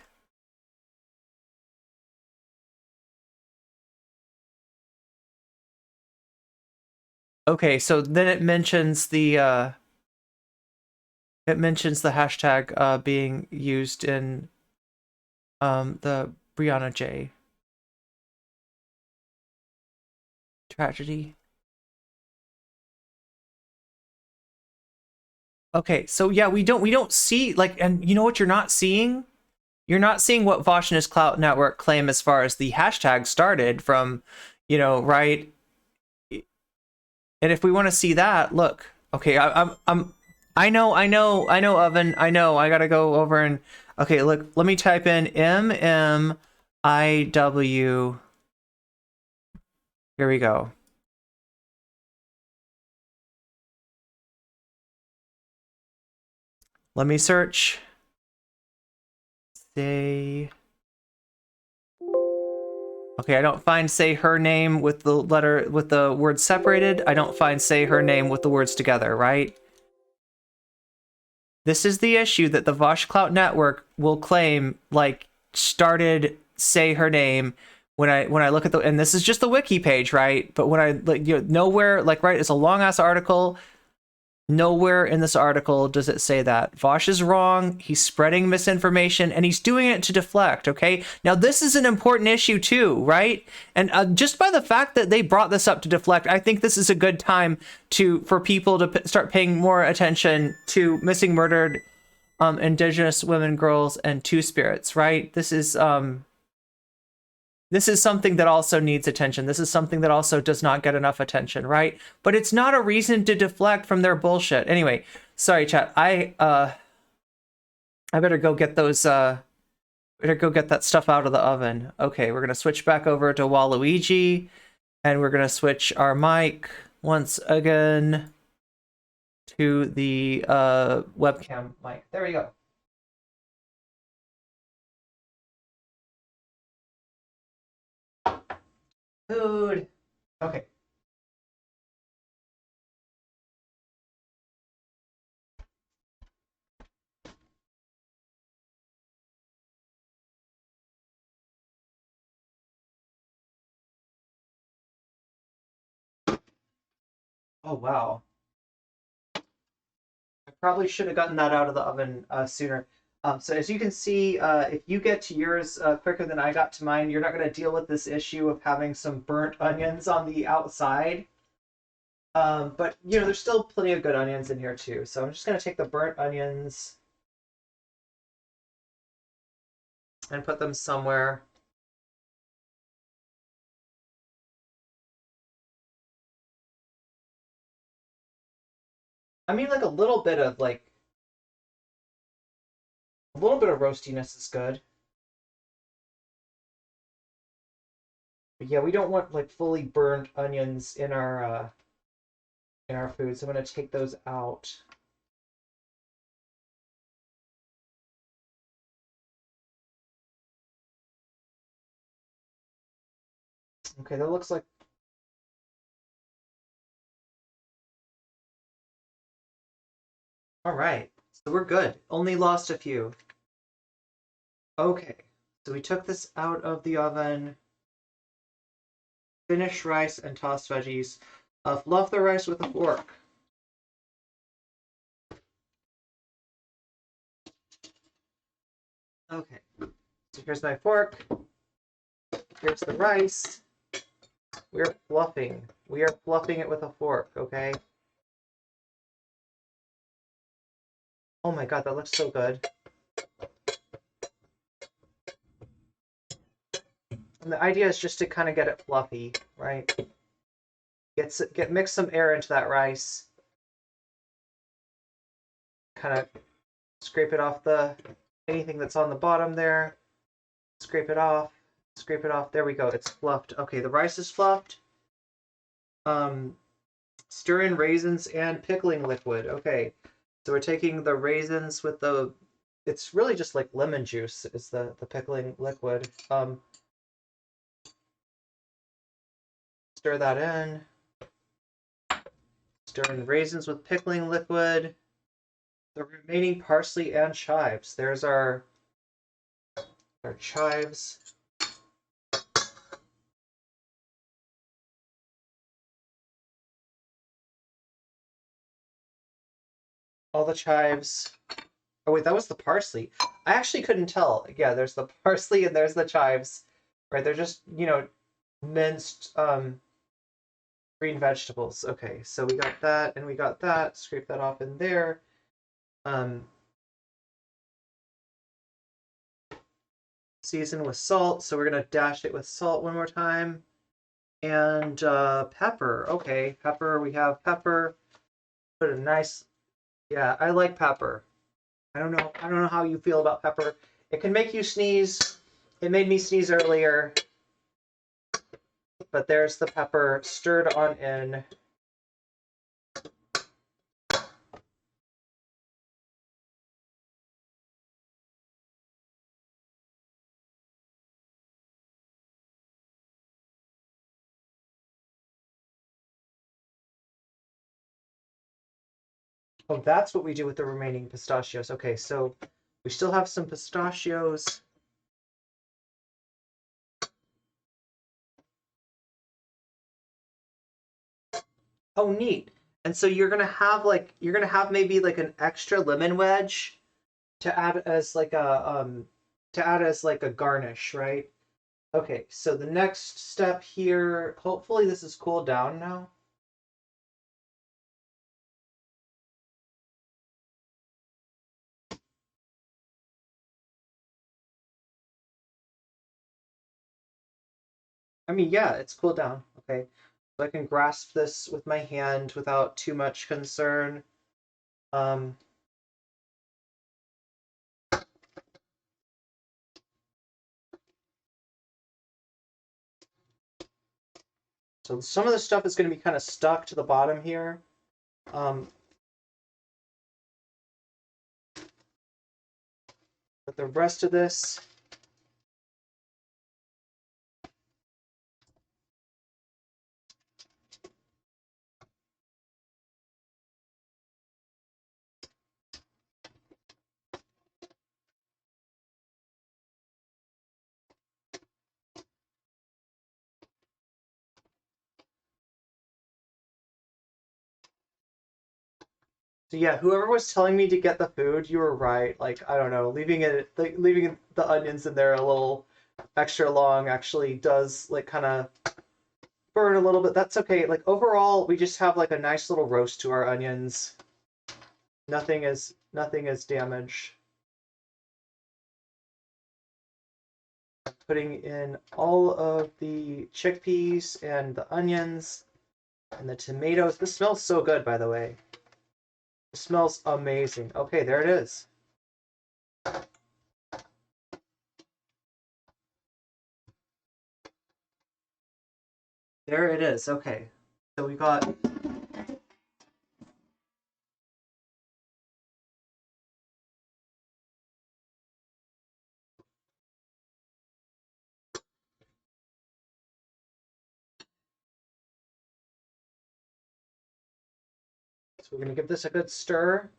Okay, so then it mentions the hashtag being used in the Brianna J tragedy. Okay, so yeah, we don't see, like, and you know what you're not seeing? You're not seeing what Vaush and his Clout network claim as far as the hashtag started from, right? And if we want to see that, look, okay, I know, Oven, I know, I gotta go over and, okay, look, let me type in MMIW. Here we go. Let me search. Say. Okay, I don't find say her name with the words separated. I don't find say her name with the words together, right? This is the issue that the Vaush Clout network will claim, like, started say her name when I look at and this is just the wiki page, right? But when I, like, nowhere, like, right, it's a long ass article. Nowhere in this article does it say that. Vaush is wrong. He's spreading misinformation, and he's doing it to deflect, okay? Now, this is an important issue, too, right? And just by the fact that they brought this up to deflect, I think this is a good time for people to start paying more attention to missing murdered Indigenous women, girls, and Two-Spirits, right? This is something that also needs attention. This is something that also does not get enough attention, right? But it's not a reason to deflect from their bullshit. Anyway, sorry, chat. I better go get those better go get that stuff out of the oven. Okay, we're gonna switch back over to Waluigi, and we're gonna switch our mic once again to the webcam mic. There we go. Food. Okay. Oh wow. I probably should have gotten that out of the oven sooner. So as you can see, if you get to yours quicker than I got to mine, you're not going to deal with this issue of having some burnt onions on the outside. But, there's still plenty of good onions in here too. So I'm just going to take the burnt onions and put them somewhere. I mean, like a little bit of roastiness is good. But yeah, we don't want like fully burned onions in our food, so I'm gonna take those out. Okay, that looks like. All right, so we're good. Only lost a few. Okay, so we took this out of the oven. Finish rice and tossed veggies. Fluff the rice with a fork. Okay, so here's my fork. Here's the rice. We're fluffing. We are fluffing it with a fork, okay? Oh my god, that looks so good. And the idea is just to kind of get it fluffy, right? Mix some air into that rice. Kind of scrape it off anything that's on the bottom there. Scrape it off. Scrape it off. There we go. It's fluffed. Okay, the rice is fluffed. Stir in raisins and pickling liquid. Okay, so we're taking the raisins with it's really just like lemon juice is the pickling liquid. Stir that in. Stir in raisins with pickling liquid. The remaining parsley and chives. There's our chives. all the chives. Oh wait, that was the parsley. I actually couldn't tell. Yeah, there's the parsley and there's the chives. Right, they're just, you know, minced green vegetables. Okay, so we got that and we got that. Scrape that off in there. Season with salt, so we're gonna dash it with salt one more time. And pepper. Okay, pepper. We have pepper. Put a nice. Yeah, I like pepper. I don't know. I don't know how you feel about pepper. It can make you sneeze. It made me sneeze earlier. But there's the pepper stirred on in. Oh, that's what we do with the remaining pistachios. Okay, so we still have some pistachios. Oh, neat. And so you're gonna have maybe like an extra lemon wedge to add as like a garnish, right? Okay, so the next step here, hopefully this is cooled down now. I mean, yeah, it's cooled down. Okay. So I can grasp this with my hand without too much concern. So some of the stuff is going to be kind of stuck to the bottom here. But the rest of this, so yeah, whoever was telling me to get the food, you were right. Like, I don't know, leaving the onions in there a little extra long actually does like kind of burn a little bit. That's okay. Like overall, we just have like a nice little roast to our onions. Nothing is damaged. Putting in all of the chickpeas and the onions and the tomatoes. This smells so good, by the way. It smells amazing. Okay, there it is. There it is. Okay. So we got so we're gonna give this a good stir.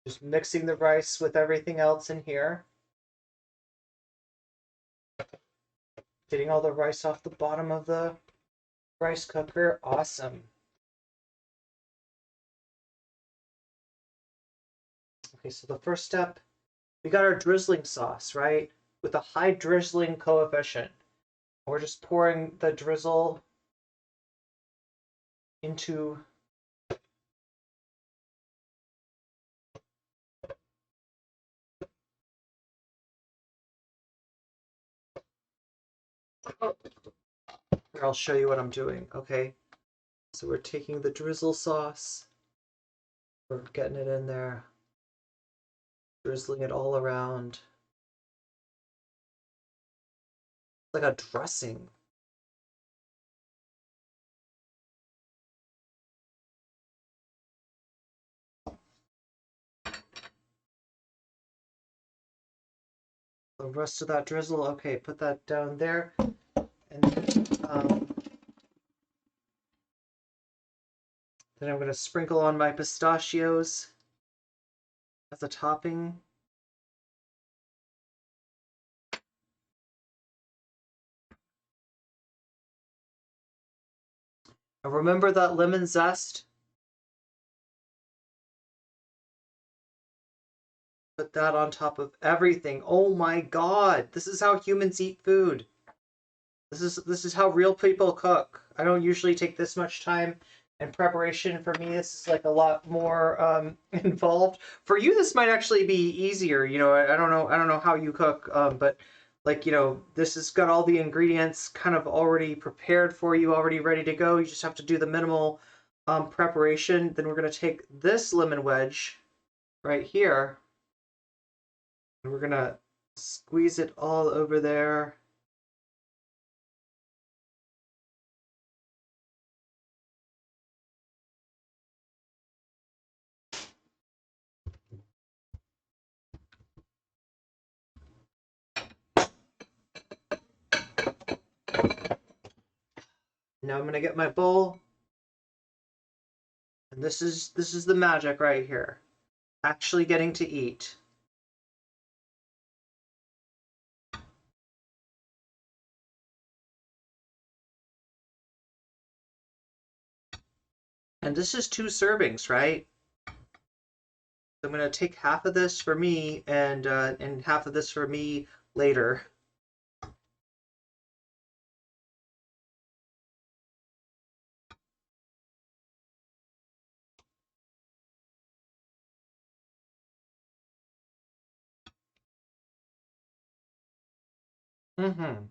Just mixing the rice with everything else in here. Getting all the rice off the bottom of the rice cooker. Awesome. Okay, so the first step, we got our drizzling sauce, right? With a high drizzling coefficient. We're just pouring the drizzle into here, I'll show you what I'm doing, okay? So we're taking the drizzle sauce, we're getting it in there, drizzling it all around. Like a dressing. The rest of that drizzle, okay, put that down there. And then I'm going to sprinkle on my pistachios as a topping. And remember that lemon zest? Put that on top of everything. Oh my god, this is how humans eat food. This is how real people cook. I don't usually take this much time in preparation. For me, this is like a lot more involved. For you, this might actually be easier. You know, I don't know how you cook, but like, you know, this has got all the ingredients kind of already prepared for you, already ready to go. You just have to do the minimal preparation. Then we're gonna take this lemon wedge right here, and we're gonna squeeze it all over there. Now I'm gonna get my bowl, and this is the magic right here. Actually getting to eat. And this is 2 servings, right? So I'm gonna take half of this for me, and half of this for me later. Mm-hmm.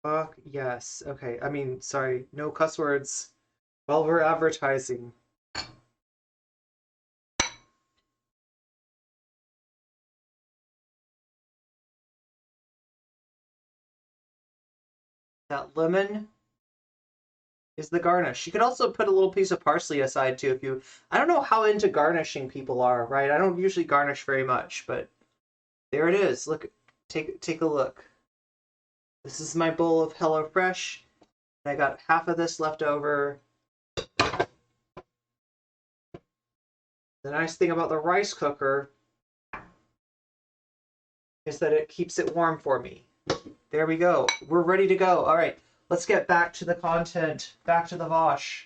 Fuck yes. Okay, I mean, sorry, no cuss words while we're advertising. That lemon is the garnish. You could also put a little piece of parsley aside too if you... I don't know how into garnishing people are, right? I don't usually garnish very much, but there it is. Look, take a look. This is my bowl of HelloFresh. I got half of this left over. The nice thing about the rice cooker is that it keeps it warm for me. There we go. We're ready to go. All right, let's get back to the content, back to the Vaush.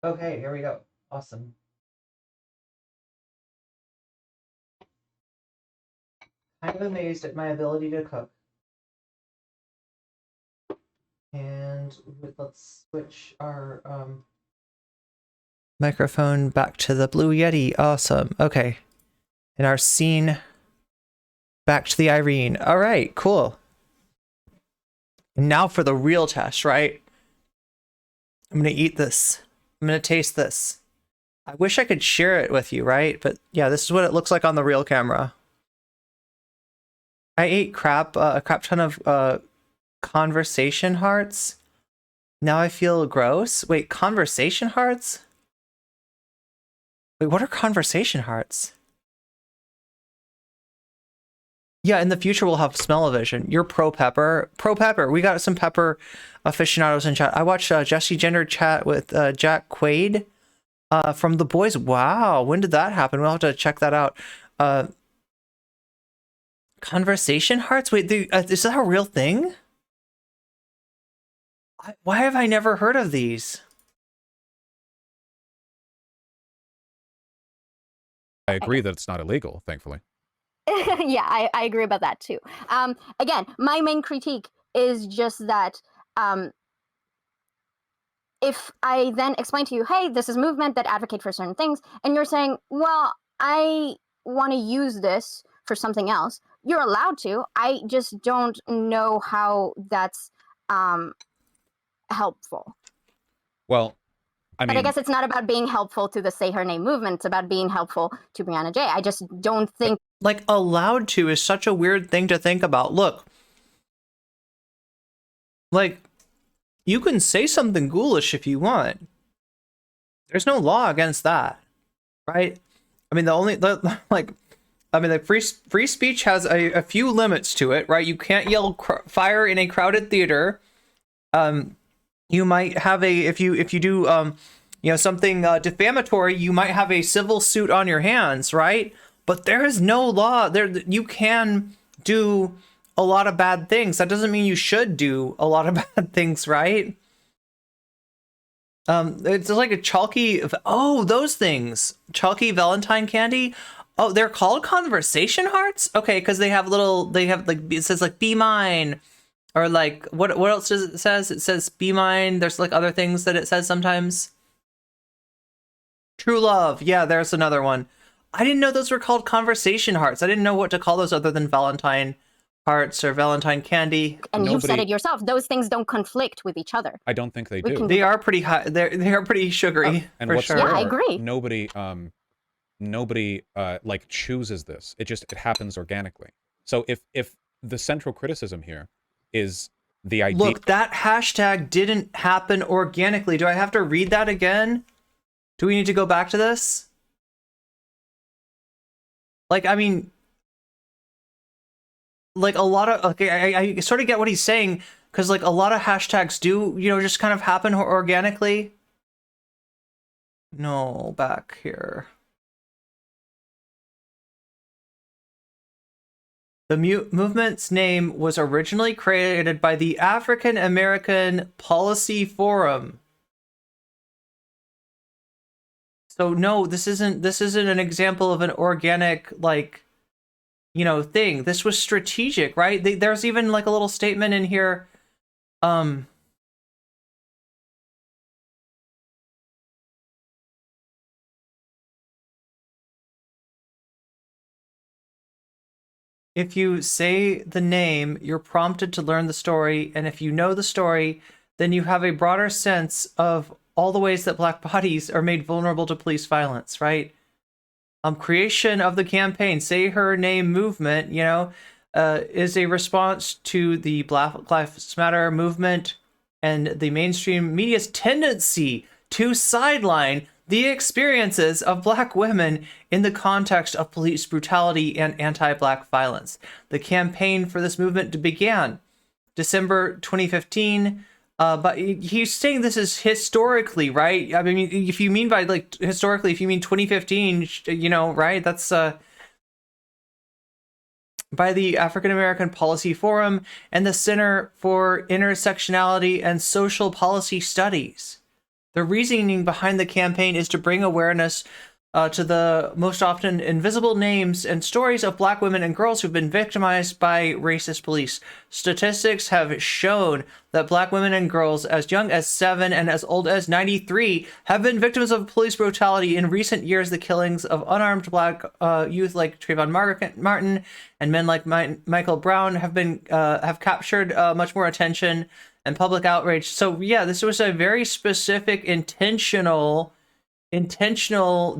Okay, here we go. Awesome. Kind of amazed at my ability to cook. And let's switch our microphone back to the Blue Yeti. Awesome. Okay. And our scene back to the Irene. All right, cool. And now for the real test, right? I'm going to eat this. I'm going to taste this. I wish I could share it with you, right? But yeah, this is what it looks like on the real camera. I ate a crap ton of conversation hearts. Now I feel gross. Wait, conversation hearts? Wait, what are conversation hearts? Yeah, in the future we'll have smell-o-vision. You're pro pepper. Pro pepper. We got some pepper aficionados in chat. I watched Jesse Gender chat with Jack Quaid from The Boys. Wow, when did that happen? We'll have to check that out. Conversation hearts? Wait, is that a real thing? Why have I never heard of these? I agree that it's not illegal, thankfully. Yeah, I agree about that too. Again, my main critique is just that if I then explain to you, hey, this is movement that advocate for certain things, and you're saying, well, I want to use this for something else, you're allowed to. I just don't know how that's helpful. Well, but I guess it's not about being helpful to the Say Her Name movement. It's about being helpful to Brianna J. I just don't think... Like, allowed to is such a weird thing to think about. Look. Like, you can say something ghoulish if you want. There's no law against that. Right? I mean, free speech has a few limits to it, right? You can't yell fire in a crowded theater. You might have if you do something defamatory, you might have a civil suit on your hands, right? but there is no law there. You can do a lot of bad things. That doesn't mean you should do a lot of bad things, right? It's like a chalky, oh, those things, chalky Valentine candy. Oh, they're called conversation hearts? Okay, because they have like, it says like be mine, or like what else does it says? It says be mine. There's like other things that it says sometimes. True love. Yeah, there's another one. I didn't know those were called conversation hearts. I didn't know what to call those other than Valentine hearts or Valentine candy. And you said it yourself. Those things don't conflict with each other. I don't think they do. They are pretty high. They are pretty sugary. And for what's sure. Yeah, I agree. Nobody like chooses this. It happens organically. So if the central criticism here is the idea. Look, that hashtag didn't happen organically. Do I have to read that again? Do we need to go back to this? Like, I mean, like a lot of, okay, I sort of get what he's saying, because like a lot of hashtags do, you know, just kind of happen organically. No, back here. The movement's name was originally created by the African-American Policy Forum. So no, this isn't an example of an organic, like, you know, thing. This was strategic, right? There's even like a little statement in here. If you say the name, you're prompted to learn the story, and if you know the story, then you have a broader sense of all the ways that Black bodies are made vulnerable to police violence, right? Creation of the campaign, Say Her Name movement, you know, is a response to the Black Lives Matter movement and the mainstream media's tendency to sideline the experiences of Black women in the context of police brutality and anti-Black violence. The campaign for this movement began December 2015, but he's saying this is historically, right? I mean, if you mean by like historically, if you mean 2015, you know, right? That's by the African American Policy Forum and the Center for Intersectionality and Social Policy Studies. The reasoning behind the campaign is to bring awareness to the most often invisible names and stories of Black women and girls who've been victimized by racist police. Statistics have shown that Black women and girls as young as 7 and as old as 93 have been victims of police brutality. In recent years, the killings of unarmed Black youth like Trayvon Martin and men like Michael Brown have captured much more attention and public outrage. So yeah, this was a very specific, intentional,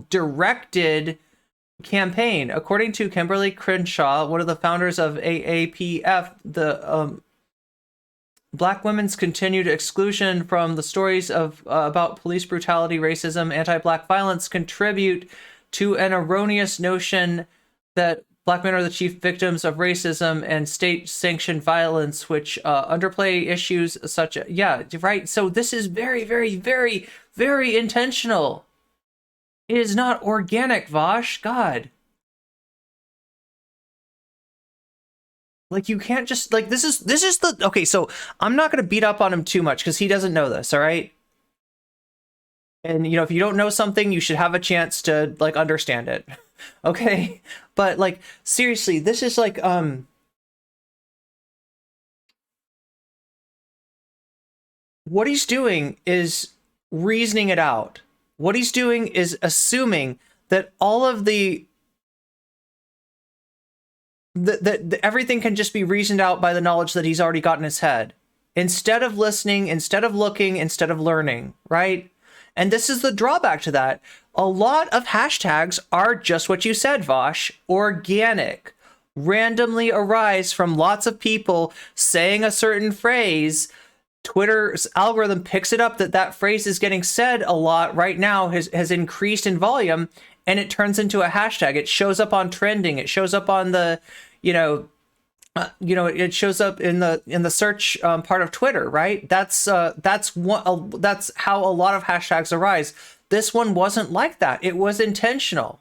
directed campaign. According to Kimberly Crenshaw, one of the founders of AAPF, the Black women's continued exclusion from the stories of about police brutality, racism, anti-Black violence contribute to an erroneous notion that Black men are the chief victims of racism and state-sanctioned violence, which underplay issues such as, yeah, right. So this is very, very, very, very intentional. It is not organic, Vaush. God. Like, you can't just, like, this is the, okay, so I'm not going to beat up on him too much because he doesn't know this, all right? And, you know, if you don't know something, you should have a chance to, like, understand it. Okay? But, like, seriously, this is, like, what he's doing is reasoning it out. What he's doing is assuming that all of that everything can just be reasoned out by the knowledge that he's already got in his head. Instead of listening, instead of looking, instead of learning, right? And this is the drawback to that. A lot of hashtags are just what you said, Vaush, organic, randomly arise from lots of people saying a certain phrase. Twitter's algorithm picks it up that phrase is getting said a lot right now, has increased in volume, and it turns into a hashtag. It shows up on trending. It shows up on the, it shows up in the search part of Twitter, right? That's how a lot of hashtags arise. This one wasn't like that. It was intentional.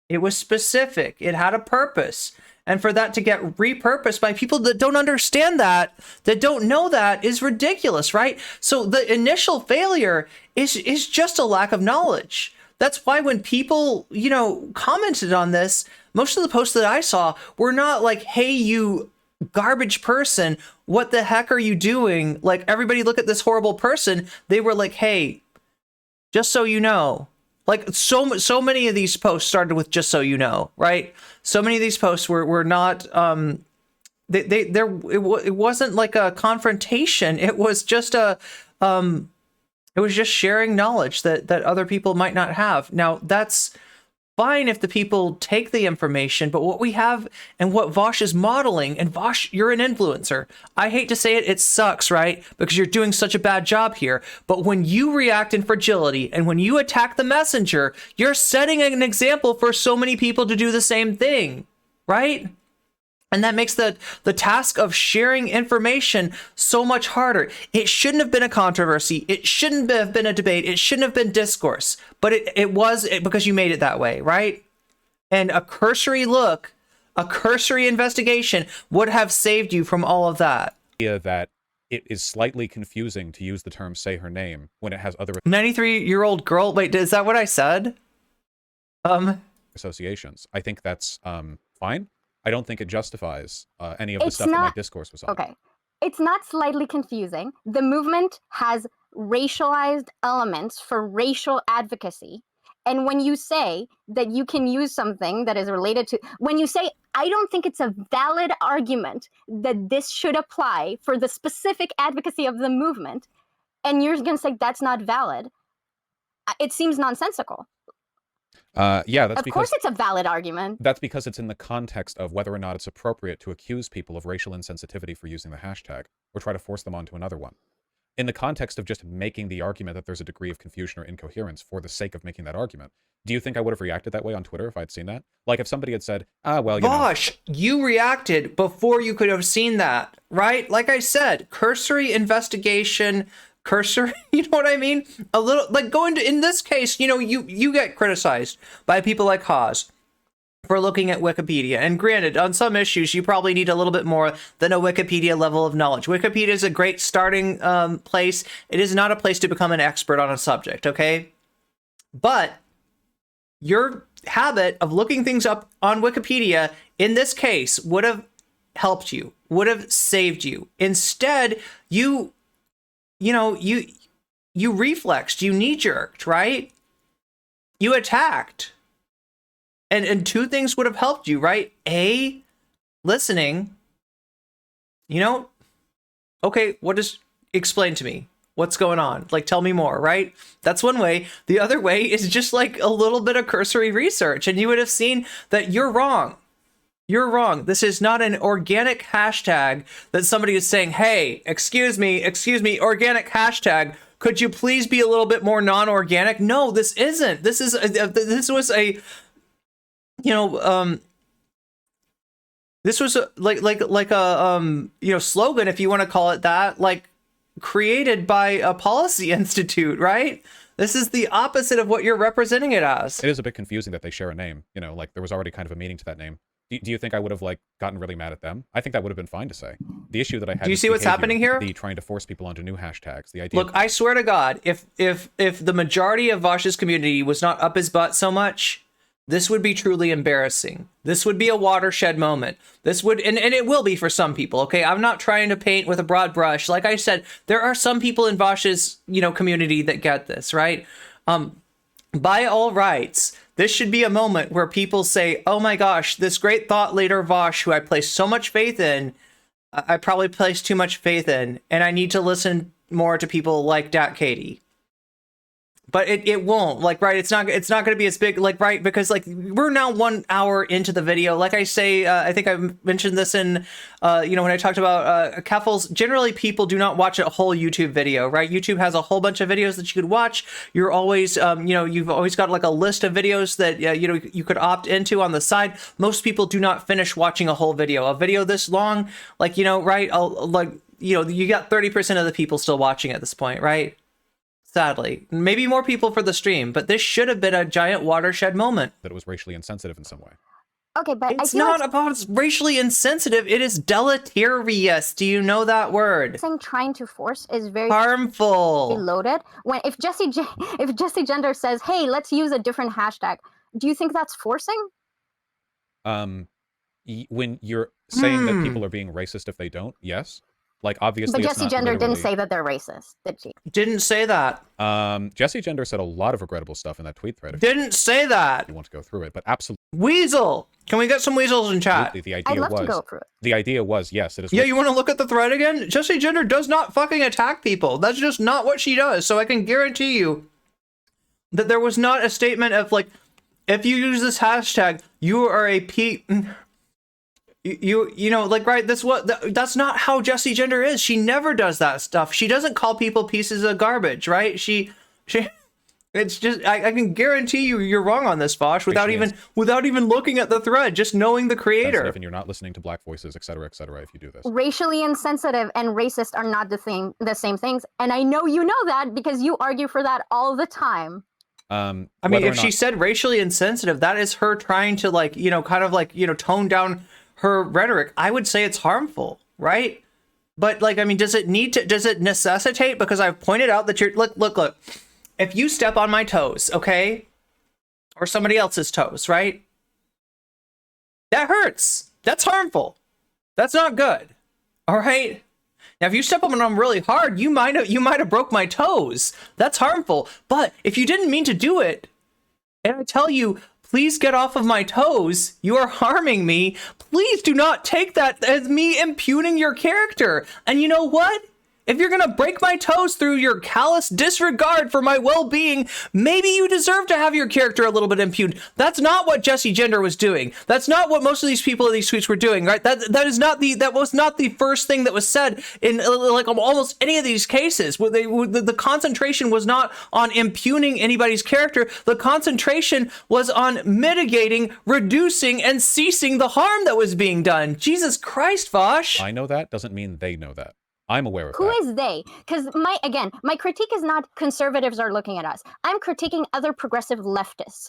It was specific. It had a purpose. And for that to get repurposed by people that don't understand that don't know that, is ridiculous, right? So the initial failure is just a lack of knowledge. That's why when people, you know, commented on this, most of the posts that I saw were not like, hey, you garbage person, what the heck are you doing? Like, everybody look at this horrible person. They were like, hey, just so you know. Like, so many of these posts started with just so you know, right? So many of these posts were not, it wasn't like a confrontation. It was just it was just sharing knowledge that other people might not have. Now, that's fine if the people take the information, but what we have and what Vaush is modeling, and Vaush, you're an influencer. I hate to say it, it sucks, right? Because you're doing such a bad job here. But when you react in fragility and when you attack the messenger, you're setting an example for so many people to do the same thing, right? And that makes the task of sharing information so much harder. It shouldn't have been a controversy. It shouldn't have been a debate. It shouldn't have been discourse. But it was because you made it that way, right? And a cursory look, a cursory investigation would have saved you from all of that. That it is slightly confusing to use the term "say her name" when it has other 93-year-old girl. Wait, is that what I said? Associations. I think that's fine. I don't think it justifies any of the stuff that my discourse was on. Okay. It's not slightly confusing. The movement has racialized elements for racial advocacy. And when you say that you can use something that is related to, when you say, I don't think it's a valid argument that this should apply for the specific advocacy of the movement, and you're going to say that's not valid, it seems nonsensical. Yeah, that's of because course it's a valid argument. That's because it's in the context of whether or not it's appropriate to accuse people of racial insensitivity for using the hashtag, or try to force them onto another one. In the context of just making the argument that there's a degree of confusion or incoherence for the sake of making that argument, do you think I would have reacted that way on Twitter if I'd seen that? Like, if somebody had said, well, you Vaush, you reacted before you could have seen that, right? Like I said, cursory investigation, cursory, you know what I mean? A little, like, going to, in this case, you know, you get criticized by people like Haas for looking at Wikipedia. And granted, on some issues, you probably need a little bit more than a Wikipedia level of knowledge. Wikipedia is a great starting place. It is not a place to become an expert on a subject, okay? But your habit of looking things up on Wikipedia, in this case, would have helped you, would have saved you. Instead, you reflexed, you knee-jerked, right? You attacked. And two things would have helped you, right? A, listening. You know, okay, explain to me. What's going on? Like, tell me more, right? That's one way. The other way is just like a little bit of cursory research, and you would have seen that you're wrong. You're wrong. This is not an organic hashtag that somebody is saying, hey, excuse me, organic hashtag. Could you please be a little bit more non-organic? No, this isn't. This was a, this was like a slogan, if you want to call it that, like created by a policy institute, right? This is the opposite of what you're representing it as. It is a bit confusing that they share a name. You know, like there was already kind of a meaning to that name. Do you think I would have like gotten really mad at them? I think that would have been fine to say. The issue that I had. Do you see what's happening here? The trying to force people onto new hashtags. The idea. Look, I swear to God, if the majority of Vaush's community was not up his butt so much, this would be truly embarrassing. This would be a watershed moment. This would, and it will be for some people. Okay, I'm not trying to paint with a broad brush. Like I said, there are some people in Vaush's community that get this, right? By all rights, this should be a moment where people say, oh my gosh, this great thought leader Vaush, who I placed so much faith in, I probably placed too much faith in, and I need to listen more to people like Dat Katie. But it won't, like, right, it's not going to be as big, like, right, because, like, we're now 1 hour into the video. Like I say, I think I mentioned this in, when I talked about Keffels, generally people do not watch a whole YouTube video, right? YouTube has a whole bunch of videos that you could watch. You're always, you've always got, like, a list of videos that, you could opt into on the side. Most people do not finish watching a whole video. A video this long, like, right, you got 30% of the people still watching at this point, right? Sadly. Maybe more people for the stream, but this should have been a giant watershed moment. That it was racially insensitive in some way. Okay, but It's I feel not like about racially insensitive. It is deleterious. Do you know that word? saying trying to force is very Harmful. loaded. When if Jesse Gender says, "Hey, let's use a different hashtag," do you think that's forcing? When you're saying that people are being racist if they don't, yes. Like, obviously, But it's Jesse not Gender didn't literally- say that they're racist, did she? Didn't say that. Jesse Gender said a lot of regrettable stuff in that tweet thread. If Didn't say that. you want to go through it, but absolutely, Weasel. Can we get some weasels in chat? the I'd idea love to go was through it. the idea was yes, it is. Yeah, you want to look at the thread again? Jesse Gender does not fucking attack people. That's just not what she does. So I can guarantee you that there was not a statement of like, if you use this hashtag, you are a you know, like, right, that's not how Jesse Gender is. She never does that stuff. She doesn't call people pieces of garbage, right? She it's just, I can guarantee you're wrong on this, Vaush, without even looking at the thread, just knowing the creator. And you're not listening to black voices, etc., if you do this. Racially insensitive and racist are not the same things, and I know you know that because you argue for that all the time. I mean, if she said racially insensitive, that is her trying to, like, you know, kind of like, you know, tone down her rhetoric. I would say it's harmful, right? But, like, I mean, does it necessitate? Because I've pointed out that look. If you step on my toes, okay, or somebody else's toes, right? That hurts. That's harmful. That's not good. All right. Now, if you step on them really hard, you might have broke my toes. That's harmful. But if you didn't mean to do it, and I tell you, please get off of my toes, you are harming me. Please do not take that as me impugning your character. And you know what? If you're gonna break my toes through your callous disregard for my well-being, maybe you deserve to have your character a little bit impugned. That's not what Jesse Gender was doing. That's not what most of these people in these tweets were doing, right? That was not the first thing that was said in like almost any of these cases. Where the concentration was not on impugning anybody's character. The concentration was on mitigating, reducing, and ceasing the harm that was being done. Jesus Christ, Vaush. I know that doesn't mean they know that. I'm aware of Who that. is they? Because my critique is not conservatives are looking at us. I'm critiquing other progressive leftists.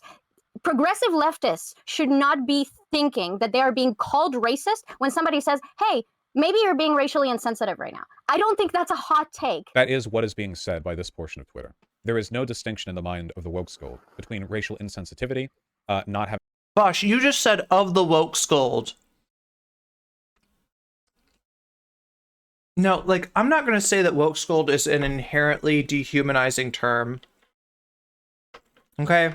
Progressive leftists should not be thinking that they are being called racist when somebody says, hey, maybe you're being racially insensitive right now. I don't think that's a hot take. That is what is being said by this portion of Twitter. There is no distinction in the mind of the woke scold between racial insensitivity, not having... Vaush, you just said of the woke scold. No, like, I'm not going to say that woke scold is an inherently dehumanizing term. Okay?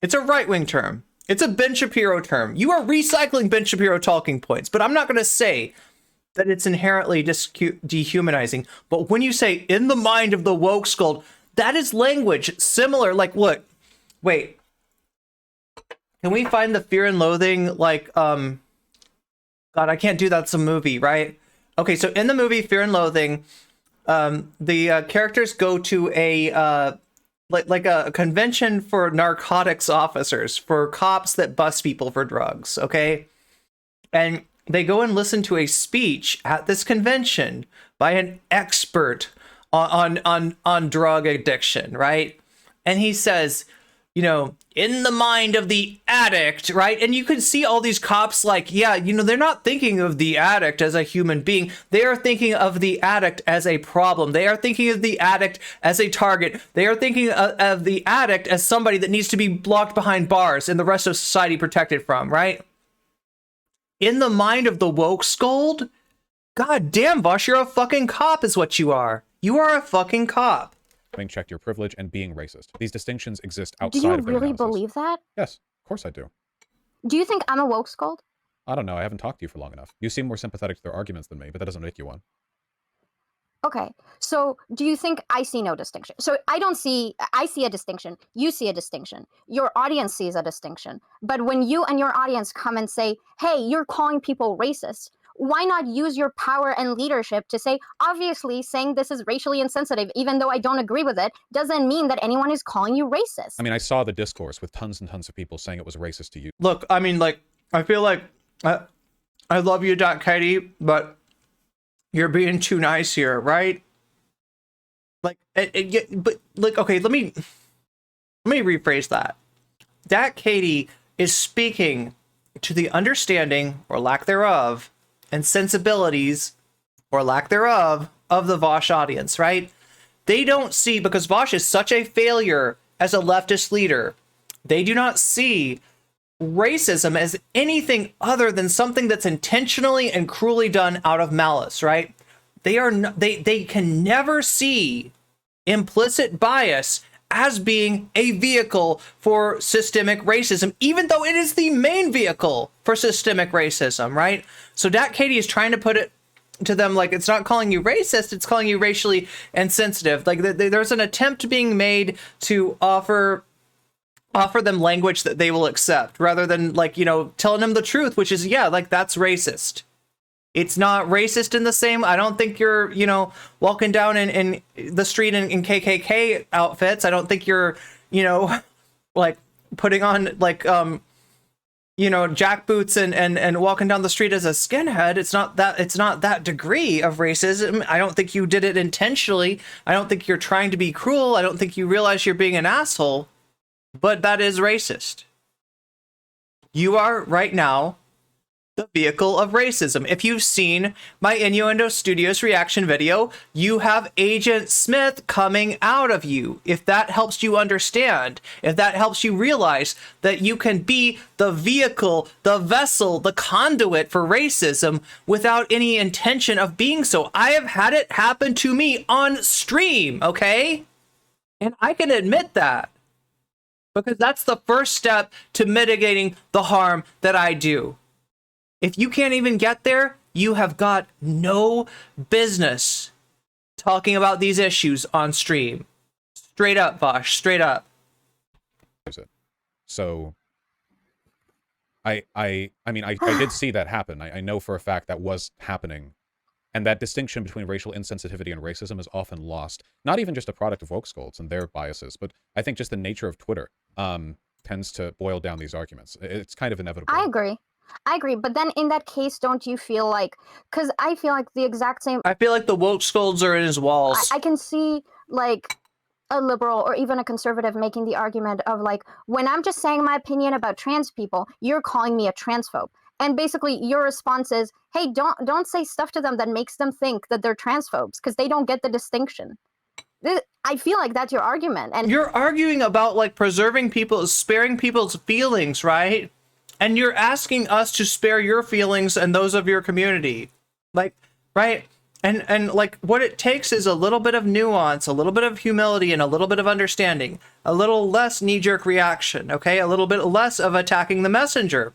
It's a right-wing term. It's a Ben Shapiro term. You are recycling Ben Shapiro talking points, but I'm not going to say that it's inherently dehumanizing. But when you say in the mind of the woke scold, that is language similar. Like, look, wait. Can we find the Fear and Loathing, like, God, I can't do that. It's a movie, right? Okay, so in the movie Fear and Loathing, the characters go to a like a convention for narcotics officers, for cops that bust people for drugs, okay? And they go and listen to a speech at this convention by an expert on drug addiction, right? And he says, you know, in the mind of the addict, right? And you can see all these cops like, yeah, you know, they're not thinking of the addict as a human being. They are thinking of the addict as a problem. They are thinking of the addict as a target. They are thinking of the addict as somebody that needs to be locked behind bars and the rest of society protected from, right? In the mind of the woke scold, god damn, Vaush, you're a fucking cop is what you are. You are a fucking cop. having checked your privilege and being racist. These distinctions exist Do outside you of their really analysis. believe that? Yes, of course I do. Do you think I'm a woke scold? I don't know. I haven't talked to you for long enough. You seem more sympathetic to their arguments than me, but that doesn't make you one. Okay, so do you think I see no distinction? So I see a distinction. You see a distinction. Your audience sees a distinction. But when you and your audience come and say, hey, you're calling people racist, why not use your power and leadership to say, obviously, saying this is racially insensitive, even though I don't agree with it, doesn't mean that anyone is calling you racist. I mean, I saw the discourse with tons and tons of people saying it was racist to you. Look, I mean, like, I feel like I love you, Katie, but you're being too nice here, right? Like, but like, okay, let me rephrase that. That Katie is speaking to the understanding or lack thereof and sensibilities or lack thereof of the Vaush audience, right? They don't see, because Vaush is such a failure as a leftist leader, they do not see racism as anything other than something that's intentionally and cruelly done out of malice, right? They can never see implicit bias as being a vehicle for systemic racism, even though it is the main vehicle for systemic racism, right? So Dat Katie is trying to put it to them like, it's not calling you racist, it's calling you racially insensitive. Like there's an attempt being made to offer them language that they will accept, rather than, like, you know, telling them the truth, which is, yeah, like, that's racist. It's not racist in the same. I don't think you're, you know, walking down in the street in KKK outfits. I don't think you're, you know, like putting on like, you know, jackboots and walking down the street as a skinhead. It's not that degree of racism. I don't think you did it intentionally. I don't think you're trying to be cruel. I don't think you realize you're being an asshole, but that is racist. You are right now the vehicle of racism. If you've seen my Innuendo Studios reaction video, you have Agent Smith coming out of you. If that helps you understand, if that helps you realize that you can be the vehicle, the vessel, the conduit for racism without any intention of being so. I have had it happen to me on stream, okay? And I can admit that, because that's the first step to mitigating the harm that I do. If you can't even get there, you have got no business talking about these issues on stream. Straight up, Vaush, straight up. So, I mean, I did see that happen. I know for a fact that was happening. And that distinction between racial insensitivity and racism is often lost. Not even just a product of woke scolds and their biases, but I think just the nature of Twitter tends to boil down these arguments. It's kind of inevitable. I agree, but then in that case, don't you feel like, because I feel like the exact same. I feel like the woke scolds are in his walls. I can see like a liberal or even a conservative making the argument of like, when I'm just saying my opinion about trans people, you're calling me a transphobe. And basically your response is, hey, don't say stuff to them that makes them think that they're transphobes, because they don't get the distinction. I feel like that's your argument. And you're arguing about like preserving people, sparing people's feelings, right? And you're asking us to spare your feelings and those of your community. Like, right? And like what it takes is a little bit of nuance, a little bit of humility, and a little bit of understanding. A little less knee-jerk reaction, okay? A little bit less of attacking the messenger.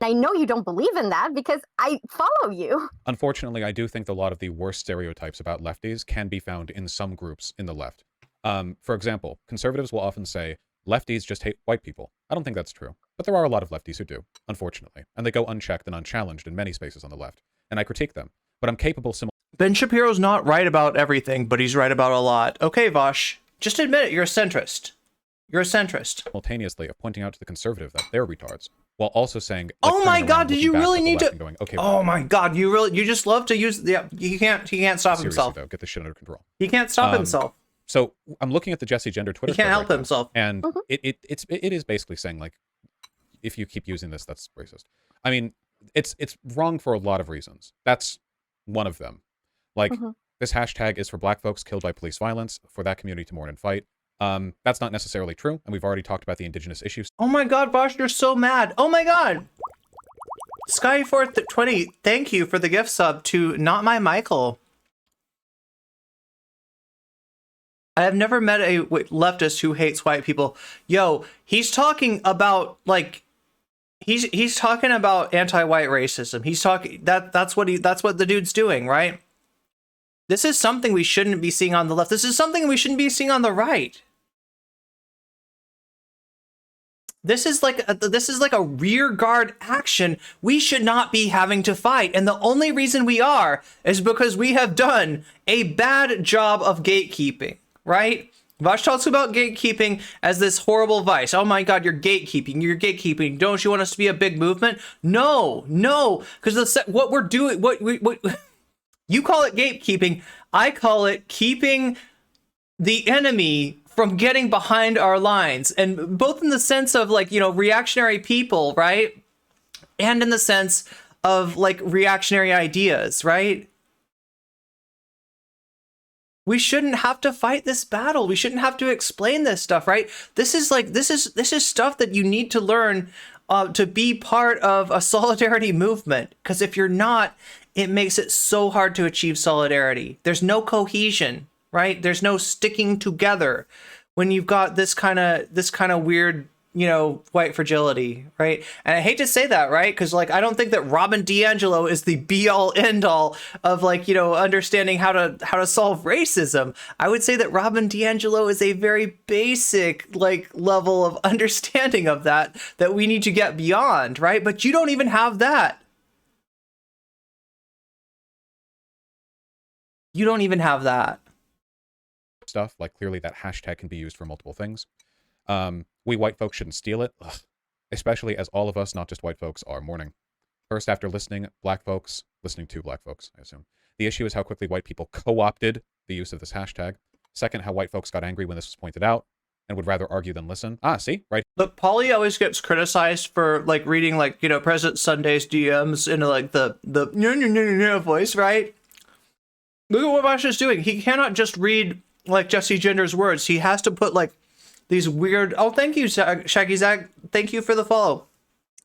I know you don't believe in that because I follow you. Unfortunately, I do think a lot of the worst stereotypes about lefties can be found in some groups in the left. For example, conservatives will often say, lefties just hate white people. I don't think that's true. But there are a lot of lefties who do, unfortunately. And they go unchecked and unchallenged in many spaces on the left. And I critique them. But I'm capable Ben Shapiro's not right about everything, but he's right about a lot. Okay, Vaush, just admit it, you're a centrist. You're a centrist. Simultaneously of pointing out to the conservative that they're retards, while also saying, like, oh my god, did you really need to going, okay, oh my god, you just love to use he can't stop himself. Though, get this shit under control. He can't stop himself. So I'm looking at the Jesse Gender Twitter. He can't help himself. And it is basically saying, like, if you keep using this, that's racist. I mean, it's wrong for a lot of reasons. That's one of them. Like, this hashtag is for black folks killed by police violence, for that community to mourn and fight. That's not necessarily true, and we've already talked about the Indigenous issues. Oh my god, Vaush, you're so mad. Oh my god. Skyforth20, thank you for the gift sub to Not My Michael. I have never met a leftist who hates white people. Yo, he's talking about, like, he's talking about anti-white racism. He's talking that's what the dude's doing, right? This is something we shouldn't be seeing on the left. This is something we shouldn't be seeing on the right. This is like a rear guard action we should not be having to fight. And the only reason we are is because we have done a bad job of gatekeeping, right? Vaush talks about gatekeeping as this horrible vice. Oh my god, you're gatekeeping. You're gatekeeping. Don't you want us to be a big movement? No, because what we're doing, what you call it gatekeeping, I call it keeping the enemy from getting behind our lines, and both in the sense of like, you know, reactionary people, right? And in the sense of like reactionary ideas, right? We shouldn't have to fight this battle. We shouldn't have to explain this stuff, right? This is stuff that you need to learn to be part of a solidarity movement. Because if you're not, it makes it so hard to achieve solidarity. There's no cohesion, right? There's no sticking together when you've got this kind of weird, you know, white fragility, right? And I hate to say that, right? Because like I don't think that Robin DiAngelo is the be all end all of like, you know, understanding how to solve racism. I would say that Robin DiAngelo is a very basic like level of understanding of that we need to get beyond, right? But you don't even have that. You don't even have that. Stuff like clearly that hashtag can be used for multiple things. We white folks shouldn't steal it, ugh. Especially as all of us, not just white folks, are mourning. First, after listening to black folks, I assume. The issue is how quickly white people co-opted the use of this hashtag. Second, how white folks got angry when this was pointed out and would rather argue than listen. Ah, see? Right. Look, Pauly always gets criticized for like reading like, you know, President Sunday's DMs into like the voice, right? Look at what Vaush is doing. He cannot just read like Jesse Gender's words. He has to put like these weird, oh, thank you, Shaggy Zag. Thank you for the follow.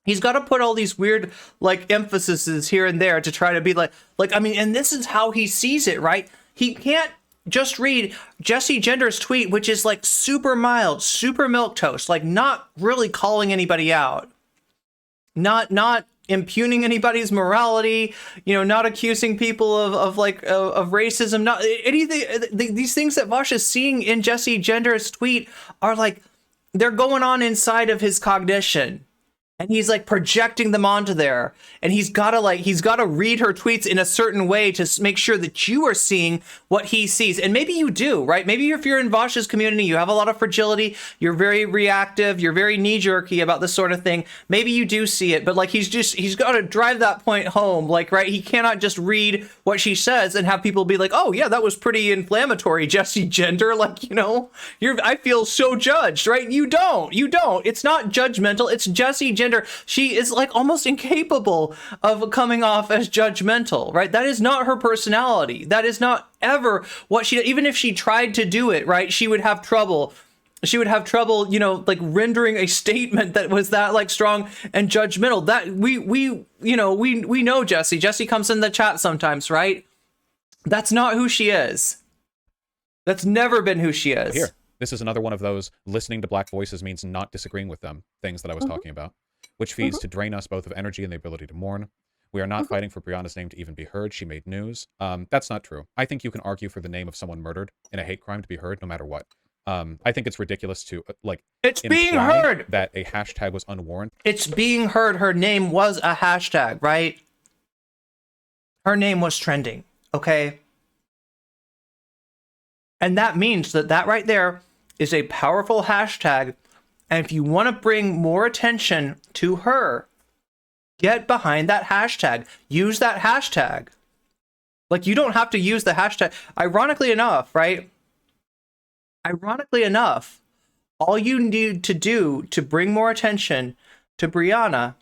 He's got to put all these weird like emphases here and there to try to be like, I mean, and this is how he sees it, right? He can't just read Jesse Gender's tweet, which is like super mild, super milquetoast, like not really calling anybody out, not impugning anybody's morality, you know, not accusing people of racism, not anything. These things that Vaush is seeing in Jesse Gender's tweet are like, they're going on inside of his cognition. And he's like projecting them onto there. And he's got to read her tweets in a certain way to make sure that you are seeing what he sees. And maybe you do, right? Maybe if you're in Vaush's community, you have a lot of fragility, you're very reactive, you're very knee-jerky about this sort of thing. Maybe you do see it, but like he's got to drive that point home, like, right? He cannot just read what she says and have people be like, oh yeah, that was pretty inflammatory, Jesse Gender. Like, you know, I feel so judged, right? You don't. It's not judgmental. It's Jesse Gender. She is like almost incapable of coming off as judgmental, right? That is not her personality. That is not ever what she, even if she tried to do it, right? She would have trouble. You know, like rendering a statement that was that like strong and judgmental. That we know Jesse. Jesse comes in the chat sometimes, right? That's not who she is. That's never been who she is. Here, this is another one of those listening to black voices means not disagreeing with them things that I was talking about, which feeds to drain us both of energy and the ability to mourn. We are not fighting for Brianna's name to even be heard. She made news. That's not true. I think you can argue for the name of someone murdered in a hate crime to be heard no matter what. I think it's ridiculous to it's being heard that a hashtag was unwarranted. It's being heard. Her name was a hashtag, right? Her name was trending, okay? And that means that right there is a powerful hashtag. And if you want to bring more attention to her, get behind that hashtag. Use that hashtag. Like, you don't have to use the hashtag. Ironically enough, right? Ironically enough, all you need to do to bring more attention to Brianna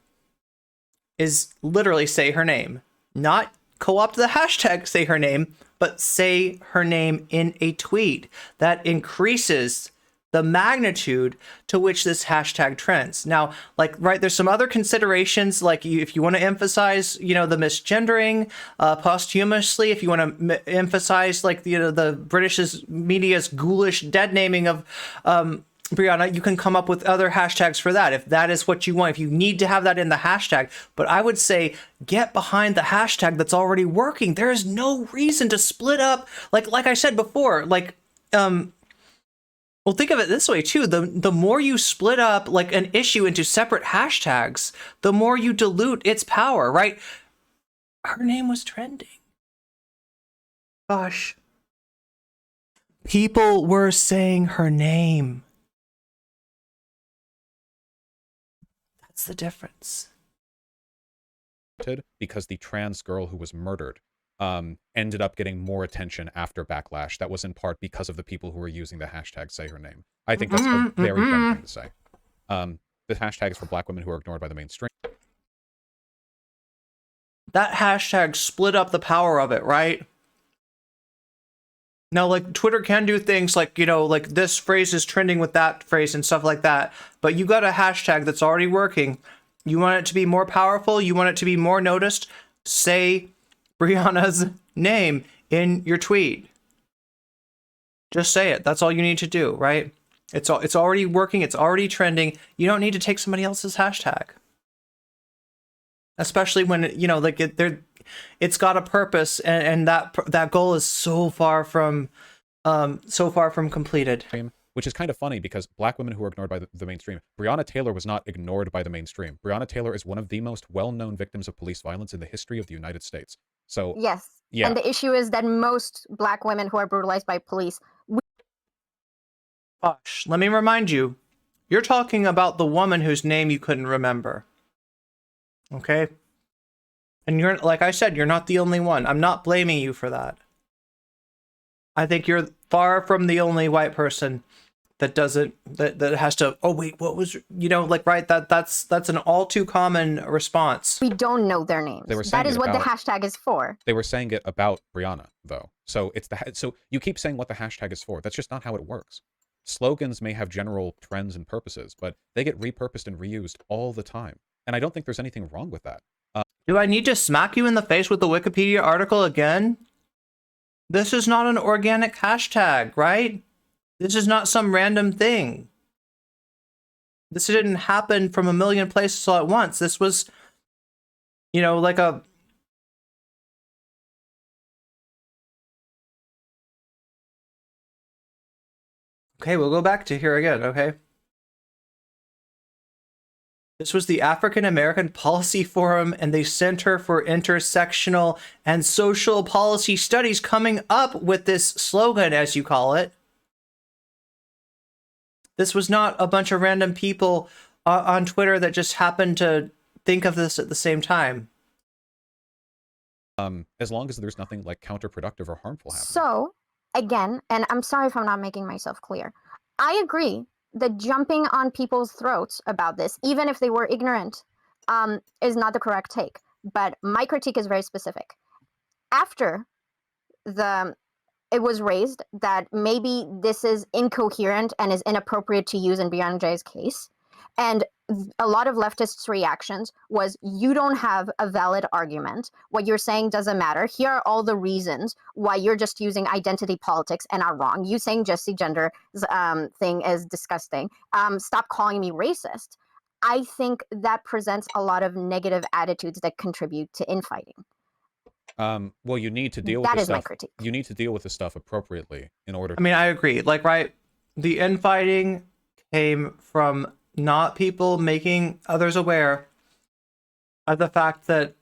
is literally say her name. Not co-opt the hashtag say her name, but say her name in a tweet. That increases the magnitude to which this hashtag trends. Now, like, right, there's some other considerations, like if you want to emphasize, you know, the misgendering posthumously, if you want to emphasize, like, you know, the British media's ghoulish dead naming of Brianna, you can come up with other hashtags for that if that is what you want, if you need to have that in the hashtag. But I would say get behind the hashtag that's already working. There is no reason to split up, like I said before, like, well, think of it this way too. The more you split up like an issue into separate hashtags, the more you dilute its power, right? Her name was trending. Gosh. People were saying her name. The difference. Because the trans girl who was murdered ended up getting more attention after backlash. That was in part because of the people who were using the hashtag say her name. I think that's a very dumb thing to say. The hashtag is for Black women who are ignored by the mainstream. That hashtag split up the power of it, right? Now, like, Twitter can do things like, you know, like this phrase is trending with that phrase and stuff like that. But you got a hashtag that's already working. You want it to be more powerful. You want it to be more noticed. Say Brianna's name in your tweet. Just say it. That's all you need to do, right? It's already working. It's already trending. You don't need to take somebody else's hashtag. Especially when, you know, like it's got a purpose, and that goal is so far from completed. Which is kind of funny because Black women who are ignored by the mainstream. Breonna Taylor was not ignored by the mainstream. Breonna Taylor is one of the most well-known victims of police violence in the history of the United States. So Yes. yeah. And the issue is that most Black women who are brutalized by police. Vaush, let me remind you, you're talking about the woman whose name you couldn't remember. Okay? And you're, like I said, you're not the only one. I'm not blaming you for that. I think you're far from the only white person that doesn't, that has to, oh wait, what was, you know, like, right, that's an all too common response. We don't know their names. That is what the hashtag is for. They were saying it about Brianna, though. So so you keep saying what the hashtag is for. That's just not how it works. Slogans may have general trends and purposes, but they get repurposed and reused all the time. And I don't think there's anything wrong with that. Do I need to smack you in the face with the Wikipedia article again? This is not an organic hashtag, right? This is not some random thing. This didn't happen from a million places all at once. This was, you know, like a... Okay, we'll go back to here again, okay? This was the African American Policy Forum and the Center for Intersectional and Social Policy Studies coming up with this slogan, as you call it. This was not a bunch of random people on Twitter that just happened to think of this at the same time. As long as there's nothing like counterproductive or harmful happening. So, again, and I'm sorry if I'm not making myself clear, I agree that jumping on people's throats about this, even if they were ignorant, is not the correct take. But my critique is very specific. After it was raised that maybe this is incoherent and is inappropriate to use in Beyonce's case, and a lot of leftists' reactions was, you don't have a valid argument. What you're saying doesn't matter. Here are all the reasons why you're just using identity politics and are wrong. You saying just gender thing is disgusting. Stop calling me racist. I think that presents a lot of negative attitudes that contribute to infighting. Well, you need to deal with that this is stuff. my critique. You need to deal with this stuff appropriately in order. I mean, I agree. Like, right, the infighting came from not people making others aware of the fact that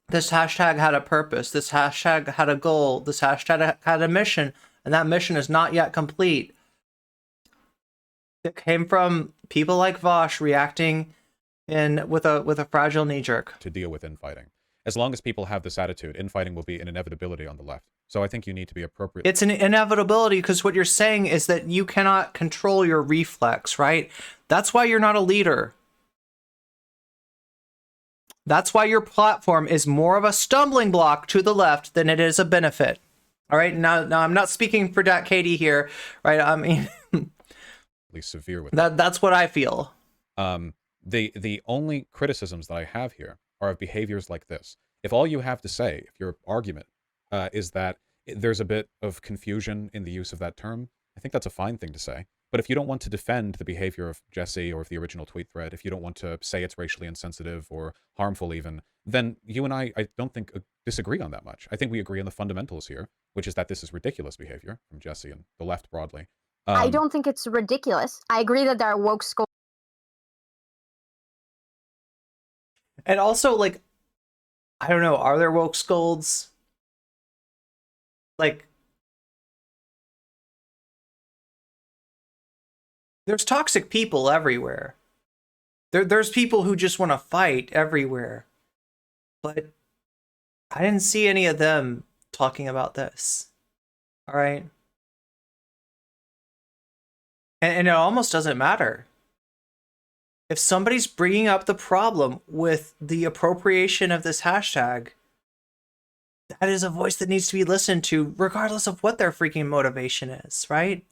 this hashtag had a purpose, this hashtag had a goal, this hashtag had a mission, and that mission is not yet complete. It came from people like Vaush reacting with a fragile knee-jerk. To deal with infighting. As long as people have this attitude, infighting will be an inevitability on the left. So I think you need to be appropriate. It's an inevitability because what you're saying is that you cannot control your reflex, right? That's why you're not a leader. That's why your platform is more of a stumbling block to the left than it is a benefit. All right, now I'm not speaking for Dat Katie here, right? I mean, at least severe with that. That's what I feel. The only criticisms that I have here are of behaviors like this. If all you have to say, if your argument is that there's a bit of confusion in the use of that term, I think that's a fine thing to say. But if you don't want to defend the behavior of Jesse or of the original tweet thread, if you don't want to say it's racially insensitive or harmful even, then you and I don't think disagree on that much. I think we agree on the fundamentals here, which is that this is ridiculous behavior from Jesse and the left broadly. I don't think it's ridiculous. I agree that there are woke schools. And also, like, I don't know, are there woke scolds? Like, there's toxic people everywhere. There's people who just want to fight everywhere. But I didn't see any of them talking about this. All right. And it almost doesn't matter. If somebody's bringing up the problem with the appropriation of this hashtag, that is a voice that needs to be listened to, regardless of what their freaking motivation is, right?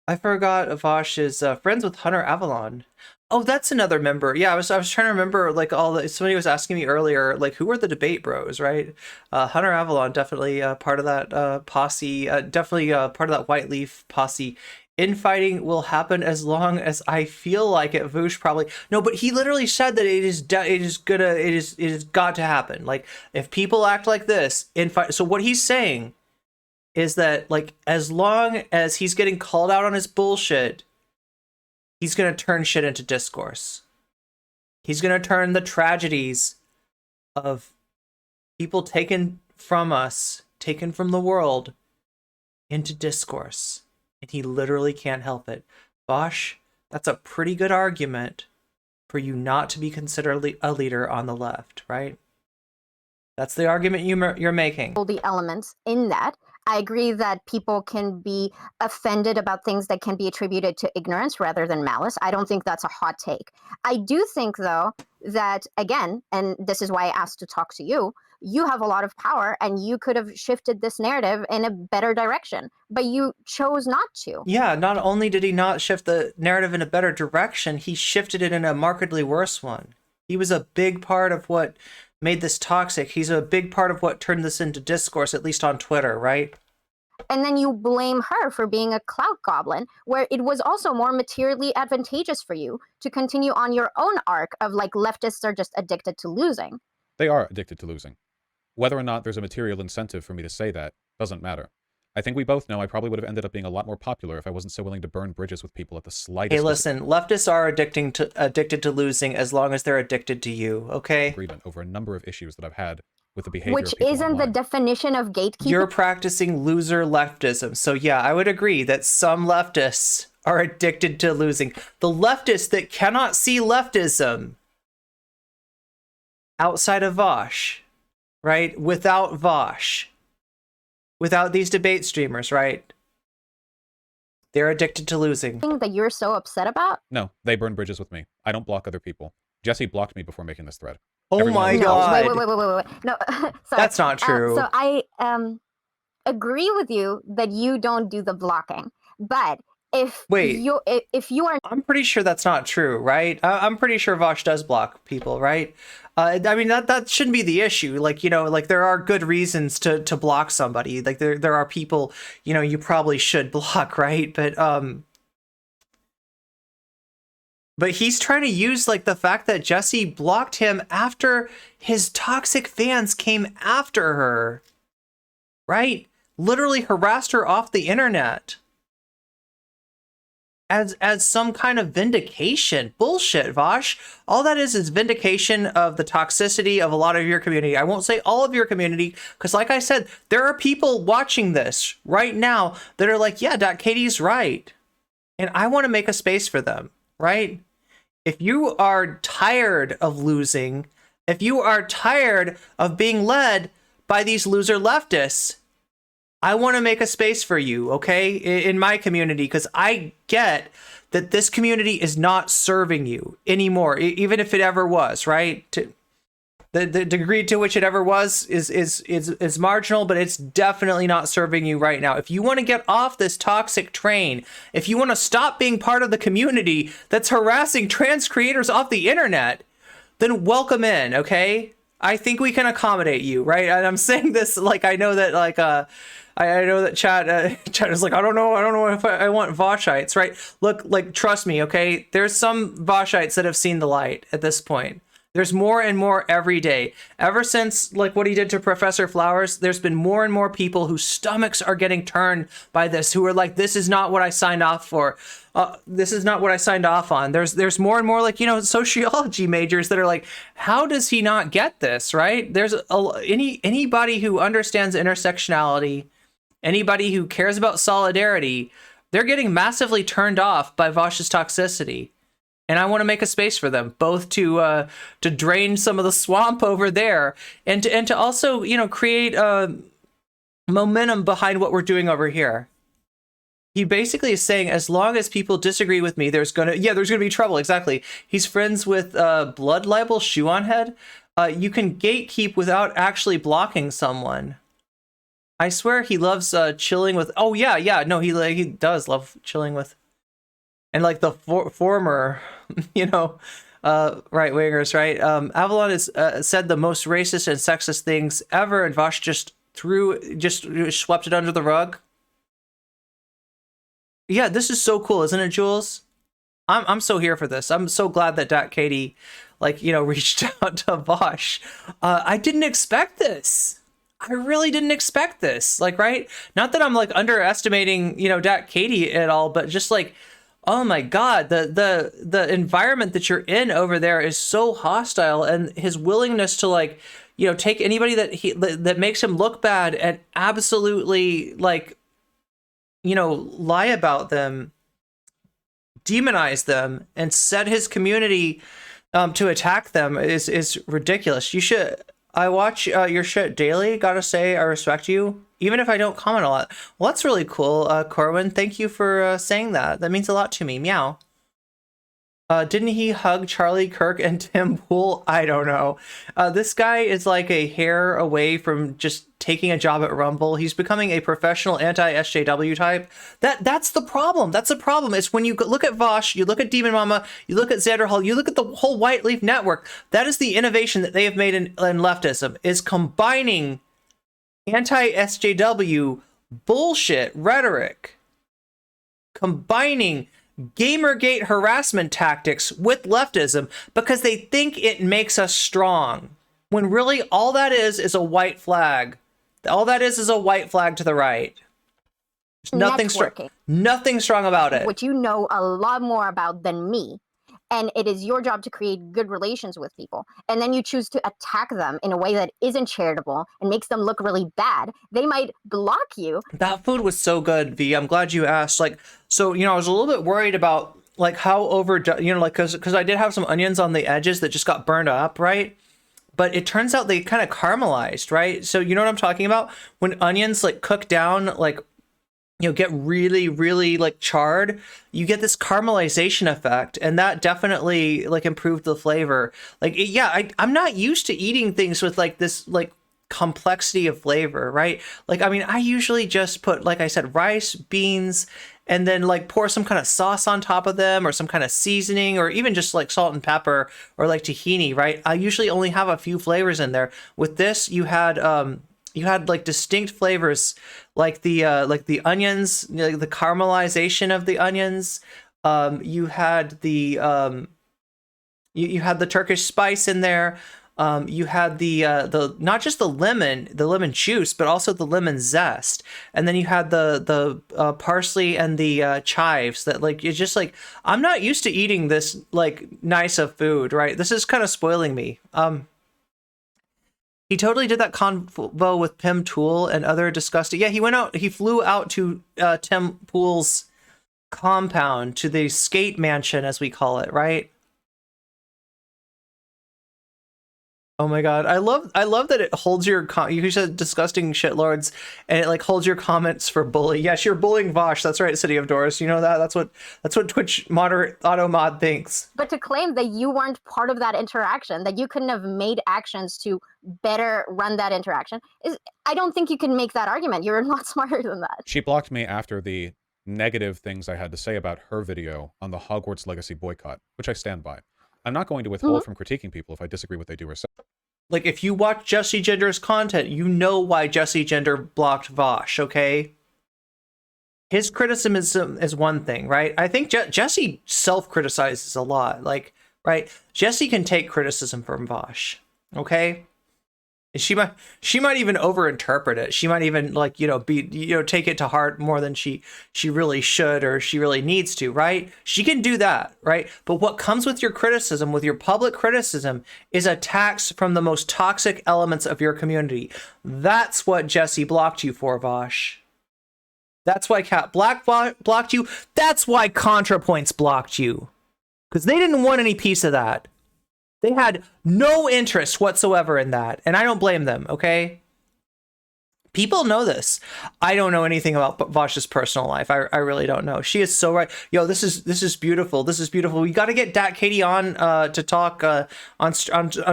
I forgot Vaush is friends with Hunter Avalon. Oh, that's another member. Yeah, I was trying to remember like all the. Somebody was asking me earlier, like who are the debate bros, right? Hunter Avalon definitely part of that posse. Definitely part of that White Leaf posse. Infighting will happen as long as I feel like it. Vaush probably no, but he literally said that it is got to happen. Like if people act like this, infight. So what he's saying is that like as long as he's getting called out on his bullshit, he's gonna turn shit into discourse. He's gonna turn the tragedies of people taken from us, taken from the world, into discourse. And he literally can't help it. Vaush, that's a pretty good argument for you not to be considered a leader on the left, right? That's the argument you're making. All the elements in that. I agree that people can be offended about things that can be attributed to ignorance rather than malice. I don't think that's a hot take. I do think, though, that, again, and this is why I asked to talk to you, you have a lot of power and you could have shifted this narrative in a better direction, but you chose not to. Yeah, not only did he not shift the narrative in a better direction, he shifted it in a markedly worse one. He was a big part of what made this toxic. He's a big part of what turned this into discourse, at least on Twitter, right? And then you blame her for being a clout goblin, where it was also more materially advantageous for you to continue on your own arc of like leftists are just addicted to losing. They are addicted to losing. Whether or not there's a material incentive for me to say that doesn't matter. I think we both know I probably would have ended up being a lot more popular if I wasn't so willing to burn bridges with people at the slightest. Hey, listen, leftists are addicted to losing as long as they're addicted to you, okay? Agreement over a number of issues that I've had with the behavior Which of people isn't online. the definition of gatekeeping. You're practicing loser leftism. So yeah, I would agree that some leftists are addicted to losing. The leftists that cannot see leftism outside of Vaush, right? Without Vaush, without these debate streamers, right? They're addicted to losing. That you're so upset about? No, they burn bridges with me. I don't block other people. Jesse blocked me before making this thread. Oh my No, god. wait. No, sorry. That's not true. So I agree with you that you don't do the blocking, but if you are, I'm pretty sure that's not true, right? I'm pretty sure Vaush does block people, right? I mean that shouldn't be the issue. Like, you know, like there are good reasons to block somebody. Like there are people, you know, you probably should block, right? But he's trying to use like the fact that Jesse blocked him after his toxic fans came after her, right? Literally harassed her off the internet as some kind of vindication. Bullshit, Vaush. All that is vindication of the toxicity of a lot of your community. I won't say all of your community, because like I said, there are people watching this right now that are like, yeah, Katie's right. And I want to make a space for them, right? If you are tired of losing, if you are tired of being led by these loser leftists, I want to make a space for you, okay, in my community, because I get that this community is not serving you anymore, even if it ever was, right? The degree to which it ever was is marginal, but it's definitely not serving you right now. If you want to get off this toxic train, if you want to stop being part of the community that's harassing trans creators off the internet, then welcome in, okay? I think we can accommodate you, right? And I'm saying this like I know that like I know that chat is like, I don't know if I want Vaushites, right? Look, like, trust me, okay? There's some Vaushites that have seen the light at this point. There's more and more every day. Ever since like what he did to Professor Flowers, there's been more and more people whose stomachs are getting turned by this, who are like, this is not what I signed off for. This is not what I signed off on. There's more and more like, you know, sociology majors that are like, how does he not get this, right? There's anybody who understands intersectionality, anybody who cares about solidarity, they're getting massively turned off by Vaush's toxicity. and I want to make a space for them, both to drain some of the swamp over there, and to also, you know, create momentum behind what we're doing over here. He basically is saying, as long as people disagree with me, there's gonna be trouble. Exactly. He's friends with Blood Libel, Shoe on Head. You can gatekeep without actually blocking someone. I swear he loves chilling with. Oh yeah, no, he does love chilling with, and like the former, you know, right wingers, right? Avalon has said the most racist and sexist things ever, and Vaush just swept it under the rug. Yeah, this is so cool, isn't it, Jules? I'm so here for this. I'm so glad that Dat Katie, like, you know, reached out to Vaush. I didn't expect this. I really didn't expect this. Like, right? Not that I'm like underestimating, you know, Dat Katie at all, but just like, oh my God, the environment that you're in over there is so hostile, and his willingness to, like, you know, take anybody that makes him look bad and absolutely, like, you know, lie about them, demonize them, and set his community to attack them is ridiculous. You should. I watch your shit daily. Gotta say, I respect you, even if I don't comment a lot. Well, that's really cool, Corwin. Thank you for saying that. That means a lot to me. Meow. Didn't he hug Charlie Kirk and Tim Pool? I don't know. This guy is like a hair away from just taking a job at Rumble. He's becoming a professional anti-SJW type. That's the problem. That's the problem. It's when you look at Vaush, you look at Demon Mama, you look at Xander Hall, you look at the whole White Leaf Network. That is the innovation that they have made in leftism, is combining anti-SJW bullshit rhetoric, combining Gamergate harassment tactics with leftism because they think it makes us strong, when really all that is a white flag. All that is a white flag to the right. Nothing strong about it. Which you know a lot more about than me. And it is your job to create good relations with people. And then you choose to attack them in a way that isn't charitable and makes them look really bad. They might block you. That food was so good, V. I'm glad you asked. Like, so, you know, I was a little bit worried about, like, how overdone, you know, like, because I did have some onions on the edges that just got burned up, right? But it turns out they kind of caramelized, right? So, you know what I'm talking about? When onions, like, cook down, like, you know, get really, really, like, charred, you get this caramelization effect, and that definitely, like, improved the flavor. Like, I'm not used to eating things with, like, this, like, complexity of flavor, right? Like, I mean, I usually just put, like I said, rice, beans, and then, like, pour some kind of sauce on top of them, or some kind of seasoning, or even just, like, salt and pepper, or, like, tahini, right? I usually only have a few flavors in there. With this, you had like distinct flavors, like the onions, you know, the caramelization of the onions. You had the you had the Turkish spice in there. You had the not just the lemon juice, but also the lemon zest, and then you had the parsley and the chives. That, like, it's just like, I'm not used to eating this, like, nice of food, right? This is kind of spoiling me. He totally did that convo with Pim Tool and other disgusting. Yeah, he flew out to Tim Pool's compound, to the skate mansion, as we call it, right? Oh my God, I love that it holds your you said disgusting shitlords, and it, like, holds your comments for bully. Yes, you're bullying Vaush. That's right, City of Doors. You know that. That's what Twitch moderate automod thinks. But to claim that you weren't part of that interaction, that you couldn't have made actions to better run that interaction, I don't think you can make that argument. You're a lot smarter than that. She blocked me after the negative things I had to say about her video on the Hogwarts Legacy boycott, which I stand by. I'm not going to withhold from critiquing people if I disagree with what they do or say. Like, if you watch Jesse Gender's content, you know why Jesse Gender blocked Vaush, okay? His criticism is one thing, right? I think Jesse self-criticizes a lot, like, right? Jesse can take criticism from Vaush, okay? She might even overinterpret it. She might even, like, you know, take it to heart more than she really should, or she really needs to, right? She can do that, right? But what comes with your criticism, with your public criticism, is attacks from the most toxic elements of your community. That's what Jesse blocked you for, Vaush. That's why Cat Black blocked you. That's why ContraPoints blocked you. because they didn't want any piece of that. They had no interest whatsoever in that, and I don't blame them, okay? People know this. I don't know anything about Vaush's personal life. I really don't know. She is so right. Yo, this is beautiful. This is beautiful. We got to get Dat Katie on to talk on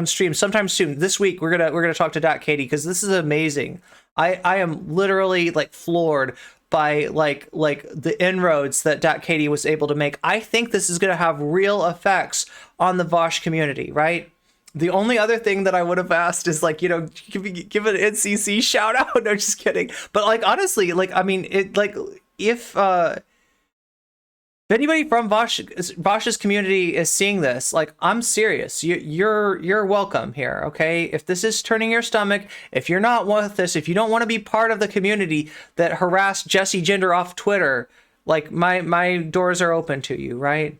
stream sometime soon. This week we're gonna talk to Dat Katie because this is amazing. I am literally like floored by like the inroads that Dat Katie was able to make. I think this is gonna have real effects on the Vaush community, right? The only other thing that I would have asked is like, you know, give an NCC shout out. No, just kidding. But like, honestly, like, I mean, it like if anybody from Vaush's community is seeing this, like, I'm serious. You're welcome here. Okay. If this is turning your stomach, if you're not with this, if you don't want to be part of the community that harassed Jesse Gender off Twitter, like my doors are open to you. Right.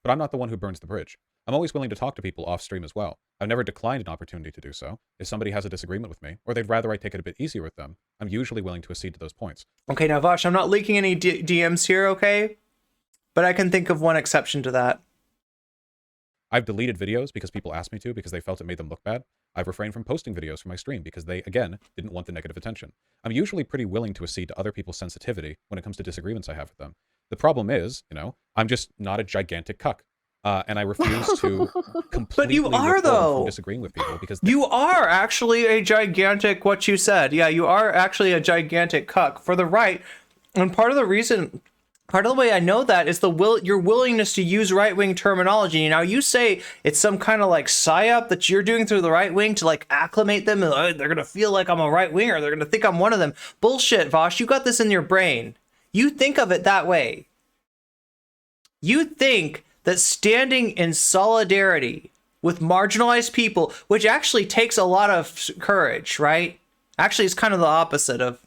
But I'm not the one who burns the bridge. I'm always willing to talk to people off stream as well. I've never declined an opportunity to do so. If somebody has a disagreement with me, or they'd rather I take it a bit easier with them, I'm usually willing to accede to those points. Okay, now Vaush, I'm not leaking any DMs here, okay? But I can think of one exception to that. I've deleted videos because people asked me to because they felt it made them look bad. I've refrained from posting videos from my stream because they, again, didn't want the negative attention. I'm usually pretty willing to accede to other people's sensitivity when it comes to disagreements I have with them. The problem is, you know, I'm just not a gigantic cuck. And I refuse to completely but you are, though. From disagreeing with people because you are actually a gigantic, what you said. Yeah, you are actually a gigantic cuck for the right. And part of the way I know that is your willingness to use right-wing terminology. Now, you say it's some kind of like psyop that you're doing through the right wing to like acclimate them. And, they're going to feel like I'm a right winger. They're going to think I'm one of them. Bullshit, Vaush. You got this in your brain. You think of it that way. You think that standing in solidarity with marginalized people, which actually takes a lot of courage, right? Actually, it's kind of the opposite of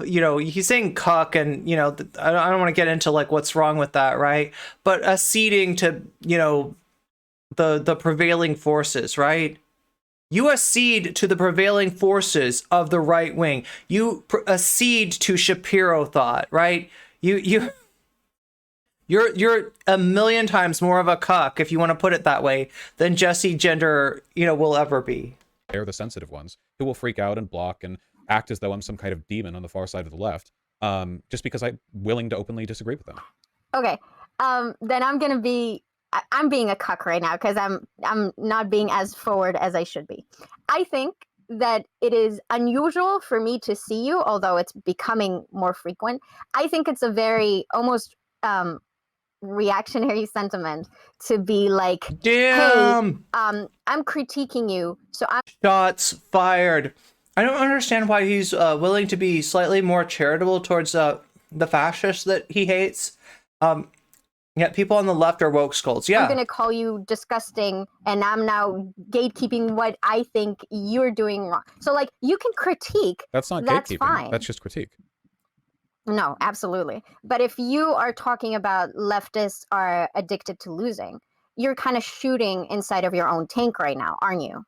you know, he's saying cuck, and you know, I don't want to get into like what's wrong with that, right? But acceding to, you know, the prevailing forces, right? You accede to the prevailing forces of the right wing. You accede to Shapiro thought, right? You're a million times more of a cuck, if you want to put it that way, than Jesse Gender, you know, will ever be. They're the sensitive ones who will freak out and block and act as though I'm some kind of demon on the far side of the left, just because I'm willing to openly disagree with them. Okay, then I'm being a cuck right now because I'm not being as forward as I should be. I think that it is unusual for me to see you, although it's becoming more frequent. I think it's a very almost reactionary sentiment to be like, damn, hey, I'm critiquing you, so I'm shots fired. I don't understand why he's willing to be slightly more charitable towards the fascists that he hates. Yet people on the left are woke skulls. Yeah, I'm gonna call you disgusting, and I'm now gatekeeping what I think you're doing wrong. So like, you can critique. That's not that's gatekeeping. Fine. That's just critique. No, absolutely. But if you are talking about leftists are addicted to losing, you're kind of shooting inside of your own tank right now, aren't you?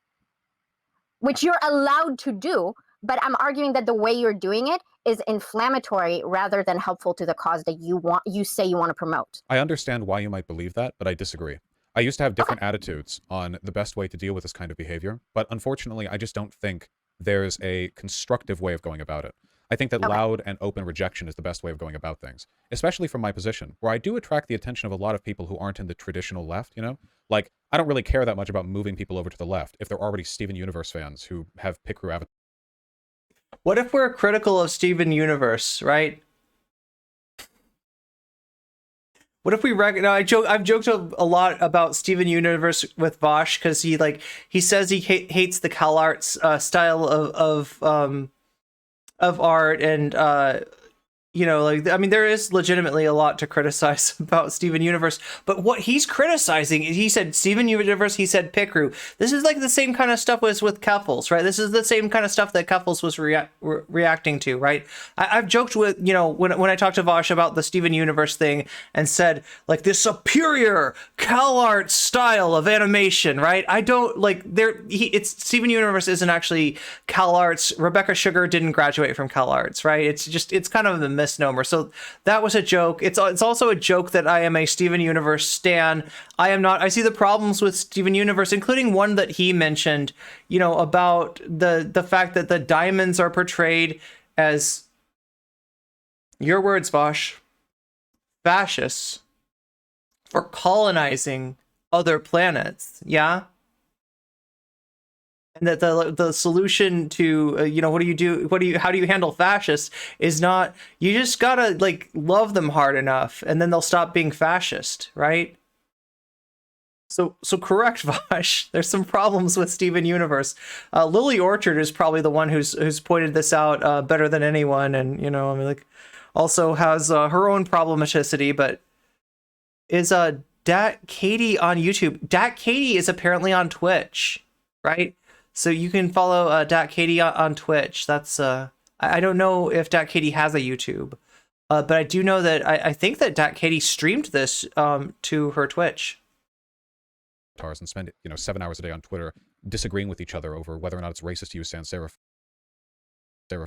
Which you're allowed to do, but I'm arguing that the way you're doing it is inflammatory rather than helpful to the cause that you say you want to promote. I understand why you might believe that, but I disagree. I used to have different attitudes on the best way to deal with this kind of behavior, but unfortunately, I just don't think there's a constructive way of going about it. I think that loud and open rejection is the best way of going about things, especially from my position, where I do attract the attention of a lot of people who aren't in the traditional left, you know? Like, I don't really care that much about moving people over to the left if they're already Steven Universe fans who have pick crew avatars. What if we're critical of Steven Universe, right? What if we I've joked a lot about Steven Universe with Vaush because he says he hates the CalArts style of art, and you know, like, I mean, there is legitimately a lot to criticize about Steven Universe, but what he's criticizing, he said Steven Universe, he said Pickroo. This is like the same kind of stuff was with Keffels, right? This is the same kind of stuff that Keffels was reacting to, right? I've joked with, you know, when I talked to Vaush about the Steven Universe thing and said, like, this superior CalArts style of animation, right? I don't, like, it's Steven Universe isn't actually CalArts. Rebecca Sugar didn't graduate from CalArts, right? It's kind of in the misnomer. So that was a joke. It's also a joke that I am a Steven Universe stan. I am not. I see the problems with Steven Universe, including one that he mentioned, you know, about the fact that the diamonds are portrayed as, your words, Vaush, fascists for colonizing other planets. Yeah. And that the solution to you know, how do you handle fascists is not, you just gotta like love them hard enough and then they'll stop being fascist, right? So correct, Vaush. There's some problems with Steven Universe. Lily Orchard is probably the one who's pointed this out better than anyone, and you know, I mean, like, also has her own problematicity. But is Dat Katie on YouTube? Dat Katie is apparently on Twitch, right? So you can follow Dat Katie on Twitch. That's I don't know if Dat Katie has a YouTube, but I do know that I think that Dat Katie streamed this to her Twitch. And spend 7 hours a day on Twitter disagreeing with each other over whether or not it's racist to use sans serif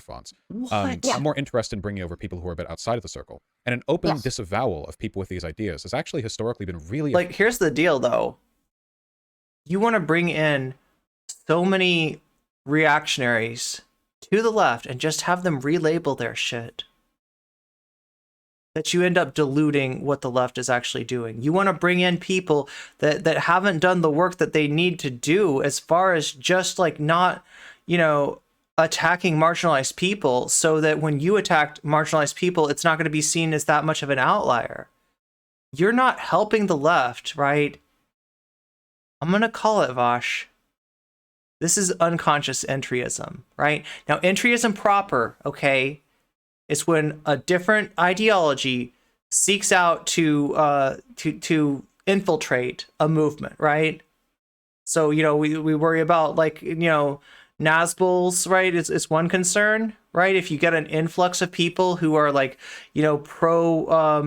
fonts. I'm more interested in bringing over people who are a bit outside of the circle. And an open disavowal of people with these ideas has actually historically been really... Like, here's the deal, though. You want to bring in so many reactionaries to the left and just have them relabel their shit, that you end up diluting what the left is actually doing. You want to bring in people that haven't done the work that they need to do as far as just like not, you know, attacking marginalized people, so that when you attack marginalized people, it's not going to be seen as that much of an outlier. You're not helping the left, right? I'm going to call it, Vaush. This is unconscious entryism, right? Now, entryism proper, okay, is when a different ideology seeks out to infiltrate a movement, right? So, you know, we worry about, like, you know, Nazguls, right? It's one concern, right? If you get an influx of people who are like, you know, pro,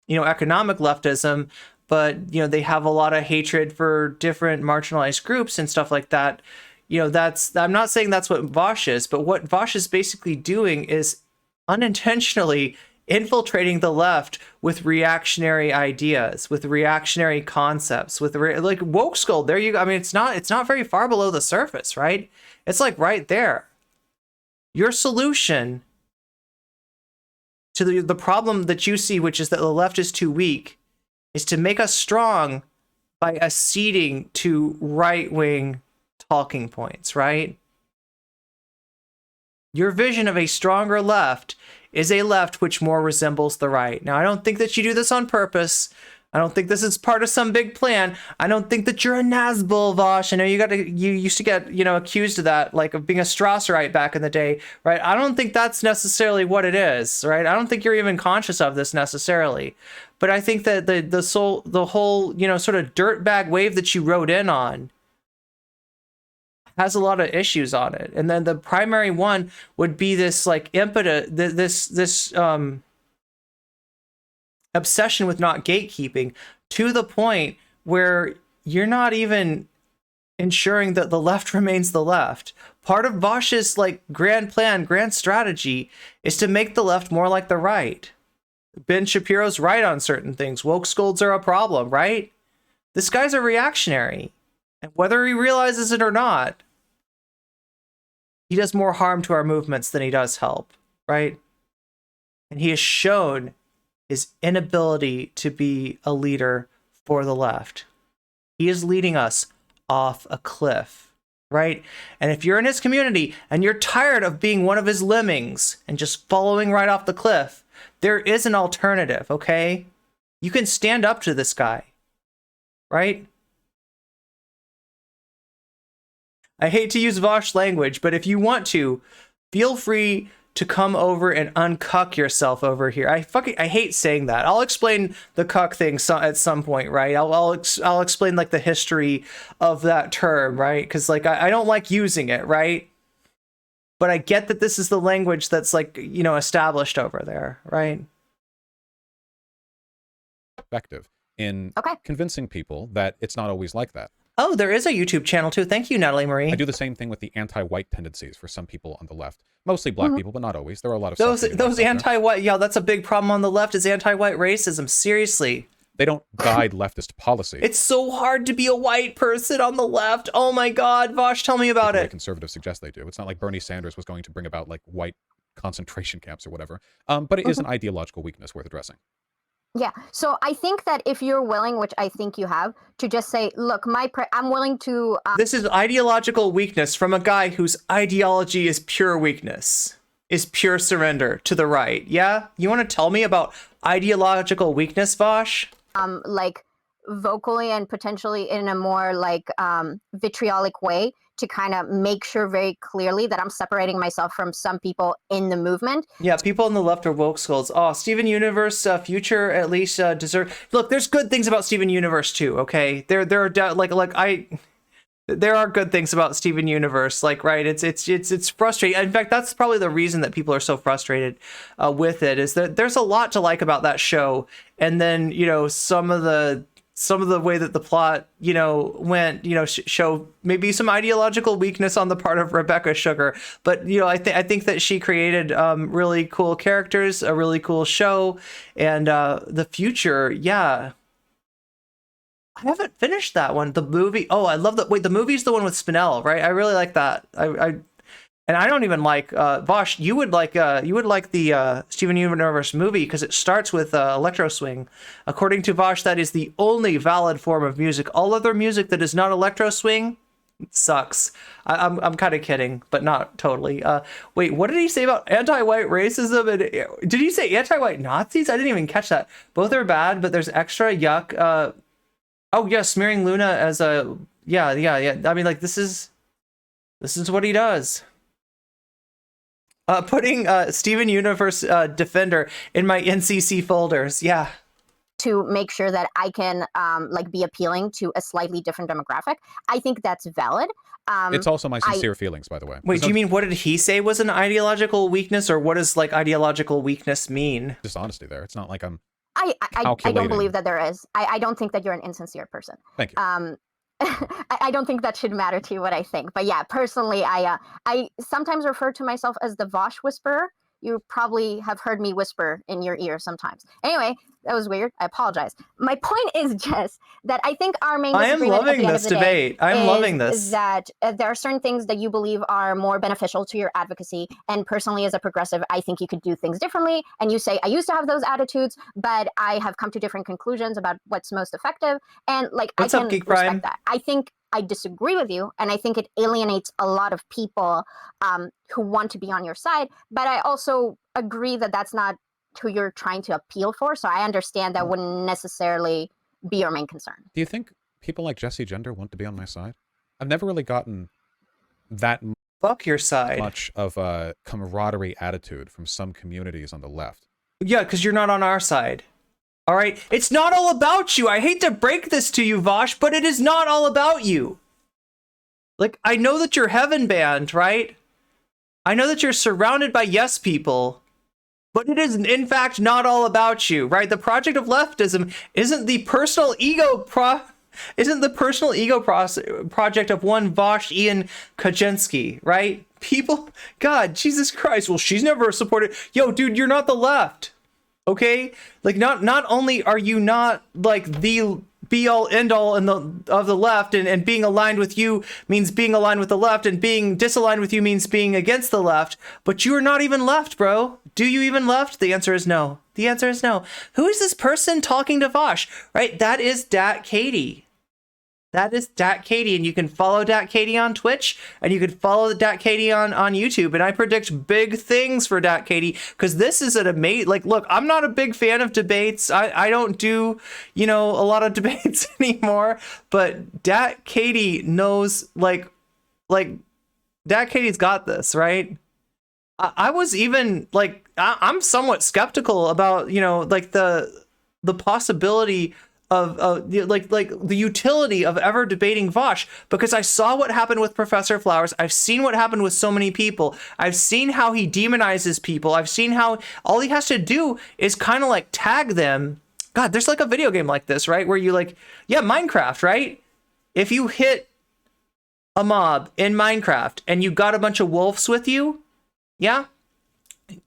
you know, economic leftism, but, you know, they have a lot of hatred for different marginalized groups and stuff like that. You know, I'm not saying that's what Vaush is, but what Vaush is basically doing is unintentionally infiltrating the left with reactionary ideas, with reactionary concepts, with like woke skull. There you go. I mean, it's not very far below the surface, right? It's like right there. Your solution to the problem that you see, which is that the left is too weak, is to make us strong by acceding to right-wing talking points, right? Your vision of a stronger left is a left which more resembles the right. Now, I don't think that you do this on purpose. I don't think this is part of some big plan. I don't think that you're a Nazgul, Vaush. I know you used to get, you know, accused of that, like of being a Strasserite back in the day, right? I don't think that's necessarily what it is, right? I don't think you're even conscious of this necessarily. But I think that the whole, you know, sort of dirtbag wave that you rode in on has a lot of issues on it. And then the primary one would be this like impetus, this obsession with not gatekeeping, to the point where you're not even ensuring that the left remains the left. Part of Vaush's like grand plan, grand strategy is to make the left more like the right. Ben Shapiro's right on certain things. Woke scolds are a problem, right? This guy's a reactionary. And whether he realizes it or not, he does more harm to our movements than he does help, right? And he has shown his inability to be a leader for the left. He is leading us off a cliff, right? And if you're in his community and you're tired of being one of his lemmings and just following right off the cliff, there is an alternative, okay? You can stand up to this guy, right? I hate to use Vaush language, but if you want to, feel free to come over and uncuck yourself over here. I hate saying that. I'll explain the cuck thing at some point, right? I'll explain like the history of that term, right? Because like I don't like using it, right? But I get that this is the language that's like, you know, established over there, right? Effective in convincing people that it's not always like that. Oh, there is a YouTube channel too. Thank you, Natalie Marie. I do the same thing with the anti-white tendencies for some people on the left. Mostly black people, but not always. There are a lot of those self-hating whites out there. anti-white. Yeah, that's a big problem on the left is anti-white racism. Seriously. They don't guide leftist policy. It's so hard to be a white person on the left. Oh my God, Vaush, tell me about it. Conservatives suggest they do. It's not like Bernie Sanders was going to bring about like white concentration camps or whatever. But it is an ideological weakness worth addressing. Yeah. So I think that if you're willing, which I think you have, to just say, look, I'm willing to. This is ideological weakness from a guy whose ideology is pure weakness, is pure surrender to the right. Yeah? You want to tell me about ideological weakness, Vaush? Like vocally and potentially in a more like vitriolic way to kind of make sure very clearly that I'm separating myself from some people in the movement. Yeah, people on the left are woke skulls. Oh, Steven Universe, Future at least deserve. Look, there's good things about Steven Universe too. Okay, there are there are good things about Steven Universe. Like, right, it's frustrating. In fact, that's probably the reason that people are so frustrated with it. Is that there's a lot to like about that show, and then some of the way that the plot, went, show maybe some ideological weakness on the part of Rebecca Sugar. But, I think that she created really cool characters, a really cool show, and the Future, yeah. I haven't finished that one. The movie, oh, I love that. Wait, the movie's the one with Spinell, right? I really like that. And I don't even like Vaush. You would like the Steven Universe movie because it starts with electro swing. According to Vaush, that is the only valid form of music. All other music that is not electro swing sucks. I'm kind of kidding, but not totally. Wait, what did he say about anti-white racism? And did he say anti-white Nazis? I didn't even catch that. Both are bad, but there's extra yuck. Oh yeah, smearing Luna as a yeah. I mean, like this is what he does. Putting Steven Universe Defender in my NCC folders. Yeah. To make sure that I can like be appealing to a slightly different demographic. I think that's valid. It's also my sincere feelings, by the way. Wait, do you mean what did he say was an ideological weakness, or what does like ideological weakness mean? Dishonesty there. It's not like I'm I don't believe that there is. I don't think that you're an insincere person. Thank you. I don't think that should matter to you what I think. But yeah, personally, I sometimes refer to myself as the Vaush whisperer. You probably have heard me whisper in your ear sometimes. Anyway, that was weird. I apologize. My point is just that I think our main disagreement at the end of the day I'm loving this is that there are certain things that you believe are more beneficial to your advocacy. And personally, as a progressive, I think you could do things differently. And you say, I used to have those attitudes, but I have come to different conclusions about what's most effective. And like, What's I can up, Geek respect Prime? that. I think I disagree with you, and I think it alienates a lot of people who want to be on your side. But I also agree that that's not who you're trying to appeal for. So I understand that wouldn't necessarily be your main concern. Do you think people like Jesse Gender want to be on my side? I've never really gotten that Fuck your side. much of a camaraderie attitude from some communities on the left. Yeah, because you're not on our side. All right? It's not all about you. I hate to break this to you, Vaush, but it is not all about you. Like, I know that you're heaven banned, right? I know that you're surrounded by yes people, but it is, in fact, not all about you, right? The project of leftism isn't the personal ego project of one Vaush Ian Kaczynski, right? People, God, Jesus Christ, well, she's never supported. Yo, dude, you're not the left. Okay, like not only are you not like the be all end all of the left, and being aligned with you means being aligned with the left, and being disaligned with you means being against the left, but you are not even left, bro. Do you even left? The answer is no. The answer is no. Who is this person talking to Vaush? Right, that is Dat Katie. That is Dat Katie, and you can follow Dat Katie on Twitch, and you can follow Dat Katie on YouTube, and I predict big things for Dat Katie, because this is an amazing, like, look, I'm not a big fan of debates. I don't do, a lot of debates anymore, but Dat Katie knows, like, Dat Katie's got this, right? I was even, like, I'm somewhat skeptical about, like, the possibility of like the utility of ever debating Vaush, because I saw what happened with Professor Flowers. I've seen what happened with so many people. I've seen how he demonizes people. I've seen how all he has to do is kind of like tag them. God, there's like a video game like this, right? Where you like, yeah, Minecraft, right? if you hit a mob in Minecraft and you got a bunch of wolves with you, yeah,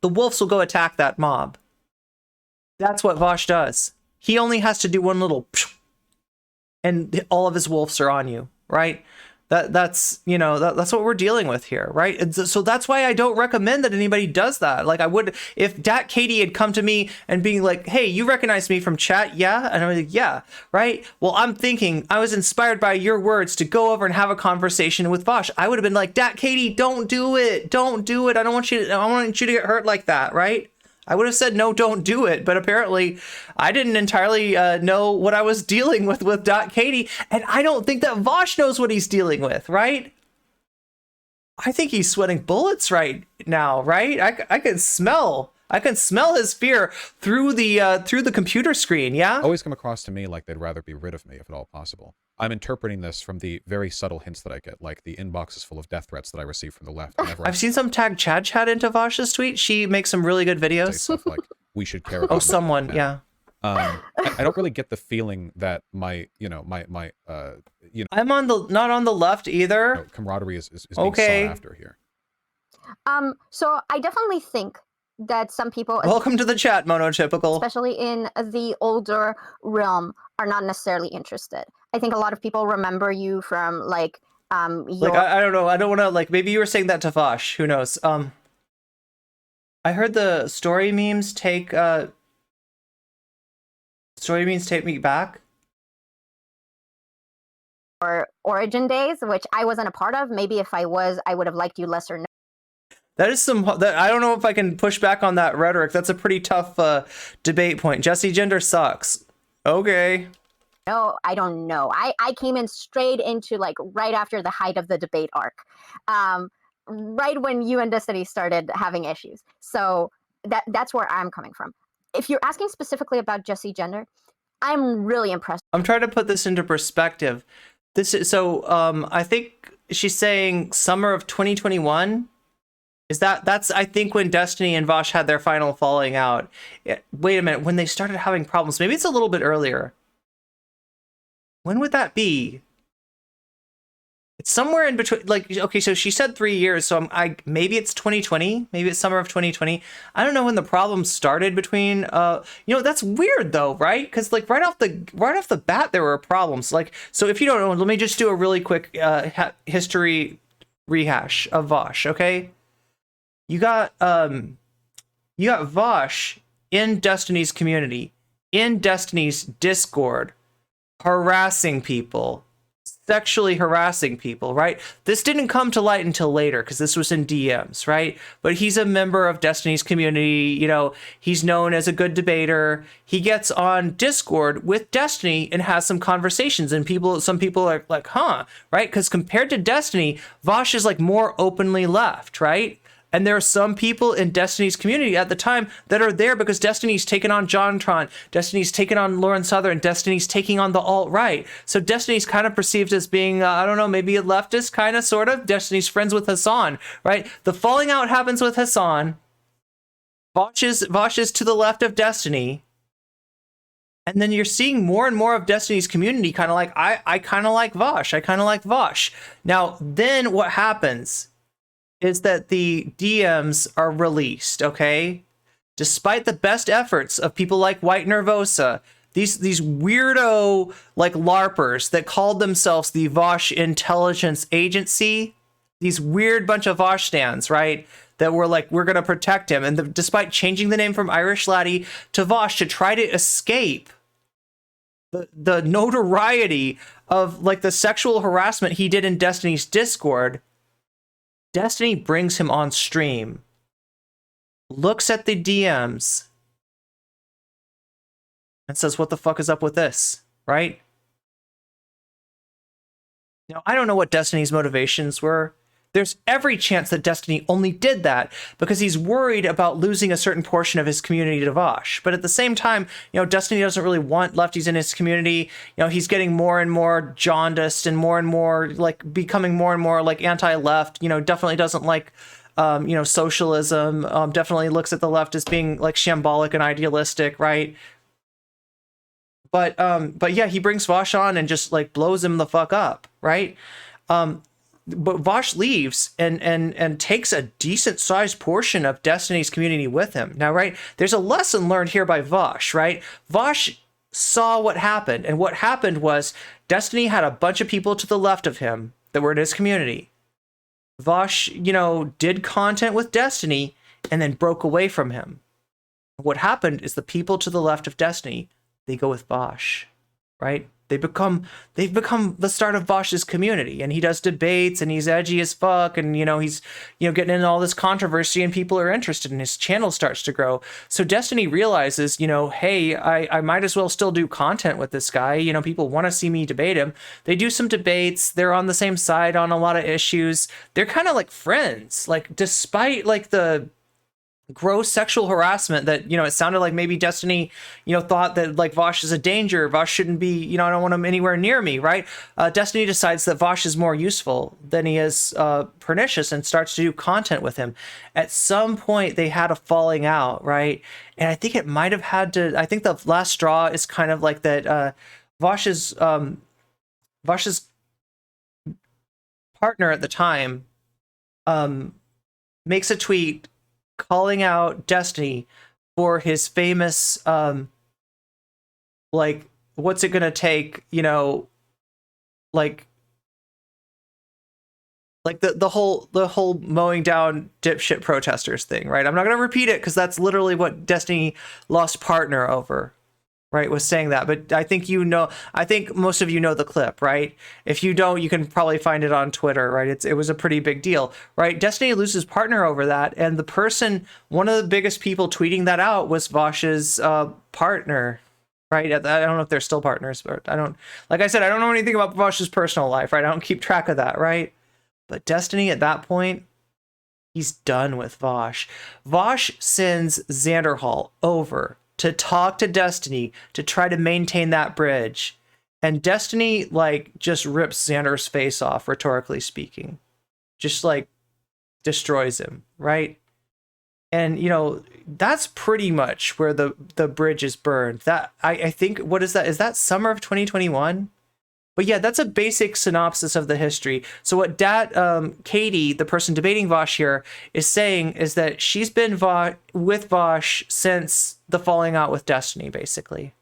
the wolves will go attack that mob. That's what Vaush does. He only has to do one little and all of his wolves are on you, right? That's you know, that's what we're dealing with here, right? And so that's why I don't recommend that anybody does that. Like I would, if Dat Katie had come to me and being like, hey, you recognize me from chat? Yeah. And I'm like, yeah, right. Well, I'm thinking I was inspired by your words to go over and have a conversation with Vaush. I would have been like, Dat Katie, don't do it. Don't do it. I don't want you to get hurt like that, right? I would have said, no, don't do it. But apparently I didn't entirely know what I was dealing with Katie. And I don't think that Vaush knows what he's dealing with, right? I think he's sweating bullets right now, right? I can smell his fear through the computer screen, yeah? Always come across to me like they'd rather be rid of me if at all possible. I'm interpreting this from the very subtle hints that I get, like the inbox is full of death threats that I receive from the left. I've seen some tag Chad into Vaush's tweet. She makes some really good videos. Stuff like, we should care about someone, yeah. I don't really get the feeling that my I'm not on the left either. Camaraderie is being sought after here. So I definitely think that some people, welcome to the chat, Monotypical, especially in the older realm, are not necessarily interested. I think a lot of people remember you from like I don't know. I don't want to like, maybe you were saying that to Vaush. Who knows? I heard the story memes take me back. Or Origin Days, which I wasn't a part of. Maybe if I was, I would have liked you less or no. That is I don't know if I can push back on that rhetoric. That's a pretty tough debate point. Jesse Gender sucks. Okay. No, I don't know. I came in straight into like right after the height of the debate arc. Right when you and Destiny started having issues. So that's where I'm coming from. If you're asking specifically about Jesse Gender, I'm really impressed. I'm trying to put this into perspective. This is I think she's saying summer of 2021. Is that's I think when Destiny and Vaush had their final falling out. Wait a minute, when they started having problems. Maybe it's a little bit earlier. When would that be? It's somewhere in between. Like, okay, so she said 3 years, so maybe it's 2020. Maybe it's summer of 2020. I don't know when the problem started between. That's weird though, right? Because like right off the bat, there were problems. Like, so if you don't know, let me just do a really quick history rehash of Vaush. Okay. You got Vaush in Destiny's community, in Destiny's Discord, harassing people, sexually harassing people, right? This didn't come to light until later because this was in DMs, right? But he's a member of Destiny's community. You know, he's known as a good debater. He gets on Discord with Destiny and has some conversations, and some people are like, huh, right? Because compared to Destiny, Vaush is like more openly left, right? And there are some people in Destiny's community at the time that are there because Destiny's taken on JonTron, Destiny's taken on Lauren Southern, Destiny's taking on the alt-right. So Destiny's kind of perceived as being, I don't know, maybe a leftist, kind of, sort of. Destiny's friends with Hassan, right? The falling out happens with Hassan. Vaush is to the left of Destiny. And then you're seeing more and more of Destiny's community kind of like, I kind of like Vaush. I kind of like Vaush. Now, then what happens is that the DMs are released, okay? Despite the best efforts of people like White Nervosa, these weirdo like LARPers that called themselves the Vaush Intelligence Agency, these weird bunch of Vaush stands, right? That were like, we're gonna protect him. And despite changing the name from Irish Laddie to Vaush to try to escape the notoriety of like the sexual harassment he did in Destiny's Discord, Destiny brings him on stream, looks at the DMs, and says, what the fuck is up with this, right? Now, I don't know what Destiny's motivations were. There's every chance that Destiny only did that because he's worried about losing a certain portion of his community to Vaush. But at the same time, Destiny doesn't really want lefties in his community. He's getting more and more jaundiced and more like becoming more and more like anti-left. Definitely doesn't like, socialism. Definitely looks at the left as being like shambolic and idealistic, right? but yeah, he brings Vaush on and just like blows him the fuck up, right? But Vaush leaves and takes a decent sized portion of Destiny's community with him. Now, right, there's a lesson learned here by Vaush, right? Vaush saw what happened, and what happened was Destiny had a bunch of people to the left of him that were in his community. Vaush, you know, did content with Destiny and then broke away from him. What happened is the people to the left of Destiny, they go with Vaush, right? They've become the start of Vaush's community, and he does debates, and he's edgy as fuck, and you know he's getting into all this controversy, and people are interested, and his channel starts to grow. So Destiny realizes, hey, I might as well still do content with this guy. People want to see me debate him. They do some debates. They're on the same side on a lot of issues. They're kind of like friends, like despite like the gross sexual harassment that it sounded like maybe Destiny thought that like Vaush is a danger. Vaush shouldn't be, I don't want him anywhere near me, right? Destiny decides that Vaush is more useful than he is pernicious and starts to do content with him. At some point they had a falling out, right? And I think it might have had to, I think the last straw is kind of like that Vaush's partner at the time makes a tweet calling out Destiny for his famous like what's it gonna take, like the whole mowing down dipshit protesters thing, right? I'm not gonna repeat it because that's literally what Destiny lost partner over, right? Was saying that, but I think I think most of you know the clip, right? If you don't, you can probably find it on Twitter, right? It was a pretty big deal, right? Destiny loses partner over that, and the person, one of the biggest people tweeting that out was Vaush's partner, right? I don't know if they're still partners, but like I said, I don't know anything about Vaush's personal life, right? I don't keep track of that, right? But Destiny at that point, he's done with Vaush. Vaush sends Xanderhal over to talk to Destiny to try to maintain that bridge. And Destiny, like, just rips Xander's face off, rhetorically speaking. Just, like, destroys him, right? And, that's pretty much where the bridge is burned. That, I think, what is that? Is that summer of 2021? But yeah, that's a basic synopsis of the history. So what Katie, the person debating Vaush here, is saying is that she's been with Vaush since the falling out with Destiny, basically.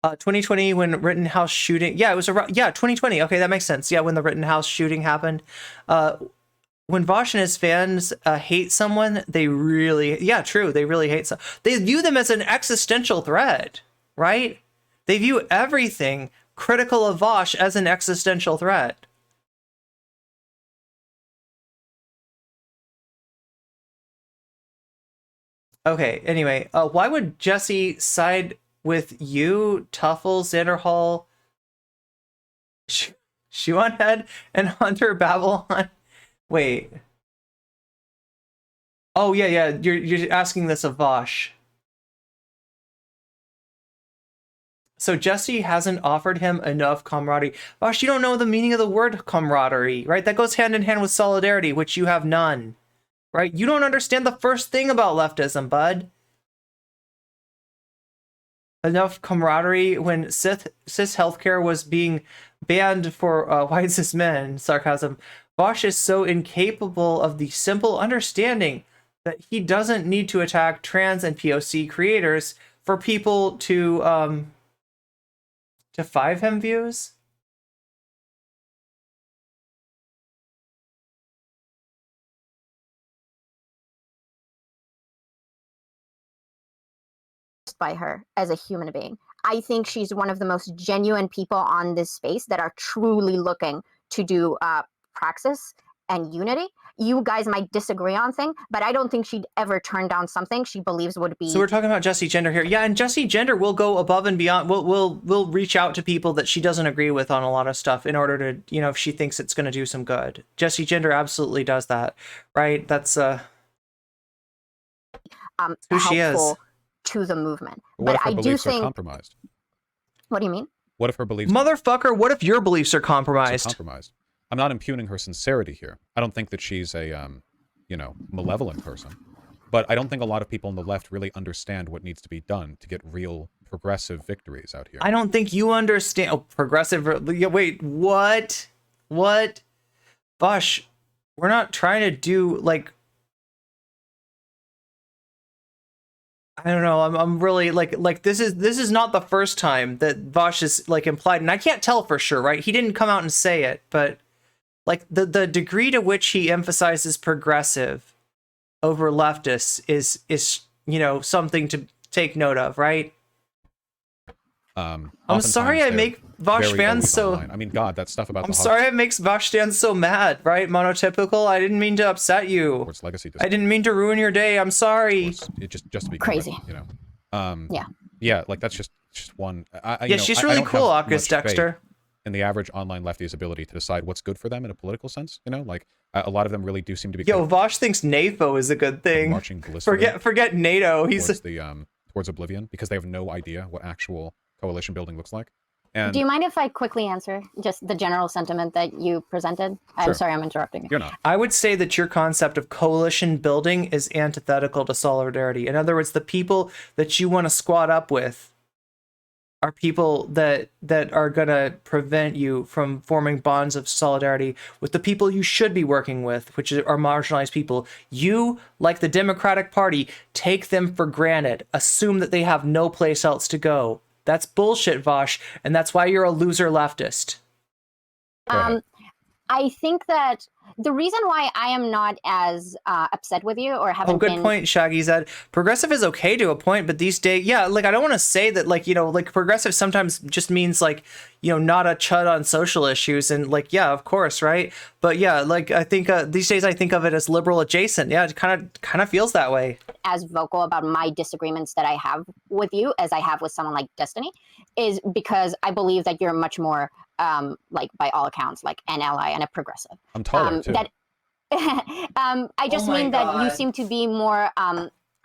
2020, when Rittenhouse shooting, yeah, it was around, 2020. Okay, that makes sense. Yeah, when the Rittenhouse shooting happened. When Vaush and his fans hate someone, they really, they really hate someone. They view them as an existential threat, right? They view everything critical of Vaush as an existential threat. Okay, anyway, why would Jesse side with you, Tuffle, Xanderhal, Shuonhead, and Hunter Babylon? Wait. Oh, yeah, you're asking this of Vaush. So Jesse hasn't offered him enough camaraderie. Vaush, you don't know the meaning of the word camaraderie, right? That goes hand in hand with solidarity, which you have none, right? You don't understand the first thing about leftism, enough camaraderie when cis healthcare was being banned for white cis men, sarcasm. Vaush is so incapable of the simple understanding that he doesn't need to attack trans and POC creators for people to 5 him views? By her as a human being. I think she's one of the most genuine people on this space that are truly looking to do praxis and unity. You guys might disagree on things, but I don't think she'd ever turn down something she believes would be. So we're talking about Jesse Gender here. Yeah, and Jesse Gender will go above and beyond. We'll reach out to people that she doesn't agree with on a lot of stuff in order to, if she thinks it's going to do some good. Jesse Gender absolutely does that, right? That's who she is to the movement. What but if her I do beliefs think. Are compromised? What do you mean? What if her beliefs? Motherfucker, what if your beliefs are compromised? I'm not impugning her sincerity here. I don't think that she's a, malevolent person. But I don't think a lot of people on the left really understand what needs to be done to get real progressive victories out here. I don't think you understand. Oh, progressive. Wait, what? What? Vaush, we're not trying to do like. I don't know. I'm really like this is not the first time that Vaush is like implied, and I can't tell for sure, right? He didn't come out and say it, but like the degree to which he emphasizes progressive over leftists is something to take note of, right? I'm sorry I make Vaush fans so. Online. I mean, God, that stuff about. I'm sorry it makes Vaush fans so mad, right? Monotypical. I didn't mean to upset you. Legacy. I didn't mean to ruin your day. I'm sorry. It just to be crazy, Yeah, like that's just one. She's really cool, August Dexter. And the average online lefty's ability to decide what's good for them in a political sense, like a lot of them really do seem to be. Vaush thinks NAFO is a good thing. Marching blissfully. Forget NATO. He's towards oblivion because they have no idea what actual coalition building looks like. And do you mind if I quickly answer just the general sentiment that you presented? I'm Sure. sorry, I'm interrupting you. You're not. I would say that your concept of coalition building is antithetical to solidarity. In other words, the people that you want to squat up with are people that are going to prevent you from forming bonds of solidarity with the people you should be working with, which are marginalized people. You, like the Democratic Party, take them for granted, assume that they have no place else to go. That's bullshit, Vaush, and that's why you're a loser leftist. I think that the reason why I am not as upset with you or haven't good point, Shaggy said. Progressive is okay to a point, but these days, I don't want to say that, progressive sometimes just means, not a chud on social issues, and, of course, right? But, I think these days I think of it as liberal adjacent. Yeah, it kind of feels that way. As vocal about my disagreements that I have with you as I have with someone like Destiny is because I believe that you're much more by all accounts, an ally and a progressive. I'm taller too. I just mean that you seem to be more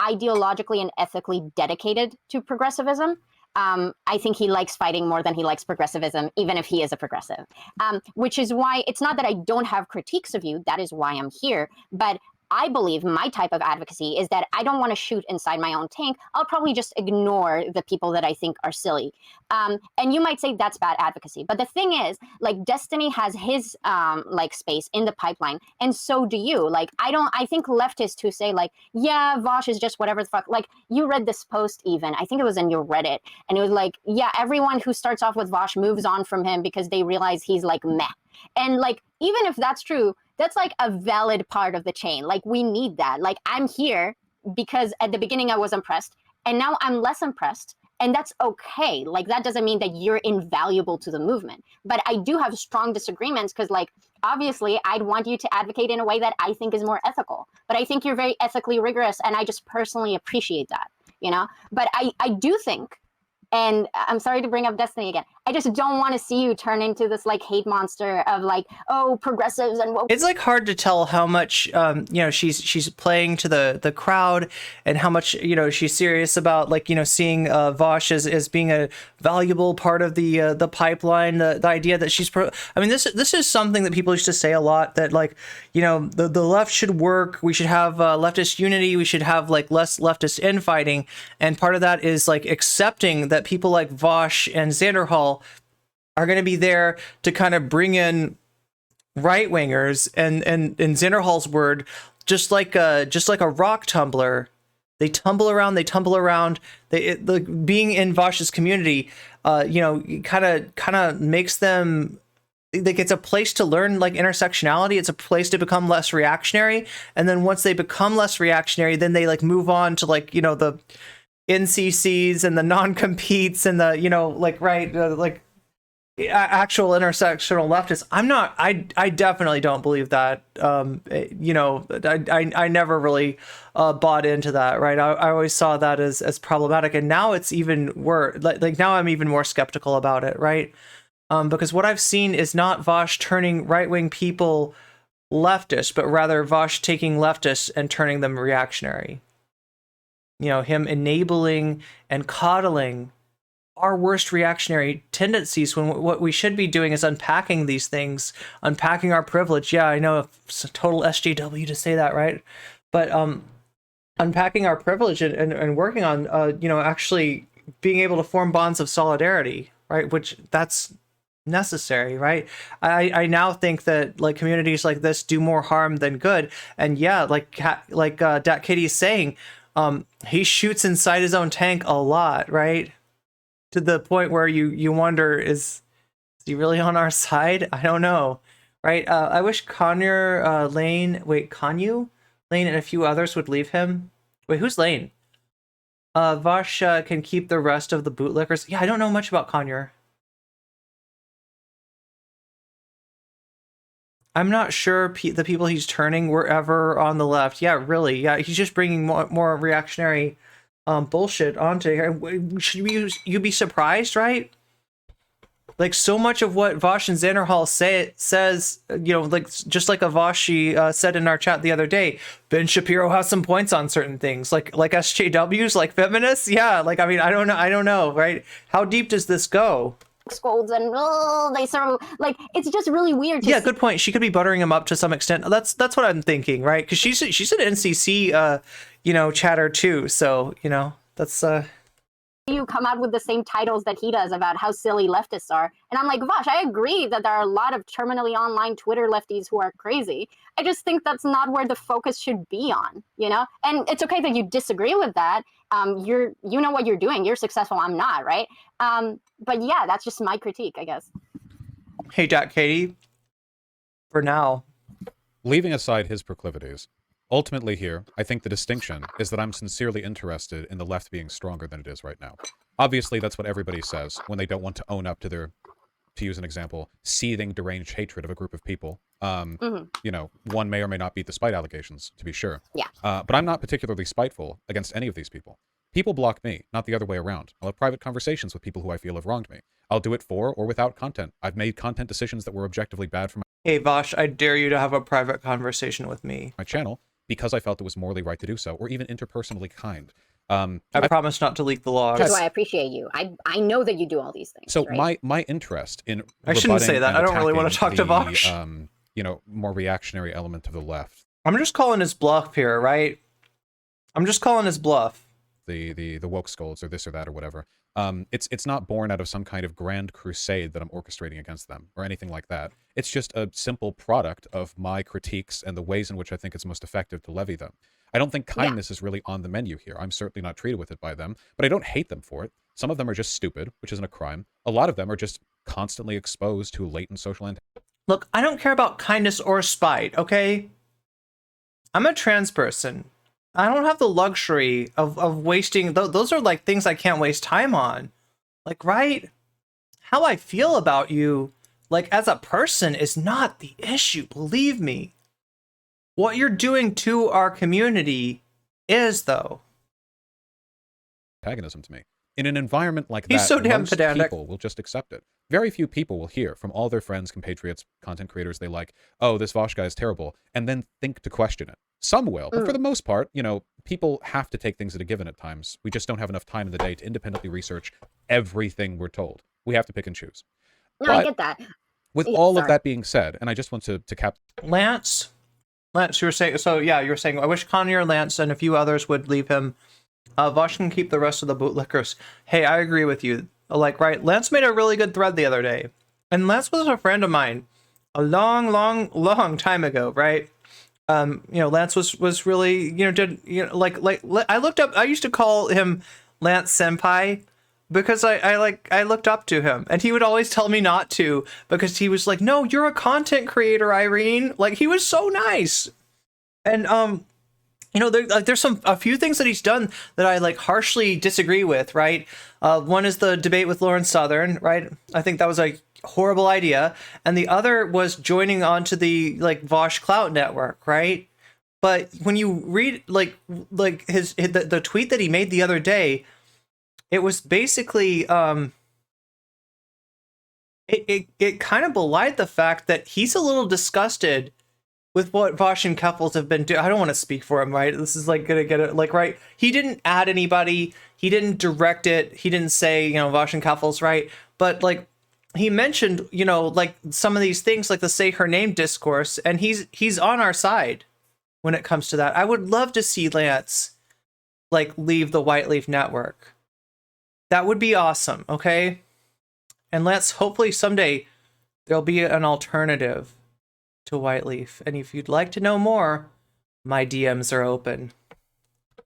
ideologically and ethically dedicated to progressivism. I think he likes fighting more than he likes progressivism, even if he is a progressive. Which is why it's not that I don't have critiques of you. That is why I'm here. But I believe my type of advocacy is that I don't want to shoot inside my own tank. I'll probably just ignore the people that I think are silly. And you might say that's bad advocacy. But the thing is, Destiny has his space in the pipeline, and so do you. I think leftists who say Vaush is just whatever the fuck. You read this post even. I think it was in your Reddit, and it was everyone who starts off with Vaush moves on from him because they realize he's meh. And even if that's true, that's a valid part of the chain. We need that. I'm here because at the beginning I was impressed and now I'm less impressed. And that's okay. That doesn't mean that you're invaluable to the movement. But I do have strong disagreements because obviously I'd want you to advocate in a way that I think is more ethical. But I think you're very ethically rigorous and I just personally appreciate that, But I do think, and I'm sorry to bring up Destiny again, I just don't want to see you turn into this hate monster of progressives and woke. It's hard to tell how much she's playing to the crowd and how much she's serious about seeing Vaush as being a valuable part of the pipeline. The idea that she's this is something that people used to say a lot, that the left should work, we should have leftist unity, we should have less leftist infighting, and part of that is accepting that people like Vaush and Xanderhall are going to be there to kind of bring in right-wingers, and in Xanderhall's word, just like a rock tumbler, they tumble around. Being in Vaush's community, kind of makes them it's a place to learn intersectionality. It's a place to become less reactionary, and then once they become less reactionary, then they move on to the NCCs and the non-competes and the actual intersectional leftists. I definitely don't believe that. I never really bought into that, right? I always saw that as problematic, and now it's even worse. Now I'm even more skeptical about it, right? Because what I've seen is not Vaush turning right-wing people leftist, but rather Vaush taking leftists and turning them reactionary. Him enabling and coddling our worst reactionary tendencies, when what we should be doing is unpacking these things, unpacking our privilege. Yeah, I know it's a total SJW to say that, right? But unpacking our privilege and working on, actually being able to form bonds of solidarity, right? Which that's necessary, right? I now think that like communities like this do more harm than good. And yeah, Dat Katie's saying, he shoots inside his own tank a lot, right? To the point where you wonder, is he really on our side? I don't know, right? I wish Conyu, Lane, and a few others would leave him. Wait, who's Lane? Vaush can keep the rest of the bootlickers. Yeah, I don't know much about Conyu. I'm not sure the people he's turning were ever on the left. Yeah, really. Yeah, he's just bringing more reactionary bullshit onto here. Should you be surprised, right? Like, so much of what Vaush and Xanderhall says, you know, like, just like Avashi said in our chat the other day, Ben Shapiro has some points on certain things, like SJWs, like feminists. Yeah, like, I mean, I don't know, right? How deep does this go? Scolds and they sort of like, it's just really weird. Yeah, good point. She could be buttering him up to some extent. That's what I'm thinking, right? Because she's an NCC, chatter too. So that's You come out with the same titles that he does about how silly leftists are. And I'm like, Vaush, I agree that there are a lot of terminally online Twitter lefties who are crazy. I just think that's not where the focus should be on, And it's okay that you disagree with that. You know what you're doing. You're successful. I'm not, right? But yeah, that's just my critique, I guess. Hey, Jack Katie. For now. Leaving aside his proclivities, ultimately here, I think the distinction is that I'm sincerely interested in the left being stronger than it is right now. Obviously, that's what everybody says when they don't want to own up to their, to use an example, seething, deranged hatred of a group of people. One may or may not beat the spite allegations, to be sure. Yeah. But I'm not particularly spiteful against any of these people. People block me, not the other way around. I'll have private conversations with people who I feel have wronged me. I'll do it for or without content. I've made content decisions that were objectively bad for Hey, Vaush, I dare you to have a private conversation with me. my channel because I felt it was morally right to do so, or even interpersonally kind. I promise not to leak the logs. That's why I appreciate you. I know that you do all these things. So right? my interest in I shouldn't say that. and I don't really want to talk to attacking Vaush. the, more reactionary element of the left, I'm just calling his bluff here, right? I'm just calling his bluff. the woke scolds or this or that or whatever. It's not born out of some kind of grand crusade that I'm orchestrating against them or anything like that. It's just a simple product of my critiques and the ways in which I think it's most effective to levy them. I don't think kindness is really on the menu here. I'm certainly not treated with it by them, but I don't hate them for it. Some of them are just stupid, which isn't a crime. A lot of them are just constantly exposed to latent social Look, I don't care about kindness or spite, okay? I'm a trans person. I don't have the luxury of wasting... Those are like things I can't waste time on. Like, right? How I feel about you, like, as a person is not the issue, believe me. What you're doing to our community is, though. antagonism to me. In an environment like He's that, so damn most pedantic. people will just accept it. Very few people will hear from all their friends, compatriots, content creators they like, oh, this Vaush guy is terrible, and then think to question it. Some will, but for the most part, people have to take things at a given at times. We just don't have enough time in the day to independently research everything we're told. We have to pick and choose. No, But I get that. with Yeah, all of sorry. that being said, and I just want to cap... Lance, you were saying... So, yeah, you were saying, I wish Conyu, Lance, and a few others would leave him. Vaush can keep the rest of the bootlickers. Hey, I agree with you. Like, right, Lance made a really good thread the other day. And Lance was a friend of mine a long time ago, right? Lance was really, I looked up, I used to call him Lance Senpai because I looked up to him, and he would always tell me not to because he was like, no, you're a content creator, Irene. Like, he was so nice. And, there's a few things that he's done that I like harshly disagree with, right? One is the debate with Lauren Southern, right? I think that was a horrible idea. And the other was joining onto the Vaush Clout network, right? But when you read the tweet that he made the other day, it was basically it kind of belied the fact that he's a little disgusted with what Vaush and Keffels have been doing. I don't want to speak for him, right? This is gonna get it, right? He didn't add anybody. He didn't direct it. He didn't say, Vaush and Keffels, right? But he mentioned, some of these things, like the say her name discourse, and he's on our side when it comes to that. I would love to see Lance leave the White Leaf Network. That would be awesome, okay? And let's hopefully someday there'll be an alternative to Whiteleaf. And if you'd like to know more, my DMs are open.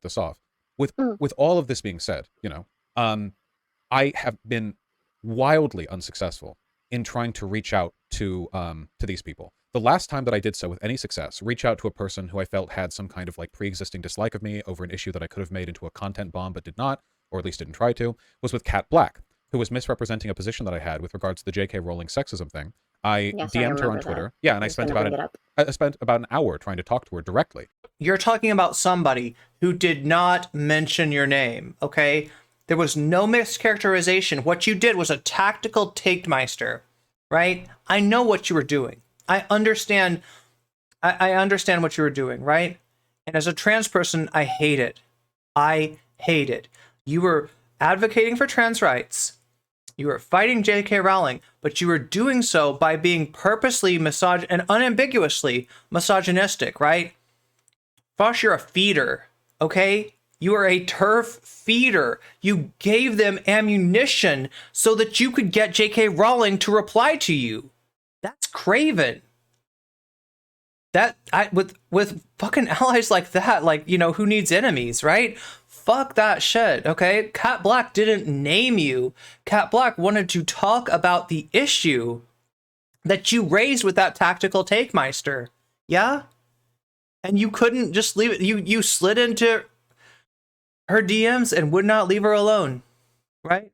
This off. With all of this being said, you know, I have been wildly unsuccessful in trying to reach out to these people. The last time that I did so with any success, reach out to a person who I felt had some kind of like pre-existing dislike of me over an issue that I could have made into a content bomb but did not, or at least didn't try to, was with Cat Black, who was misrepresenting a position that I had with regards to the J.K. Rowling sexism thing. I DM'd her on Twitter. That. Yeah, and I spent about an hour trying to talk to her directly. You're talking about somebody who did not mention your name, okay? There was no mischaracterization. What you did was a tactical takemeister, right? I know what you were doing. I understand what you were doing, right? And as a trans person, I hate it. I hate it. You were advocating for trans rights. You were fighting J.K. Rowling, but you were doing so by being purposely and unambiguously misogynistic, right? Vaush, you're a feeder, okay? You are a turf feeder. You gave them ammunition so that you could get J.K. Rowling to reply to you. That's craven. With fucking allies like that, like, you know, who needs enemies, right? Fuck that shit, okay? Cat Black didn't name you. Cat Black wanted to talk about the issue that you raised with that tactical takemeister. Yeah? And you couldn't just leave it. You slid into her DMs and would not leave her alone, right?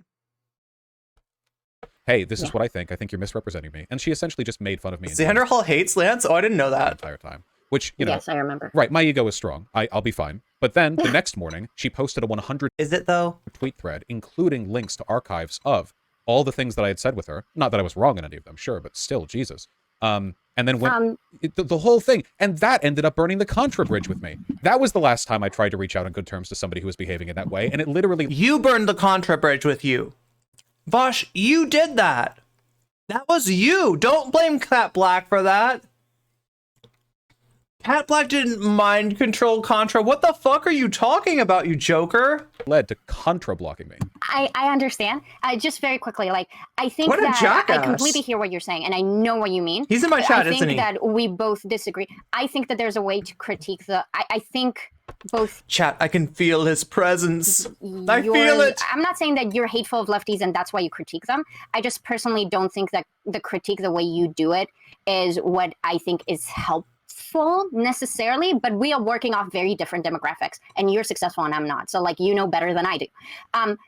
Hey, this is what I think. I think you're misrepresenting me. And she essentially just made fun of me. Xander Hall hates Lance? Oh, I didn't know that. The entire time. Which, you know. Yes, I remember. Right, my ego is strong. I'll be fine. But then, the next morning, she posted a 100 Is it, though? tweet thread, including links to archives of all the things that I had said with her. Not that I was wrong in any of them, sure, but still, Jesus. And then went the whole thing. And that ended up burning the Contra Bridge with me. That was the last time I tried to reach out on good terms to somebody who was behaving in that way. And it literally... You burned the Contra Bridge with you. Vaush, you did that. That was you. Don't blame Cat Black for that. Cat Black didn't mind control Contra. What the fuck are you talking about, you joker? Led to Contra blocking me. I understand. Just very quickly, like, I think What a that jackass. I completely hear what you're saying, and I know what you mean. He's in my chat, isn't he? I think isn't that we both disagree. I think that there's a way to critique the... I think both... Chat, I can feel his presence. I feel it. I'm not saying that you're hateful of lefties and that's why you critique them. I just personally don't think that the critique, the way you do it, is what I think is helpful necessarily, but we are working off very different demographics, and you're successful and I'm not. So, like, you know better than I do.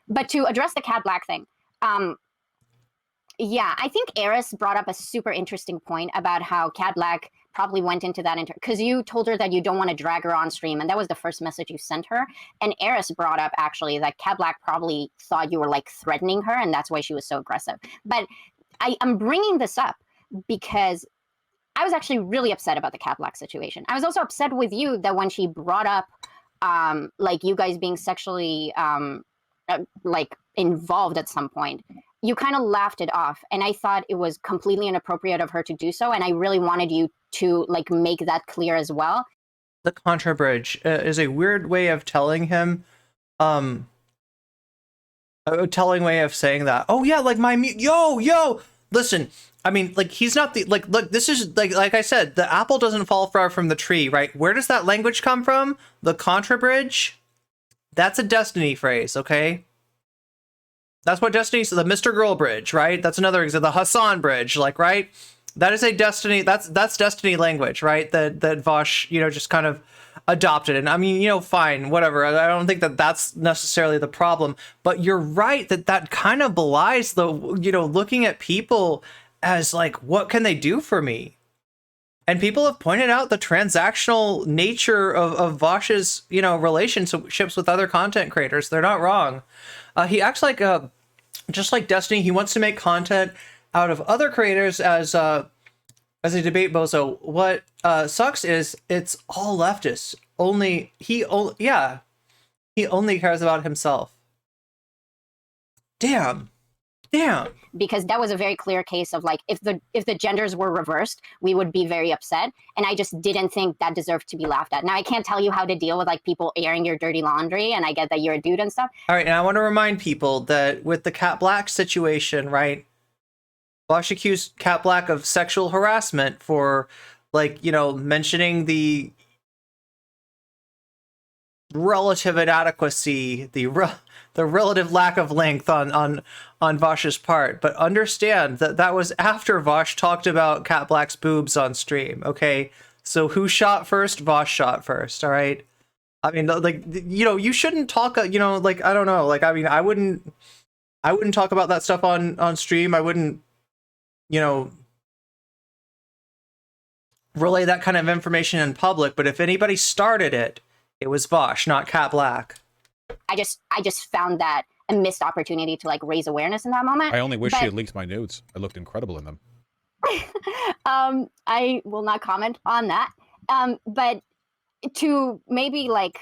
But to address the Cat Black thing, yeah, I think Eris brought up a super interesting point about how Cat Black probably went into that because you told her that you don't want to drag her on stream, and that was the first message you sent her. And Eris brought up actually that Cat Black probably thought you were like threatening her, and that's why she was so aggressive. But I'm bringing this up because I was actually really upset about the Cat Black situation. I was also upset with you that when she brought up like you guys being sexually like involved at some point, you kind of laughed it off, and I thought it was completely inappropriate of her to do so, and I really wanted you to like make that clear as well. The Contra Bridge is a weird way of telling him, a telling way of saying that. Oh yeah, like yo, listen. I mean, like, he's not the, like, look, this is, like I said, the apple doesn't fall far from the tree, right? Where does that language come from? The Contra Bridge? That's a Destiny phrase, okay? That's what Destiny, so the Mr. Girl Bridge, right? That's another example, the Hassan Bridge, like, right? That is a Destiny, that's Destiny language, right? That Vaush, you know, just kind of adopted. And I mean, you know, fine, whatever. I don't think that that's necessarily the problem, but you're right that kind of belies the, you know, looking at people as like, what can they do for me? And people have pointed out the transactional nature of Vaush's, you know, relationships with other content creators. They're not wrong. He acts like just like Destiny. He wants to make content out of other creators as a debate bozo. What sucks is it's all leftists. He only cares about himself. Damn. Damn. Because that was a very clear case of like, if the genders were reversed, we would be very upset. And I just didn't think that deserved to be laughed at. Now, I can't tell you how to deal with like people airing your dirty laundry, and I get that you're a dude and stuff. All right, and I want to remind people that with the Cat Black situation, right? Vaush accused Cat Black of sexual harassment for, like, you know, mentioning the relative inadequacy, the relative lack of length on Vaush's part. But understand that that was after Vaush talked about Cat Black's boobs on stream. Okay, so who shot first? Vaush shot first. All right. I mean, like, you know, you shouldn't talk. You know, like, I don't know. Like, I mean, I wouldn't talk about that stuff on stream. I wouldn't, you know, relay that kind of information in public. But if anybody started it, it was Vaush, not Cat Black. I just found that a missed opportunity to like raise awareness in that moment. I only wish she had leaked my nudes. I looked incredible in them. I will not comment on that. But to maybe like,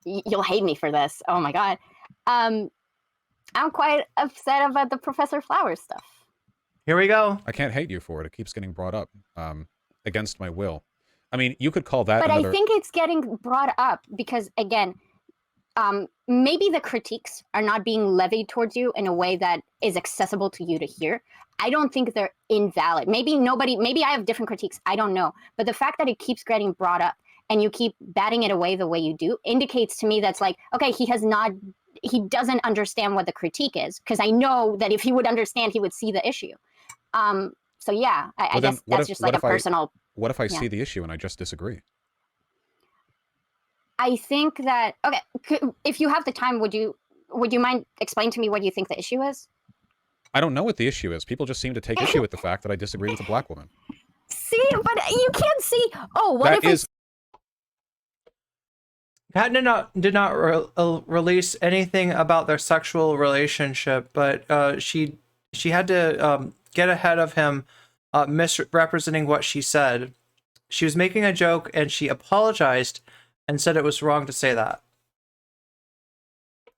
you'll hate me for this. Oh my God. I'm quite upset about the Professor Flowers stuff. Here we go. I can't hate you for it. It keeps getting brought up against my will. I mean, you could call that But another... I think it's getting brought up because, again, maybe the critiques are not being levied towards you in a way that is accessible to you to hear. I don't think they're invalid. Maybe I have different critiques. I don't know. But the fact that it keeps getting brought up and you keep batting it away the way you do indicates to me that's like, okay, he doesn't understand what the critique is, because I know that if he would understand, he would see the issue. So yeah, I guess that's just like a personal... What if I see the issue and I just disagree? I think that, okay, if you have the time, would you mind explaining to me what you think the issue is? I don't know what the issue is. People just seem to take issue with the fact that I disagree with a black woman. See, but you can't see. Oh, what that if Cat did not release anything about their sexual relationship, but she had to get ahead of him, misrepresenting what she said. She was making a joke and she apologized and said it was wrong to say that.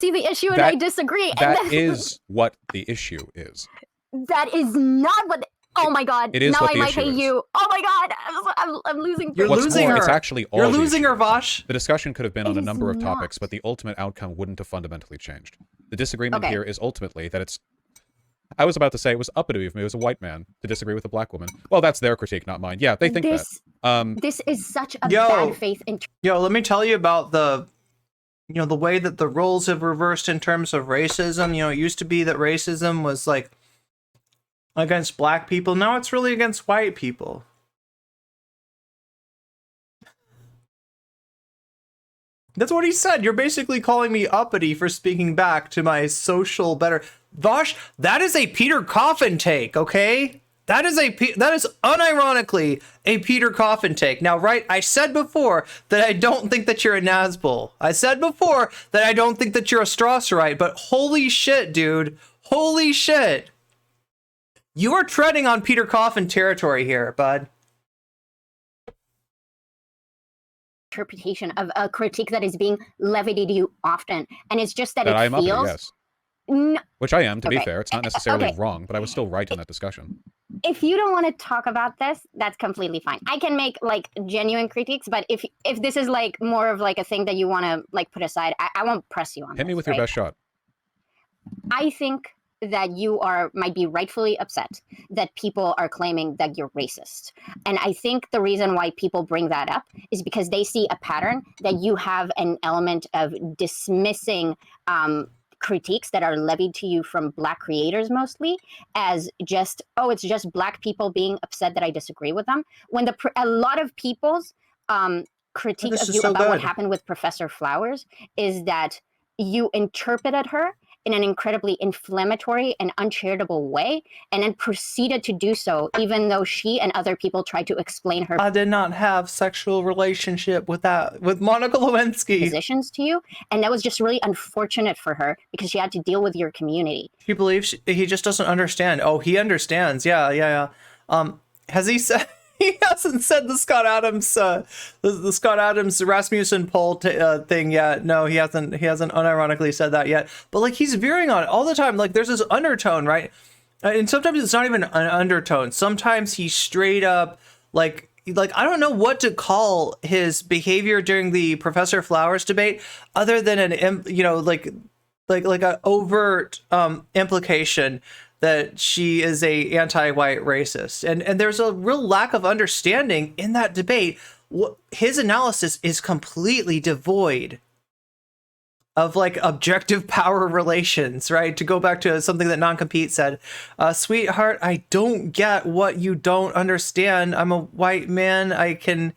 See the issue and I disagree. That is what the issue is. That is not what... Oh my God! It is now what I the might issue hate is. you. Oh my God! I'm losing. You're What's losing more, her. It's actually all You're the losing her, issues. Vaush. The discussion could have been on a It number is of not. topics, but the ultimate outcome wouldn't have fundamentally changed. The disagreement Okay. here is ultimately that it's... I was about to say it was uppity of me as a white man to disagree with a black woman. Well, that's their critique, not mine. Yeah, they think that. This is such a Yo. bad faith. Yo, let me tell you about the way that the roles have reversed in terms of racism. You know, it used to be that racism was like against black people. Now it's really against white people. That's what he said. You're basically calling me uppity for speaking back to my social better. Vaush, that is a Peter Coffin take, okay? That is unironically a Peter Coffin take. Now, right, I said before that I don't think that you're a Nazgul. I said before that I don't think that you're a Strasserite, but holy shit, dude. Holy shit. You are treading on Peter Coffin territory here, bud. Interpretation of a critique that is being levied at you often, and it's just that I it am uppity, feels... yes. No, Which I am, to be Okay. fair. It's not necessarily Okay. wrong, but I was still right in that discussion. if you don't want to talk about this, that's completely fine. I can make like genuine critiques, but if this is like more of like a thing that you want to like put aside, I won't press you on Hit me this, with your right? best shot. I think that you might be rightfully upset that people are claiming that you're racist. And I think the reason why people bring that up is because they see a pattern that you have an element of dismissing critiques that are levied to you from Black creators mostly as just, oh, it's just Black people being upset that I disagree with them. When a lot of people's critique This of is you so about what good. happened with Professor Flowers is that you interpreted her in an incredibly inflammatory and uncharitable way, and then proceeded to do so, even though she and other people tried to explain her I did not have sexual relationship with Monica Lewinsky. positions to you. And that was just really unfortunate for her because she had to deal with your community. She believes he just doesn't understand. Oh, he understands. Yeah. Has he said he hasn't said the Scott Adams the Scott Adams Rasmussen poll thing yet. No, he hasn't unironically said that yet. But like he's veering on it all the time. Like there's this undertone, right? And sometimes it's not even an undertone. Sometimes he's straight up like I don't know what to call his behavior during the Professor Flowers debate other than an like an overt implication that she is a anti-white racist. And there's a real lack of understanding in that debate. His analysis is completely devoid of like objective power relations, right? To go back to something that Non-Compete said, sweetheart, I don't get what you don't understand. I'm a white man. I can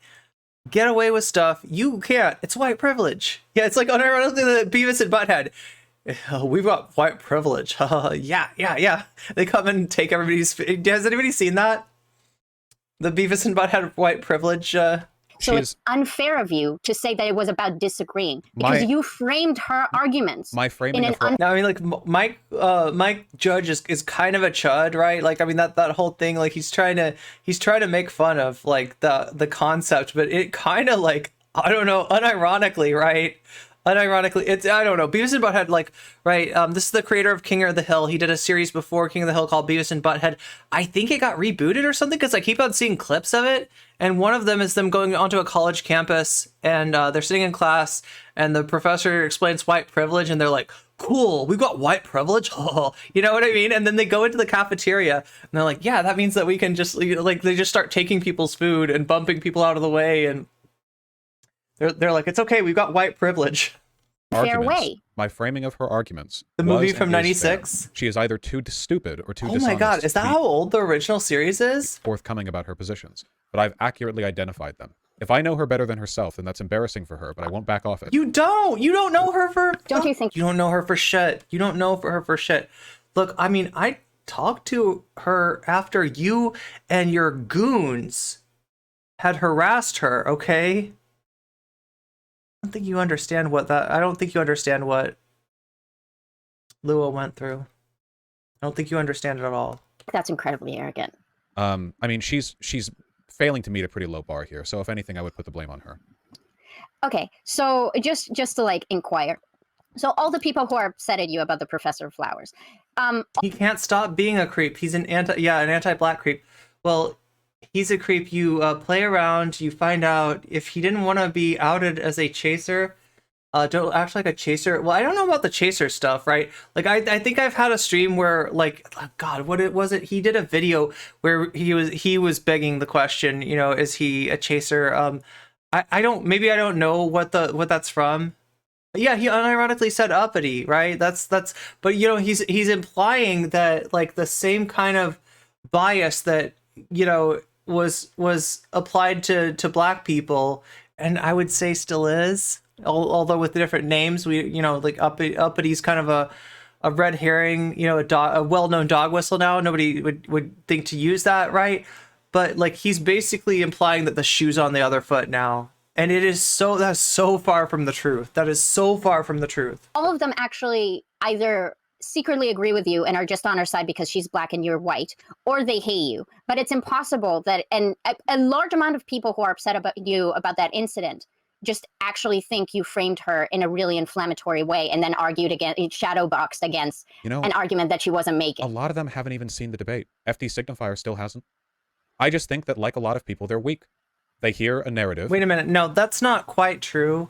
get away with stuff. You can't. It's white privilege. Yeah, it's like unironically the Beavis and Butthead. We've got white privilege. Yeah. They come and take everybody's. Has anybody seen that? The Beavis and Butthead white privilege. So it's unfair of you to say that it was about disagreeing because you framed her arguments. My framing of her. I mean, like Mike Judge is kind of a chud, right? Like, I mean that whole thing, like he's trying to make fun of like the concept, but it kind of like, I don't know, unironically, right? Unironically, it's, I don't know, Beavis and Butthead, like, right, this is the creator of King of the Hill. He did a series before King of the Hill called Beavis and Butthead. I think it got rebooted or something because I keep on seeing clips of it, and one of them is them going onto a college campus, and they're sitting in class, and the professor explains white privilege, and they're like, cool, we've got white privilege, you know what I mean? And then they go into the cafeteria, and they're like, yeah, that means that we can just, like, they just start taking people's food and bumping people out of the way, and they're like, it's okay, we've got white privilege. Fair way. My framing of her arguments. The movie from '96. She is either too stupid or too dishonest. Oh my god, is that how old the original series is? Forthcoming about her positions, but I've accurately identified them. If I know her better than herself, then that's embarrassing for her, but I won't back off it. You don't know her for. Don't you think? You don't know her for shit. You don't know her for shit. Look, I mean, I talked to her after you and your goons had harassed her. Okay. I don't think you understand what Lua went through. I don't think you understand it at all. That's incredibly arrogant. I mean, she's failing to meet a pretty low bar here. So if anything, I would put the blame on her. Okay, so just to like inquire. So all the people who are upset at you about the Professor Flowers. He can't stop being a creep. He's an anti-black creep. Well, he's a creep. You play around, you find out if he didn't want to be outed as a chaser, don't act like a chaser. Well, I don't know about the chaser stuff, right? Like, I think I've had a stream where, like, oh God, was it? He did a video where he was begging the question, you know, is he a chaser? I don't know what that's from. Yeah, he unironically said uppity, right? That's, but you know, he's implying that like the same kind of bias that, you know, was applied to black people, and I would say still is, although with different names. We, you know, like uppity's kind of a red herring, you know, a well-known dog whistle now. Nobody would think to use that, right? But like he's basically implying that the shoe's on the other foot now. And that's so far from the truth. That is so far from the truth. All of them actually either secretly agree with you and are just on her side because she's black and you're white, or they hate you. But it's impossible that, and a large amount of people who are upset about you about that incident just actually think you framed her in a really inflammatory way and then argued against, shadow boxed against, you know, an argument that she wasn't making. A lot of them haven't even seen the debate. FD Signifier still hasn't. I just think that, like a lot of people, they're weak. They hear a narrative. Wait a minute. No, that's not quite true.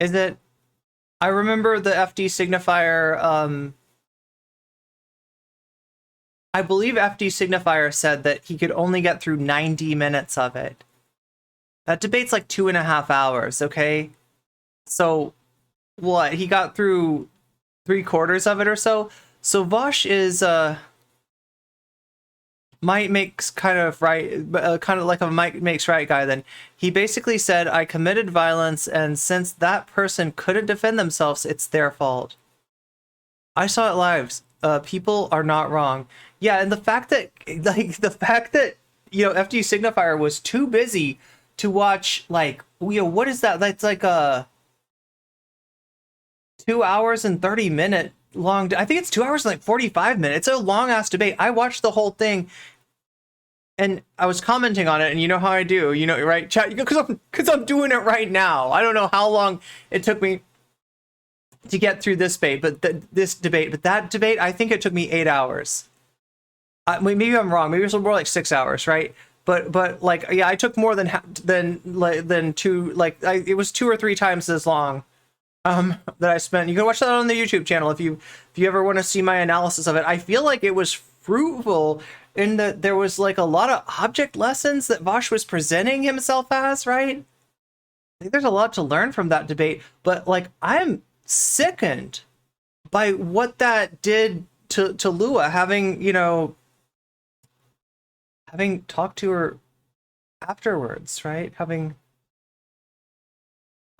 Is it? I remember the FD Signifier, I believe FD Signifier said that he could only get through 90 minutes of it. That debate's like 2.5 hours, okay? So, what? He got through 3/4 of it or so? So Vaush is, might makes kind of right, kind of like a might makes right guy. Then he basically said, I committed violence, and since that person couldn't defend themselves, it's their fault. I saw it live. People are not wrong. Yeah, and the fact that you know, FD Signifier was too busy to watch, like, you know, what is that? That's like a 2 hours and 30 minute long. I think it's 2 hours and like 45 minutes. It's a long ass debate. I watched the whole thing, and I was commenting on it, and you know how I do, you know, right, chat, because I'm doing it right now. I don't know how long it took me to get through this debate, but that debate, I think it took me 8 hours. Maybe I'm wrong. Maybe it was more like 6 hours, right? But like, yeah, I took more than two. Like, it was 2 or 3 times as long that I spent. You can watch that on the YouTube channel if you ever want to see my analysis of it. I feel like it was fruitful in that there was like a lot of object lessons that Vaush was presenting himself as, right? I think there's a lot to learn from that debate, but like, I'm sickened by what that did to Lua, having, you know, having talked to her afterwards, right? I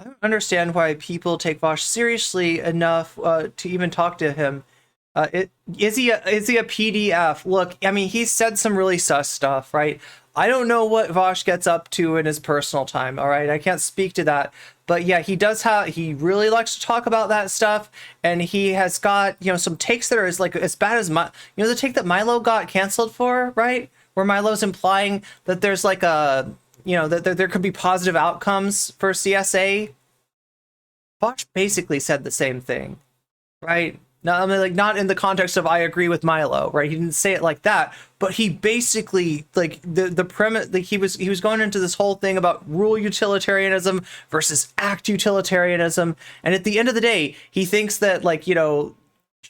don't understand why people take Vaush seriously enough to even talk to him. Is he a PDF? Look, I mean, he said some really sus stuff, right? I don't know what Vaush gets up to in his personal time, all right? I can't speak to that. But yeah, he really likes to talk about that stuff, and he has got, you know, some takes that are as bad as the take that Milo got canceled for, right? Where Milo's implying that there's like a, you know, that there could be positive outcomes for CSA. Vaush basically said the same thing, right? Now, I mean, like, not in the context of I agree with Milo, right? He didn't say it like that, but he basically, like, the premise, like, he was going into this whole thing about rule utilitarianism versus act utilitarianism, and at the end of the day, he thinks that, like, you know,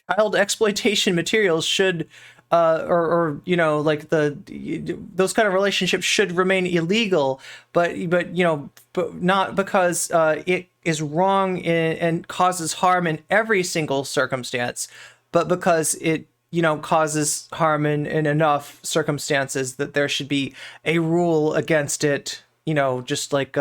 child exploitation materials should or you know, like those kind of relationships should remain illegal, but you know, but not because it is wrong and causes harm in every single circumstance, but because it, you know, causes harm in enough circumstances that there should be a rule against it, you know, just like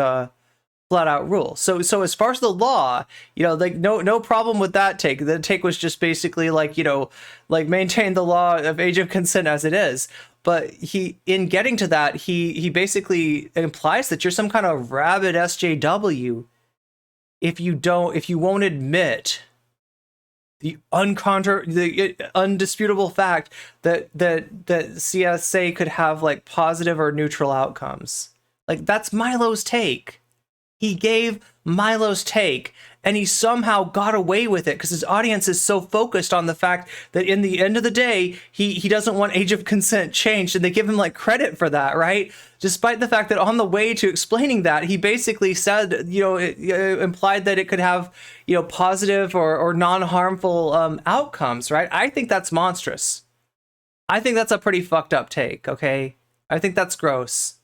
flat out rule. So as far as the law, you know, like no problem with that take. The take was just basically like, you know, like maintain the law of age of consent as it is. But he, in getting to that, he basically implies that you're some kind of rabid SJW if you won't admit the undisputable fact that CSA could have like positive or neutral outcomes. Like, that's Milo's take. He gave Milo's take, and he somehow got away with it because his audience is so focused on the fact that in the end of the day, he doesn't want age of consent changed, and they give him like credit for that, right? Despite the fact that on the way to explaining that, he basically said, you know, it implied that it could have, you know, positive or non-harmful outcomes, right? I think that's monstrous. I think that's a pretty fucked up take, okay? I think that's gross.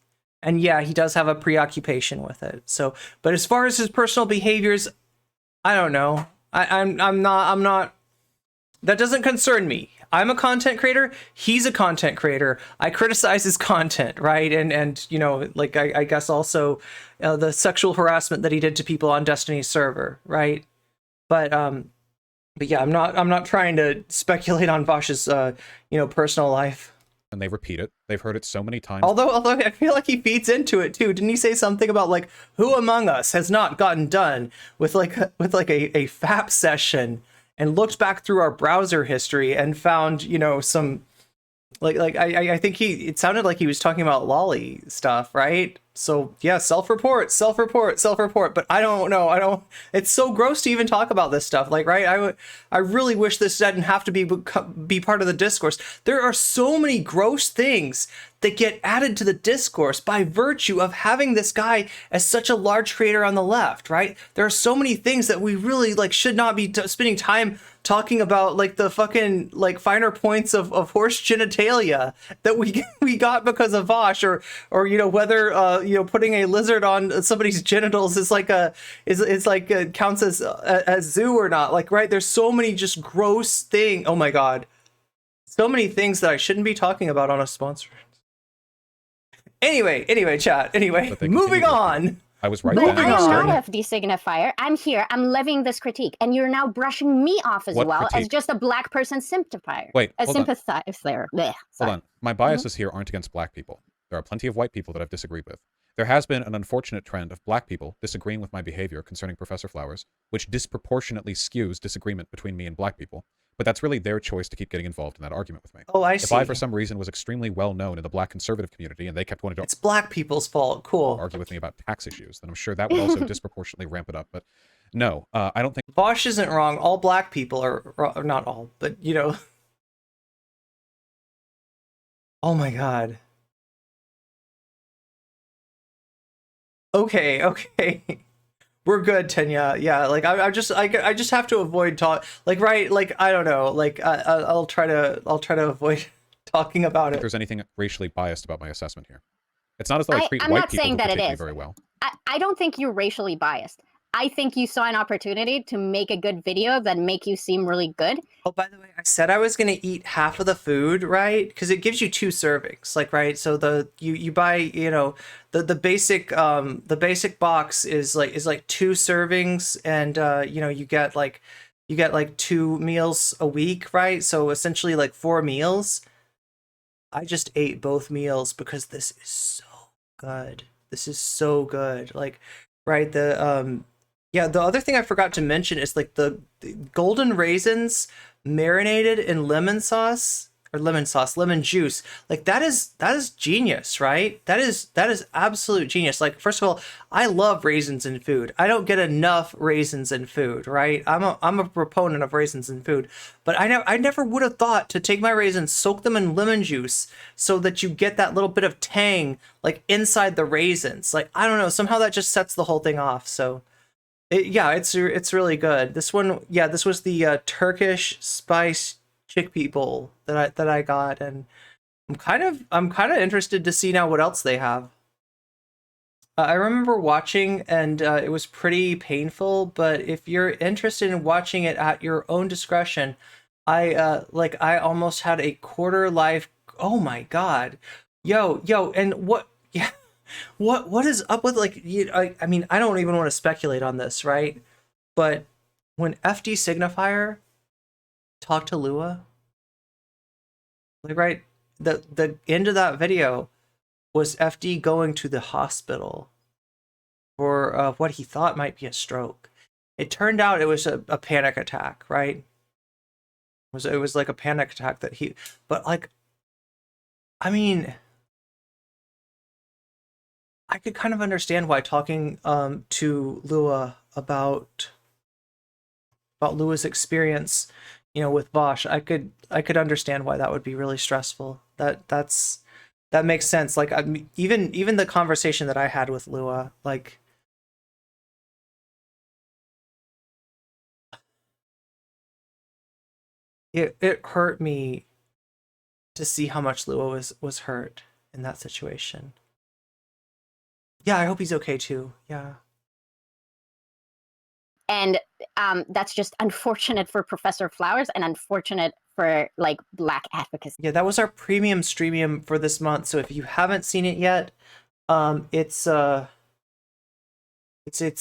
And yeah, he does have a preoccupation with it. So, but as far as his personal behaviors, I don't know. I'm not. That doesn't concern me. I'm a content creator. He's a content creator. I criticize his content, right? And you know, like I guess also the sexual harassment that he did to people on Destiny's server, right? But yeah, I'm not trying to speculate on Vaush's you know, personal life. And they repeat it. They've heard it so many times. Although I feel like he feeds into it too. Didn't he say something about like, who among us has not gotten done with like a FAP session and looked back through our browser history and found, you know, some I think it sounded like he was talking about lolly stuff, right? So yeah, self-report, but I don't know. It's so gross to even talk about this stuff. Like, right? I really wish this didn't have to be part of the discourse. There are so many gross things that get added to the discourse by virtue of having this guy as such a large creator on the left, right? There are so many things that we really like should not be spending time talking about, like the fucking like finer points of horse genitalia that we got because of Vaush, or you know, whether you know, putting a lizard on somebody's genitals is like counts as zoo or not. Like, right? There's so many just gross things. Oh my god, so many things that I shouldn't be talking about on a sponsor. Anyway, chat. Anyway, moving on. I was right. But then. I am not FD signifier. I'm here. I'm living this critique, and you're now brushing me off as What well critique? as just a black person sympathizer. Wait, a hold on. sympathizer. Blech, Hold sorry. on. My biases here aren't against black people. There are plenty of white people that I've disagreed with. There has been an unfortunate trend of black people disagreeing with my behavior concerning Professor Flowers, which disproportionately skews disagreement between me and black people. But that's really their choice to keep getting involved in that argument with me. Oh, I If see. I, for some reason, was extremely well known in the black conservative community and they kept wanting to It's black people's fault. Cool. argue with me about tax issues, then I'm sure that would also disproportionately ramp it up. But no, I don't think Vaush isn't wrong. All black people are not all, but you know. Oh my god. Okay, okay. We're good, Tenya. Yeah, like I just have to avoid talk. Like right, like I don't know. Like I'll try to avoid talking about it. there's anything racially biased about my assessment here. It's not as though I treat I'm white not people saying who that it critique me is. very well. I don't think you're racially biased. I think you saw an opportunity to make a good video that make you seem really good. Oh, by the way, I said I was gonna eat half of the food, right? Because it gives you 2 servings, like right. So you buy, you know, the basic box is like 2 servings, and you know you get like 2 meals a week, right? So essentially like 4 meals. I just ate both meals because this is so good. This is so good. Like, right, yeah, the other thing I forgot to mention is like the golden raisins marinated in lemon juice. Like that is genius, right? That is absolute genius. Like, first of all, I love raisins in food. I don't get enough raisins in food, right? I'm a proponent of raisins in food, but I never would have thought to take my raisins, soak them in lemon juice so that you get that little bit of tang like inside the raisins. Like, I don't know, somehow that just sets the whole thing off. So yeah, it's really good. This one, yeah, this was the Turkish spice chickpea bowl that I got, and I'm kind of interested to see now what else they have. I remember watching, and it was pretty painful. But if you're interested in watching it at your own discretion, I almost had a quarter life. Oh my god, yo, and what? Yeah. What is up with like I mean, I don't even want to speculate on this, right? But when FD Signifier talked to Lua, like right, the end of that video was FD going to the hospital for what he thought might be a stroke. It turned out it was a panic attack, right? It was like a panic attack that he, but like, I mean, I could kind of understand why talking to Lua about Lua's experience, you know, with Vaush, I could understand why that would be really stressful. That makes sense. Like, even the conversation that I had with Lua, like, it hurt me to see how much Lua was hurt in that situation. Yeah, I hope he's okay too. Yeah. And that's just unfortunate for Professor Flowers and unfortunate for like Black advocacy. Yeah, that was our premium streamium for this month. So if you haven't seen it yet, it's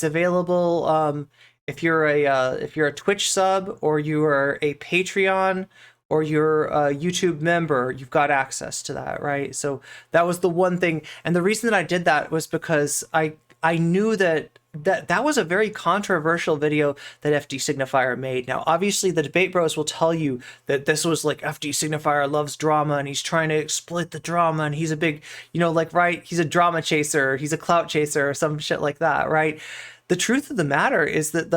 available. If you're a Twitch sub, or you are a Patreon, or you're a YouTube member, you've got access to that, right? So that was the one thing. And the reason that I did that was because I knew that was a very controversial video that FD Signifier made. Now, obviously, the debate bros will tell you that this was like FD Signifier loves drama and he's trying to exploit the drama, and he's a big, you know, like, right, he's a drama chaser, he's a clout chaser, or some shit like that, right? The truth of the matter is that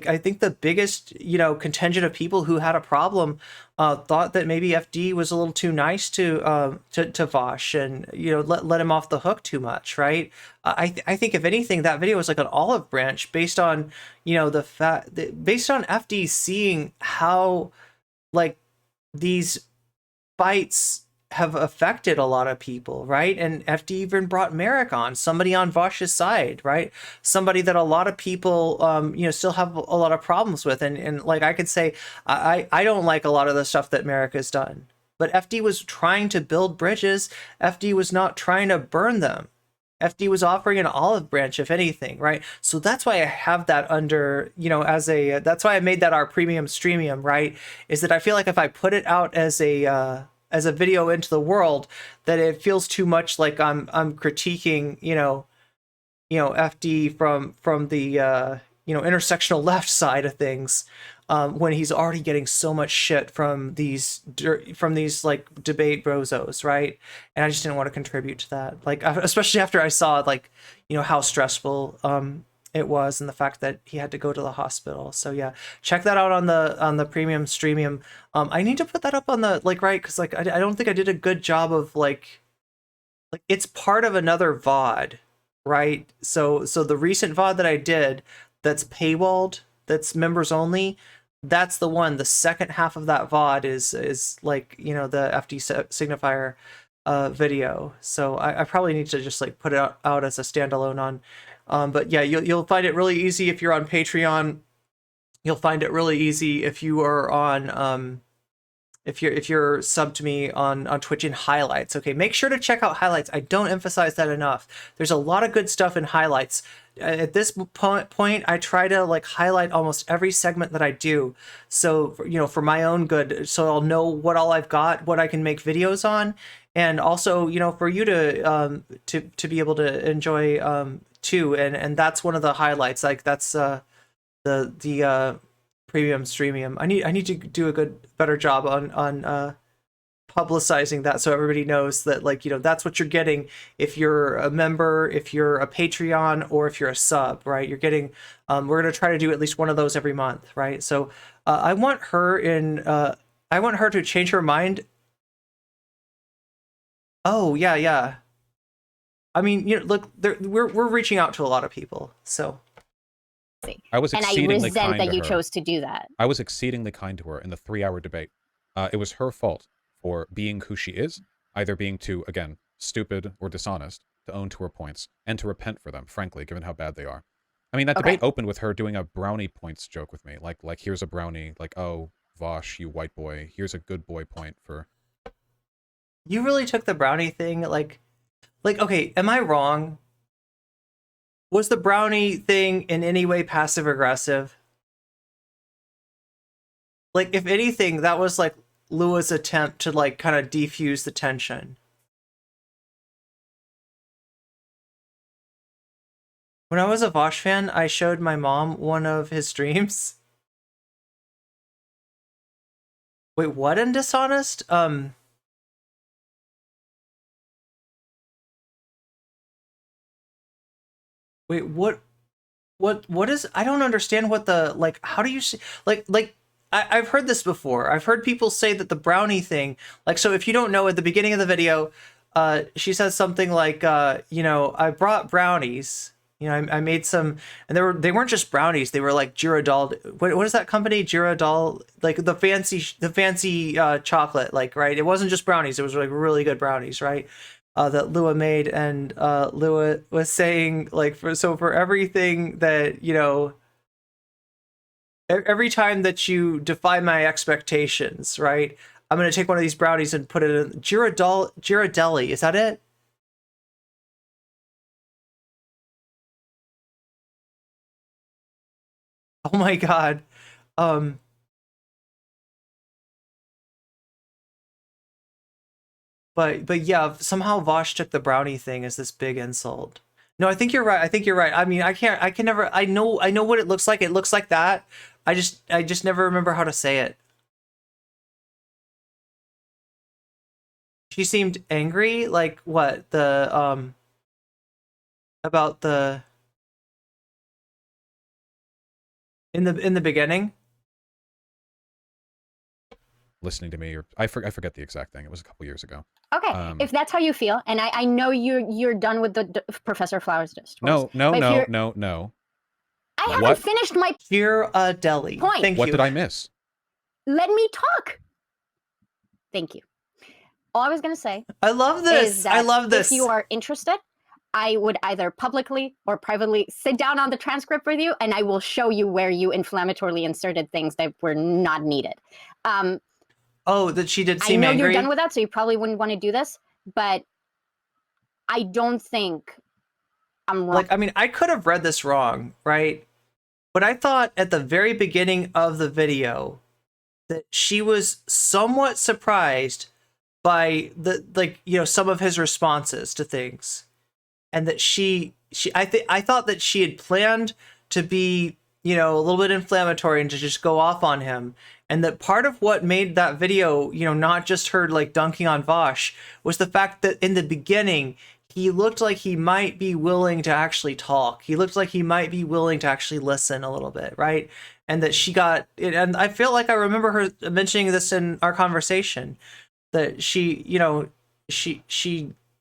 I think the biggest, you know, contingent of people who had a problem thought that maybe FD was a little too nice to Vaush, and, you know, let him off the hook too much, right? I think if anything, that video was like an olive branch based on, you know, based on FD seeing how like these fights have affected a lot of people, right? And FD even brought Merrick on, somebody on Vaush's side, right? Somebody that a lot of people, you know, still have a lot of problems with. And like, I could say, I don't like a lot of the stuff that Merrick has done, but FD was trying to build bridges. FD was not trying to burn them. FD was offering an olive branch, if anything, right? So that's why I have that under, you know, that's why I made that our premium streamium, right? Is that I feel like if I put it out as a video into the world, that it feels too much like I'm critiquing, you know, FD from the you know, intersectional left side of things, when he's already getting so much shit from these like debate brozos, right? And I just didn't want to contribute to that, like especially after I saw like how stressful it was, and the fact that he had to go to the hospital. So yeah, check that out on the premium streamium. I need to put that up on the right, because like I don't think I did a good job of like it's part of another VOD, right? So the recent VOD that I did that's paywalled, that's members only, that's the one. The second half of that VOD is like the FD signifier video. So I probably need to just like put it out as a standalone on. But yeah, you'll find it really easy if you're on Patreon. You'll find it really easy if you are on if you're subbed to me on Twitch in highlights. Okay, make sure to check out highlights. I don't emphasize that enough. There's a lot of good stuff in highlights. At this point, I try to like highlight almost every segment that I do. So for my own good, so I'll know what all I've got, what I can make videos on, and also for you to be able to enjoy too. And that's one of the highlights. Like that's the premium streamium. I need to do a better job on publicizing that, so everybody knows that like that's what you're getting if you're a member, if you're a Patreon, or if you're a sub, right? You're getting we're gonna try to do at least one of those every month, right? So I want her to change her mind. Oh yeah. I mean, look, we're reaching out to a lot of people, so. I was exceedingly and I resent kind that to you her. chose to do that. I was exceedingly kind to her in the 3-hour debate. It was her fault for being who she is, either being too, again, stupid or dishonest, to own to her points, and to repent for them, frankly, given how bad they are. I mean, that debate opened with her doing a brownie points joke with me. Like here's a brownie, like, oh, Vaush, you white boy, here's a good boy point for... You really took the brownie thing, like, okay, am I wrong? Was the brownie thing in any way passive-aggressive? Like, if anything, that was, like, Lua's attempt to, like, kind of defuse the tension. When I was a Vaush fan, I showed my mom one of his streams. Wait, what in dishonest? Wait, what is, I don't understand what the, like, how do you see, I've heard this before. I've heard people say that the brownie thing, like, so if you don't know, at the beginning of the video, she says something like, I brought brownies, I made some, and they weren't just brownies, they were like Girodal, what is that company? Girodal, like the fancy chocolate, like, right? It wasn't just brownies, it was like really good brownies, right? That Lua made, and Lua was saying, like, for everything that, every time that you defy my expectations, right, I'm going to take one of these brownies and put it in Ghirardelli. Is that it? Oh my god. But yeah, somehow Vaush took the brownie thing as this big insult. No, I think you're right. I think you're right. I mean, I can never, I know what it looks like. It looks like that. I just never remember how to say it. She seemed angry, like what? About the in the beginning? Listening to me, or I forget the exact thing. It was a couple years ago. Okay, if that's how you feel, and I know you're done with the Professor Flowers discourse. No. I haven't finished my Ghirardelli. point. Thank you. What did I miss? Let me talk. Thank you. All I was going to say, I love this. I love this. If you are interested, I would either publicly or privately sit down on the transcript with you, and I will show you where you inflammatorily inserted things that were not needed. Oh, that she did seem angry. I know angry? You're done with that, so you probably wouldn't want to do this, but I don't think I'm wrong. Like, I mean, I could have read this wrong, right? But I thought at the very beginning of the video that she was somewhat surprised by some of his responses to things, and that I thought that she had planned to be you know, a little bit inflammatory and to just go off on him. And that part of what made that video, you know, not just her like dunking on Vaush, was the fact that in the beginning, he looked like he might be willing to actually talk. He looked like he might be willing to actually listen a little bit, right? And that she got, and I feel like I remember her mentioning this in our conversation, that she, you know, she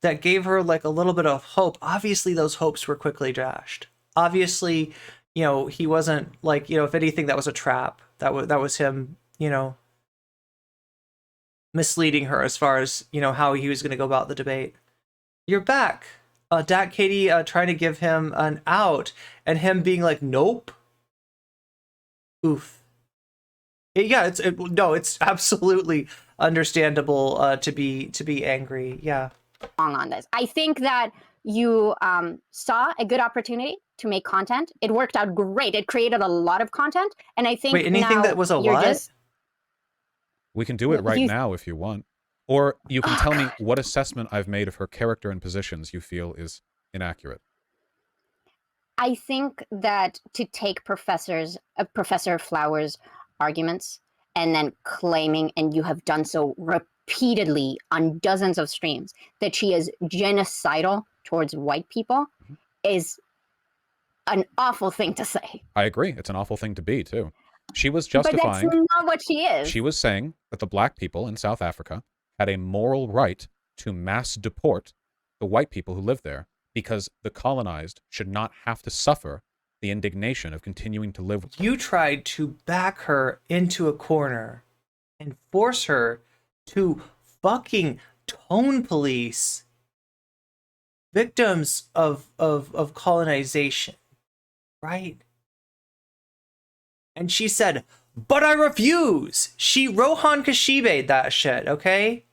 that gave her like a little bit of hope. Obviously, those hopes were quickly dashed. Obviously, you know, he wasn't like, you know, if anything, that was a trap. That was him, you know, misleading her as far as, you know, how he was going to go about the debate. You're back. Dak Katie trying to give him an out and him being like, nope. Oof. Yeah, it's absolutely understandable to be angry. Yeah. On this, I think that you saw a good opportunity to make content. It worked out great. It created a lot of content, and I think wait, anything now that was a you're what? just We can do it right now if you want. Or you can tell me what assessment I've made of her character and positions you feel is inaccurate. I think that to take Professor Flowers' arguments and then claiming, and you have done so repeatedly on dozens of streams, that she is genocidal towards white people is an awful thing to say. I agree. It's an awful thing to be, too. She was justifying... But that's not what she is. She was saying that the black people in South Africa had a moral right to mass deport the white people who live there because the colonized should not have to suffer the indignation of continuing to live. You tried to back her into a corner and force her to fucking tone police victims of colonization, right? And she said, but I refuse. She Rohan Kashibe'd that shit, okay?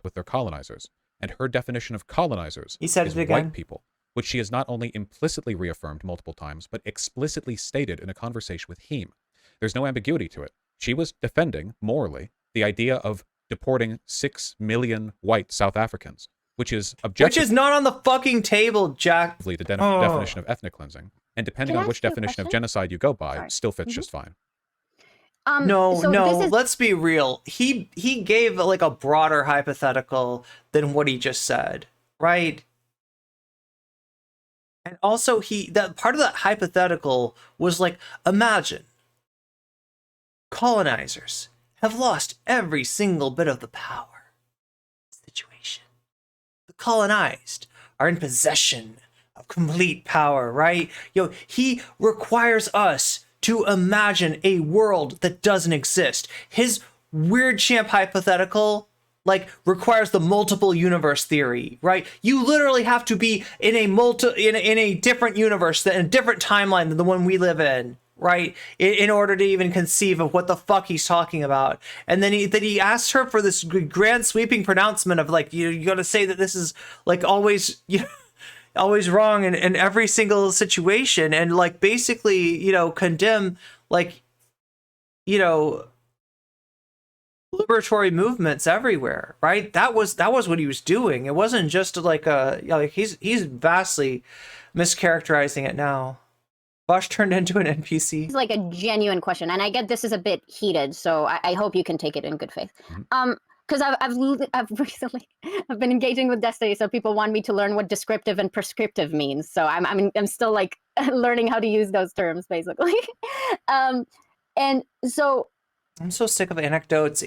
With their colonizers. And her definition of colonizers He said is it again. white people, which she has not only implicitly reaffirmed multiple times, but explicitly stated in a conversation with him. There's no ambiguity to it. She was defending, morally, the idea of deporting 6 million white South Africans, which is objectively... Which is not on the fucking table, Jack. The definition of ethnic cleansing. And depending on which definition of genocide you go by, still fits just fine. No, let's be real. He gave like a broader hypothetical than what he just said, right? And also that part of that hypothetical was like, imagine colonizers have lost every single bit of the power situation. The colonized are in possession of complete power, right? He requires us to imagine a world that doesn't exist. His weird champ hypothetical like requires the multiple universe theory, right? You literally have to be in a different universe, in a different timeline than the one we live in, right? In order to even conceive of what the fuck he's talking about. And then he asked her for this grand sweeping pronouncement of like, you got to say that this is like always, always wrong in every single situation, and like basically, condemn like, liberatory movements everywhere, right? That was what he was doing. It wasn't just like he's vastly mischaracterizing it now. Vaush turned into an NPC. It's like a genuine question, and I get this is a bit heated, so I hope you can take it in good faith. Because I've recently been engaging with Destiny, so people want me to learn what descriptive and prescriptive means. So I'm still like learning how to use those terms, basically. And so I'm so sick of anecdotes.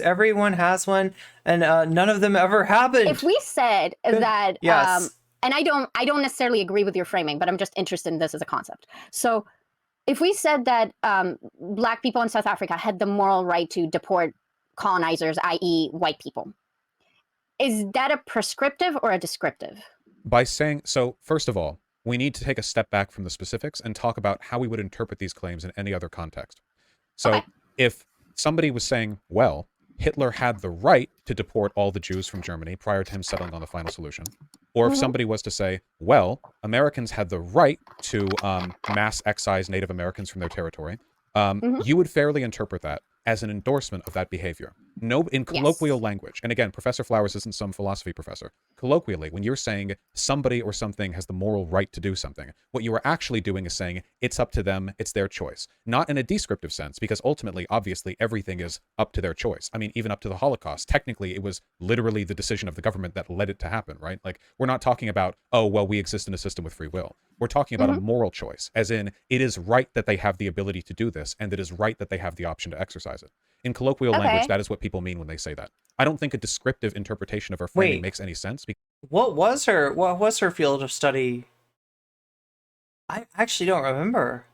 Everyone has one, and none of them ever happened. If we said that, yes. And I don't necessarily agree with your framing, but I'm just interested in this as a concept. So if we said that Black people in South Africa had the moral right to deport colonizers, i.e. white people, is that a prescriptive or a descriptive? By saying, so first of all, we need to take a step back from the specifics and talk about how we would interpret these claims in any other context. So if somebody was saying, well, Hitler had the right to deport all the Jews from Germany prior to him settling on the final solution, or if somebody was to say, well, Americans had the right to mass excise Native Americans from their territory, you would fairly interpret that as an endorsement of that behavior. No, in colloquial Yes. language, and again, Professor Flowers isn't some philosophy professor. Colloquially, when you're saying somebody or something has the moral right to do something, what you are actually doing is saying it's up to them, it's their choice. Not in a descriptive sense, because ultimately, obviously, everything is up to their choice. I mean, even up to the Holocaust, technically, it was literally the decision of the government that led it to happen, right? Like, we're not talking about, oh, well, we exist in a system with free will. We're talking about a moral choice, as in, it is right that they have the ability to do this, and it is right that they have the option to exercise it. In colloquial language, that is what people mean when they say that. I don't think a descriptive interpretation of her framing Wait. makes any sense. What was her field of study? I actually don't remember.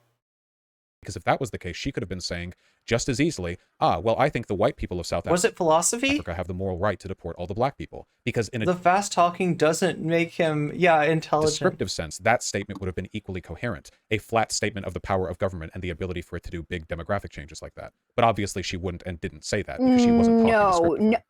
Because if that was the case, she could have been saying just as easily, well, I think the white people of South Was it philosophy? Africa have the moral right to deport all the black people. Because in a The fast talking doesn't make him, intelligent. descriptive sense, that statement would have been equally coherent. A flat statement of the power of government and the ability for it to do big demographic changes like that. But obviously she wouldn't and didn't say that because she wasn't talking descriptively. No.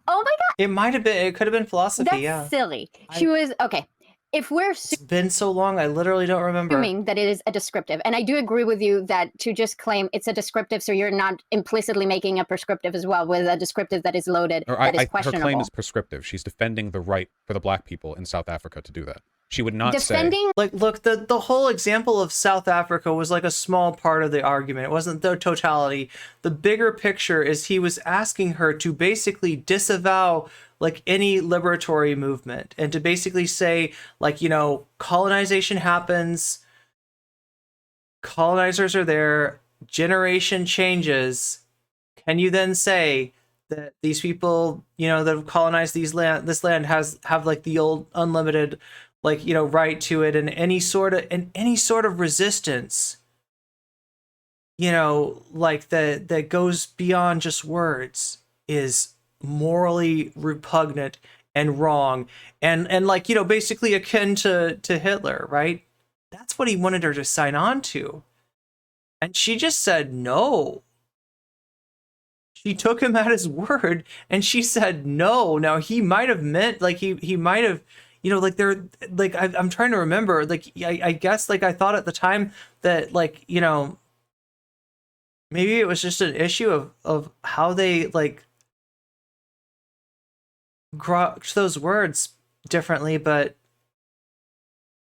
Oh my god, It might have been. It could have been philosophy. that's silly. She was okay. If we're It's been so long, I literally don't remember. assuming that it is a descriptive, and I do agree with you that to just claim it's a descriptive, so you're not implicitly making a prescriptive as well with a descriptive that is loaded, that is Her questionable. claim is prescriptive. She's defending the right for the black people in South Africa to do that. She would not Defending, Like, look, the whole example of South Africa was like a small part of the argument. It wasn't the totality. The bigger picture is he was asking her to basically disavow like any liberatory movement and to basically say, like, colonization happens, colonizers are there, generation changes. Can you then say that these people, that have colonized this land have like the old unlimited, like, right to it, and any sort of resistance, like that goes beyond just words is morally repugnant and wrong and like, basically akin to Hitler, right? That's what he wanted her to sign on to. And she just said no. She took him at his word and she said no. Now he might have meant, like, he might have, like, they're like, I'm trying to remember, like, I guess, like, I thought at the time that, like, maybe it was just an issue of how they like grok those words differently, but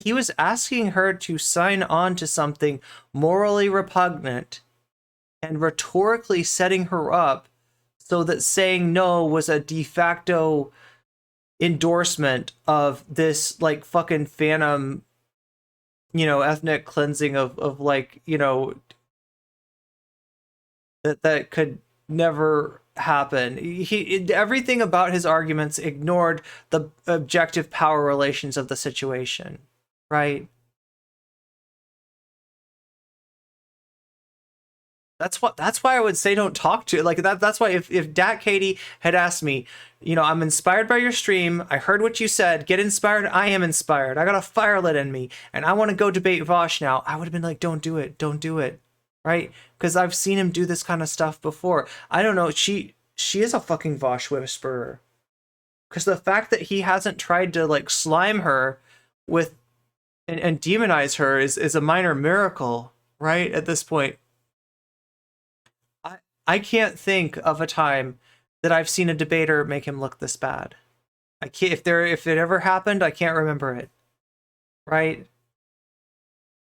he was asking her to sign on to something morally repugnant and rhetorically setting her up so that saying no was a de facto endorsement of this, like, fucking phantom, ethnic cleansing of like, that could never happen. Everything about his arguments ignored the objective power relations of the situation, right? That's why I would say don't talk to, like, that's why if Dat Katie had asked me, I'm inspired by your stream, I heard what you said, get inspired, I am inspired, I got a fire lit in me, and I want to go debate Vaush now, I would have been like, don't do it, right? Because I've seen him do this kind of stuff before. I don't know, she is a fucking Vaush whisperer. Because the fact that he hasn't tried to, like, slime her with and demonize her is a minor miracle, right? At this point, I can't think of a time that I've seen a debater make him look this bad. I can't, if it ever happened, I can't remember it. Right?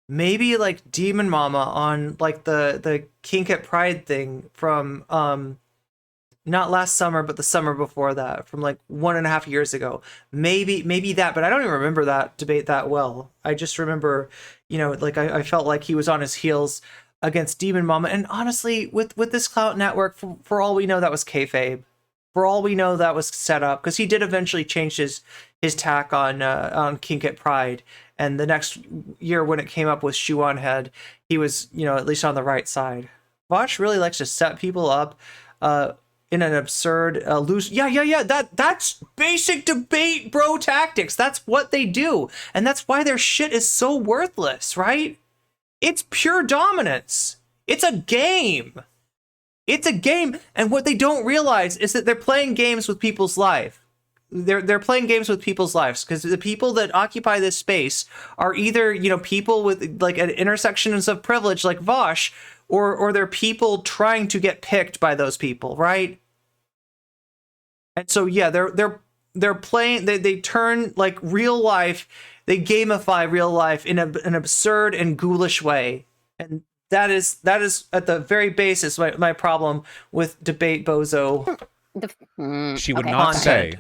Maybe like Demon Mama on like the Kink at Pride thing from not last summer, but the summer before that, from like 1.5 years ago. Maybe that, but I don't even remember that debate that well. I just remember, like I felt like he was on his heels against Demon Mama, and honestly, with this Clout network, for all we know, that was kayfabe. For all we know, that was set up, because he did eventually change his tack on Kink at Pride, and the next year when it came up with Shoe on Head, he was, at least on the right side. Vaush really likes to set people up in an absurd, loose. Yeah. That's basic debate bro tactics. That's what they do, and that's why their shit is so worthless, right? It's pure dominance. It's a game. It's a game, and what they don't realize is that they're playing games with people's life. They're playing games with people's lives, because the people that occupy this space are either, people with like an intersections of privilege like Vaush, or they're people trying to get picked by those people, right? And so yeah, they're playing, they turn like real life, they gamify real life in an absurd and ghoulish way. And that is at the very basis my problem with debate bozo. She would Okay. not say,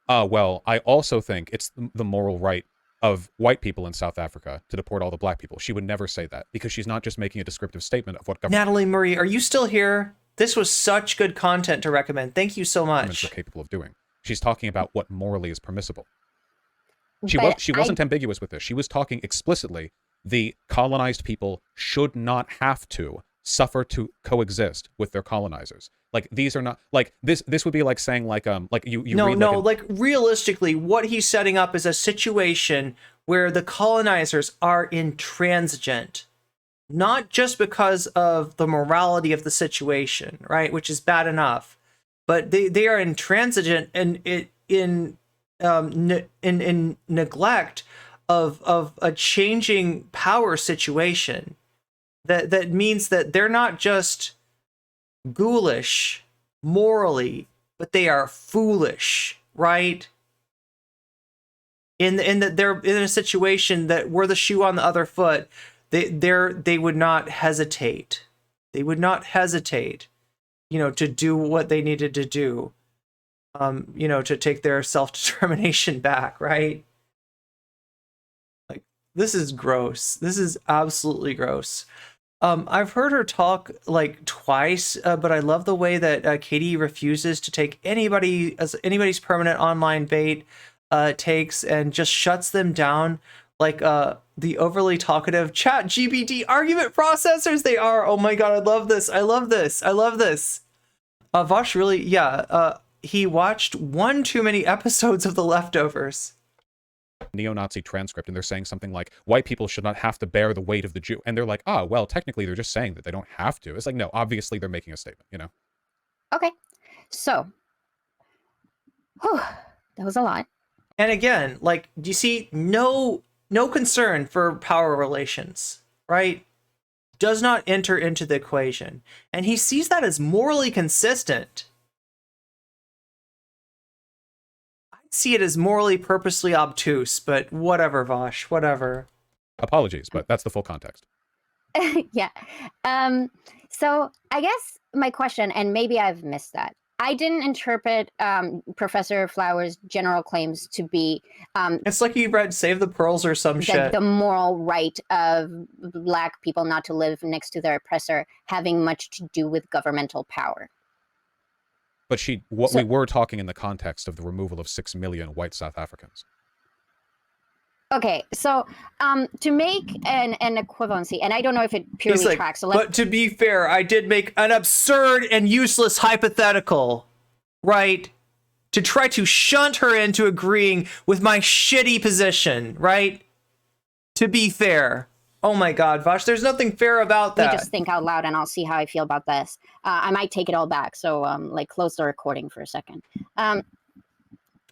Content. well, I also think it's the moral right of white people in South Africa to deport all the black people. She would never say that, because she's not just making a descriptive statement of what Natalie Marie, are you still here? This was such good content to recommend. Thank you so governments much. are capable of doing. She's talking about what morally is permissible. She But wasn't ambiguous with this. She was talking explicitly. The colonized people should not have to suffer to coexist with their colonizers. Like, these are not like this would be like saying like you No, read no, like like realistically, what he's setting up is a situation where the colonizers are intransigent, not just because of the morality of the situation, right, which is bad enough, but they are intransigent and in neglect of a changing power situation. That means that they're not just ghoulish morally, but they are foolish, right? In that they're in a situation that were the shoe on the other foot, they would not hesitate. They would not hesitate, to do what they needed to do, to take their self-determination back, right? Like, this is gross. This is absolutely gross. I've heard her talk like twice, but I love the way that Katie refuses to take anybody's permanent online bait takes and just shuts them down like the overly talkative chat GPT argument processors they are. Oh my god, I love this. I love this. I love this. Vaush really, he watched one too many episodes of The Leftovers. neo-Nazi transcript, and they're saying something like white people should not have to bear the weight of the Jew, and they're like, well, technically they're just saying that they don't have to. It's like, no, obviously they're making a statement, okay, so that was a lot. And again, like, do you see no concern for power relations, right? Does not enter into the equation. And he sees that as morally consistent. I see it as morally purposely obtuse, but whatever, Vaush, whatever. Apologies, but that's the full context. Yeah. So I guess my question, and maybe I've missed that, I didn't interpret Professor Flowers' general claims to be It's like you read Save the Pearls or some shit. the moral right of Black people not to live next to their oppressor having much to do with governmental power. But we were talking in the context of the removal of 6 million white South Africans. Okay, so to make an equivalency, and I don't know if it purely tracks. So but to be fair, I did make an absurd and useless hypothetical, right? To try to shunt her into agreeing with my shitty position, right? To be fair. Oh my god, Vaush, there's nothing fair about that. Let me just think out loud and I'll see how I feel about this. I might take it all back, so close the recording for a second.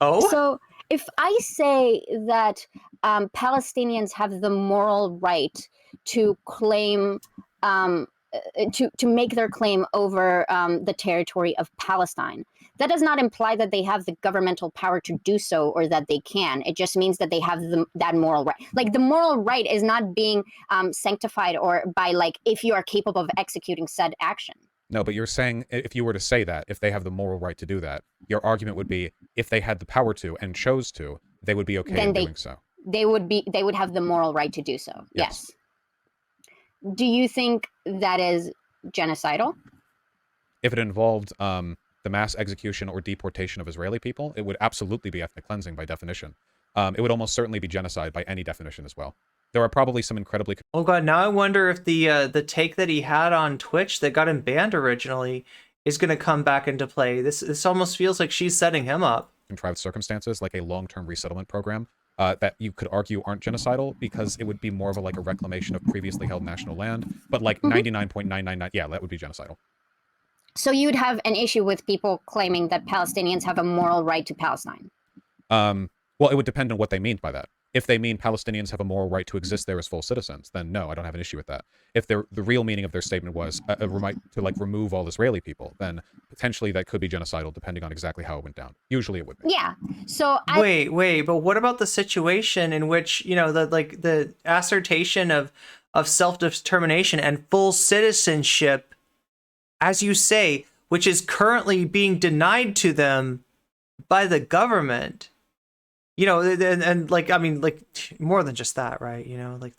So if I say that Palestinians have the moral right to claim, to make their claim over the territory of Palestine, that does not imply that they have the governmental power to do so or that they can. It just means that they have that moral right. Like, the moral right is not being sanctified or by if you are capable of executing said action. No, but you're saying if you were to say that, if they have the moral right to do that, your argument would be if they had the power to and chose to, they would be okay in doing so. They would have the moral right to do so. Yes. Do you think that is genocidal? If it involved the mass execution or deportation of Israeli people, it would absolutely be ethnic cleansing by definition. It would almost certainly be genocide by any definition as well. There are probably some incredibly... Oh god, now I wonder if the take that he had on Twitch that got him banned originally is going to come back into play. This almost feels like she's setting him up. Contrived circumstances, like a long-term resettlement program, that you could argue aren't genocidal because it would be more of a reclamation of previously held national land, but 99.999, yeah, that would be genocidal. So you'd have an issue with people claiming that Palestinians have a moral right to Palestine? Well, it would depend on what they mean by that. If they mean Palestinians have a moral right to exist there as full citizens, then no, I don't have an issue with that. If the real meaning of their statement was to like remove all Israeli people, then potentially that could be genocidal, depending on exactly how it went down. Usually it would be. Yeah. So Wait, but what about the situation in which, you know, the assertion of self-determination and full citizenship, as you say, which is currently being denied to them by the government? You know, and like, I mean, like, more than just that, right? You know, like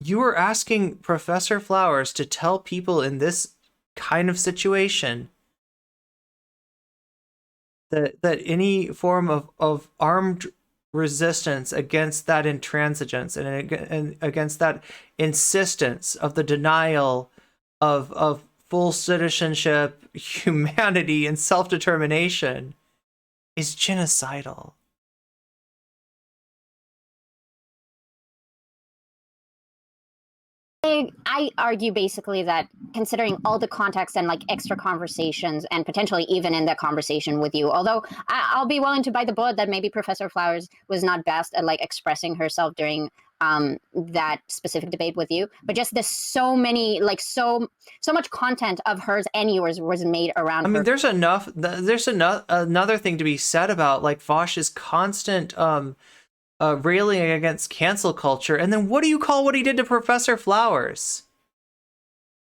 you were asking Professor Flowers to tell people in this kind of situation that any form of armed resistance against that intransigence and against that insistence of the denial of full citizenship, humanity, and self-determination is genocidal. I argue basically that considering all the context and like extra conversations and potentially even in the conversation with you, although I'll be willing to bite the bullet that maybe Professor Flowers was not best at like expressing herself during that specific debate with you, but just there's so many, like so much content of hers and yours was made around. I mean, there's another thing to be said about like Vaush's constant railing against cancel culture, and then what do you call what he did to Professor Flowers?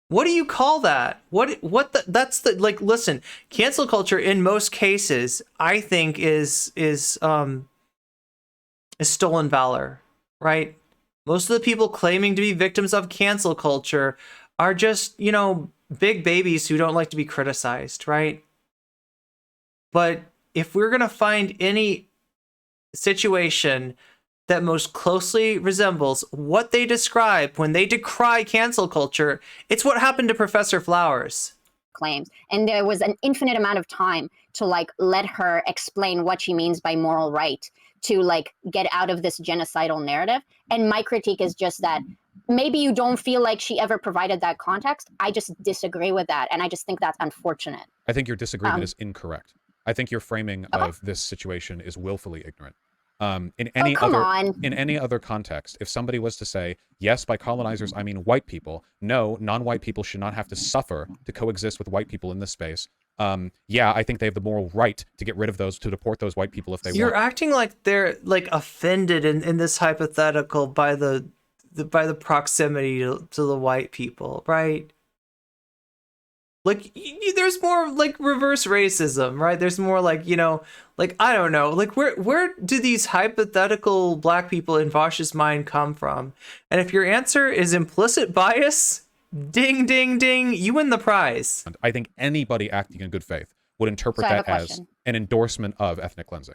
What do you call that? That's the, like, listen, cancel culture in most cases, I think is stolen valor, right? Most of the people claiming to be victims of cancel culture are just, you know, big babies who don't like to be criticized, right? But if we're gonna find any situation that most closely resembles what they describe when they decry cancel culture, it's what happened to Professor Flowers. Claims, and there was an infinite amount of time to like let her explain what she means by moral right, to like get out of this genocidal narrative. And my critique is just that maybe you don't feel like she ever provided that context. I just disagree with that, and I just think that's unfortunate. I think your disagreement is incorrect. I think your framing of this situation is willfully ignorant. In any other context, if somebody was to say, yes, by colonizers I mean white people, no, non-white people should not have to suffer to coexist with white people in this space. Yeah, I think they have the moral right to get rid of those, to deport those white people if they want. You're acting like they're like offended in this hypothetical by the proximity to the white people, right? Like, there's more like reverse racism, right? There's more like, you know, like, I don't know, like where do these hypothetical black people in Vaush's mind come from? And if your answer is implicit bias, ding, ding, ding, you win the prize. I think anybody acting in good faith would interpret that as an endorsement of ethnic cleansing.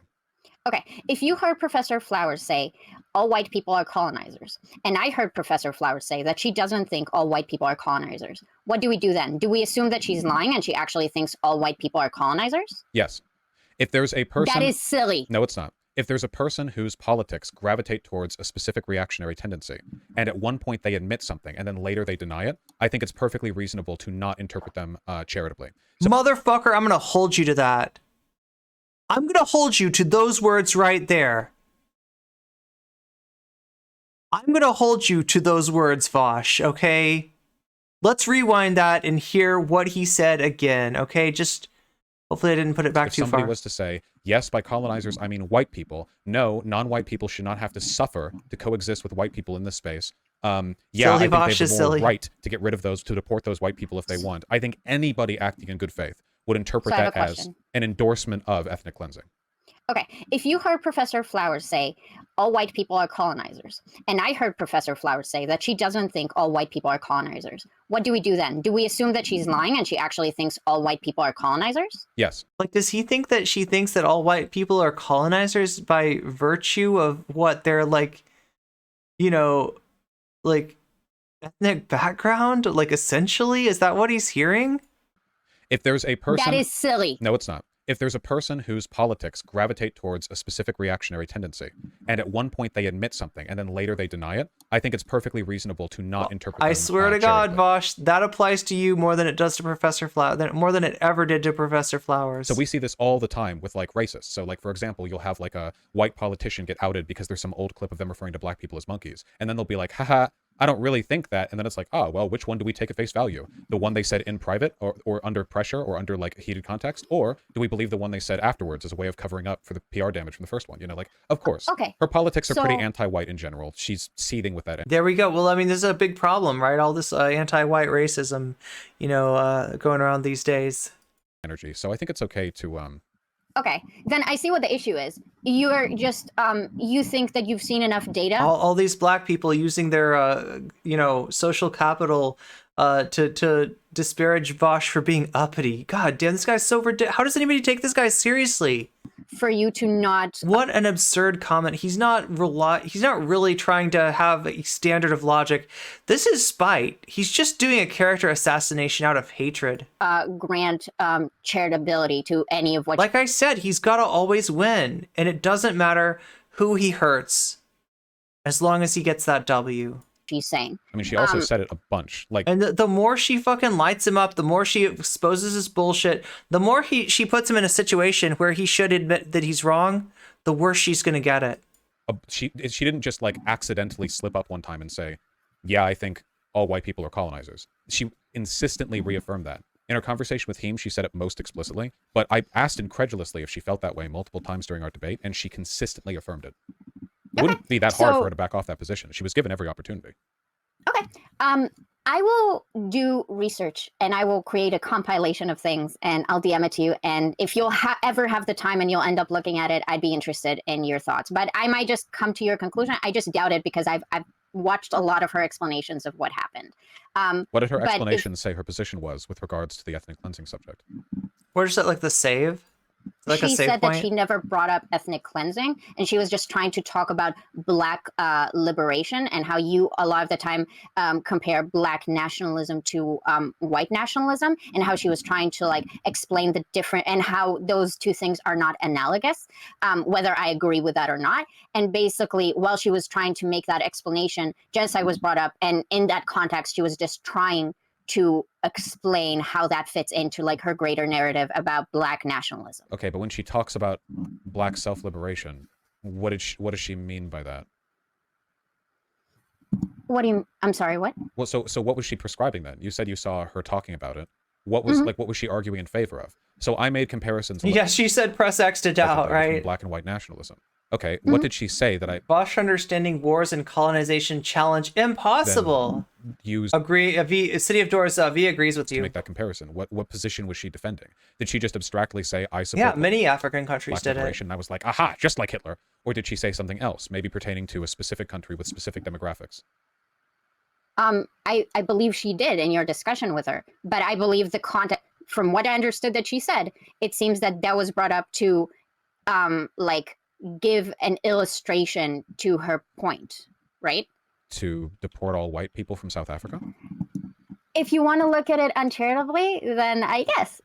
Okay, if you heard Professor Flowers say all white people are colonizers, and I heard Professor Flowers say that she doesn't think all white people are colonizers, what do we do then? Do we assume that she's lying and she actually thinks all white people are colonizers? Yes. If there's a person... That is silly. No, it's not. If there's a person whose politics gravitate towards a specific reactionary tendency, and at one point they admit something, and then later they deny it, I think it's perfectly reasonable to not interpret them charitably. So, motherfucker, I'm gonna hold you to that. I'm gonna hold you to those words right there. I'm gonna hold you to those words, Vaush, okay? Let's rewind that and hear what he said again, okay? Just, hopefully I didn't put it back too far. If somebody was to say, yes, by colonizers I mean white people, no, non-white people should not have to suffer to coexist with white people in this space. Yeah, I think they have the moral right to get rid of those, to deport those white people if they want. I think anybody acting in good faith would interpret that as an endorsement of ethnic cleansing. Okay, if you heard Professor Flowers say all white people are colonizers, and I heard Professor Flowers say that she doesn't think all white people are colonizers, what do we do then? Do we assume that she's lying and she actually thinks all white people are colonizers? Yes. Like, does he think that she thinks that all white people are colonizers by virtue of what their, like, you know, like, ethnic background? Like, essentially? Is that what he's hearing? If there's a person... That is silly. No, it's not. if there's a person whose politics gravitate towards a specific reactionary tendency, and at one point they admit something, and then later they deny it, I think it's perfectly reasonable to not interpret them. I swear to God, charitably. Vaush, that applies to you more than it does to Professor Flowers, more than it ever did to Professor Flowers. So we see this all the time with like racists. So like, for example, you'll have like a white politician get outed because there's some old clip of them referring to black people as monkeys. And then they'll be like, haha, I don't really think that. And then it's like, oh, well, which one do we take at face value? The one they said in private or under pressure or under like heated context? Or do we believe the one they said afterwards as a way of covering up for the PR damage from the first one? You know, like, of course. Okay. Her politics are So- pretty anti-white in general. She's seething with that. There we go. Well, I mean, this is a big problem, right? All this anti-white racism, you know, going around these days. Energy. So I think it's okay to Okay, then I see what the issue is. You're just you think that you've seen enough data. All these black people using their, you know, social capital to disparage Vaush for being uppity. God damn, this guy's so ridiculous. How does anybody take this guy seriously? For you to not. What an absurd comment. He's not really trying to have a standard of logic. This is spite. He's just doing a character assassination out of hatred. Grant charitability to any of what. Like I said, he's got to always win, and it doesn't matter who he hurts as long as he gets that W. she's saying. I mean, she also said it a bunch. Like, And the more she fucking lights him up, the more she exposes his bullshit, the more she puts him in a situation where he should admit that he's wrong, the worse she's gonna get it. she didn't just like accidentally slip up one time and say, yeah, I think all white people are colonizers. She insistently reaffirmed that. In her conversation with Heem, she said it most explicitly, but I asked incredulously if she felt that way multiple times during our debate, and she consistently affirmed it. It wouldn't be that hard for her to back off that position. She was given every opportunity. Okay. I will do research and I will create a compilation of things and I'll DM it to you. And if you'll ever have the time and you'll end up looking at it, I'd be interested in your thoughts. But I might just come to your conclusion. I just doubt it because I've watched a lot of her explanations of what happened. What did her explanation say her position was with regards to the ethnic cleansing subject? Where's that, like the save? Like she a save said point? that she never brought up ethnic cleansing, and she was just trying to talk about Black liberation and how you a lot of the time compare Black nationalism to white nationalism, and how she was trying to like explain the different and how those two things are not analogous, whether I agree with that or not. And basically, while she was trying to make that explanation, genocide was brought up, and in that context, she was just trying to explain how that fits into like her greater narrative about Black nationalism. Okay, but when she talks about Black self-liberation, what does she mean by that? What do you? I'm sorry. What? Well, so what was she prescribing then? You said you saw her talking about it. What was what was she arguing in favor of? So I made comparisons. Yeah, she said press X to doubt, between right? Black and white nationalism. Okay, what did she say that I Vaush understanding wars and colonization challenge impossible. used Agree. City of Doors. V agrees with to you. make that comparison? What position was she defending? Did she just abstractly say I support Yeah, many African countries Black did it. liberation? And I was like, aha, just like Hitler. Or did she say something else, maybe pertaining to a specific country with specific demographics? I believe she did in your discussion with her, but I believe the content, from what I understood that she said, it seems that was brought up to, like, give an illustration to her point, right? To deport all white people from South Africa? If you want to look at it uncharitably, then I guess.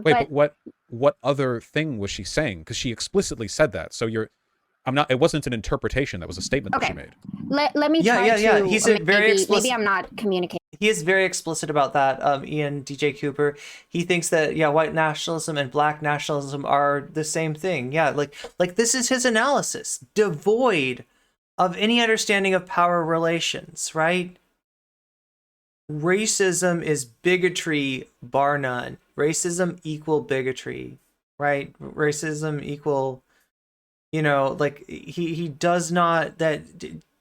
Wait, but what other thing was she saying? Because she explicitly said that. So it wasn't an interpretation. That was a statement that she made. Let me try to. Yeah. He's very explicit. Maybe I'm not communicating. He is very explicit about that. Ian DJ Cooper. He thinks that white nationalism and Black nationalism are the same thing. Yeah, like this is his analysis, devoid of any understanding of power relations. Right? Racism is bigotry, bar none. Racism equal bigotry. Right? Racism equal. You know, like he does not, that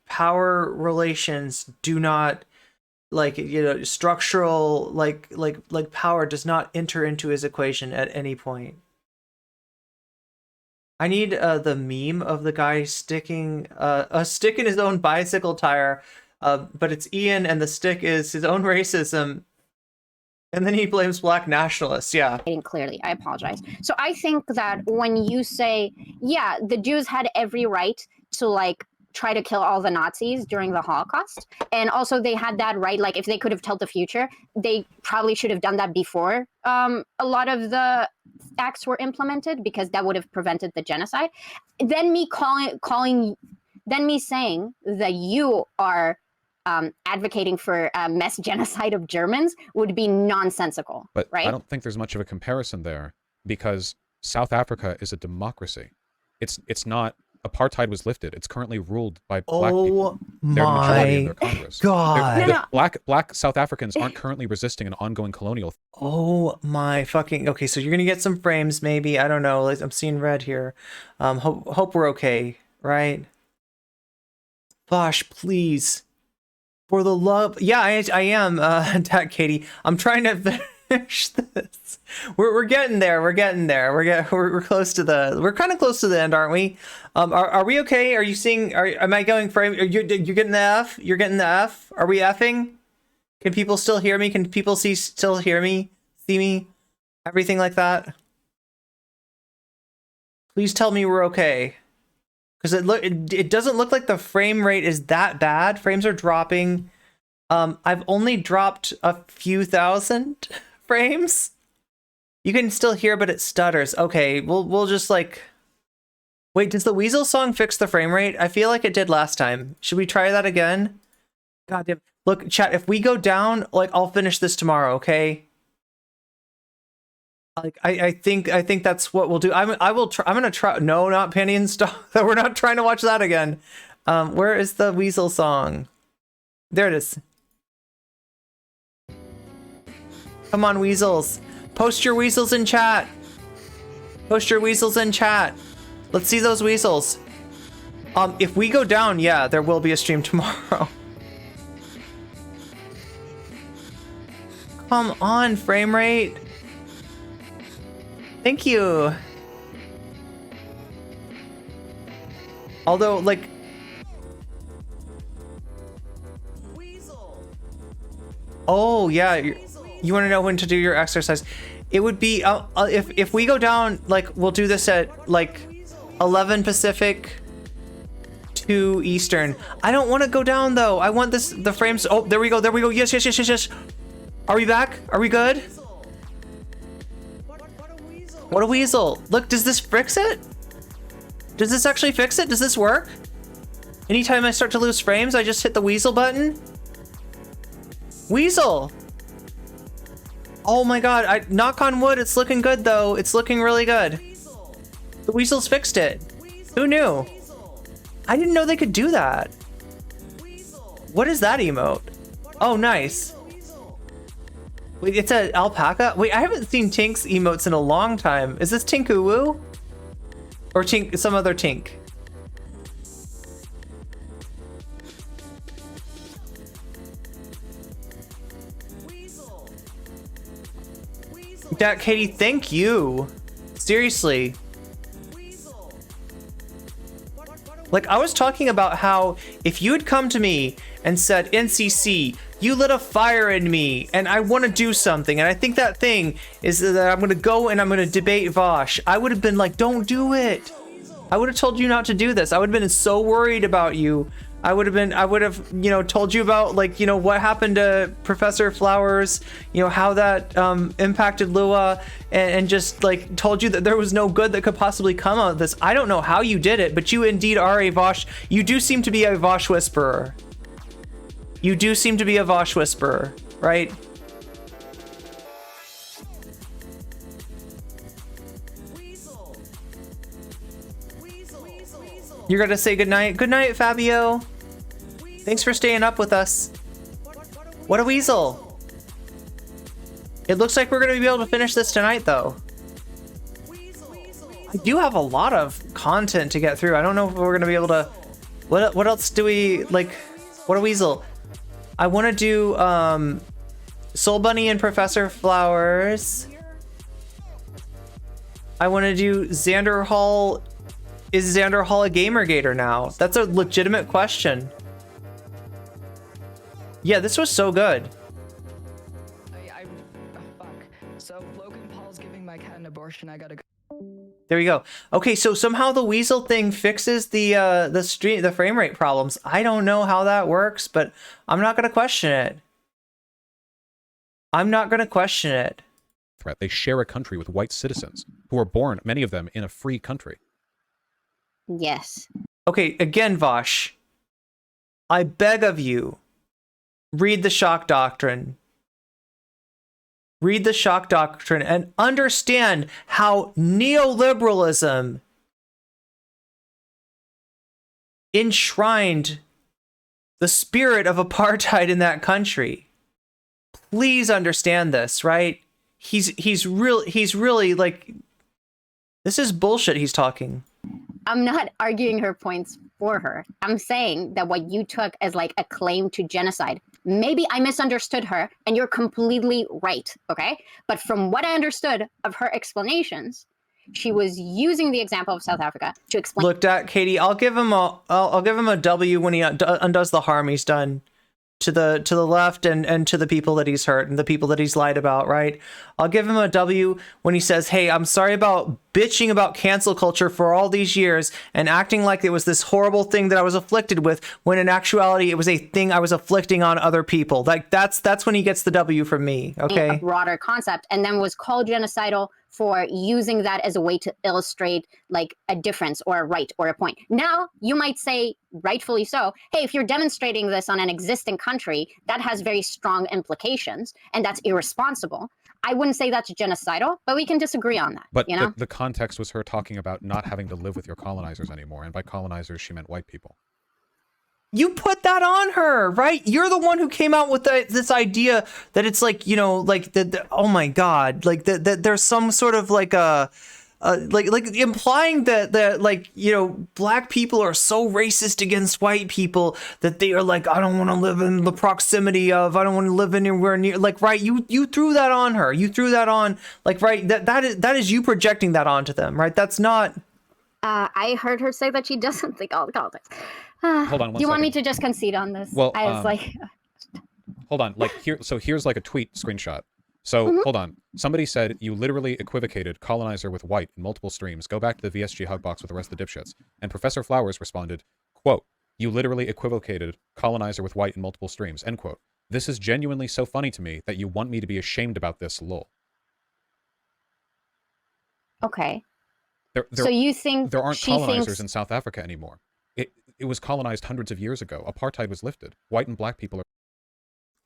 power relations do not, like, you know, structural, like power does not enter into his equation at any point. I need the meme of the guy sticking a stick in his own bicycle tire, but it's Ian and the stick is his own racism. And then he blames Black nationalists, yeah. Clearly, I apologize. So I think that when you say, yeah, the Jews had every right to like try to kill all the Nazis during the Holocaust, and also they had that right, like if they could have told the future, they probably should have done that before a lot of the acts were implemented, because that would have prevented the genocide, then me saying that you are advocating for mass genocide of Germans would be nonsensical, But right? I don't think there's much of a comparison there, because South Africa is a democracy. It's not. Apartheid was lifted. It's currently ruled by black people. They're the majority in their Congress. God. Black South Africans aren't currently resisting an ongoing colonial. Oh my fucking. Okay, so you're gonna get some frames, maybe. I don't know. Like, I'm seeing red here. Hope we're okay, right? Vaush, please. For the love. Yeah, I am, Katie. I'm trying to finish this. We're getting there. We're getting there. We're close to the. We're kind of close to the end, aren't we? Are we okay? Are you seeing? Am I going frame? You're getting the F. You're getting the F. Are we effing? Can people still hear me? Can people still hear me? See me? Everything like that. Please tell me we're okay. Because it doesn't look like the frame rate is that bad. Frames are dropping. I've only dropped a few thousand frames. You can still hear, but it stutters. Okay, we'll just like. Wait, does the Weasel song fix the frame rate? I feel like it did last time. Should we try that again? God damn. Look, chat. If we go down, like, I'll finish this tomorrow. Okay. Like, I think that's what we'll do. I'm gonna try. No, not Penny and Stock. We're not trying to watch that again. Where is the Weasel song? There it is. Come on, Weasels. Post your Weasels in chat. Post your Weasels in chat. Let's see those Weasels. If we go down, yeah, there will be a stream tomorrow. Come on, frame rate. Thank you. Although, like... Oh, yeah. You want to know when to do your exercise? It would be... if we go down, like, we'll do this at, like, 11 Pacific, 2 Eastern. I don't want to go down, though. I want the frames... Oh, there we go. There we go. Yes, yes, yes, yes, yes. Are we back? Are we good? What a weasel. Look, does this fix it? Does this actually fix it? Does this work? Anytime I start to lose frames, I just hit the weasel button? Weasel! Oh my god, knock on wood, it's looking good though. It's looking really good. The weasels fixed it. Who knew? I didn't know they could do that. What is that emote? Oh, nice. Wait, it's an alpaca? Wait, I haven't seen Tink's emotes in a long time. Is this Tinku Woo? Or Tink, some other Tink? That Katie, thank you. Seriously. Like, I was talking about how if you had come to me and said, NCC, you lit a fire in me and I want to do something, and I think that thing is that I'm going to go and I'm going to debate Vaush, I would have been like, don't do it. I would have told you not to do this. I would have been so worried about you. I would have, you know, told you about, like, you know, what happened to Professor Flowers, you know, how that impacted Lua, and just, like, told you that there was no good that could possibly come out of this. I don't know how you did it, but you indeed are a Vaush. You do seem to be a Vaush whisperer. You do seem to be a Vaush whisperer, right? You're gonna say goodnight? Good night, Fabio. Thanks for staying up with us. What a weasel. It looks like we're gonna be able to finish this tonight, though. I do have a lot of content to get through. I don't know if we're gonna be able to... What else do we... Like, what a weasel. I want to do Soul Bunny and Professor Flowers. I want to do Xander Hall. Is Xander Hall a Gamergator now? That's a legitimate question. Yeah, this was so good. Fuck. So Logan Paul's giving my cat an abortion. I gotta go. There we go. Okay, so somehow the weasel thing fixes the frame rate problems. I don't know how that works, but I'm not gonna question it. I'm not gonna question it. threat. They share a country with white citizens who are born, many of them, in a free country. Yes. Okay, again, Vaush, I beg of you, read the shock doctrine. Read the shock doctrine and understand how neoliberalism enshrined the spirit of apartheid in that country. Please understand this, right? He's really like, this is bullshit he's talking. I'm not arguing her points for her. I'm saying that what you took as like a claim to genocide, maybe I misunderstood her and you're completely right, okay? But from what I understood of her explanations, she was using the example of South Africa to explain. Looked at Katie, I'll give him a W when he undoes the harm he's done to the left and to the people that he's hurt and the people that he's lied about, right? I'll give him a W when he says, hey, I'm sorry about bitching about cancel culture for all these years and acting like it was this horrible thing that I was afflicted with, when in actuality it was a thing I was afflicting on other people. Like that's when he gets the W from me, okay? A broader concept, and then was called genocidal for using that as a way to illustrate like a difference or a right or a point. Now, you might say, rightfully so, hey, if you're demonstrating this on an existing country, that has very strong implications and that's irresponsible. I wouldn't say that's genocidal, but we can disagree on that. But you know? the context was her talking about not having to live with your colonizers anymore. And by colonizers, she meant white people. You put that on her, right? You're the one who came out with this idea that it's like, you know, like oh my God, like that there's some sort of like like implying that like, you know, black people are so racist against white people that they are like, I don't want to live in the proximity of, I don't want to live anywhere near, like, right? You threw that on her. You threw that on, like, right? That is you projecting that onto them, right? That's not. I heard her say that she doesn't think all the politics. Hold on one Do you want me second. to just concede on this? Well, I was like, hold on. Like here's like a tweet screenshot. So hold on. Somebody said you literally equivocated colonizer with white in multiple streams. Go back to the VSG hug box with the rest of the dipshits. And Professor Flowers responded, quote, you literally equivocated colonizer with white in multiple streams, end quote. This is genuinely so funny to me that you want me to be ashamed about this, lol. okay. There, So you think there aren't she colonizers thinks in South Africa anymore. It was colonized hundreds of years ago. Apartheid was lifted. White and black people are...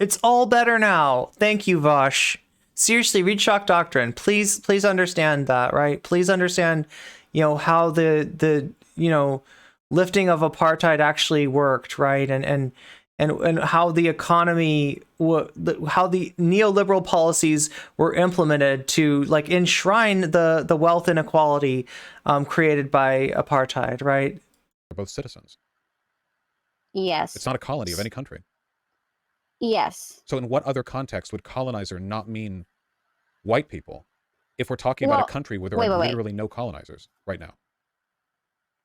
It's all better now. Thank you, Vaush. Seriously, read Shock Doctrine. Please understand that, right? Please understand, you know, how the you know, lifting of apartheid actually worked, right? And how the economy, how the neoliberal policies were implemented to like enshrine the wealth inequality created by apartheid, right? They're both citizens. yes. It's not a colony of any country. Yes. So in what other context would colonizer not mean white people if we're talking about Well, a country where there wait, are wait, wait. literally no colonizers right now?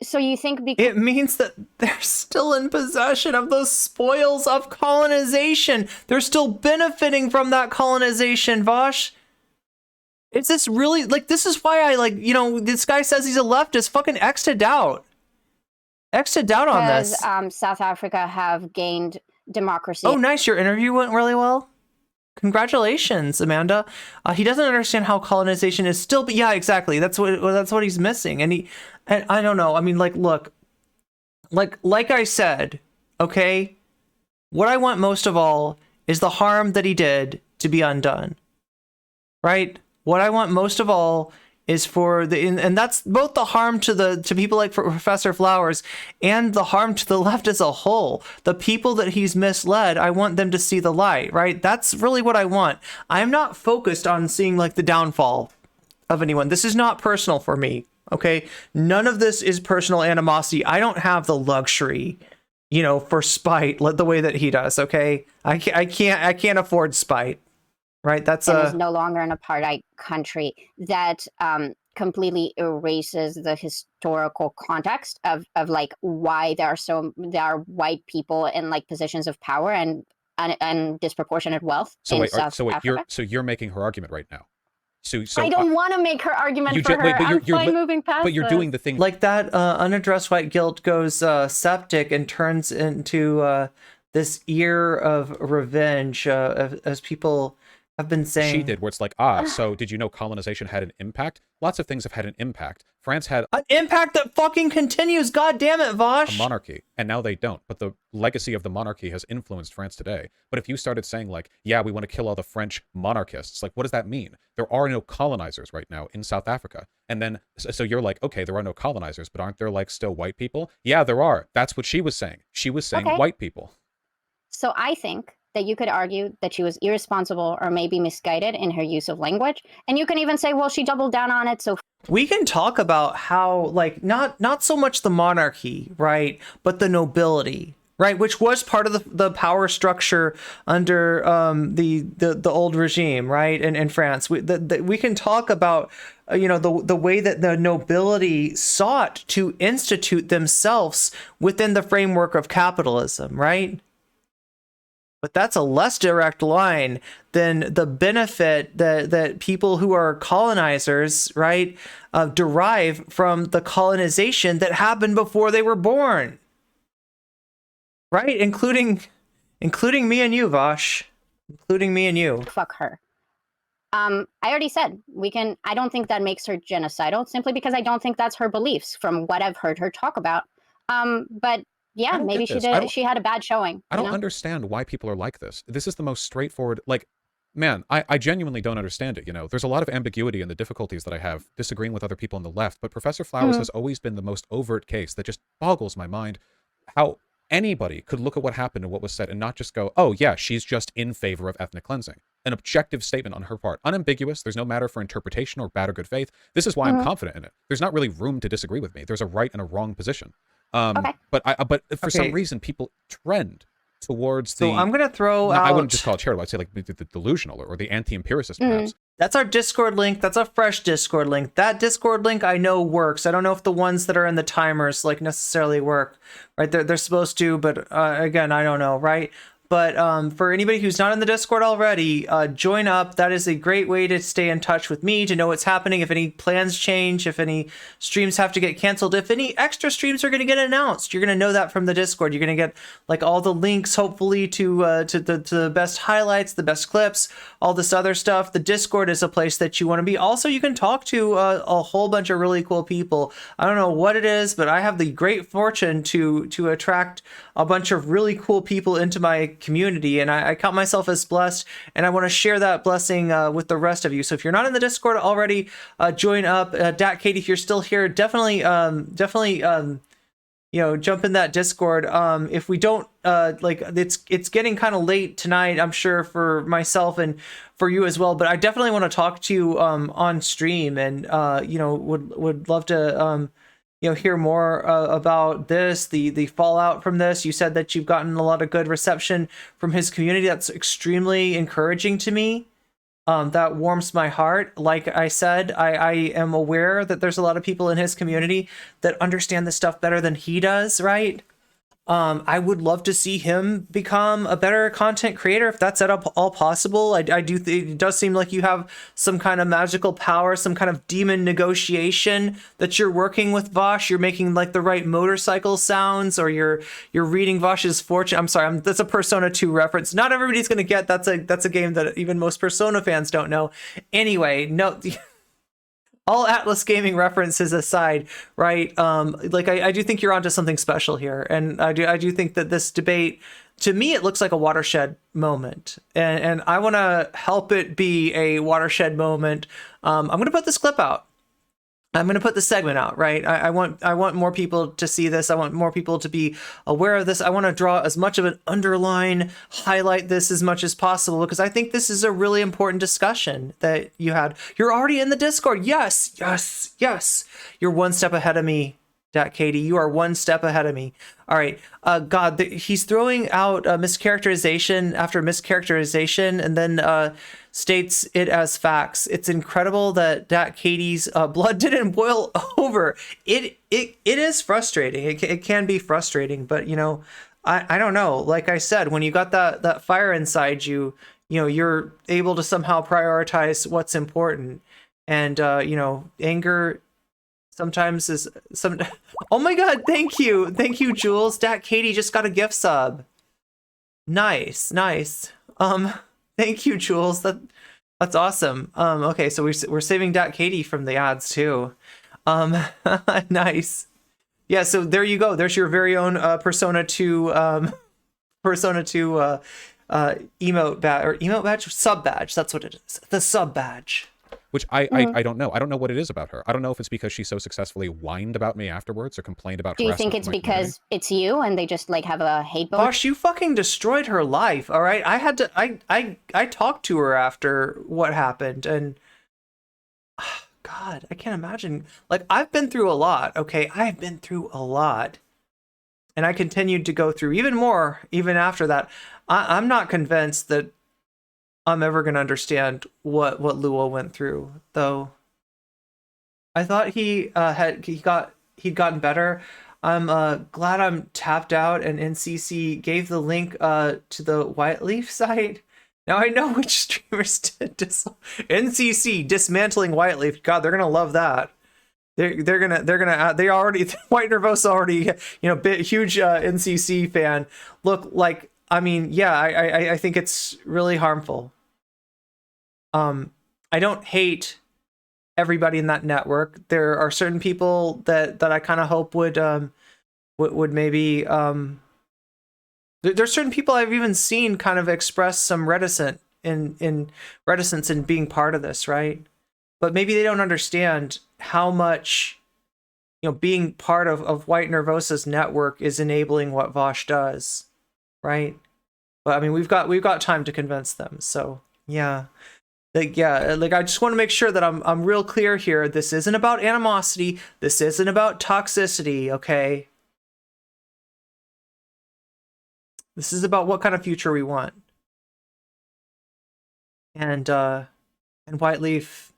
So you think because It means that they're still in possession of those spoils of colonization. They're still benefiting from that colonization, Vaush. Is this really, like, this is why I, like, you know, this guy says he's a leftist. Fucking X'd out. X'd out on this. South Africa have gained democracy. Oh, nice. Your interview went really well. Congratulations, Amanda. He doesn't understand how colonization is still, but yeah, exactly. That's what he's missing. And I don't know. I mean, like, look, like I said, okay, what I want most of all is the harm that he did to be undone, right? What I want most of all is for and that's both the harm to people like Professor Flowers and the harm to the left as a whole. The people that he's misled, I want them to see the light, right? That's really what I want. I'm not focused on seeing like the downfall of anyone. This is not personal for me, okay? None of this is personal animosity. I don't have the luxury, you know, for spite the way that he does, okay? I can't afford spite. Right, that's and is no longer an apartheid country. That completely erases the historical context of like why there are white people in like positions of power and disproportionate wealth in South Africa. You're making her argument right now. So I don't want to make her argument for her. I'm fine moving past. But you're doing the thing like that. Unaddressed white guilt goes septic and turns into this ear of revenge as people I've been saying she did, where it's like, so did you know colonization had an impact? Lots of things have had an impact. France had an impact that fucking continues. God damn it, a Vaush. monarchy, and now they don't. But the legacy of the monarchy has influenced France today. But if you started saying like, yeah, we want to kill all the French monarchists, like, what does that mean? There are no colonizers right now in South Africa. And then, so you're like, okay, there are no colonizers, but aren't there like still white people? Yeah, there are. That's what she was saying. She was saying Okay. white people. So I think that you could argue that she was irresponsible or maybe misguided in her use of language. And you can even say, well, she doubled down on it, so We can talk about how, like, not so much the monarchy, right, but the nobility, right, which was part of the power structure under the old regime, right, in France. We can talk about the way that the nobility sought to institute themselves within the framework of capitalism, right? But that's a less direct line than the benefit that people who are colonizers, right, derive from the colonization that happened before they were born, right? Including me and you, Vaush. Including me and you. fuck her. I already said I don't think that makes her genocidal, simply because I don't think that's her beliefs from what I've heard her talk about. But yeah, maybe she had a bad showing. I don't understand why people are like this. This is the most straightforward, like, man, I genuinely don't understand it. There's a lot of ambiguity in the difficulties that I have disagreeing with other people on the left, but Professor Flowers has always been the most overt case that just boggles my mind. How anybody could look at what happened and what was said and not just go, oh yeah, she's just in favor of ethnic cleansing. An objective statement on her part, unambiguous. There's no matter for interpretation or bad or good faith. This is why I'm confident in it. There's not really room to disagree with me. There's a right and a wrong position. But for some reason, people trend towards the. So I'm gonna throw out. I wouldn't just call it charitable. I'd say like the delusional or the anti-empiricist, perhaps. That's our Discord link. That's a fresh Discord link. That Discord link I know works. I don't know if the ones that are in the timers like necessarily work, right? They're supposed to, but again, I don't know, right? But for anybody who's not in the Discord already, join up. That is a great way to stay in touch with me, to know what's happening, if any plans change, if any streams have to get canceled, if any extra streams are going to get announced. You're going to know that from the Discord. You're going to get like all the links, hopefully, to the best highlights, the best clips, all this other stuff. The Discord is a place that you want to be. Also, you can talk to a whole bunch of really cool people. I don't know what it is, but I have the great fortune to attract a bunch of really cool people into my community, and I count myself as blessed, and I want to share that blessing with the rest of you. So if you're not in the Discord already, join up. Dat Katie, if you're still here, definitely jump in that Discord. If we don't it's getting kind of late tonight, I'm sure, for myself and for you as well, but I definitely want to talk to you on stream, and would love to hear more about this, the fallout from this. You said that you've gotten a lot of good reception from his community. That's extremely encouraging to me. That warms my heart. Like I said, I am aware that there's a lot of people in his community that understand this stuff better than he does, right? I would love to see him become a better content creator if that's at all possible. I do. It does seem like you have some kind of magical power, some kind of demon negotiation that you're working with Vaush. You're making like the right motorcycle sounds, or you're reading Vaush's fortune. I'm sorry, that's a Persona 2 reference. Not everybody's gonna get. That's a game that even most Persona fans don't know. Anyway, no. All Atlas Gaming references aside, right? I do think you're onto something special here, and I do think that this debate, to me, it looks like a watershed moment, and I want to help it be a watershed moment. I'm going to put this clip out. I'm going to put the segment out, right? I want more people to see this. I want more people to be aware of this. I want to draw as much of an underline, highlight this as much as possible, because I think this is a really important discussion that you had. You're already in the Discord. Yes. You're one step ahead of me, Dat Katie. You are one step ahead of me. All right. God, he's throwing out mischaracterization after mischaracterization, and then states it as facts. It's incredible that Dat Katie's blood didn't boil over. It is frustrating. It can be frustrating, but I don't know. Like I said, when you got that fire inside you, you're able to somehow prioritize what's important, and anger sometimes is some. Oh my God! Thank you, Jules. Dat Katie just got a gift sub. Nice. Thank you, Jules. That's awesome. Okay, so we're saving Dat Katie from the ads too. Nice. Yeah, so there you go. There's your very own Persona 2 emote badge or emote badge, sub badge. That's what it is. The sub badge. Which I don't know. I don't know what it is about her. I don't know if it's because she so successfly whined about me afterwards or complained about. Do you think it's because it's you and they just like have a hate boat? Gosh, you fucking destroyed her life. All right, I had to. I talked to her after what happened, and God, I can't imagine. Like, I've been through a lot. Okay, I've been through a lot, and I continued to go through even more even after that. I'm not convinced that I'm ever gonna understand what Luo went through, though. I thought he'd gotten better. I'm glad I'm tapped out, and NCC gave the link to the White Leaf site. Now I know which streamers did NCC dismantling White Leaf. God, they're gonna love that. They already White Nervosa already, huge NCC fan. Look, like, I mean, yeah, I think it's really harmful. I don't hate everybody in that network. There are certain people that I kind of hope would maybe there's certain people I've even seen kind of express some reticence in being part of this, right? But maybe they don't understand how much being part of White Nervosa's network is enabling what Vaush does, right? But I mean, we've got time to convince them. So yeah. I just want to make sure that I'm real clear here. This isn't about animosity. This isn't about toxicity, okay? This is about what kind of future we want. And White Leaf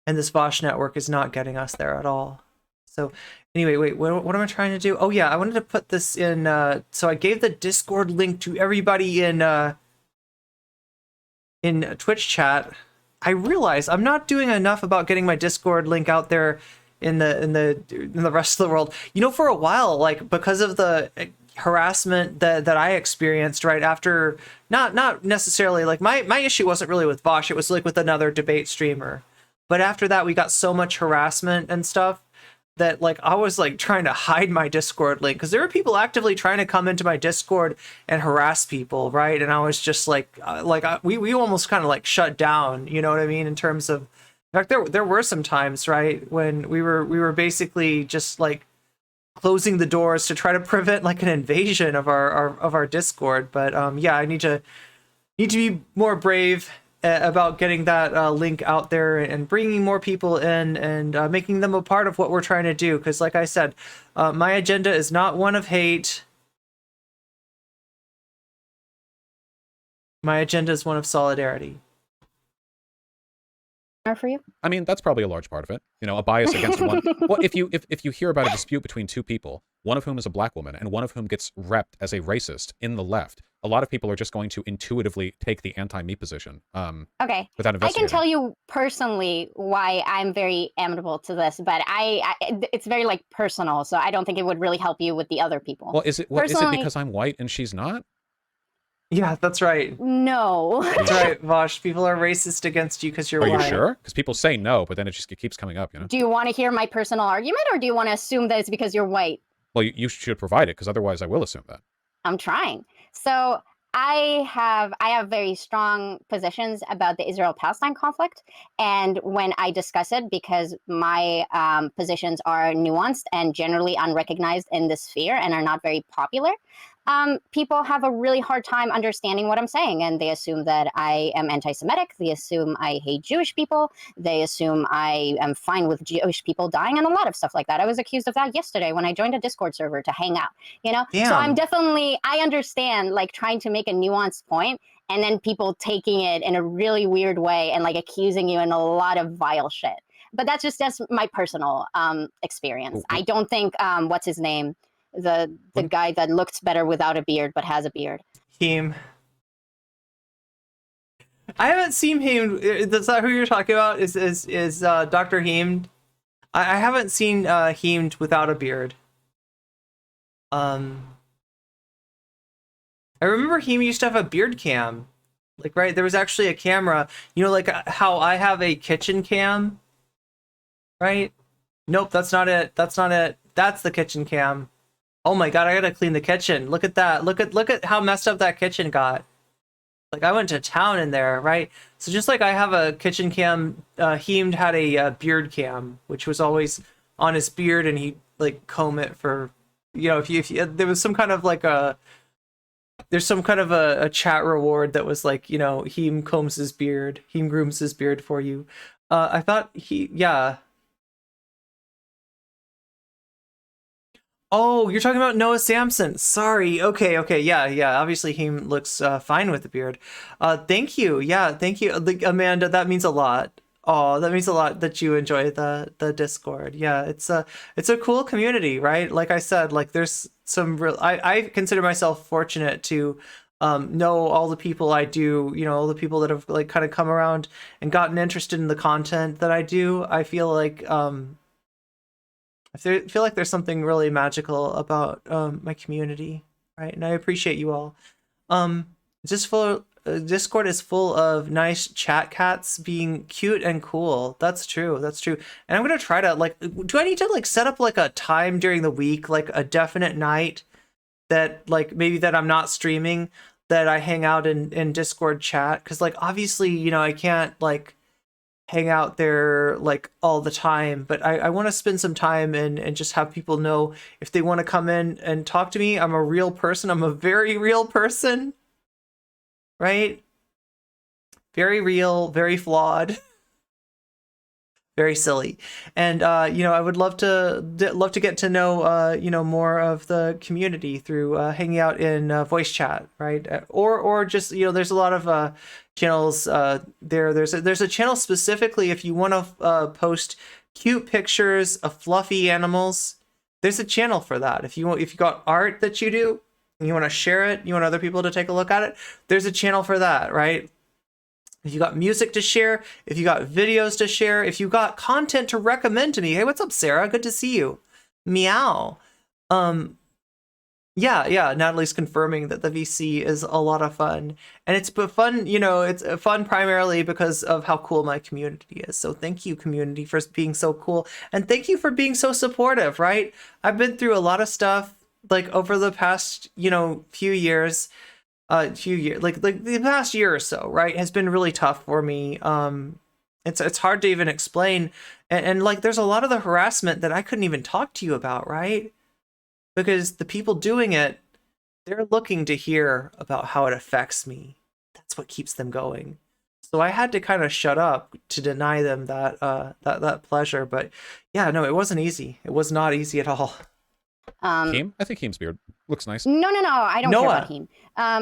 and this Vaush network is not getting us there at all. So anyway, wait, what am I trying to do? Oh yeah, I wanted to put this in, so I gave the Discord link to everybody in Twitch chat. I realize I'm not doing enough about getting my Discord link out there in the rest of the world. For a while, like, because of the harassment that I experienced right after, not necessarily, like, my issue wasn't really with Vaush, it was like with another debate streamer. But after that, we got so much harassment and stuff that, like, I was like trying to hide my Discord link because there were people actively trying to come into my Discord and harass people, right? And I was just like we almost kind of like shut down, you know what I mean? In terms of, in fact, there were some times, right, when we were basically just like closing the doors to try to prevent like an invasion of our Discord. But yeah, I need to be more brave about getting that link out there and bringing more people in and making them a part of what we're trying to do. Because like I said, my agenda is not one of hate. My agenda is one of solidarity. For you? I mean, that's probably a large part of it. A bias against one. Well, if you hear about a dispute between two people, one of whom is a black woman and one of whom gets repped as a racist in the left, a lot of people are just going to intuitively take the anti-me position. Okay. Without investigating. I can tell you personally why I'm very amenable to this, but it's very like personal, so I don't think it would really help you with the other people. Well, is it because I'm white and she's not? Yeah, that's right. No. That's right, Vaush. People are racist against you because you're white. Are you sure? Because people say no, but then it keeps coming up, Do you want to hear my personal argument, or do you want to assume that it's because you're white? Well, you should provide it, because otherwise I will assume that. I'm trying. So I have very strong positions about the Israel-Palestine conflict, and when I discuss it, because my positions are nuanced and generally unrecognized in the sphere and are not very popular, people have a really hard time understanding what I'm saying, and they assume that I am anti-Semitic. They assume I hate Jewish people. They assume I am fine with Jewish people dying, and a lot of stuff like that. I was accused of that yesterday when I joined a Discord server to hang out, Damn. So I understand, like, trying to make a nuanced point and then people taking it in a really weird way and like accusing you in a lot of vile shit. But that's my personal experience. I don't think what's his name, the guy that looks better without a beard but has a beard. Heem. I haven't seen Heem. Is that who you're talking about? Is Dr. Heem? I haven't seen Heem without a beard. I remember Heem used to have a beard cam. Like, right, there was actually a camera, you know, like how I have a kitchen cam, right? Nope, that's not it. That's not it. That's the kitchen cam. Oh my god, I gotta clean the kitchen. Look at that. Look at how messed up that kitchen got. Like, I went to town in there, right? So just like I have a kitchen cam, Heemed had a beard cam, which was always on his beard, and he like comb it for, you know, if you there was some kind of like there's some kind of a chat reward that was like, you know, Heem combs his beard, Heem grooms his beard for you. I thought yeah. Oh, you're talking about Noah Samson. Sorry. Okay. Yeah. Obviously, he looks fine with the beard. Thank you. Yeah, thank you, like, Amanda. That means a lot. Oh, that means a lot that you enjoy the Discord. Yeah, it's a cool community, right? Like I said, like there's some real. I consider myself fortunate to know all the people I do. You know, all the people that have like kind of come around and gotten interested in the content that I do. I feel like feel like there's something really magical about my community, right? And I appreciate you all. Just full Discord is full of nice chat cats being cute and cool. That's true. That's true. And I'm gonna try to like. Do I need to like set up like a time during the week, like a definite night that like maybe that I'm not streaming, that I hang out in Discord chat? Because like obviously, you know, I can't like hang out there like all the time, but I want to spend some time and just have people know if they want to come in and talk to me. I'm a real person. I'm a very real person, right? Very real, very flawed, very silly. And you know, I would love to get to know you know, more of the community through hanging out in voice chat, right? Or just, you know, there's a lot of channels there's a channel specifically if you want to post cute pictures of fluffy animals. There's a channel for that. If you got art that you do and you want to share it, you want other people to take a look at it, there's a channel for that, right? If you got music to share, if you got videos to share, if you got content to recommend to me, hey, what's up, Sarah? Good to see you. Meow. Yeah, Natalie's confirming that the VC is a lot of fun. And it's fun, you know, it's fun primarily because of how cool my community is. So thank you, community, for being so cool. And thank you for being so supportive, right? I've been through a lot of stuff, like, over the past, you know, few years, like the past year or so, right, has been really tough for me. It's hard to even explain. And like, there's a lot of the harassment that I couldn't even talk to you about, right? Because the people doing it, they're looking to hear about how it affects me. That's what keeps them going. So I had to kind of shut up to deny them that that pleasure. But yeah, no, it wasn't easy. It was not easy at all. Heem? I think Heem's beard looks nice. No, I don't care about him.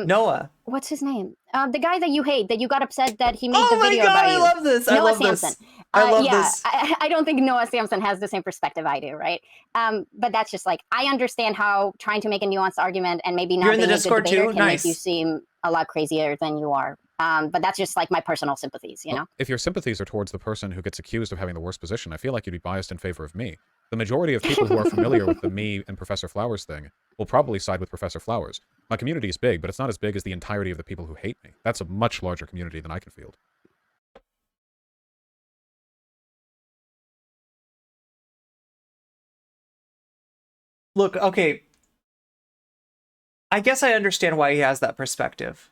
Noah. What's his name? The guy that you hate, that you got upset that he made Oh the my video god, about I you. love this. I Noah love Samson. this. I love yeah, this. I don't think Noah Samson has the same perspective I do, right? But that's just like, I understand how trying to make a nuanced argument and maybe not You're in the being a Discord good debater too? can Nice. make you seem a lot crazier than you are. But that's just like my personal sympathies, you know? If your sympathies are towards the person who gets accused of having the worst position, I feel like you'd be biased in favor of me. The majority of people who are familiar with the me and Professor Flowers thing will probably side with Professor Flowers. My community is big, but it's not as big as the entirety of the people who hate me. That's a much larger community than I can field. Look, okay. I guess I understand why he has that perspective.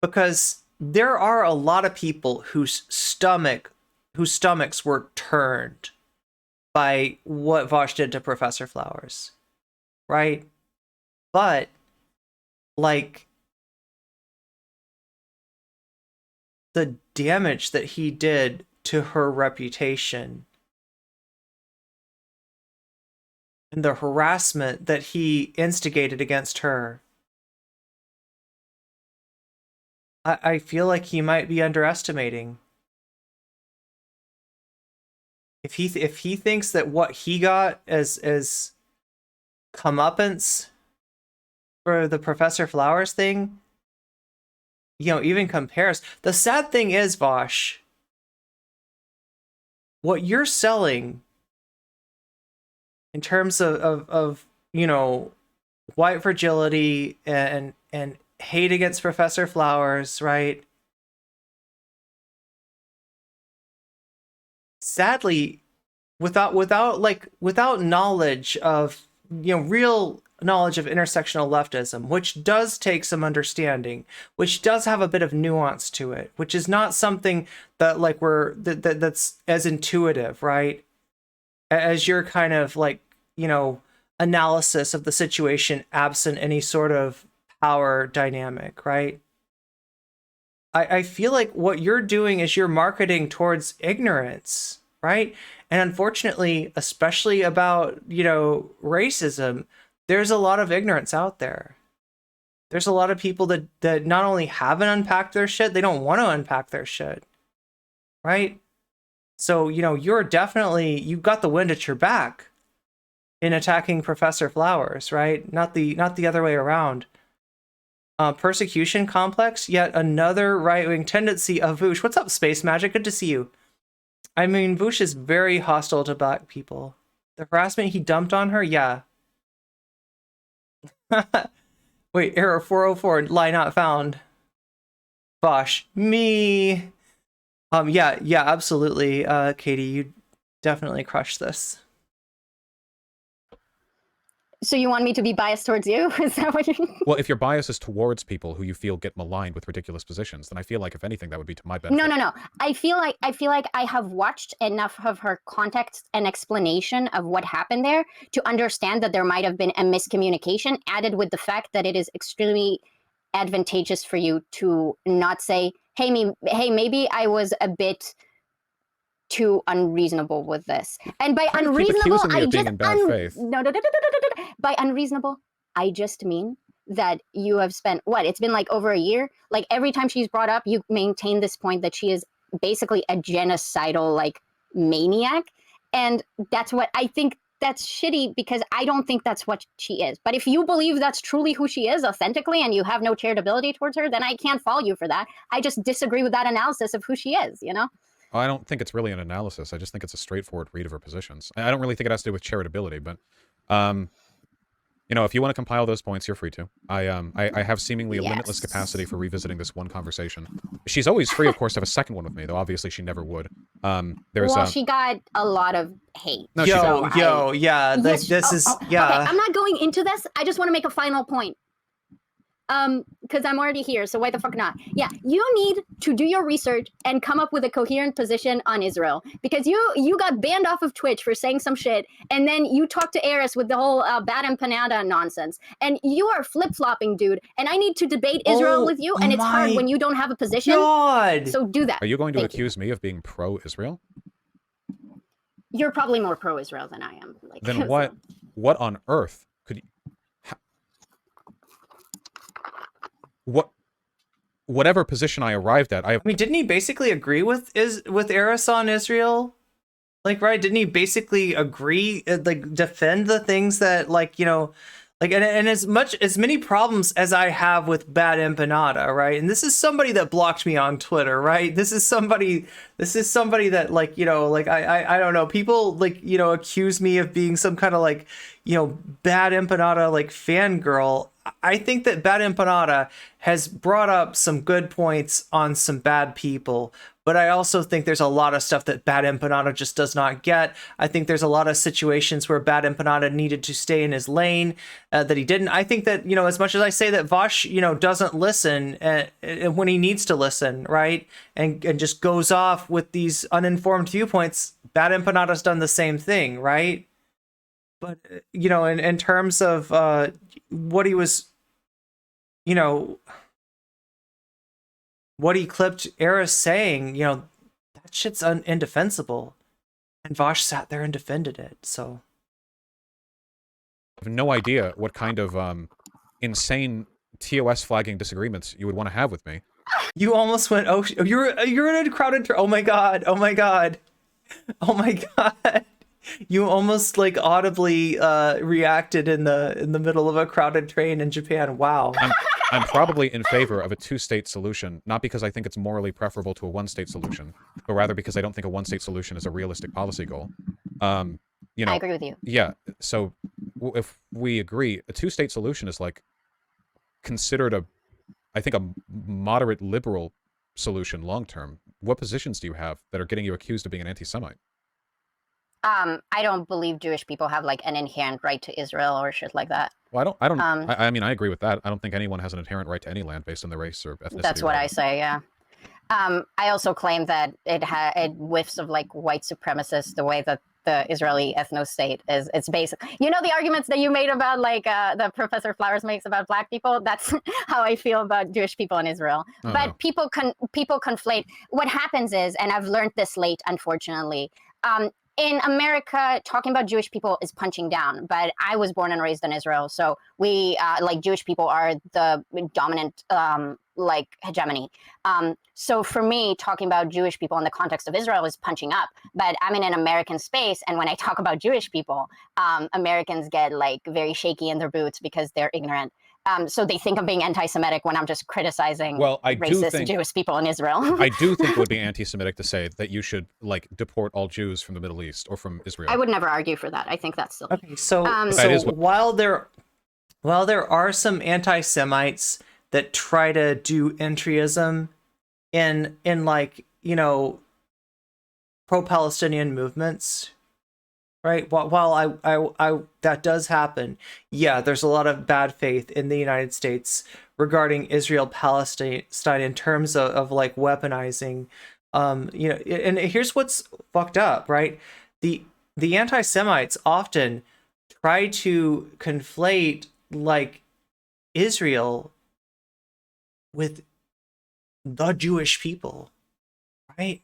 Because there are a lot of people whose stomachs were turned by what Vaush did to Professor Flowers. Right? But like, the damage that he did to her reputation and the harassment that he instigated against her, I feel like he might be underestimating. If he thinks that what he got as comeuppance for the Professor Flowers thing, you know, even compares. The sad thing is, Vaush, what you're selling in terms of you know, white fragility and hate against Professor Flowers, right? sadly, without knowledge of, real knowledge of intersectional leftism, which does take some understanding, which does have a bit of nuance to it, which is not something that that's as intuitive, right? As your kind of analysis of the situation absent any sort of power dynamic, right? I feel like what you're doing is you're marketing towards ignorance, right? And unfortunately, especially about, racism, there's a lot of ignorance out there. There's a lot of people that not only haven't unpacked their shit, they don't want to unpack their shit, right? So, you've got the wind at your back in attacking Professor Flowers, right? Not the other way around. Persecution complex, yet another right-wing tendency of Vaush. What's up, Space Magic? Good to see you. I mean, Vaush is very hostile to black people. The harassment he dumped on her, yeah. Wait, error 404, lie not found. Vaush, me. Yeah, absolutely, Katie, you definitely crushed this. So you want me to be biased towards you? Is that what you're... Well, if your bias is towards people who you feel get maligned with ridiculous positions, then I feel like, if anything, that would be to my benefit. No. I feel like I have watched enough of her context and explanation of what happened there to understand that there might have been a miscommunication, added with the fact that it is extremely advantageous for you to not say, hey, maybe I was a bit too unreasonable with this. And by unreasonable, I just by unreasonable, I just mean that you have spent it's been like over a year. Like every time she's brought up, you maintain this point that she is basically a genocidal maniac, and that's what I think. That's shitty because I don't think that's what she is. But if you believe that's truly who she is authentically and you have no charitability towards her, then I can't follow you for that. I just disagree with that analysis of who she is, I don't think it's really an analysis. I just think it's a straightforward read of her positions. I don't really think it has to do with charitability, but, if you want to compile those points, you're free to. I have seemingly a limitless capacity for revisiting this one conversation. She's always free, of course, to have a second one with me, though obviously she never would. She got a lot of hate. No, yeah. Okay, I'm not going into this. I just want to make a final point. Because I'm already here, so why the fuck not? Yeah, you need to do your research and come up with a coherent position on Israel, because you got banned off of Twitch for saying some shit, and then you talked to Eris with the whole bad empanada nonsense, and you are flip-flopping, dude, and I need to debate Israel with you, and it's hard when you don't have a position. God. So do that. Are you going to accuse me of being pro-Israel? You're probably more pro-Israel than I am. Then what on earth could you... Whatever position I arrived at, I mean, didn't he basically agree with Eris on Israel? Right? Didn't he basically agree, defend the things that, and as many problems as I have with bad empanada, right? And this is somebody that blocked me on Twitter, right? This is somebody that, I don't know, people, accuse me of being some kind of, bad empanada, fangirl. I think that Bad Empanada has brought up some good points on some bad people, but I also think there's a lot of stuff that Bad Empanada just does not get. I think there's a lot of situations where Bad Empanada needed to stay in his lane that he didn't. I think that, as much as I say that Vaush, doesn't listen when he needs to listen, right? And just goes off with these uninformed viewpoints, Bad Empanada's done the same thing, right? But, in terms of what he was, what he clipped Eris saying, that shit's indefensible. And Vaush sat there and defended it, so. I have no idea what kind of insane TOS flagging disagreements you would want to have with me. You almost went, oh, you're in a crowded, oh my god. You almost audibly reacted in the middle of a crowded train in Japan. Wow. I'm probably in favor of a two-state solution, not because I think it's morally preferable to a one-state solution, but rather because I don't think a one-state solution is a realistic policy goal. I agree with you. Yeah, so if we agree, a two-state solution is considered I think a moderate liberal solution long-term. What positions do you have that are getting you accused of being an anti-Semite? I don't believe Jewish people have like an inherent right to Israel or shit like that. Well, I mean, I agree with that. I don't think anyone has an inherent right to any land based on their race or ethnicity. That's what I say, yeah. I also claim that it whiffs of like white supremacists, the way that the Israeli ethno-state is. It's basic. You know the arguments that you made about like the Professor Flowers makes about black people? That's how I feel about Jewish people in Israel. Oh, but no. people conflate. What happens is, and I've learned this late, unfortunately, in America, talking about Jewish people is punching down, but I was born and raised in Israel. So we, like Jewish people are the dominant, like hegemony. So for me, talking about Jewish people in the context of Israel is punching up, but I'm in an American space. And when I talk about Jewish people, Americans get like very shaky in their boots because they're ignorant. So they think I'm being anti-Semitic when I'm just criticizing racist Jewish people in Israel. I do think it would be anti-Semitic to say that you should like deport all Jews from the Middle East or from Israel. I would never argue for that. I think that's silly. Okay, so while there are some anti-Semites that try to do entryism in like, you know, pro-Palestinian movements, right? While I that does happen, yeah, there's a lot of bad faith in the United States regarding Israel-Palestine in terms of like weaponizing, you know, and here's what's fucked up, right? The anti-Semites often try to conflate like Israel with the Jewish people, right?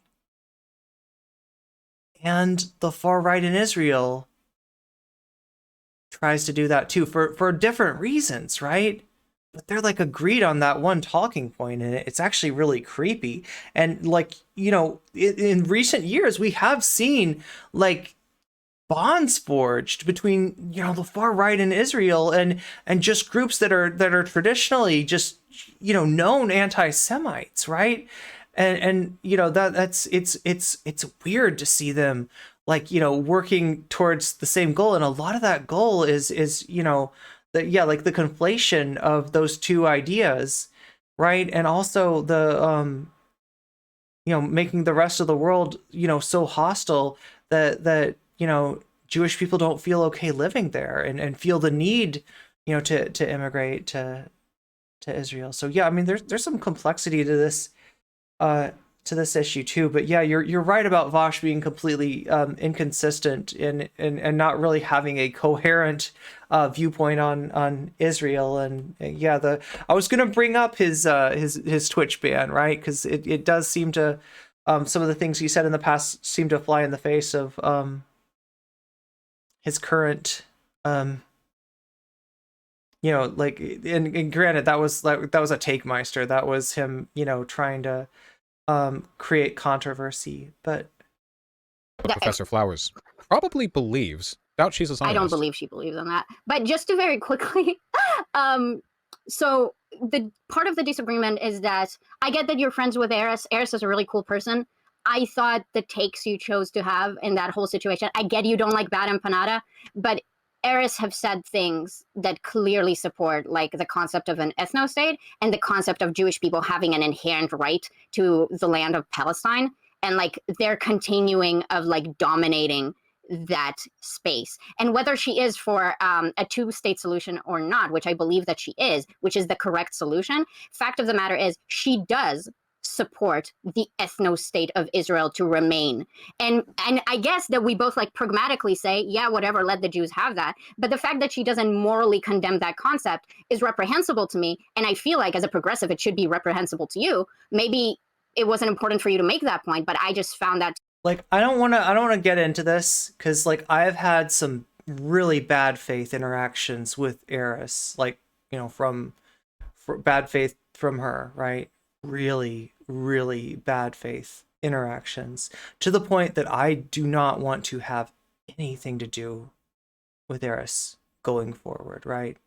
And the far right in Israel tries to do that too for different reasons, right? But they're like agreed on that one talking point, and it's actually really creepy. And like, you know, in recent years, we have seen like bonds forged between, you know, the far right in Israel and just groups that are traditionally just, you know, known anti-Semites, right? And you know, that's it's weird to see them like, you know, working towards the same goal, and a lot of that goal is you know, like the conflation of those two ideas, right? And also the you know, making the rest of the world, you know, so hostile that you know, Jewish people don't feel okay living there and feel the need, you know, to immigrate to Israel. So yeah, I mean, there's some complexity to this issue too. But yeah, you're right about Vaush being completely inconsistent and not really having a coherent viewpoint on Israel. And yeah, I was gonna bring up his Twitch ban, right? Because it does seem to some of the things he said in the past seem to fly in the face of his current you know, like, and granted that was a Takemeister, that was him, you know, trying to create controversy. But Professor Flowers probably believes, doubt she's a Zionist. I don't believe she believes in that. But just to very quickly, so the part of the disagreement is that I get that you're friends with Eris. Eris is a really cool person. I thought the takes you chose to have in that whole situation, I get you don't like bad empanada, but Eris have said things that clearly support like the concept of an ethno-state and the concept of Jewish people having an inherent right to the land of Palestine. And like they're continuing of like dominating that space. And whether she is for a two-state solution or not, which I believe that she is, which is the correct solution, fact of the matter is she does support the ethno-state of Israel to remain. And I guess that we both like pragmatically say, yeah, whatever, let the Jews have that. But the fact that she doesn't morally condemn that concept is reprehensible to me. And I feel like as a progressive, it should be reprehensible to you. Maybe it wasn't important for you to make that point, but I just found that like I don't want to get into this because like I've had some really bad faith interactions with Eris, like, you know, for bad faith from her, right? Really, really bad faith interactions to the point that I do not want to have anything to do with Eris going forward, right?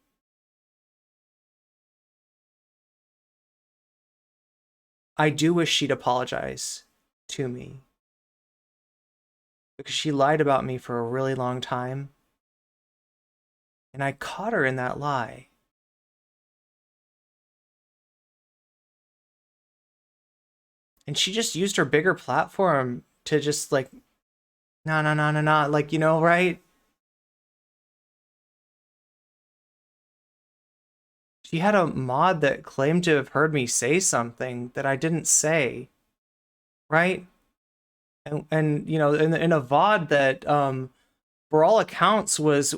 I do wish she'd apologize to me because she lied about me for a really long time, and I caught her in that lie. And she just used her bigger platform to just like No, like, right? She had a mod that claimed to have heard me say something that I didn't say, right? And in a VOD that for all accounts was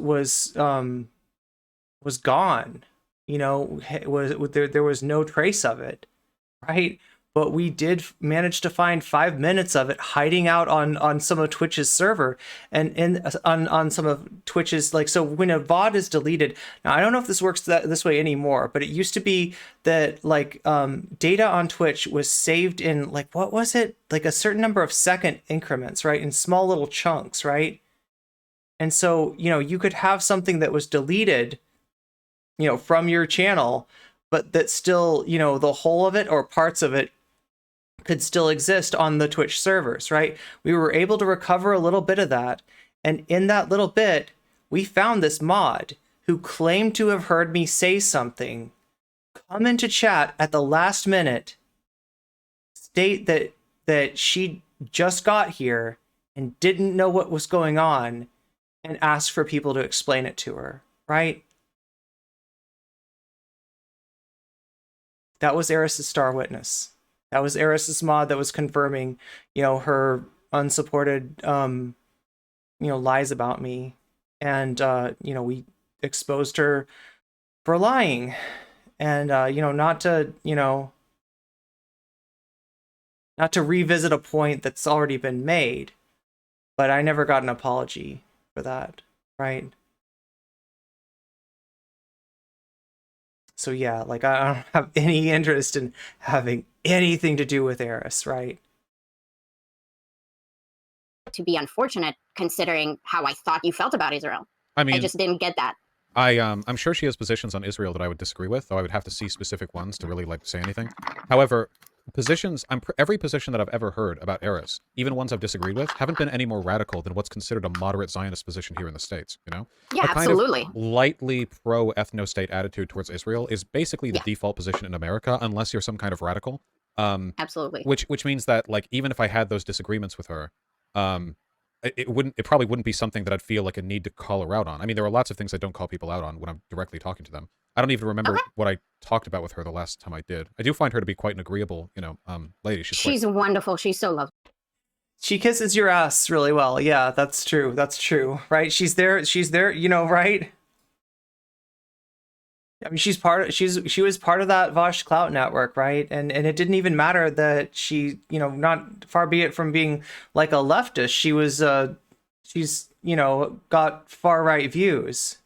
gone, there was no trace of it, right? But we did manage to find 5 minutes of it hiding out on some of Twitch's server and on some of Twitch's, like, so when a VOD is deleted, now I don't know if this works this way anymore, but it used to be that like data on Twitch was saved in, like, what was it, like a certain number of second increments, right, in small little chunks, right? And so you could have something that was deleted from your channel, but that still the whole of it or parts of it could still exist on the Twitch servers, right? We were able to recover a little bit of that. And in that little bit, we found this mod who claimed to have heard me say something, come into chat at the last minute, state that she just got here and didn't know what was going on, and ask for people to explain it to her, right? That was Eris's star witness. That was Eris's mod that was confirming, her unsupported, lies about me. And, we exposed her for lying. And, not to revisit a point that's already been made, but I never got an apology for that, right? So yeah, like, I don't have any interest in having anything to do with Eris, right? To be unfortunate, considering how I thought you felt about Israel. I mean, I just didn't get that. I'm sure she has positions on Israel that I would disagree with, though I would have to see specific ones to really like say anything. However, every position that I've ever heard about Eris, even ones I've disagreed with, haven't been any more radical than what's considered a moderate Zionist position here in the States, Yeah, a kind absolutely. of lightly pro-ethno-state attitude towards Israel is basically the default position in America, unless you're some kind of radical. Absolutely. Which means that, like, even if I had those disagreements with her, it probably wouldn't be something that I'd feel like a need to call her out on. I mean, there are lots of things I don't call people out on when I'm directly talking to them. I don't even remember what I talked about with her the last time I did. I do find her to be quite an agreeable, lady. She's wonderful. She's so lovely. She kisses your ass really well. Yeah, that's true. That's true, right? She's there, right? I mean, she was part of that Vaush Clout network, right? And it didn't even matter that she, not far be it from being like a leftist, she's got far right views.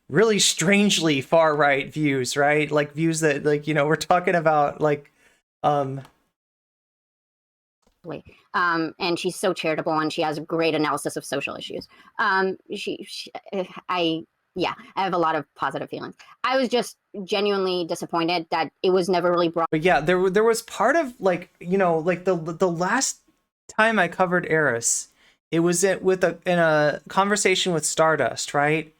Really strangely far right views, right? Like views that, like, we're talking about, like, and she's so charitable, and she has a great analysis of social issues. I have a lot of positive feelings. I was just genuinely disappointed that it was never really brought. But yeah, there was part of, like, like the last time I covered Eris, it was in a conversation with Stardust, right?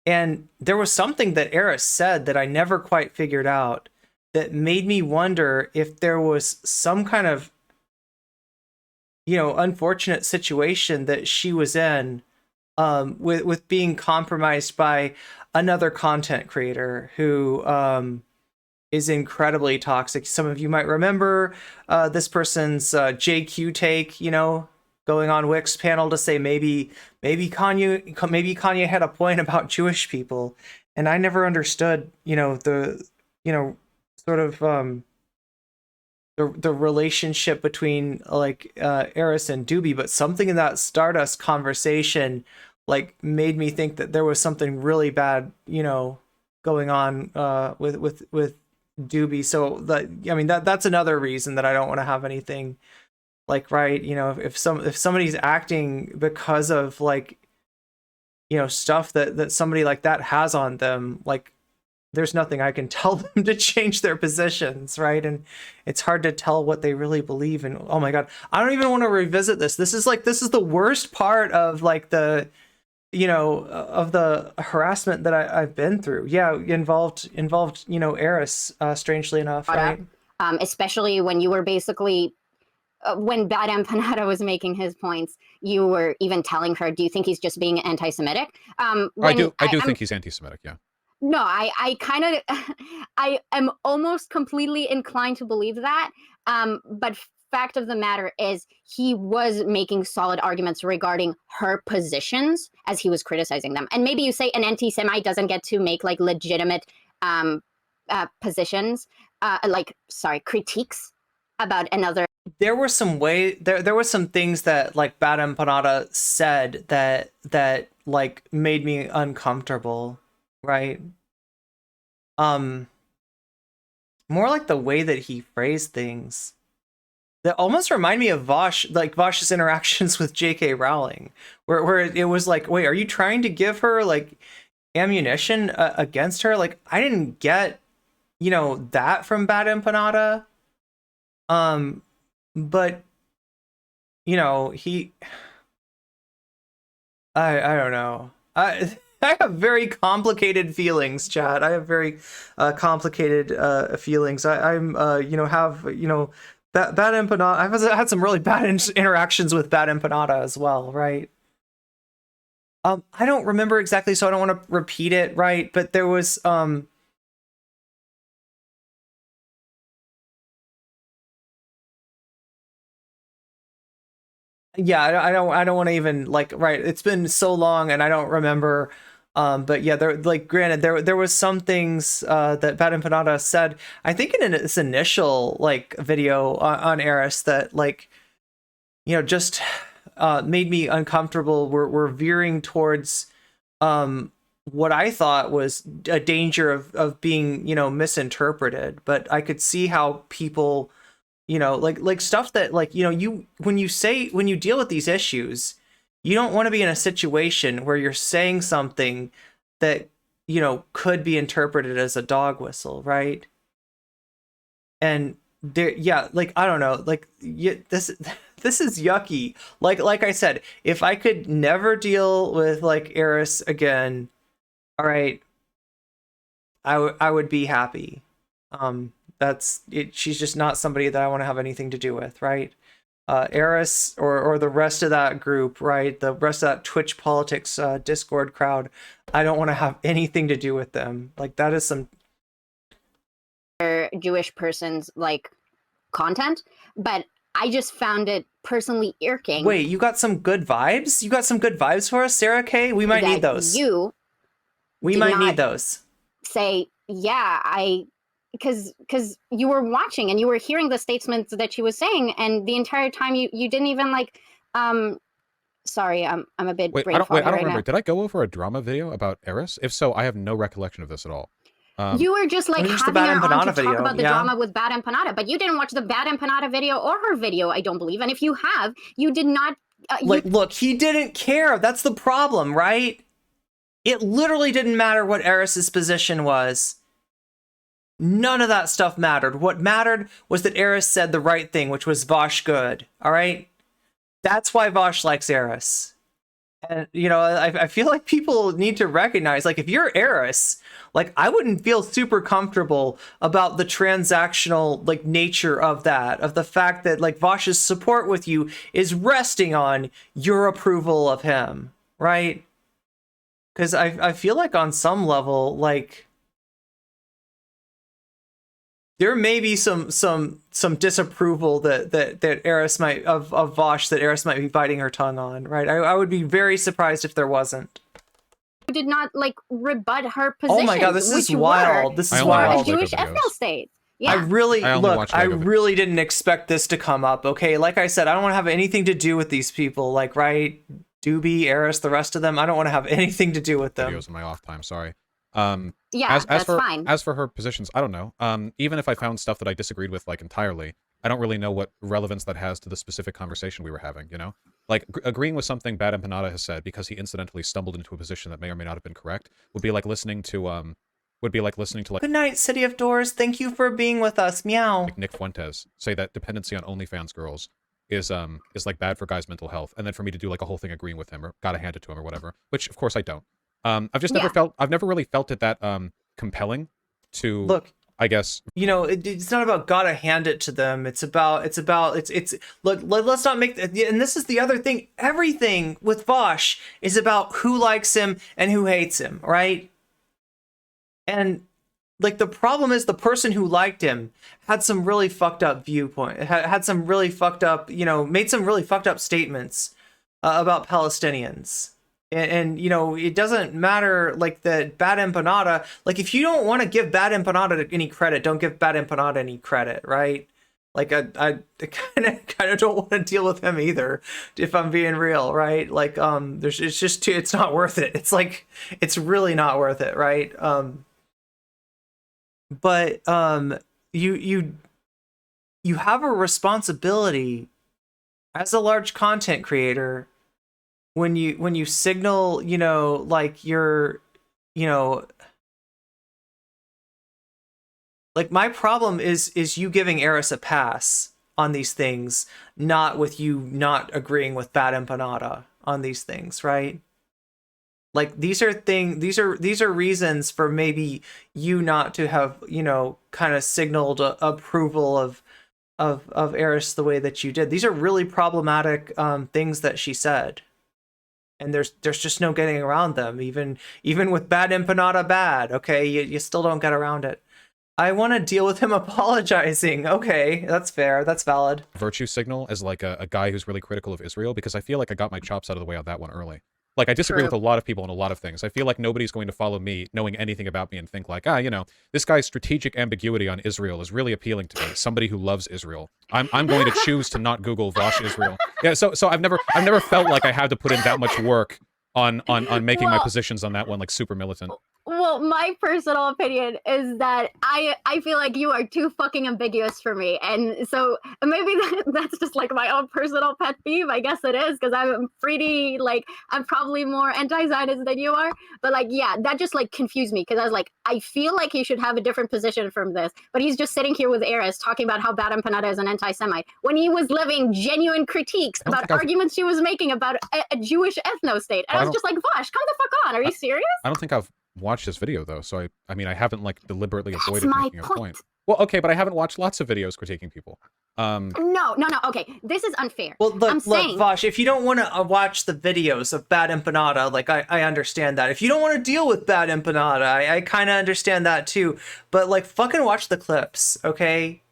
And there was something that Eris said that I never quite figured out that made me wonder if there was some kind of unfortunate situation that she was in, with being compromised by another content creator who is incredibly toxic. Some of you might remember this person's JQ take, going on Wick's panel to say maybe Kanye had a point about Jewish people, and I never understood the sort of the relationship between, like, Eris and Doobie, but something in that Stardust conversation, like, made me think that there was something really bad, going on with Doobie. So that's another reason that I don't want to have anything, like, right, if somebody's acting because of, like, stuff that somebody like that has on them, like, there's nothing I can tell them to change their positions, right? And it's hard to tell what they really believe in. Oh my God, I don't even want to revisit this. This is the worst part of, like, the, of the harassment that I've been through. Yeah, involved, Eris, strangely enough, right? especially when you were basically when Bad Empanada was making his points, you were even telling her, "Do you think he's just being anti-Semitic?" I do think he's anti-Semitic. Yeah. No, I kind of, I am almost completely inclined to believe that. But fact of the matter is, he was making solid arguments regarding her positions as he was criticizing them. And maybe you say an anti-Semite doesn't get to make like legitimate positions, critiques about another. There were some there were some things that like Bad Empanada said that like made me uncomfortable, right? More like the way that he phrased things that almost remind me of Vaush, like Vaush's interactions with J.K. Rowling, where it was like, wait, are you trying to give her like ammunition against her? Like, I didn't get, that from Bad Empanada. But he, I don't know. I have very complicated feelings, Chad. I have very complicated feelings. I'm Bad Empanada. I've had some really bad interactions with Bad Empanada as well, right? I don't remember exactly, so I don't want to repeat it, right? But there was yeah, I don't want to even like, right, it's been so long and I don't remember, but yeah, there, like, granted, there was some things that Bad Empanada said, I think in its initial like video on Eris, that like, just made me uncomfortable. We're veering towards what I thought was a danger of being misinterpreted, but I could see how people like stuff that like when you deal with these issues, you don't want to be in a situation where you're saying something that could be interpreted as a dog whistle, right? And there, yeah, like, I don't know, like, this is yucky. Like I said, if I could never deal with like Eris again, all right, I would be happy. That's it. She's just not somebody that I want to have anything to do with, right? Eris or the rest of that group, right? The rest of that Twitch politics Discord crowd, I don't want to have anything to do with them. Like, that is some Jewish person's like content, but I just found it personally irking. Wait, you got some good vibes? You got some good vibes for us, Sarah K? We might need those. We might need those. Say, yeah, because you were watching and you were hearing the statements that she was saying, and the entire time you didn't even like sorry, I'm a bit I don't remember. now. Did I go over a drama video about Eris? If so, I have no recollection of this at all. You were just like just having her on to video. talk about the drama with Bad Empanada, but you didn't watch the Bad Empanada video or her video, I don't believe. And if you have, you did not look, he didn't care. That's the problem, right? It literally didn't matter what Eris's position was. None of that stuff mattered. What mattered was that Eris said the right thing, which was Vaush good. All right? That's why Vaush likes Eris. And, I feel like people need to recognize, like, if you're Eris, like, I wouldn't feel super comfortable about the transactional, like, nature of that, of the fact that, like, Vaush's support with you is resting on your approval of him, right? Because I feel like on some level, like, there may be some disapproval that Eris might of Vaush that Eris might be biting her tongue on, right? I would be very surprised if there wasn't. You did not like rebut her position. Oh my god, this is wild. This is wild. A Jewish ethno state. Yeah. I really didn't expect this to come up. Okay, like I said, I don't want to have anything to do with these people. Like, right, Doobie, Eris, the rest of them. I don't want to have anything to do with them. Videos in my off time. Sorry. Yeah, that's fine. As for her positions, I don't know. Even if I found stuff that I disagreed with, like, entirely, I don't really know what relevance that has to the specific conversation we were having, Like, agreeing with something Bad Empanada has said because he incidentally stumbled into a position that may or may not have been correct would be like listening to, like... Good night, City of Doors. Thank you for being with us. Meow. Like Nick Fuentes say that dependency on OnlyFans girls is like bad for guys' mental health, and then for me to do like a whole thing agreeing with him or gotta hand it to him or whatever, which of course I don't. I've never really felt it that compelling to I guess, you know, it's not about gotta hand it to them. It's look, let's not make, and this is the other thing. Everything with Vaush is about who likes him and who hates him, right? And like the problem is the person who liked him had some really fucked up viewpoint, had some really fucked up, you know, made some really fucked up statements about Palestinians. And you know, it doesn't matter, like, that Bad Empanada, like, if you don't want to give Bad Empanada any credit, don't give Bad Empanada any credit, right? Like, I kind of don't want to deal with him either, if I'm being real, right? Like, it's just too, it's not worth it. It's like, it's really not worth it, right? But you have a responsibility as a large content creator when you signal, you know, like you're, you know, like my problem is you giving Eris a pass on these things, not with you not agreeing with Bad Empanada on these things, right? Like these are reasons for maybe you not to have, you know, kind of signaled approval of Eris the way that you did. These are really problematic things that she said. And there's just no getting around them, even with Bad Empanada bad, okay? You still don't get around it. I want to deal with him apologizing. Okay, that's fair. That's valid. virtue signal as like a guy who's really critical of Israel, because I feel like I got my chops out of the way on that one early. Like, I disagree with a lot of people on a lot of things. I feel like nobody's going to follow me knowing anything about me and think like, you know, this guy's strategic ambiguity on Israel is really appealing to me. Somebody who loves Israel. I'm going to choose to not Google Vaush Israel. Yeah, so I've never felt like I had to put in that much work on making my positions on that one like super militant. Well, my personal opinion is that I feel like you are too fucking ambiguous for me. And so maybe that's just like my own personal pet peeve. I guess it is, because I'm pretty, like, I'm probably more anti-Zionist than you are. But like, yeah, that just like confused me, because I was like, I feel like he should have a different position from this. But he's just sitting here with Eris talking about how Bad Empanada is an anti-Semite when he was living genuine critiques about arguments she was making about a Jewish ethno-state. And I was just like, Vaush, come the fuck on. Are you serious? I don't think I've watched this video though, so I mean, I haven't like deliberately avoided my making a point. Well, okay, but I haven't watched lots of videos critiquing people. No, okay, this is unfair. Well, look, Vaush, if you don't want to watch the videos of Bad Empanada, like, I understand that. If you don't want to deal with Bad Empanada, I kind of understand that too. But like, fucking watch the clips, okay?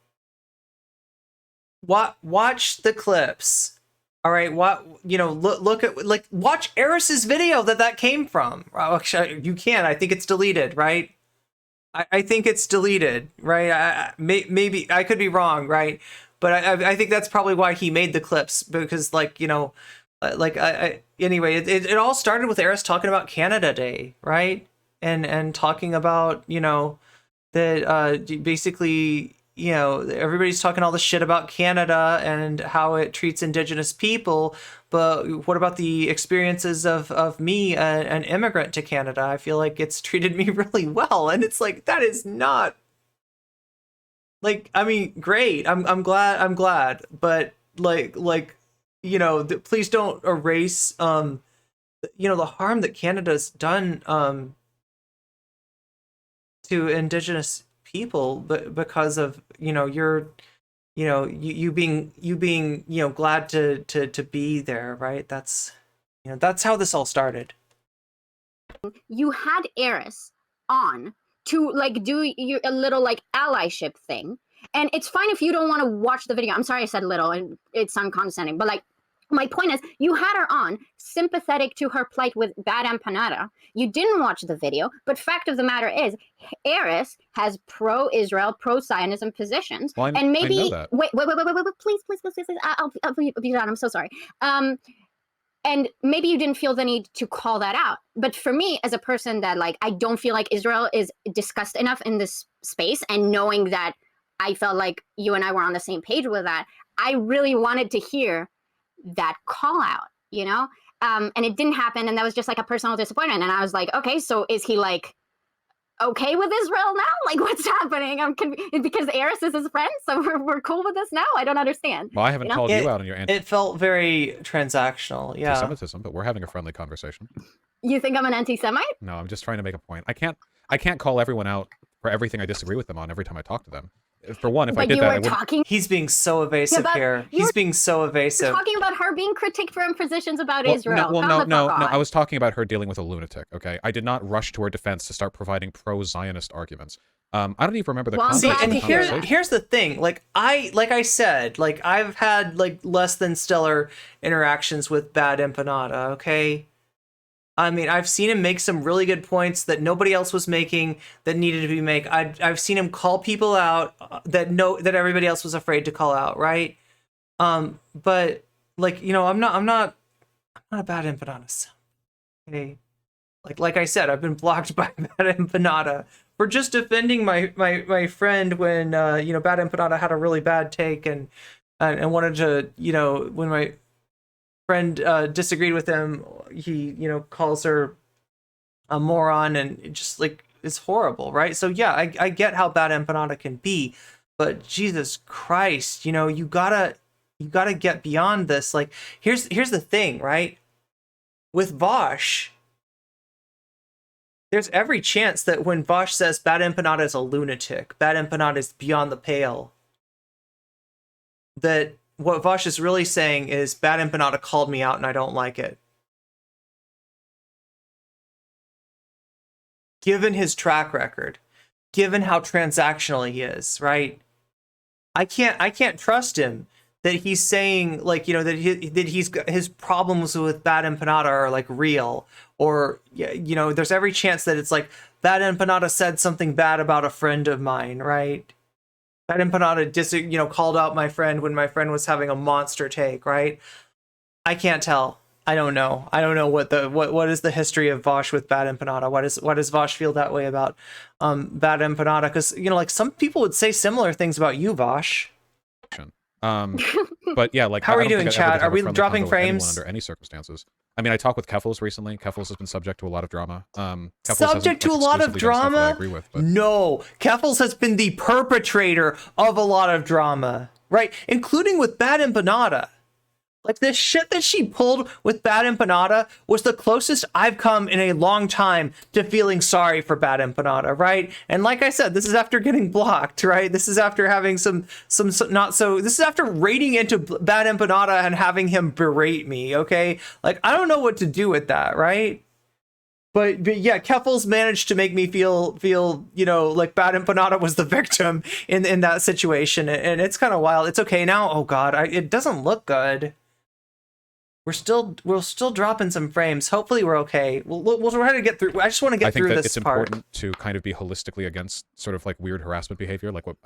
Watch the clips. All right, you know, look at, like, watch Eris's video that came from. Actually, you can. I think it's deleted, right? I think it's deleted, right? Maybe I could be wrong, right? But I think that's probably why he made the clips, because, like, you know, like anyway, it all started with Eris talking about Canada Day, right? And talking about, you know, that basically, you know, everybody's talking all this shit about Canada and how it treats Indigenous people, but what about the experiences of me, an immigrant to Canada? I feel like it's treated me really well, and it's like, that is not, like, I mean, great. I'm glad, but like you know, please don't erase you know, the harm that Canada's done to Indigenous people, but because of, you know, you being you know, glad to be there, right? That's, you know, that's how this all started. You had Eris on to like do a little like allyship thing, and it's fine if you don't want to watch the video. I'm sorry I said little and it sounded condescending, but like, my point is, you had her on, sympathetic to her plight with Bad Empanada. You didn't watch the video, but fact of the matter is, Eris has pro-Israel, pro-Zionism positions. Well, and maybe, I know that. wait, please, I'll be done. I'm so sorry. And maybe you didn't feel the need to call that out. But for me, as a person that, like, I don't feel like Israel is discussed enough in this space, and knowing that I felt like you and I were on the same page with that, I really wanted to hear that call out, you know? And it didn't happen, and that was just like a personal disappointment. And I was like, okay, so is he like okay with Israel now? Like, what's happening? Because Eris is his friend, so we're cool with this now? I don't understand. Well, I haven't called you out on your It felt very transactional, yeah. anti-Semitism, but we're having a friendly conversation. You think I'm an anti-Semite? No, I'm just trying to make a point. I can't call everyone out for everything I disagree with them on every time I talk to them. For one, if I But did you that, I were wouldn't. talking He's being so evasive but here. you're- He's being so evasive. talking about her being critiqued for impositions about Well, Israel. no, Calm the no. fuck I on. was talking about her dealing with a lunatic. Okay, I did not rush to her defense to start providing pro-Zionist arguments. I don't even remember the Well, I'm context See, of and the conversation. here's the thing. Like I said, like I've had like less than stellar interactions with Bad Empanada. Okay, I mean I've seen him make some really good points that nobody else was making that needed to be made. I've seen him call people out that everybody else was afraid to call out. Right. But like I'm not a Bad Empanada. Okay. Like I said, I've been blocked by Bad Empanada for just defending my friend when Bad Empanada had a really bad take and wanted to when my friend disagreed with him, he calls her a moron, and it just like it's horrible, right? So yeah, I get how Bad Empanada can be, but Jesus Christ, you gotta get beyond this. Like here's the thing, right? With Vaush, there's every chance that when Vaush says Bad Empanada is a lunatic, Bad Empanada is beyond the pale, that what Vaush is really saying is Bad Empanada called me out and I don't like it. Given his track record, given how transactional he is, right? I can't trust him that he's saying like that his problems with Bad Empanada are like real, or there's every chance that it's like Bad Empanada said something bad about a friend of mine, right? Bad Empanada called out my friend when my friend was having a monster take, right? I can't tell. I don't know what is the history of Vaush with Bad Empanada. Why does Vaush feel that way about Bad Empanada? Because like some people would say similar things about you, Vaush. But yeah, like how are you doing, I Chad? would have Are we a friendly dropping convo with anyone frames under any circumstances? I mean, I talked with Keffels recently. Keffels has been subject to a lot of drama. Keffels Subject to a lot of exclusively done stuff that I drama? agree with, but No, Keffels has been the perpetrator of a lot of drama, right? Including with Bad Empanada. Like this shit that she pulled with Bad Empanada was the closest I've come in a long time to feeling sorry for Bad Empanada, right? And like I said, this is after getting blocked, right? This is after having some not so. This is after raiding into Bad Empanada and having him berate me. Okay, like I don't know what to do with that, right? But yeah, Keffels managed to make me feel like Bad Empanada was the victim in that situation, and it's kind of wild. It's okay now. Oh God, it doesn't look good. We're still dropping some frames. Hopefully we're okay. We'll try to get through. I just want to get through this part. I think that it's important to kind of be holistically against sort of like weird harassment behavior, like what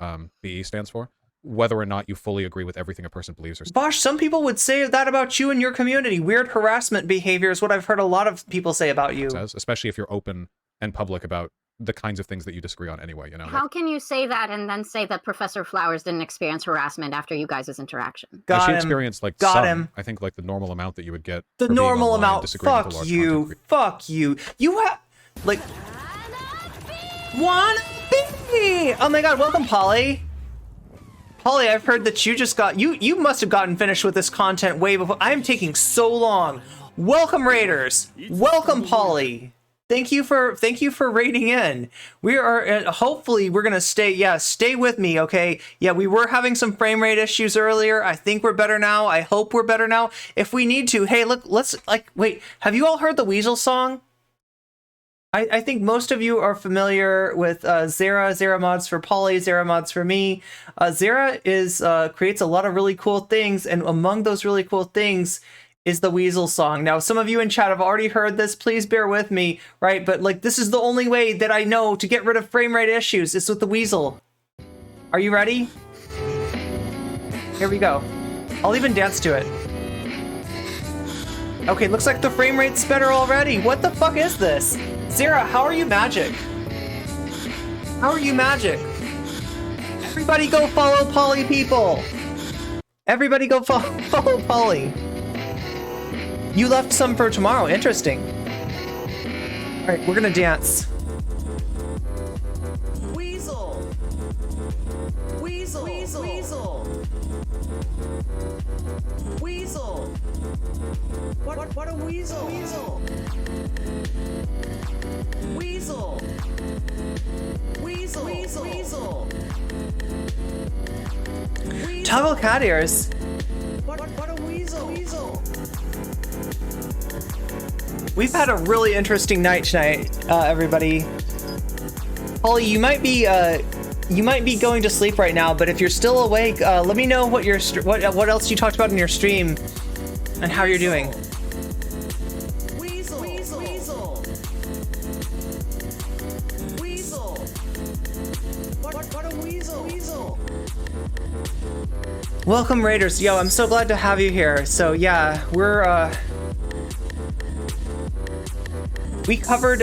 BE stands for, whether or not you fully agree with everything a person believes or. Vaush, some people would say that about you and your community. Weird harassment behavior is what I've heard a lot of people say about you. Especially if you're open and public about the kinds of things that you disagree on anyway, How can you say that and then say that Professor Flowers didn't experience harassment after you guys' interaction? She experienced like I think like the normal amount that you would get. The normal amount. Fuck you. Fuck you. You have like wanna be. Oh my God! Welcome, Polly. Polly, I've heard that you just got you must have gotten finished with this content way before. I'm taking so long. Welcome, Raiders. Welcome, Polly. Thank you for raiding in. We are hopefully we're gonna stay. Yeah, stay with me, okay? Yeah, we were having some frame rate issues earlier. I think we're better now. I hope we're better now. If we need to, hey, look, let's wait. Have you all heard the Weasel song? I think most of you are familiar with Zera mods for Polly, Zera mods for me. Zera creates a lot of really cool things, and among those really cool things is the Weasel song. Now, some of you in chat have already heard this. Please bear with me, right? But like, this is the only way that I know to get rid of frame rate issues is with the Weasel. Are you ready? Here we go. I'll even dance to it. Okay, looks like the frame rate's better already. What the fuck is this? Zera, how are you magic? How are you magic? Everybody go follow Polly, people. Everybody go follow Polly. You left some for tomorrow. Interesting. All right, we're gonna dance. Weasel. Weasel. Weasel. Weasel. Weasel. What a weasel. Weasel. Weasel. Weasel. Toggle cat ears. What a weasel. We've had a really interesting night tonight, everybody. Holly, you might be going to sleep right now, but if you're still awake, let me know what what else you talked about in your stream and how you're doing. Weasel. What a weasel. Welcome, Raiders. Yo, I'm so glad to have you here. So yeah, we covered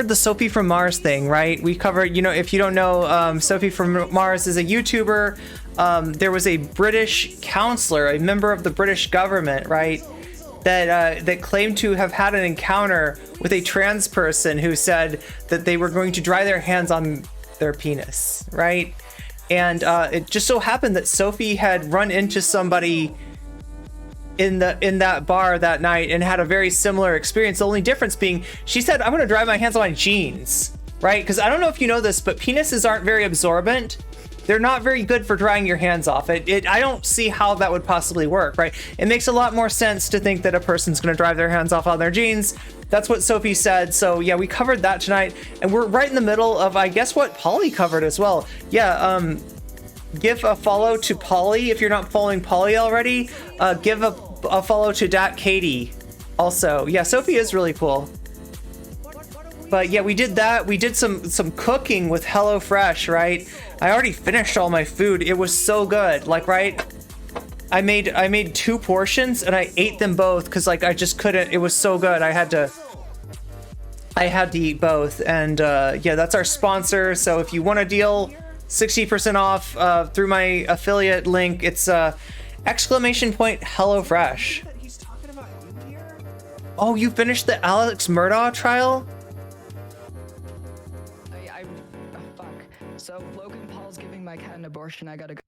the Sophie from Mars thing, right? We covered, if you don't know, Sophie from Mars is a YouTuber. There was a British counselor, a member of the British government, right? That claimed to have had an encounter with a trans person who said that they were going to dry their hands on their penis, right? And it just so happened that Sophie had run into somebody in that bar that night and had a very similar experience. The only difference being she said, I'm gonna dry my hands on my jeans, right? Because I don't know if you know this, but penises aren't very absorbent. They're not very good for drying your hands off. I don't see how that would possibly work, right? It makes a lot more sense to think that a person's gonna dry their hands off on their jeans. That's what Sophie said. So yeah, we covered that tonight, and we're right in the middle of, I guess, what Polly covered as well. Yeah, give a follow to Polly if you're not following Polly already. Give a follow to Dat Katie also. Yeah, Sophie is really cool. But yeah, we did that. We did some cooking with HelloFresh, right? I already finished all my food. It was so good. Like, right? I made 2 portions and I ate them both because like I just couldn't. It was so good. I had to eat both. And yeah, that's our sponsor. So if you want a deal, 60% off through my affiliate link, it's !HelloFresh. Oh, you finished the Alex Murdaugh trial? Fuck. So Logan Paul's giving my cat an abortion. I gotta go.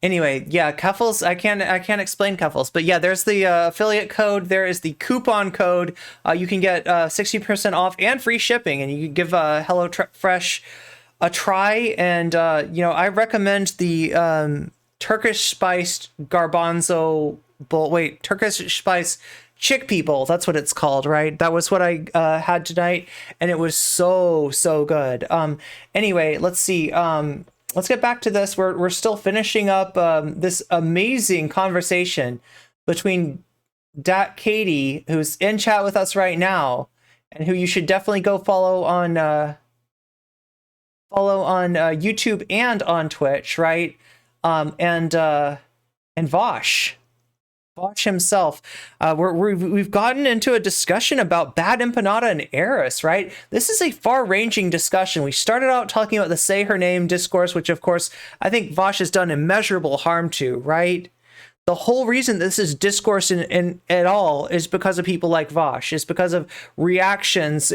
Anyway, yeah, Cuffles, I can't explain Cuffles, but yeah, there's the affiliate code. There is the coupon code. You can get 60% off and free shipping, and you can give HelloFresh a try. And I recommend the Turkish spiced garbanzo bowl. Wait, Turkish spiced chickpea bowl. That's what it's called, right? That was what I had tonight, and it was so good. Anyway, let's see. Let's get back to this. We're still finishing up this amazing conversation between Dat Katie, who's in chat with us right now, and who you should definitely go follow on YouTube and on Twitch, right? And Vaush himself. We've gotten into a discussion about bad empanada and heiress, right? This is a far-ranging discussion. We started out talking about the say her name discourse, which of course I think Vaush has done immeasurable harm to, right? The whole reason this is discourse in at all is because of people like Vaush. It's because of reactions,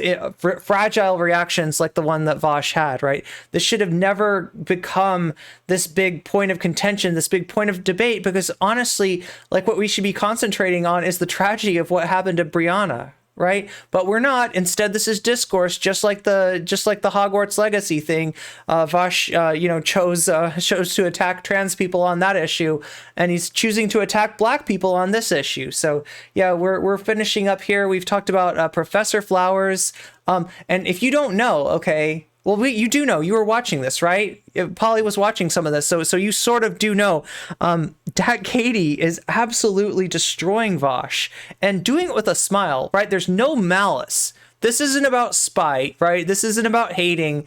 fragile reactions like the one that Vaush had, right? This should have never become this big point of contention, this big point of debate, because honestly, like what we should be concentrating on is the tragedy of what happened to Brianna, right? But we're not. Instead, this is discourse, just like the Hogwarts Legacy thing. Vaush, chose to attack trans people on that issue, and he's choosing to attack Black people on this issue. So yeah, we're finishing up here. We've talked about Professor Flowers, and if you don't know, okay. Well, you do know. You were watching this, right? Polly was watching some of this, so you sort of do know. Dat Katie is absolutely destroying Vaush and doing it with a smile, right? There's no malice. This isn't about spite, right? This isn't about hating.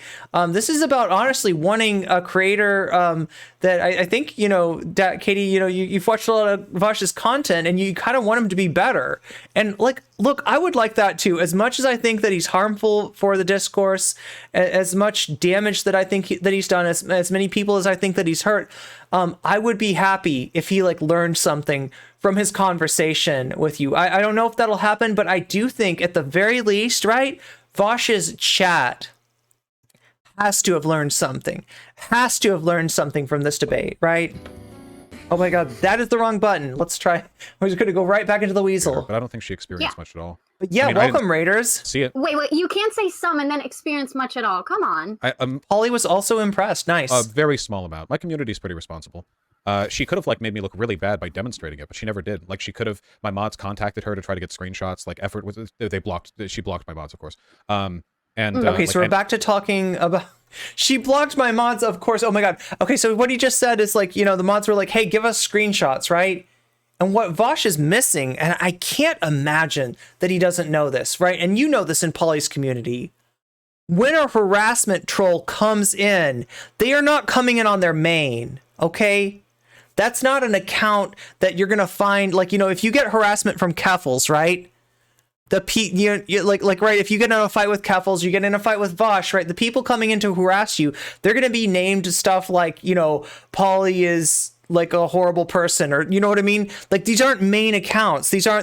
This is about honestly wanting a creator that I think, Dat Katie, you've watched a lot of Vaush's content and you kind of want him to be better. And like, look, I would like that too. As much as I think that he's harmful for the discourse, as much damage that I think that he's done, as many people as I think that he's hurt, I would be happy if he learned something from his conversation with you. I don't know if that'll happen, but I do think at the very least, right, Vaush's chat has to have learned something from this debate, right? Oh my god, that is the wrong button. Let's try. We're just gonna go right back into the weasel. But I don't think she experienced much at all. But yeah, I mean, I welcome, Raiders. See it. Wait, you can't say some and then experience much at all. Come on. Polly was also impressed. Nice. A very small amount. My community's pretty responsible. She could have like made me look really bad by demonstrating it, but she never did. Like she could have. My mods contacted her to try to get screenshots. Like effort was She blocked my mods, of course. Okay, so we're back to talking about. She blocked my mods, of course. Oh my god. Okay, so what he just said is like, you know, the mods were like, hey, give us screenshots, right? And what Vaush is missing, and I can't imagine that he doesn't know this, right? And you know this in Polly's community. When a harassment troll comes in, they are not coming in on their main, okay? That's not an account that you're gonna find, like, you know, if you get harassment from Keffels, right? Right, if you get in a fight with Keffels, you get in a fight with Vaush, right? The people coming in to harass you, they're gonna be named stuff like, you know, Polly is like a horrible person, or you know what I mean? Like these aren't main accounts. These are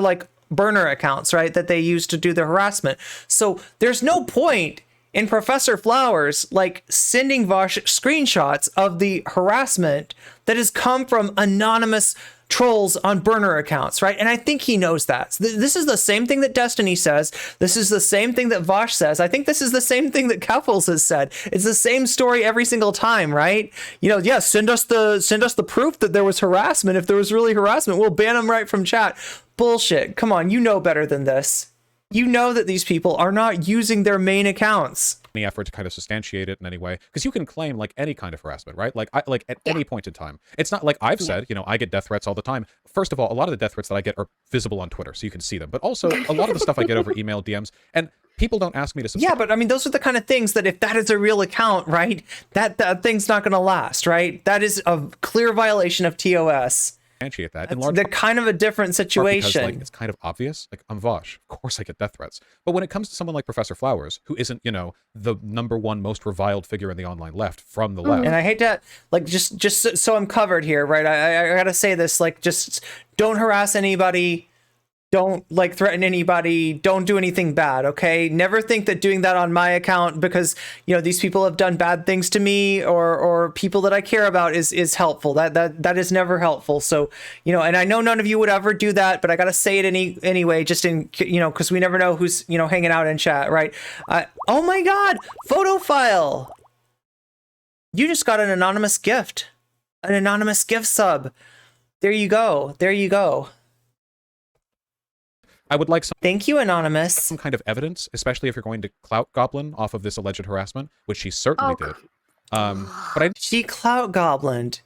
like burner accounts, right? That they use to do the harassment. So there's no point in Professor Flowers like sending Vaush screenshots of the harassment that has come from anonymous trolls on burner accounts, right? And I think he knows that. This is the same thing that Destiny says. This is the same thing that Vaush says. I think this is the same thing that Keffels has said. It's the same story every single time, right? You know, yeah, send us the proof that there was harassment. If there was really harassment, we'll ban them right from chat. Bullshit. Come on, you know better than this. You know that these people are not using their main accounts. Any effort to kind of substantiate it in any way, because you can claim like any kind of harassment, right? Like at any point in time. It's not like I've said, you know, I get death threats all the time. First of all, a lot of the death threats that I get are visible on Twitter, so you can see them. But also a lot of the stuff I get over email, DMs, and people don't ask me to subscribe. Yeah, but I mean, those are the kind of things that if that is a real account, right, that thing's not going to last, right? That is a clear violation of TOS. That in large, they're kind of a different situation. Because, like, it's kind of obvious. Like, I'm Vaush. Of course I get death threats. But when it comes to someone like Professor Flowers, who isn't, you know, the #1 most reviled figure in the online left from the left. And I hate to, like, just so I'm covered here, right? I gotta say this, like, just don't harass anybody. Don't like threaten anybody. Don't do anything bad. Okay. Never think that doing that on my account because, you know, these people have done bad things to me or people that I care about is helpful. That is never helpful. So, you know, and I know none of you would ever do that, but I got to say it anyway, just in, you know, cause we never know who's, you know, hanging out in chat. Right. Oh my God, photo file. You just got an anonymous gift sub. There you go. There you go. I would like some. Thank you, Anonymous. Some kind of evidence, especially if you're going to Clout Goblin off of this alleged harassment, which she certainly did. But she Clout Goblined.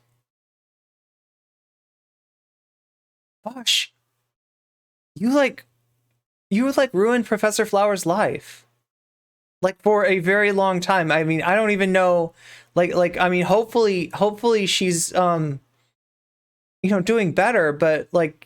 Gosh, you ruined Professor Flowers' life, like for a very long time. I mean, I don't even know. I mean, hopefully she's you know, doing better, but like.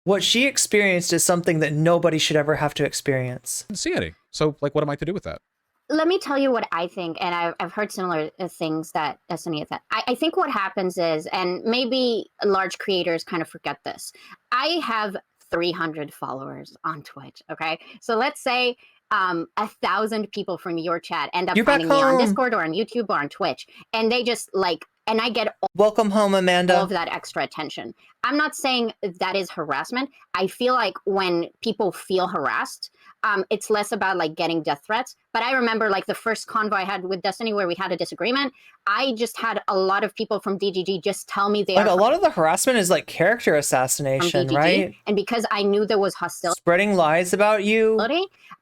What she experienced is something that nobody should ever have to experience. I didn't see any. So, like, what am I to do with that? Let me tell you what I think, and I've heard similar things that Destiny has said. I think what happens is, and maybe large creators kind of forget this, I have 300 followers on Twitch, okay? So let's say 1,000 people from your chat end up finding me on Discord or on YouTube or on Twitch, and they just like, and I get welcome home, Amanda. All of that extra attention. I'm not saying that is harassment. I feel like when people feel harassed, it's less about like getting death threats. But I remember like the first convo I had with Destiny where we had a disagreement. I just had a lot of people from DGG just tell me they like a lot of the harassment is like character assassination, right? And because I knew there was hostility, spreading lies about you.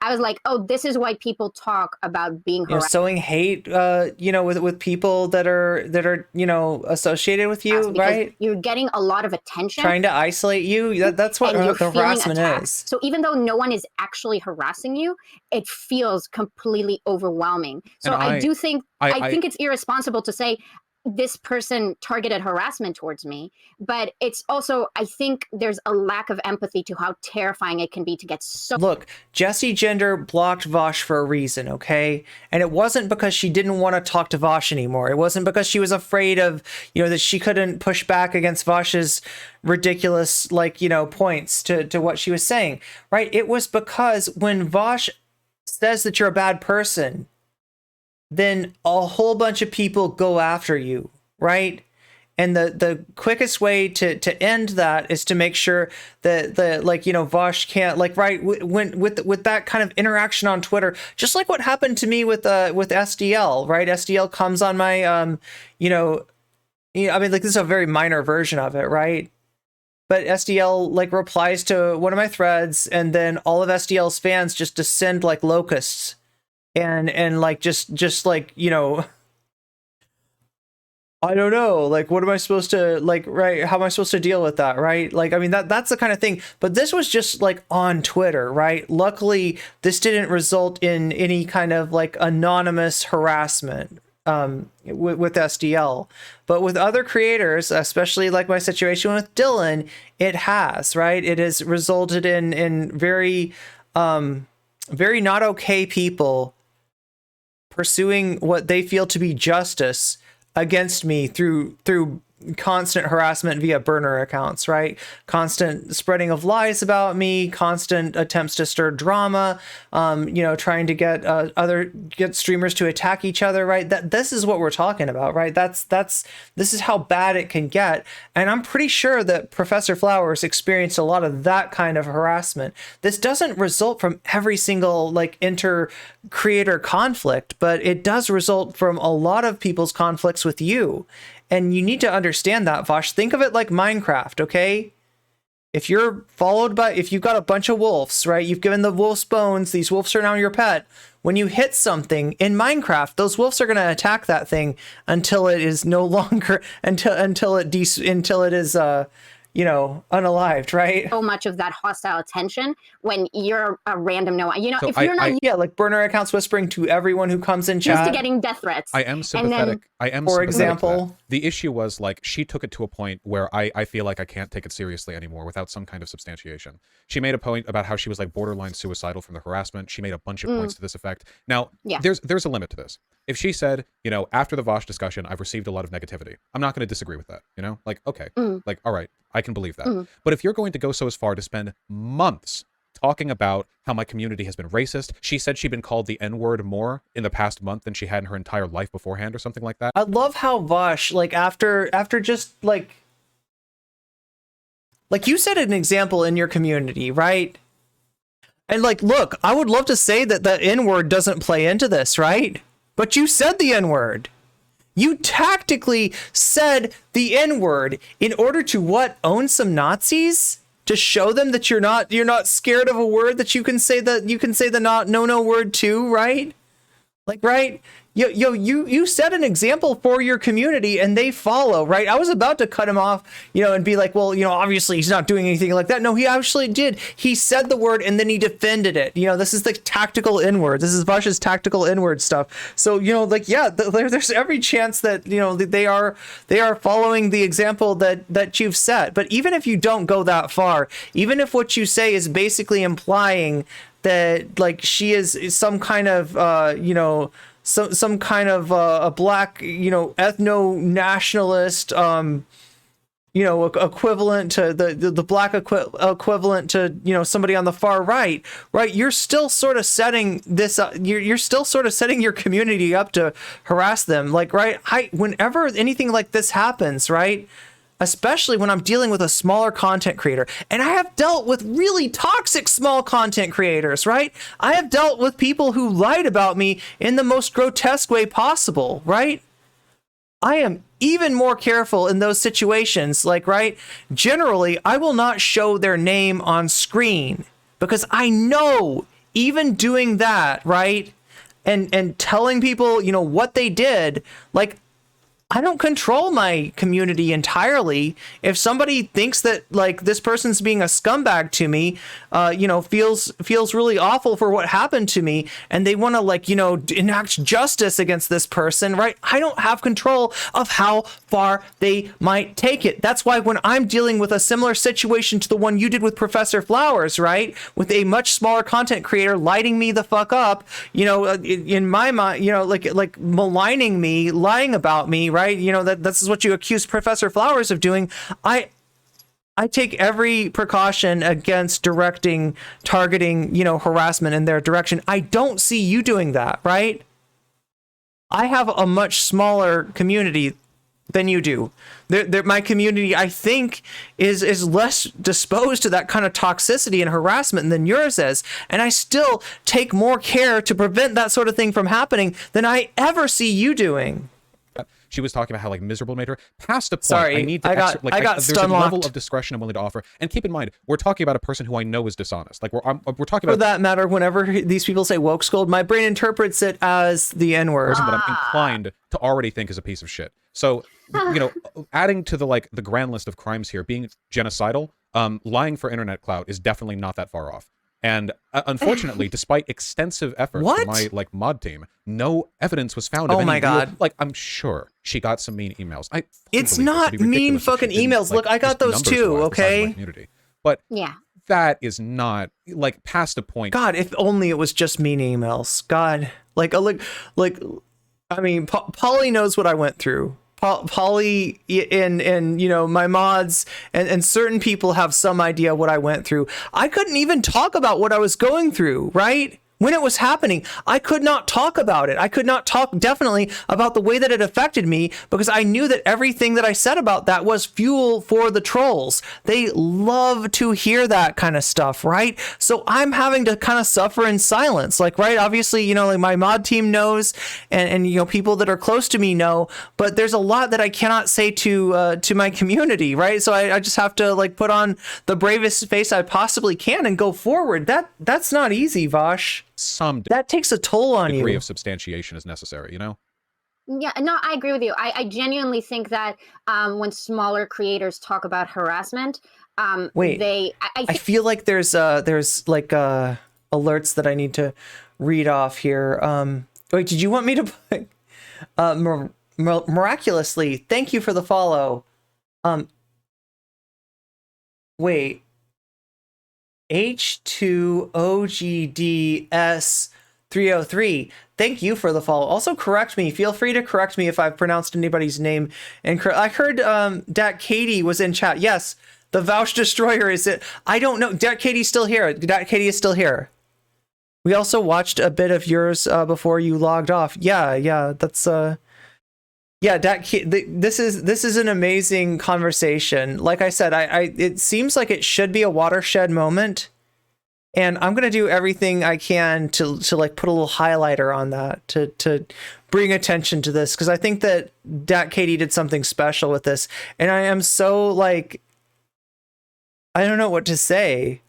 I was like, oh, this is why people talk about being harassed. Sowing hate, you know, with people that are you know, associated with you, right? You're getting a lot of attention. Trying to isolate you. That's what the harassment is. So even though no one is actually harassing you, it feels completely overwhelming. So I do think, I think it's irresponsible to say, this person targeted harassment towards me, but it's also, I think there's a lack of empathy to how terrifying it can be to get so. Look, Jessie Gender blocked Vaush for a reason, okay? And it wasn't because she didn't want to talk to Vaush anymore. It wasn't because she was afraid of, you know, that she couldn't push back against Vaush's ridiculous, like, you know, points to what she was saying, right? It was because when Vaush says that you're a bad person, then a whole bunch of people go after you, right? And the quickest way to end that is to make sure that Vaush can't, like, right, when with that kind of interaction on Twitter, just like what happened to me with SDL, right? SDL comes on my I mean, like, this is a very minor version of it, right? But SDL like replies to one of my threads, and then all of SDL's fans just descend like locusts, and like just like, I don't know, like, what am I supposed to, like, right, how am I supposed to deal with that, right? Like, I mean, that's the kind of thing. But this was just like on Twitter, right? Luckily, this didn't result in any kind of like anonymous harassment with SDL. But with other creators, especially like my situation with Dylan, it has, right? It has resulted in very very not okay people pursuing what they feel to be justice against me through constant harassment via burner accounts, right? Constant spreading of lies about me, constant attempts to stir drama, trying to get streamers to attack each other, right? This is what we're talking about, right? This is how bad it can get. And I'm pretty sure that Professor Flowers experienced a lot of that kind of harassment. This doesn't result from every single like inter-creator conflict, but it does result from a lot of people's conflicts with you. And you need to understand that, Vaush. Think of it like Minecraft, okay? If you've got a bunch of wolves, right? You've given the wolves bones. These wolves are now your pet. When you hit something in Minecraft, those wolves are going to attack that thing until it is no longer, until it is, unalived, right? So much of that hostile attention when you're a random no one. So if you're not yeah, like burner accounts whispering to everyone who comes in used chat. to getting death threats. I am sympathetic. For example, the issue was like she took it to a point where I feel like I can't take it seriously anymore without some kind of substantiation. She made a point about how she was like borderline suicidal from the harassment. She made a bunch of points to this effect. Now, there's a limit to this. If she said, after the Vaush discussion, I've received a lot of negativity, I'm not going to disagree with that. Like, okay, like, all right, I can believe that. But if you're going to go so as far to spend months talking about how my community has been racist, she said she'd been called the N-word more in the past month than she had in her entire life beforehand or something like that. I love how Vaush, like, after just like you set an example in your community, right? And like, look, I would love to say that the N-word doesn't play into this, right? But you said the N-word. You tactically said the N-word in order to what? Own some Nazis? To show them that you're not scared of a word that you can say the no word too, right? Like, right? You set an example for your community and they follow, right? I was about to cut him off, and be like, well, obviously he's not doing anything like that. No, he actually did. He said the word and then he defended it. This is the tactical N-word. This is Vaush's tactical N-word stuff. So, there's every chance that, they are following the example that you've set. But even if you don't go that far, even if what you say is basically implying that like she is some kind of some kind of a black ethno-nationalist equivalent to the black equivalent to somebody on the far right, you're still sort of setting this you're still sort of setting your community up to harass them, like, right? Whenever anything like this happens, right, especially when I'm dealing with a smaller content creator. And I have dealt with really toxic small content creators, right? I have dealt with people who lied about me in the most grotesque way possible, right? I am even more careful in those situations, like, right? Generally, I will not show their name on screen because I know even doing that, right? And telling people, what they did, like, I don't control my community entirely. If somebody thinks that like this person's being a scumbag to me, feels really awful for what happened to me, and they want to like, enact justice against this person, right? I don't have control of how far they might take it. That's why when I'm dealing with a similar situation to the one you did with Professor Flowers, right, with a much smaller content creator lighting me the fuck up, in my mind, like maligning me, lying about me, right? This is what you accuse Professor Flowers of doing. I take every precaution against targeting, harassment in their direction. I don't see you doing that, right? I have a much smaller community than you do. My community, I think, is less disposed to that kind of toxicity and harassment than yours is. And I still take more care to prevent that sort of thing from happening than I ever see you doing. She was talking about how like miserable it made her. Past a point, Sorry, I need to I got there's a stun level locked. of discretion I'm willing to offer. And keep in mind, we're talking about a person who I know is dishonest. Like we're talking For about that matter, whenever these people say woke scold, my brain interprets it as the N-word. person that I'm inclined to already think is a piece of shit. So, you know, adding to the grand list of crimes here, being genocidal, lying for internet clout is definitely not that far off. And unfortunately, despite extensive effort from my like mod team, no evidence was found. Oh of any my God. real, like I'm sure she got some mean emails. It's not mean fucking emails. Look, I got those too. Okay. But Yeah. that is not like past a point. God, if only it was just mean emails. God, like, I mean, Polly knows what I went through. Polly and you know, my mods and certain people have some idea what I went through. I couldn't even talk about what I was going through, right? When it was happening, I could not talk about it. I could not talk definitely about the way that it affected me because I knew that everything that I said about that was fuel for the trolls. They love to hear that kind of stuff, right? So I'm having to kind of suffer in silence. Like, right, obviously, you know, like my mod team knows and you know, people that are close to me know, but there's a lot that I cannot say to my community, right? So I just have to like put on the bravest face I possibly can and go forward. That's not easy, Vaush. Some That takes a toll on degree you. of substantiation is necessary, you know? Yeah, no, I agree with you. I genuinely think that when smaller creators talk about harassment, Wait, I think feel like there's like alerts that I need to read off here. Wait, did you want me to put miraculously? Thank you for the follow. Wait. H2OGDS303. Thank you for the follow. Also correct me. Feel free to correct me if I've pronounced anybody's name incorrect. I heard Dat Katie was in chat. Yes, the Vaush Destroyer is it. I don't know. Dat Katie's still here. Dat Katie is still here. We also watched a bit of yours before you logged off. Yeah, that's yeah, this is an amazing conversation. Like I said, it seems like it should be a watershed moment, and I'm gonna do everything I can to like put a little highlighter on that to bring attention to this because I think that Katie did something special with this, and I am so like I don't know what to say.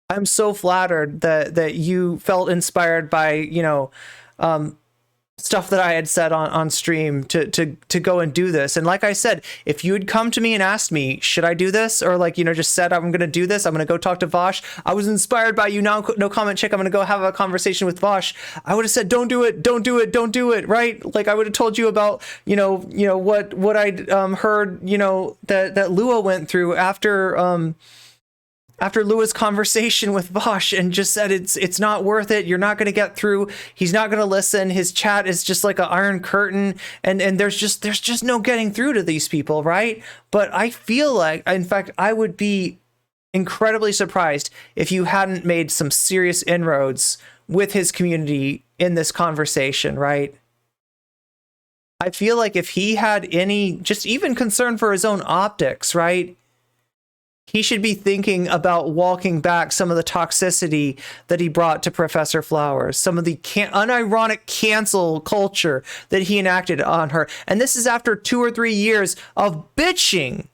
I'm so flattered that you felt inspired by, you know, stuff that I had said on stream to go and do this. And like I said, if you had come to me and asked me, should I do this? Or like, you know, just said, I'm going to do this. I'm going to go talk to Vaush. I was inspired by you. Now, no comment chick. I'm going to go have a conversation with Vaush. I would have said, don't do it. Don't do it. Don't do it. Right. Like I would have told you about, you know, what I'd heard, you know, that Lua went through after Lua's conversation with Vaush and just said it's not worth it. You're not going to get through. He's not going to listen. His chat is just like an iron curtain, and there's just no getting through to these people, right? But I feel like, in fact, I would be incredibly surprised if you hadn't made some serious inroads with his community in this conversation, right? I feel like if he had any, just even concern for his own optics, right? He should be thinking about walking back some of the toxicity that he brought to Professor Flowers, some of the unironic cancel culture that he enacted on her. And this is after 2 or 3 years of bitching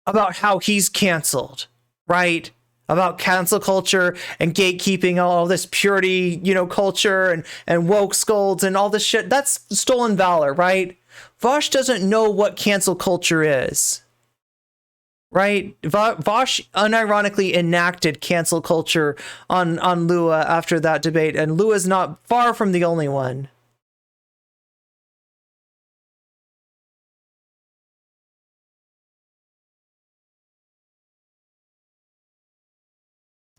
about how he's canceled, right? About cancel culture and gatekeeping, all this purity, you know, culture and woke scolds and all this shit. That's stolen valor, right? Vaush doesn't know what cancel culture is. Right? Vaush unironically enacted cancel culture on Lua after that debate, and Lua's not far from the only one.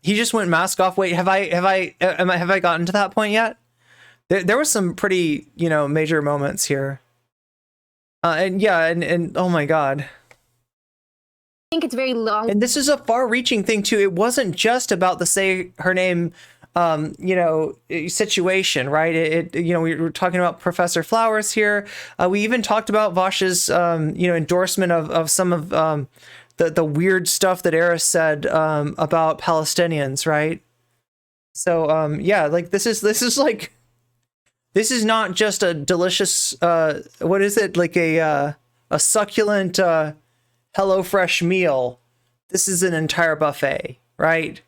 He just went mask off. Wait, have I gotten to that point yet? There was some pretty, you know, major moments here. And yeah, and oh my God. think it's very long. And this is a far-reaching thing too. It wasn't just about the say her name you know, situation, right? You know, we were talking about Professor Flowers here. We even talked about Vaush's, you know, endorsement of some of the weird stuff that Eris said about Palestinians, right? So yeah, like this is like, this is not just a delicious what is it, like a succulent HelloFresh meal. This is an entire buffet, right?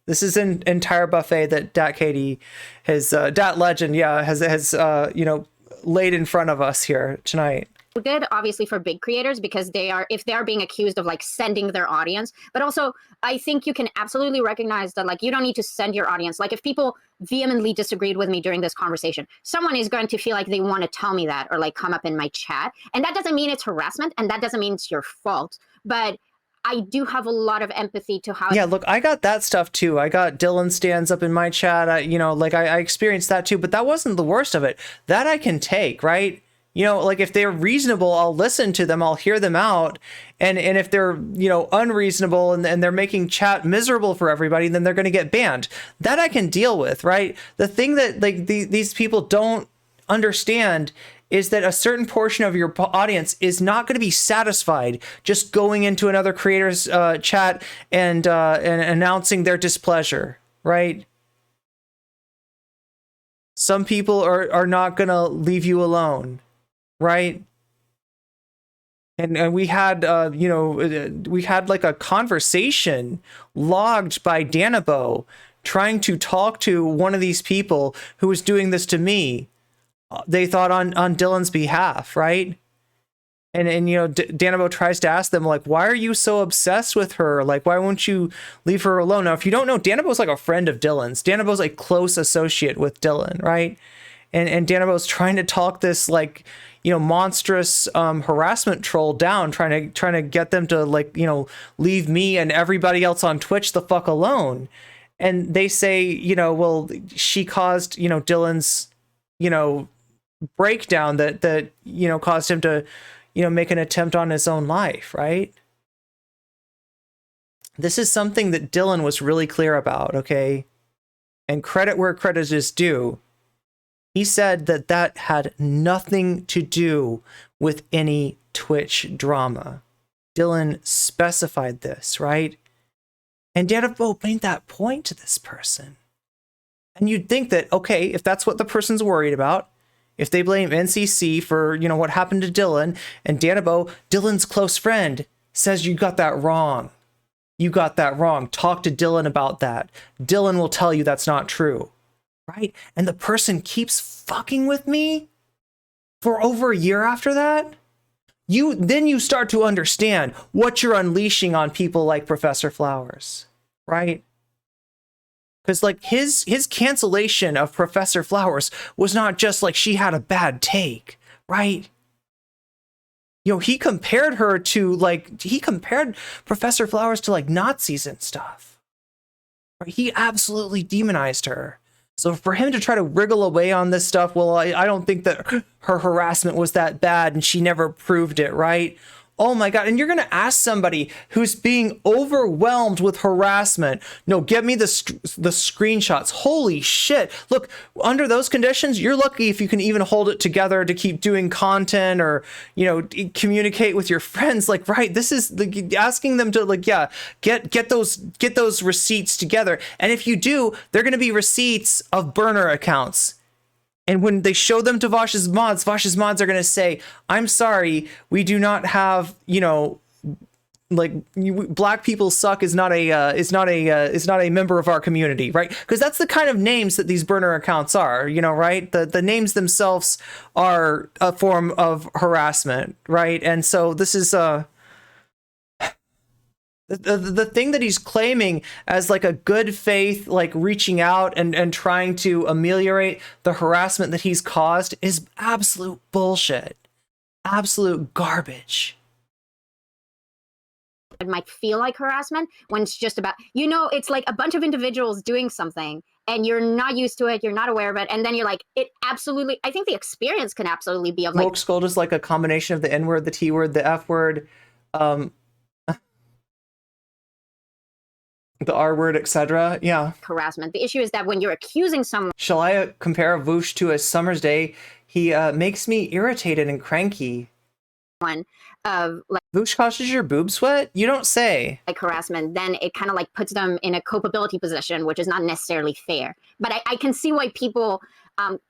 This is an entire buffet that Dat Katie has, Dat Legend, yeah, has you know, laid in front of us here tonight. Good, obviously, for big creators, because they are, if they are being accused of like sending their audience, but also I think you can absolutely recognize that like you don't need to send your audience. Like if people vehemently disagreed with me during this conversation, someone is going to feel like they want to tell me that or like come up in my chat, and that doesn't mean it's harassment, and that doesn't mean it's your fault, but I do have a lot of empathy to how. Yeah, look, I got that stuff too. I got Dylan stands up in my chat. You know, like I experienced that too, but that wasn't the worst of it. That I can take, right? You know, like if they're reasonable, I'll listen to them, I'll hear them out. And if they're, you know, unreasonable and they're making chat miserable for everybody, then they're going to get banned. That I can deal with, right? The thing that like these people don't understand is that a certain portion of your audience is not going to be satisfied just going into another creator's chat and announcing their displeasure, right? Some people are not going to leave you alone, right? And we had, you know, we had like a conversation logged by Danabo trying to talk to one of these people who was doing this to me. They thought on Dylan's behalf, right? And you know, Danabo tries to ask them, like, why are you so obsessed with her? Like, why won't you leave her alone? Now, if you don't know, Danabo's like a friend of Dylan's. Danabo's a close associate with Dylan, right? And Danabo's trying to talk this, like, you know, monstrous harassment troll down, trying to get them to, like, you know, leave me and everybody else on Twitch the fuck alone. And they say, you know, well, she caused, you know, Dylan's, you know, breakdown that you know, caused him to, you know, make an attempt on his own life, right? This is something that Dylan was really clear about, okay? And credit where credit is due. He said that that had nothing to do with any Twitch drama. Dylan specified this, right? And Danabo made that point to this person. And you'd think that, okay, if that's what the person's worried about, if they blame NCC for, you know, what happened to Dylan, and Danabo, Dylan's close friend, says you got that wrong. You got that wrong. Talk to Dylan about that. Dylan will tell you that's not true. Right? And the person keeps fucking with me for over a year after that. Then you start to understand what you're unleashing on people like Professor Flowers, right? Because like his cancellation of Professor Flowers was not just like she had a bad take, right? You know, he compared her to like, he compared Professor Flowers to like Nazis and stuff. Right? He absolutely demonized her. So for him to try to wriggle away on this stuff, well, I don't think that her harassment was that bad and she never proved it, right? Oh my God. And you're going to ask somebody who's being overwhelmed with harassment, no, get me the screenshots. Holy shit. Look, under those conditions, you're lucky if you can even hold it together to keep doing content or, you know, communicate with your friends. Like, right, this is like asking them to like, yeah, get those receipts together. And if you do, they're going to be receipts of burner accounts. And when they show them to Vaush's mods are going to say, I'm sorry, we do not have, you know, like black people suck is not a member of our community, right? Because that's the kind of names that these burner accounts are, you know, right? The names themselves are a form of harassment, right? And so this is the thing that he's claiming as like a good faith, like reaching out and trying to ameliorate the harassment that he's caused is absolute bullshit. Absolute garbage. It might feel like harassment when it's just about, you know, it's like a bunch of individuals doing something and you're not used to it, you're not aware of it, and then you're like, it absolutely, I think the experience can absolutely be of like... Woke Scold is like a combination of the N-word, the T-word, the F-word. The R word, etc. Yeah. harassment. The issue is that when you're accusing someone Shall I compare Vaush to a summer's day? He makes me irritated and cranky. of Vaush causes your boob sweat? You don't say. like harassment, then it kind of like puts them in a culpability position, which is not necessarily fair. But I can see why people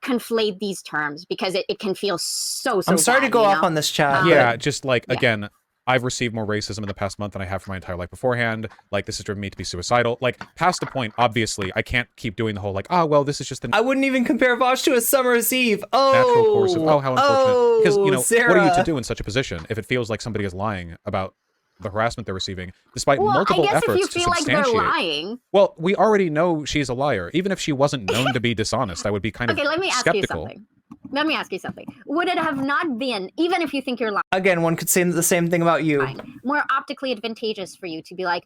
conflate these terms because it can feel so I'm sorry bad, to go you off know? on this chat. Yeah, just like, yeah. again, I've received more racism in the past month than I have for my entire life beforehand. Like, this has driven me to be suicidal. Like, past the point, obviously, I can't keep doing the whole, like, well, this is just the I wouldn't even compare Vaush to a summer's eve. Oh, natural course of, how unfortunate. Because, you know, Sarah. what are you to do in such a position if it feels like somebody is lying about the harassment they're receiving, despite Well, multiple I guess efforts if you to feel like they're substantiate? lying. Well, we already know she's a liar. Even if she wasn't known to be dishonest, I would be kind of Okay, let me ask skeptical. you something. Let me ask you something. Would it have not been, even if you think you're Again, one could say the same thing about you. lying, more optically advantageous for you to be like,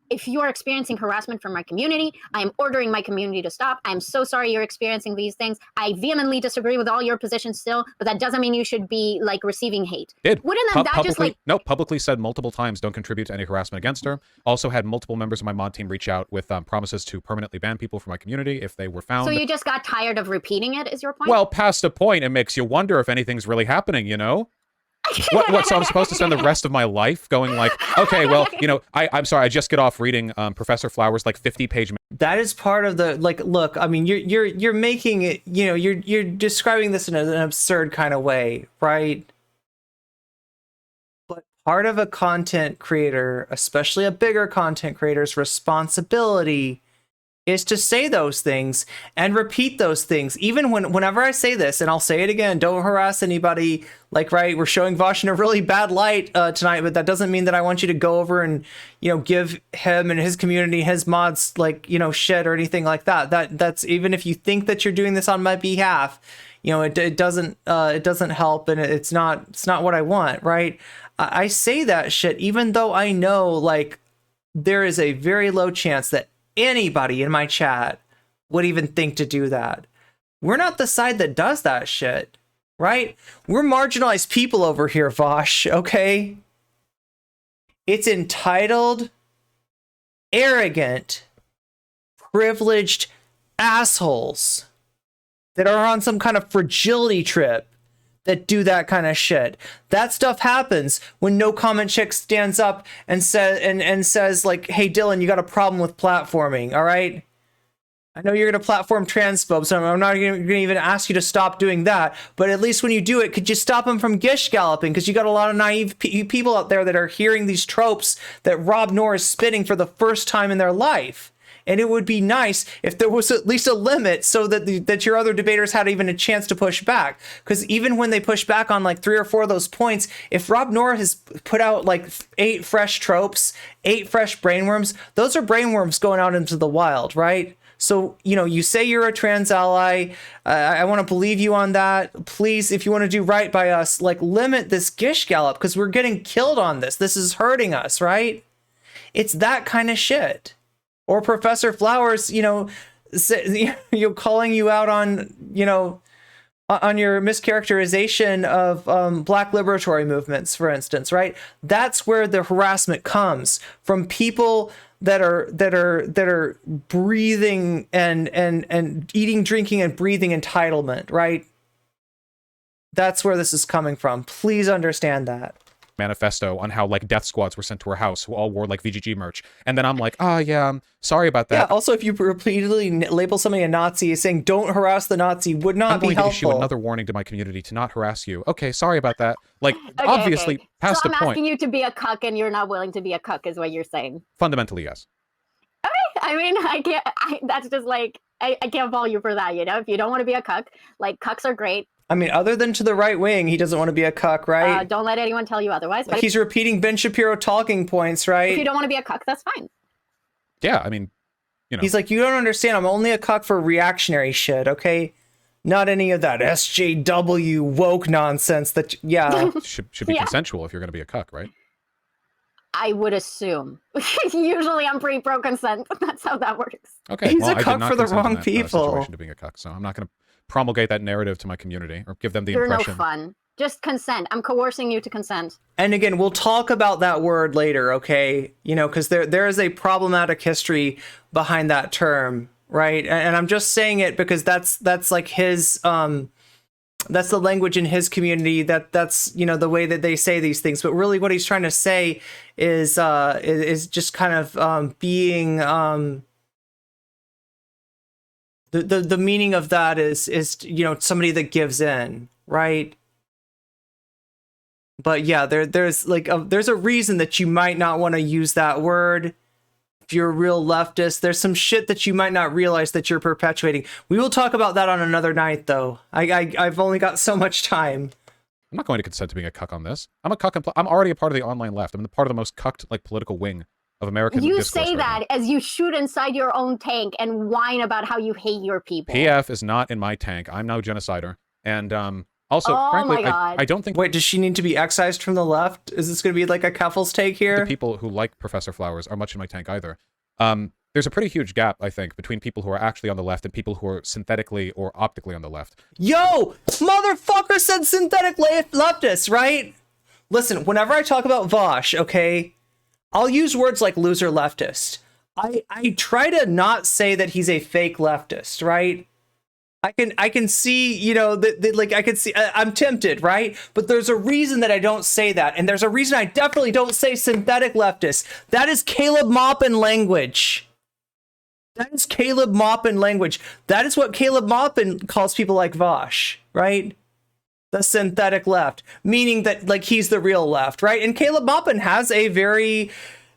if you are experiencing harassment from my community, I am ordering my community to stop. I am so sorry you're experiencing these things. I vehemently disagree with all your positions still, but that doesn't mean you should be like receiving hate. Did. Wouldn't that just Publicly, like no, publicly said multiple times, don't contribute to any harassment against her. Also had multiple members of my mod team reach out with promises to permanently ban people from my community if they were found. so you just got tired of repeating it, is your point? Well, past a point, it makes you wonder if anything's really happening, you know? What, so I'm supposed to spend the rest of my life going like, okay, well, you know, I'm sorry, I just get off reading Professor Flowers' like 50-page. That is part of the, like, look, I mean, you're making it, you know, you're describing this in an absurd kind of way, right? But part of a content creator, especially a bigger content creator's responsibility, is to say those things and repeat those things. Even whenever I say this, and I'll say it again, don't harass anybody. Like, right, we're showing Vaush in a really bad light tonight, but that doesn't mean that I want you to go over and, you know, give him and his community, his mods, like, you know, shit or anything like that. That's even if you think that you're doing this on my behalf, you know, it doesn't help, and it's not what I want, right? I say that shit even though I know, like, there is a very low chance that anybody in my chat would even think to do that. We're not the side that does that shit, right? We're marginalized people over here, Vaush, okay? It's entitled, arrogant, privileged assholes that are on some kind of fragility trip that do that kind of shit. That stuff happens when No Comment Chick stands up and says like, hey Dylan, you got a problem with platforming, all right? I know you're gonna platform transphobes, so I'm not gonna even ask you to stop doing that, but at least when you do it, could you stop them from gish galloping? Because you got a lot of naive people out there that are hearing these tropes that Rob Noor is spitting for the first time in their life. And it would be nice if there was at least a limit so that that your other debaters had even a chance to push back. Because even when they push back on like 3 or 4 of those points, if Rob Noor has put out like 8 fresh tropes, 8 fresh brainworms, those are brainworms going out into the wild, right? So, you know, you say you're a trans ally. I want to believe you on that. Please, if you want to do right by us, like limit this gish gallop because we're getting killed on this. This is hurting us, right? It's that kind of shit. Or Professor Flowers, you know, calling you out on, you know, on your mischaracterization of Black liberatory movements, for instance, right? That's where the harassment comes from, people that are breathing and eating, drinking, and breathing entitlement, right? That's where this is coming from. Please understand that. Manifesto on how like death squads were sent to her house who all wore like VGG merch, and then I'm like, yeah, I'm sorry about that. Yeah, also if you repeatedly label somebody a Nazi, saying don't harass the Nazi would not I'm be going to helpful. issue another warning to my community to not harass you. Okay, sorry about that. Like, Okay, obviously, okay. past So the I'm point. asking you to be a cuck and you're not willing to be a cuck is what you're saying. Fundamentally, yes. I mean, that's just like, I can't fault you for that, you know? If you don't want to be a cuck, like, cucks are great. I mean, other than to the right wing, he doesn't want to be a cuck, right? Don't let anyone tell you otherwise. But Like he's repeating Ben Shapiro talking points, right? if you don't want to be a cuck, that's fine. Yeah, I mean, you know. He's like, you don't understand. I'm only a cuck for reactionary shit, okay? Not any of that SJW woke nonsense that, yeah. should be Yeah. consensual if you're going to be a cuck, right? I would assume. Usually I'm pretty pro consent. That's how that works. Okay, He's well, a I did cuck not for the consent in wrong that, people. situation to being a cuck, so I'm not going to promulgate that narrative to my community or give them the You're impression. no fun. Just consent. I'm coercing you to consent. And again, we'll talk about that word later, okay? You know, because there is a problematic history behind that term, right? And I'm just saying it because that's like his that's the language in his community. That's you know the way that they say these things. But really, what he's trying to say is just kind of being the meaning of that is you know somebody that gives in, right? But yeah, there's a reason that you might not want to use that word. If you're a real leftist, there's some shit that you might not realize that you're perpetuating. We will talk about that on another night, though. I've only got so much time. I'm not going to consent to being a cuck on this. I'm a cuck. I'm already a part of the online left. I'm the part of the most cucked like political wing of American You discourse say right that now. as you shoot inside your own tank and whine about how you hate your people. PF is not in my tank. I'm no genocider. And also, Oh frankly, my God. I don't think Wait, does she need to be excised from the left? Is this going to be like a Keffel's take the here? people who like Professor Flowers are much in my tank either. There's a pretty huge gap, I think, between people who are actually on the left and people who are synthetically or optically on the left. Yo, motherfucker said synthetic leftists, right? Listen, whenever I talk about Vaush, okay, I'll use words like loser leftist. I try to not say that he's a fake leftist, right? I can see, you know, that like I can see, I'm tempted, right? But there's a reason that I don't say that. And there's a reason I definitely don't say synthetic leftist. That is Caleb Maupin language. That is Caleb Maupin language. That is what Caleb Maupin calls people like Vaush, right? The synthetic left, meaning that like he's the real left, right? And Caleb Maupin has a very,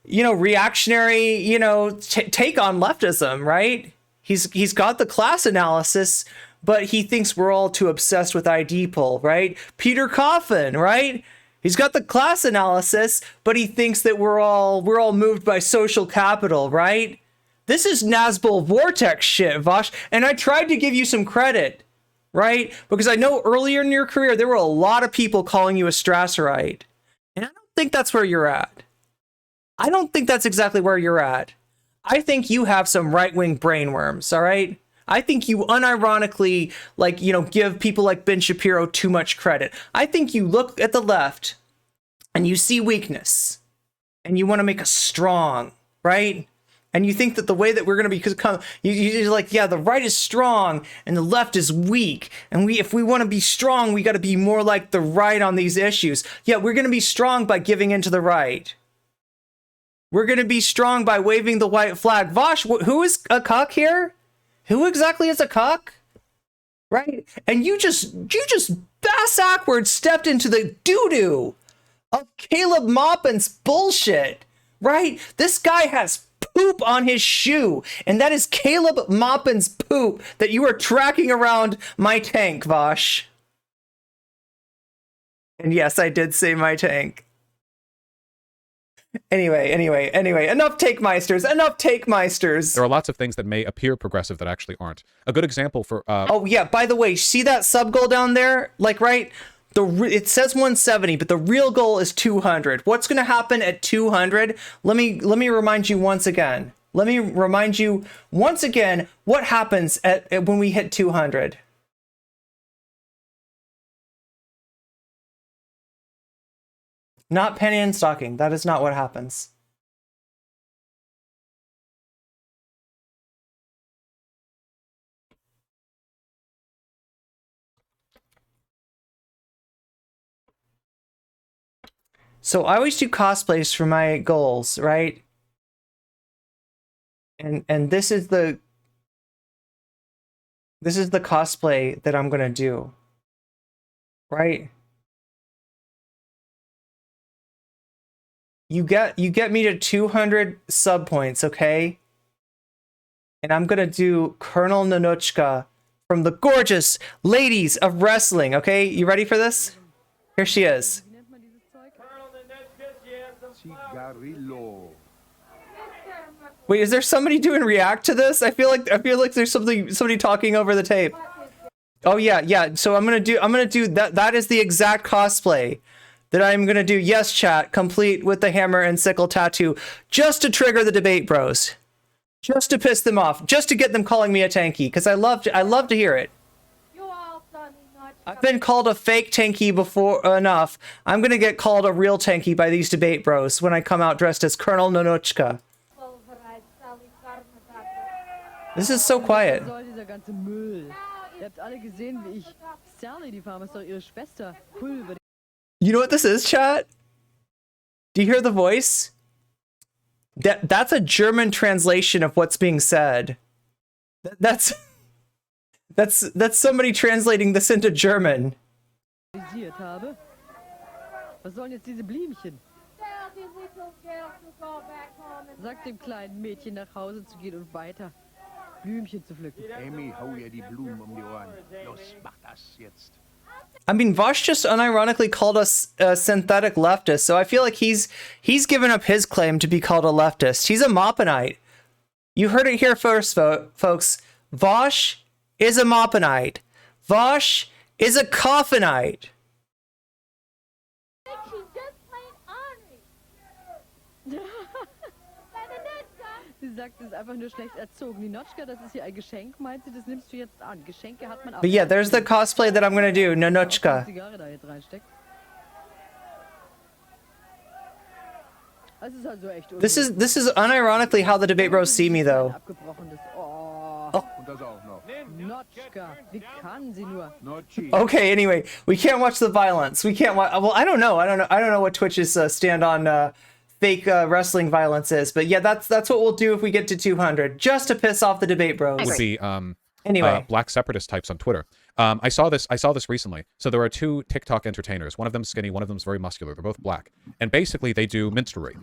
you know, reactionary, you know, take on leftism, right? He's got the class analysis, but he thinks we're all too obsessed with ID poll, right? Peter Coffin, right? He's got the class analysis, but he thinks that we're all moved by social capital, right? This is Nazbol Vortex shit, Vaush, and I tried to give you some credit, right? Because I know earlier in your career there were a lot of people calling you a Strasserite, and I don't think that's where you're at. I don't think that's exactly where you're at. I think you have some right-wing brainworms, all right? I think you unironically, like, you know, give people like Ben Shapiro too much credit. I think you look at the left and you see weakness and you want to make us strong, right? And you think that the way that we're going to become, you're like, yeah, the right is strong and the left is weak. And if we want to be strong, we got to be more like the right on these issues. Yeah, we're going to be strong by giving in to the right. We're going to be strong by waving the white flag. Vaush, who is a cuck here? Who exactly is a cuck? Right? And you just bass-ackwards stepped into the doo-doo of Caleb Maupin's bullshit, right? This guy has poop on his shoe, and that is Caleb Maupin's poop that you are tracking around my tank, Vaush. And yes, I did say my tank. Anyway, enough take-meisters, There are lots of things that may appear progressive that actually aren't. A good example for... Oh, yeah, by the way, see that sub-goal down there? Like, right? It says 170, but the real goal is 200. What's going to happen at 200? Let me remind you once again. What happens when we hit 200? Not penny and stocking. That is not what happens. So I always do cosplays for my goals, right? And this is the cosplay that I'm gonna do, right? You get me to 200 sub points, okay? And I'm gonna do Colonel Nanuchka from the gorgeous Ladies of Wrestling, okay? You ready for this? Here she is. Wait, is there somebody doing react to this? I feel like there's somebody talking over the tape. Oh yeah. So I'm gonna do that. That is the exact cosplay that I'm gonna do. Yes, chat, complete with the hammer and sickle tattoo, just to trigger the debate bros, just to piss them off, just to get them calling me a tanky, because I love to hear it. You all son not I've been called a fake tanky before enough. I'm gonna get called a real tanky by these debate bros when I come out dressed as Colonel Nonochka. This is so quiet. Soll dieser ganze Müll? Ihr habt alle gesehen, wie ich Sally, die Farm ist doch ihre Schwester. Pulver. You know what this is, chat? Do you hear the voice? That's a German translation of what's being said. That's somebody translating this into German. Habe. Was sollen jetzt diese Blümchen? Sagt dem kleinen Mädchen nach Hause zu gehen und weiter Blümchen zu pflücken. Amy, hau ihr die Blumen um die Ohren. Los, mach das jetzt. I mean, Vaush just unironically called us a synthetic leftist, so I feel like he's given up his claim to be called a leftist. He's a Moppenite. You heard it here first, folks. Vaush is a Moppenite. Vaush is a Coffinite. Sie sagt, es ist einfach nur schlecht erzogen. Die Notchka, das ist hier ein Geschenk, meint sie, das nimmst du jetzt an. Geschenke hat man auch. But yeah, there's the cosplay that I'm gonna do, Nonochka. Zigarre da jetzt reinsteckt. Es ist also echt This is unironically how the debate bros see me, though. abgebrochenes. Oh. Und das auch noch. Notchka, wie kann sie nur? Notchi. Okay, anyway, we can't watch the violence. We can't watch. Well, I don't know what Twitch's stand on fake wrestling violence is, but yeah, that's what we'll do if we get to 200, just to piss off the debate bros. Would be Anyway, black separatist types on Twitter. I saw this recently. So there are two TikTok entertainers. One of them's skinny, one of them's very muscular. They're both black, and basically they do minstrel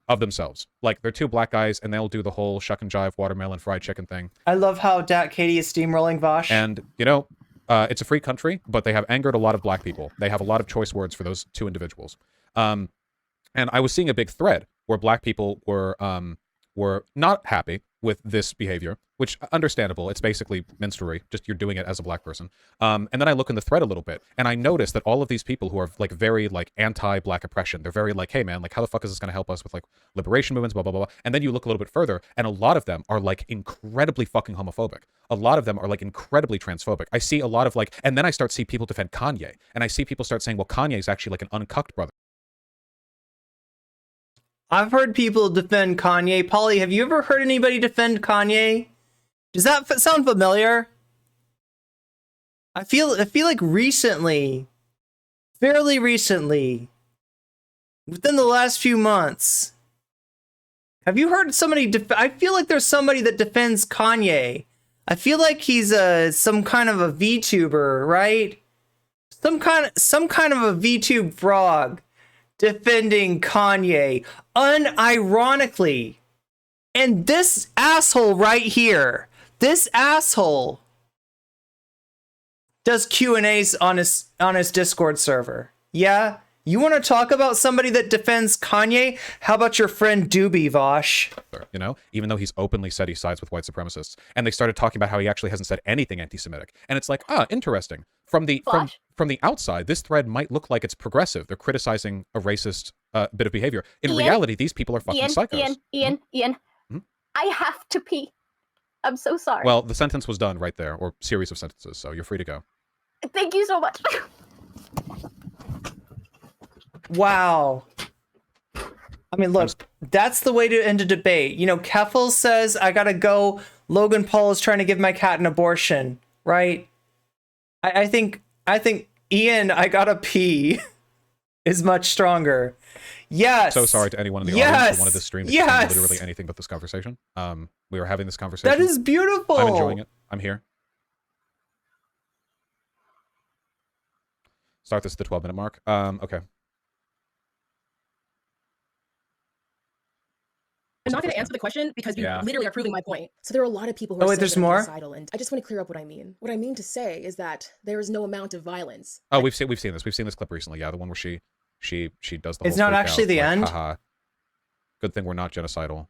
of themselves. Like they're two black guys, and they'll do the whole shuck and jive watermelon fried chicken thing. I love how Dat Katie is steamrolling Vaush. And you know, it's a free country, but they have angered a lot of black people. They have a lot of choice words for those two individuals. And I was seeing a big thread where black people were not happy with this behavior, which understandable. It's basically minstrel, just you're doing it as a black person. And then I look in the thread a little bit, and I notice that all of these people who are like very like anti-black oppression, they're very like, hey man, like how the fuck is this going to help us with like liberation movements, blah, blah, blah. And then you look a little bit further, and a lot of them are like incredibly fucking homophobic. A lot of them are like incredibly transphobic. I see a lot of like, and then I start see people defend Kanye, and I see people start saying, well, Kanye is actually like an uncucked brother. I've heard people defend Kanye. Polly, have you ever heard anybody defend Kanye? Does that sound familiar? I feel like recently, fairly recently, within the last few months, have you heard somebody? I feel like there's somebody that defends Kanye. I feel like he's some kind of a VTuber, right? Some kind of a VTube frog defending Kanye, unironically. And this asshole right here, this asshole does Q&As on his Discord server. Yeah? You want to talk about somebody that defends Kanye? How about your friend Doobie, Vaush? You know, even though he's openly said he sides with white supremacists, and they started talking about how he actually hasn't said anything anti-Semitic, and it's like, interesting. From the outside, this thread might look like it's progressive. They're criticizing a racist bit of behavior. In reality, these people are fucking psychos. Ian, I have to pee. I'm so sorry. Well, the sentence was done right there, or series of sentences, so you're free to go. Thank you so much. Wow. I mean, look, that's the way to end a debate. You know, Keffel says, I gotta go. Logan Paul is trying to give my cat an abortion, right? I think Ian, I gotta pee is much stronger. Yes. So sorry to anyone in the audience who wanted this stream to contain literally anything but this conversation. We were having this conversation. That is beautiful. I'm enjoying it. I'm here. Start this at the 12-minute mark. Okay. I'm not going to answer the question because you literally are proving my point. So there are a lot of people who are there's more? genocidal, and I just want to clear up what I mean. What I mean to say is that there is no amount of violence. Oh, we've seen this. We've seen this clip recently. Yeah, the one where she does the whole It's not actually the end? Haha. Good thing we're not genocidal.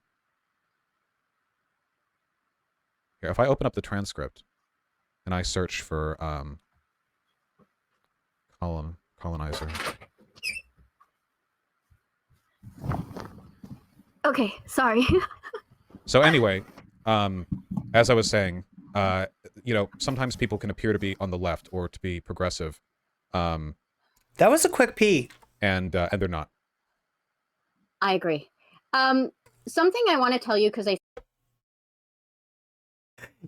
Here, if I open up the transcript and I search for colonizer. Okay, sorry. So anyway, as I was saying, you know, sometimes people can appear to be on the left or to be progressive. That was a quick pee. And they're not. I agree. Something I want to tell you, because I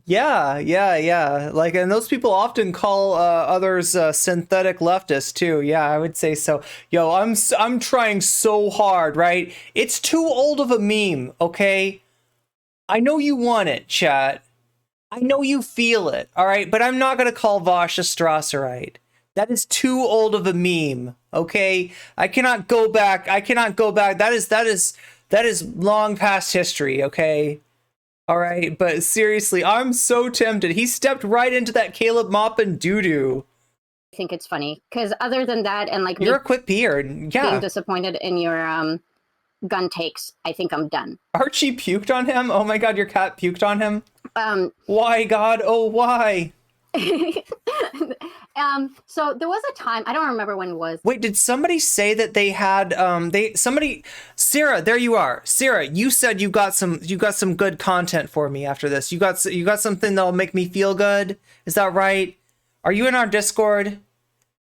Yeah. Like, and those people often call others synthetic leftists too. Yeah, I would say so. Yo, I'm trying so hard, right? It's too old of a meme, okay? I know you want it, chat. I know you feel it, all right? But I'm not gonna call Vaush a Strasserite. That is too old of a meme, okay? I cannot go back. That is long past history, okay? All right, but seriously, I'm so tempted. He stepped right into that Caleb Maupin doo-doo. think it's funny, because other than that, and like You're a quick peer, being yeah. disappointed in your gun takes, I think I'm done. Archie puked on him? Oh my god, your cat puked on him? Why, God? Oh, why? So there was a time, I don't remember when it was. Wait, did somebody say that they had Sarah, there you are. Sarah, you said you got some good content for me after this. You got something that'll make me feel good. Is that right? Are you in our Discord?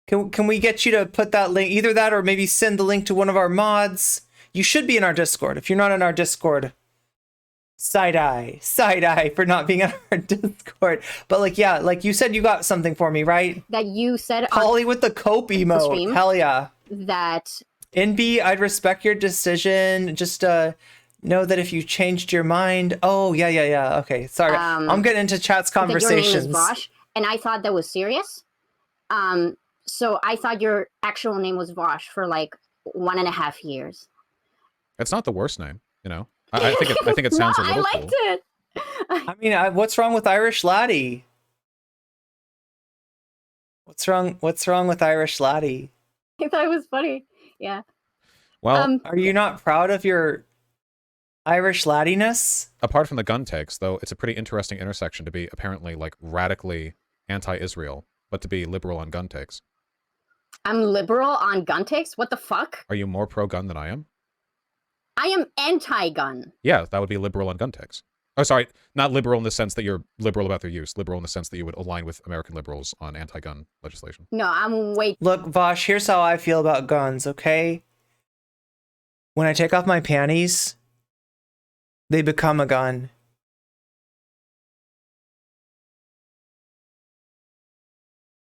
Can we get you to put that link, either that or maybe send the link to one of our mods? You should be in our Discord. If you're not in our Discord, side eye for not being in our Discord. But like, yeah, like you said, you got something for me, right? That you said Polly with the cope emote. stream. Hell yeah. That NB, I'd respect your decision. Just know that if you changed your mind. Oh yeah. Okay, sorry. I'm getting into chat's conversations. That your name is Vaush, and I thought that was serious. So I thought your actual name was Vaush for like 1.5 years. It's not the worst name, you know. I think it sounds a little I liked cool. it. I mean, what's wrong with Irish Laddie? What's wrong with Irish Laddie? I thought it was funny. Yeah. Well, are you not proud of your Irish laddiness? Apart from the gun takes, though, it's a pretty interesting intersection to be apparently like radically anti-Israel, but to be liberal on gun takes. I'm liberal on gun takes? What the fuck? Are you more pro-gun than I am? I am anti-gun. Yeah, that would be liberal on gun takes. Oh, sorry, not liberal in the sense that you're liberal about their use. Liberal in the sense that you would align with American liberals on anti-gun legislation. No, I'm way... Look, Vaush, here's how I feel about guns, okay? When I take off my panties, they become a gun.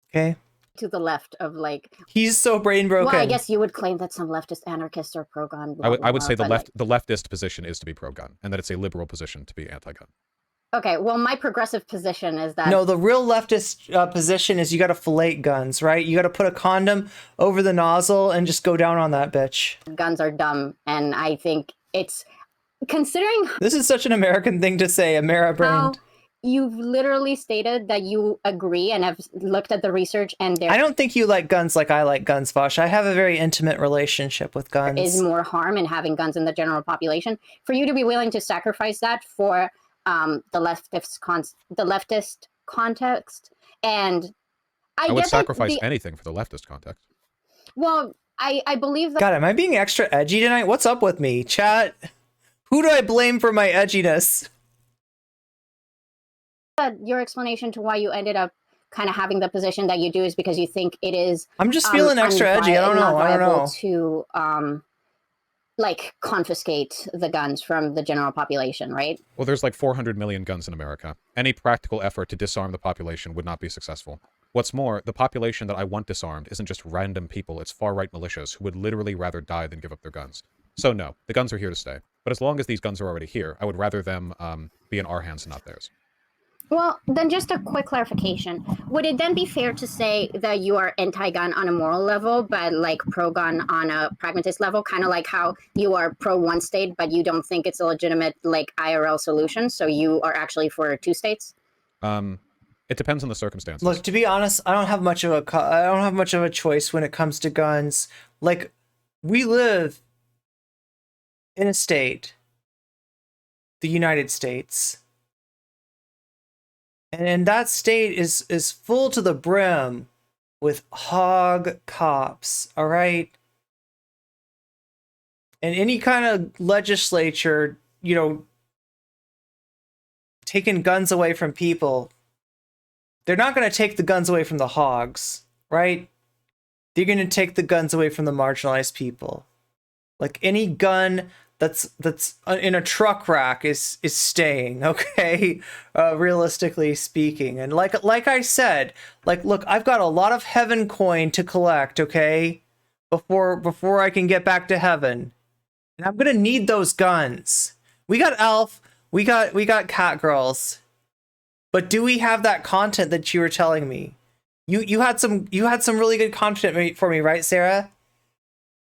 Okay? To the left of like... He's so brain broken. Well, I guess you would claim that some leftist anarchists are pro-gun. I would say the leftist position is to be pro-gun, and that it's a liberal position to be anti-gun. Okay, well, my progressive position is that... No, the real leftist position is you gotta fillet guns, right? You gotta put a condom over the nozzle and just go down on that bitch. Guns are dumb, and I think it's... Considering... This is such an American thing to say, Amera brand. You've literally stated that you agree and have looked at the research, and there... I don't think you like guns like I like guns, Vaush. I have a very intimate relationship with guns. There is more harm in having guns in the general population. For you to be willing to sacrifice that for the leftist context, and I would sacrifice anything for the leftist context. Well, I believe that... God, am I being extra edgy tonight? What's up with me? Chat, who do I blame for my edginess? Your explanation to why you ended up kind of having the position that you do is because you think it is... I'm just feeling extra edgy. I don't know. To like confiscate the guns from the general population, right? Well, there's like 400 million guns in America. Any practical effort to disarm the population would not be successful. What's more, the population that I want disarmed isn't just random people, it's far-right militias who would literally rather die than give up their guns. So no, the guns are here to stay. But as long as these guns are already here, I would rather them be in our hands and not theirs. Well, then just a quick clarification. Would it then be fair to say that you are anti-gun on a moral level, but like pro-gun on a pragmatist level, kind of like how you are pro-one state, but you don't think it's a legitimate like IRL solution, so you are actually for 2 states? It depends on the circumstances. Look, to be honest, I don't have much of a choice when it comes to guns. Like, we live in a state, the United States. And that state is full to the brim with hog cops, all right? And any kind of legislature, you know, taking guns away from people, they're not going to take the guns away from the hogs, right? They're going to take the guns away from the marginalized people. Like any gun that's in a truck rack is staying, okay? Realistically speaking. And like I said, like, look, I've got a lot of heaven coin to collect, okay? Before I can get back to heaven. And I'm gonna need those guns. We got Elf, we got Cat Girls. But do we have that content that you were telling me? You had some really good content for me, right, Sarah?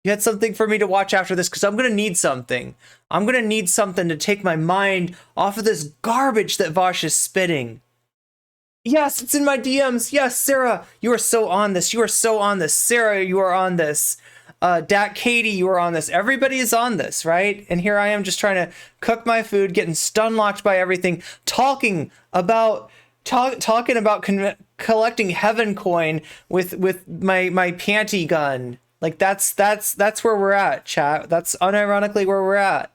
You had something for me to watch after this, because I'm going to need something. I'm going to need something to take my mind off of this garbage that Vaush is spitting. Yes, it's in my DMs. Yes, Sarah, you are so on this. You are so on this. Sarah, you are on this. Dat Katie, you are on this. Everybody is on this, right? And here I am just trying to cook my food, getting stun locked by everything, talking about collecting heaven coin with my panty gun. Like that's where we're at, chat. That's unironically where we're at.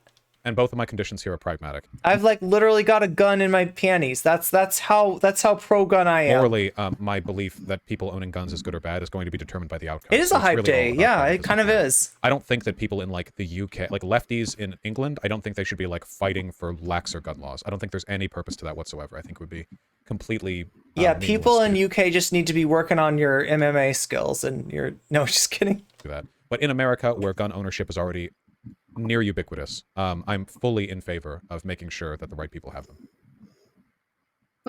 And both of my conditions here are pragmatic. I've like literally got a gun in my panties. That's how pro gun I am. Morally, my belief that people owning guns is good or bad is going to be determined by the outcome. It is a hype day. Yeah, it kind of is. I don't think that people in like the UK, like lefties in England, I don't think they should be like fighting for laxer gun laws. I don't think there's any purpose to that whatsoever. I think it would be completely yeah, people in UK just need to be working on your MMA skills and your no, just kidding. Do that. But in America, where gun ownership is already near ubiquitous, I'm fully in favor of making sure that the right people have them.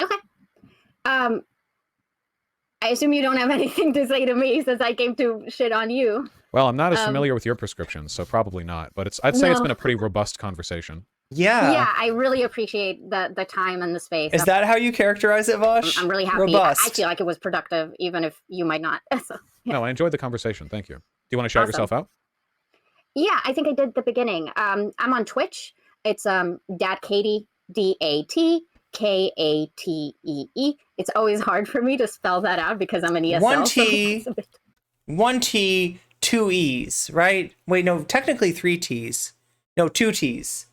Okay. I assume you don't have anything to say to me since I came to shit on you. Well, I'm not as familiar with your prescriptions, so probably not. But I'd say it's been a pretty robust conversation. Yeah. Yeah, I really appreciate the time and the space. Is that how you characterize it, Vaush? I'm really happy. Robust. I feel like it was productive, even if you might not. So, yeah. No, I enjoyed the conversation. Thank you. Do you want to shout yourself out? Yeah, I think I did the beginning. I'm on Twitch. It's Dat Katie, DATKATEE. It's always hard for me to spell that out because I'm an ESL. One T, two E's, right? Wait, no, technically three T's. No, two T's.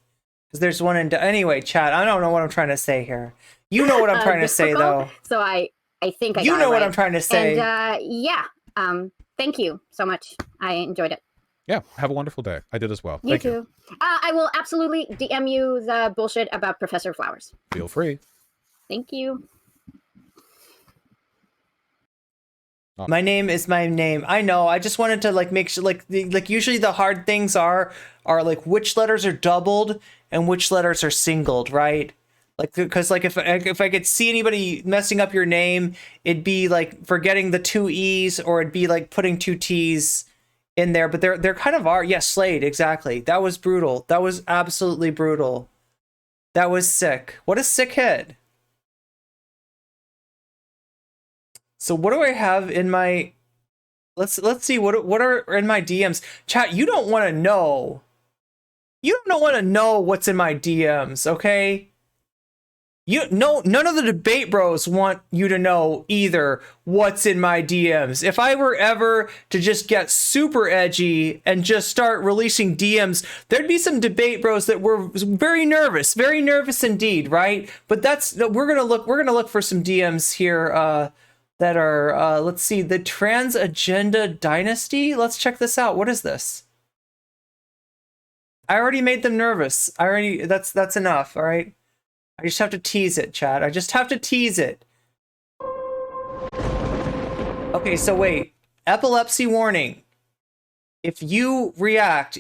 Because there's one in... Anyway, chat, I don't know what I'm trying to say here. You know what I'm trying to say, though. So I think I You got know it what right. I'm trying to say. And yeah, thank you so much. I enjoyed it. Yeah, have a wonderful day. I did as well. You too. I will absolutely DM you the bullshit about Professor Flowers. Feel free. Thank you. Oh. My name is my name. I know. I just wanted to like make sure, like usually the hard things are like which letters are doubled and which letters are singled, right? Like, because like if I could see anybody messing up your name, it'd be like forgetting the two E's, or it'd be like putting two T's in there. But they're kind of are. Yes, Slade, exactly. That was brutal. That was absolutely brutal. That was sick. What a sick hit. So what do I have in my... Let's see, what are in my DMs? Chat, you don't want to know. You don't want to know what's in my DMs, okay? None of the debate bros want you to know either what's in my DMs. If I were ever to just get super edgy and just start releasing DMs, there'd be some debate bros that were very nervous indeed, right? But we're gonna look for some DMs here that are let's see, the Trans Agenda Dynasty. Let's check this out. What is this? I already made them nervous. That's enough. All right. I just have to tease it, chat. I just have to tease it. Okay, so wait. Epilepsy warning. If you react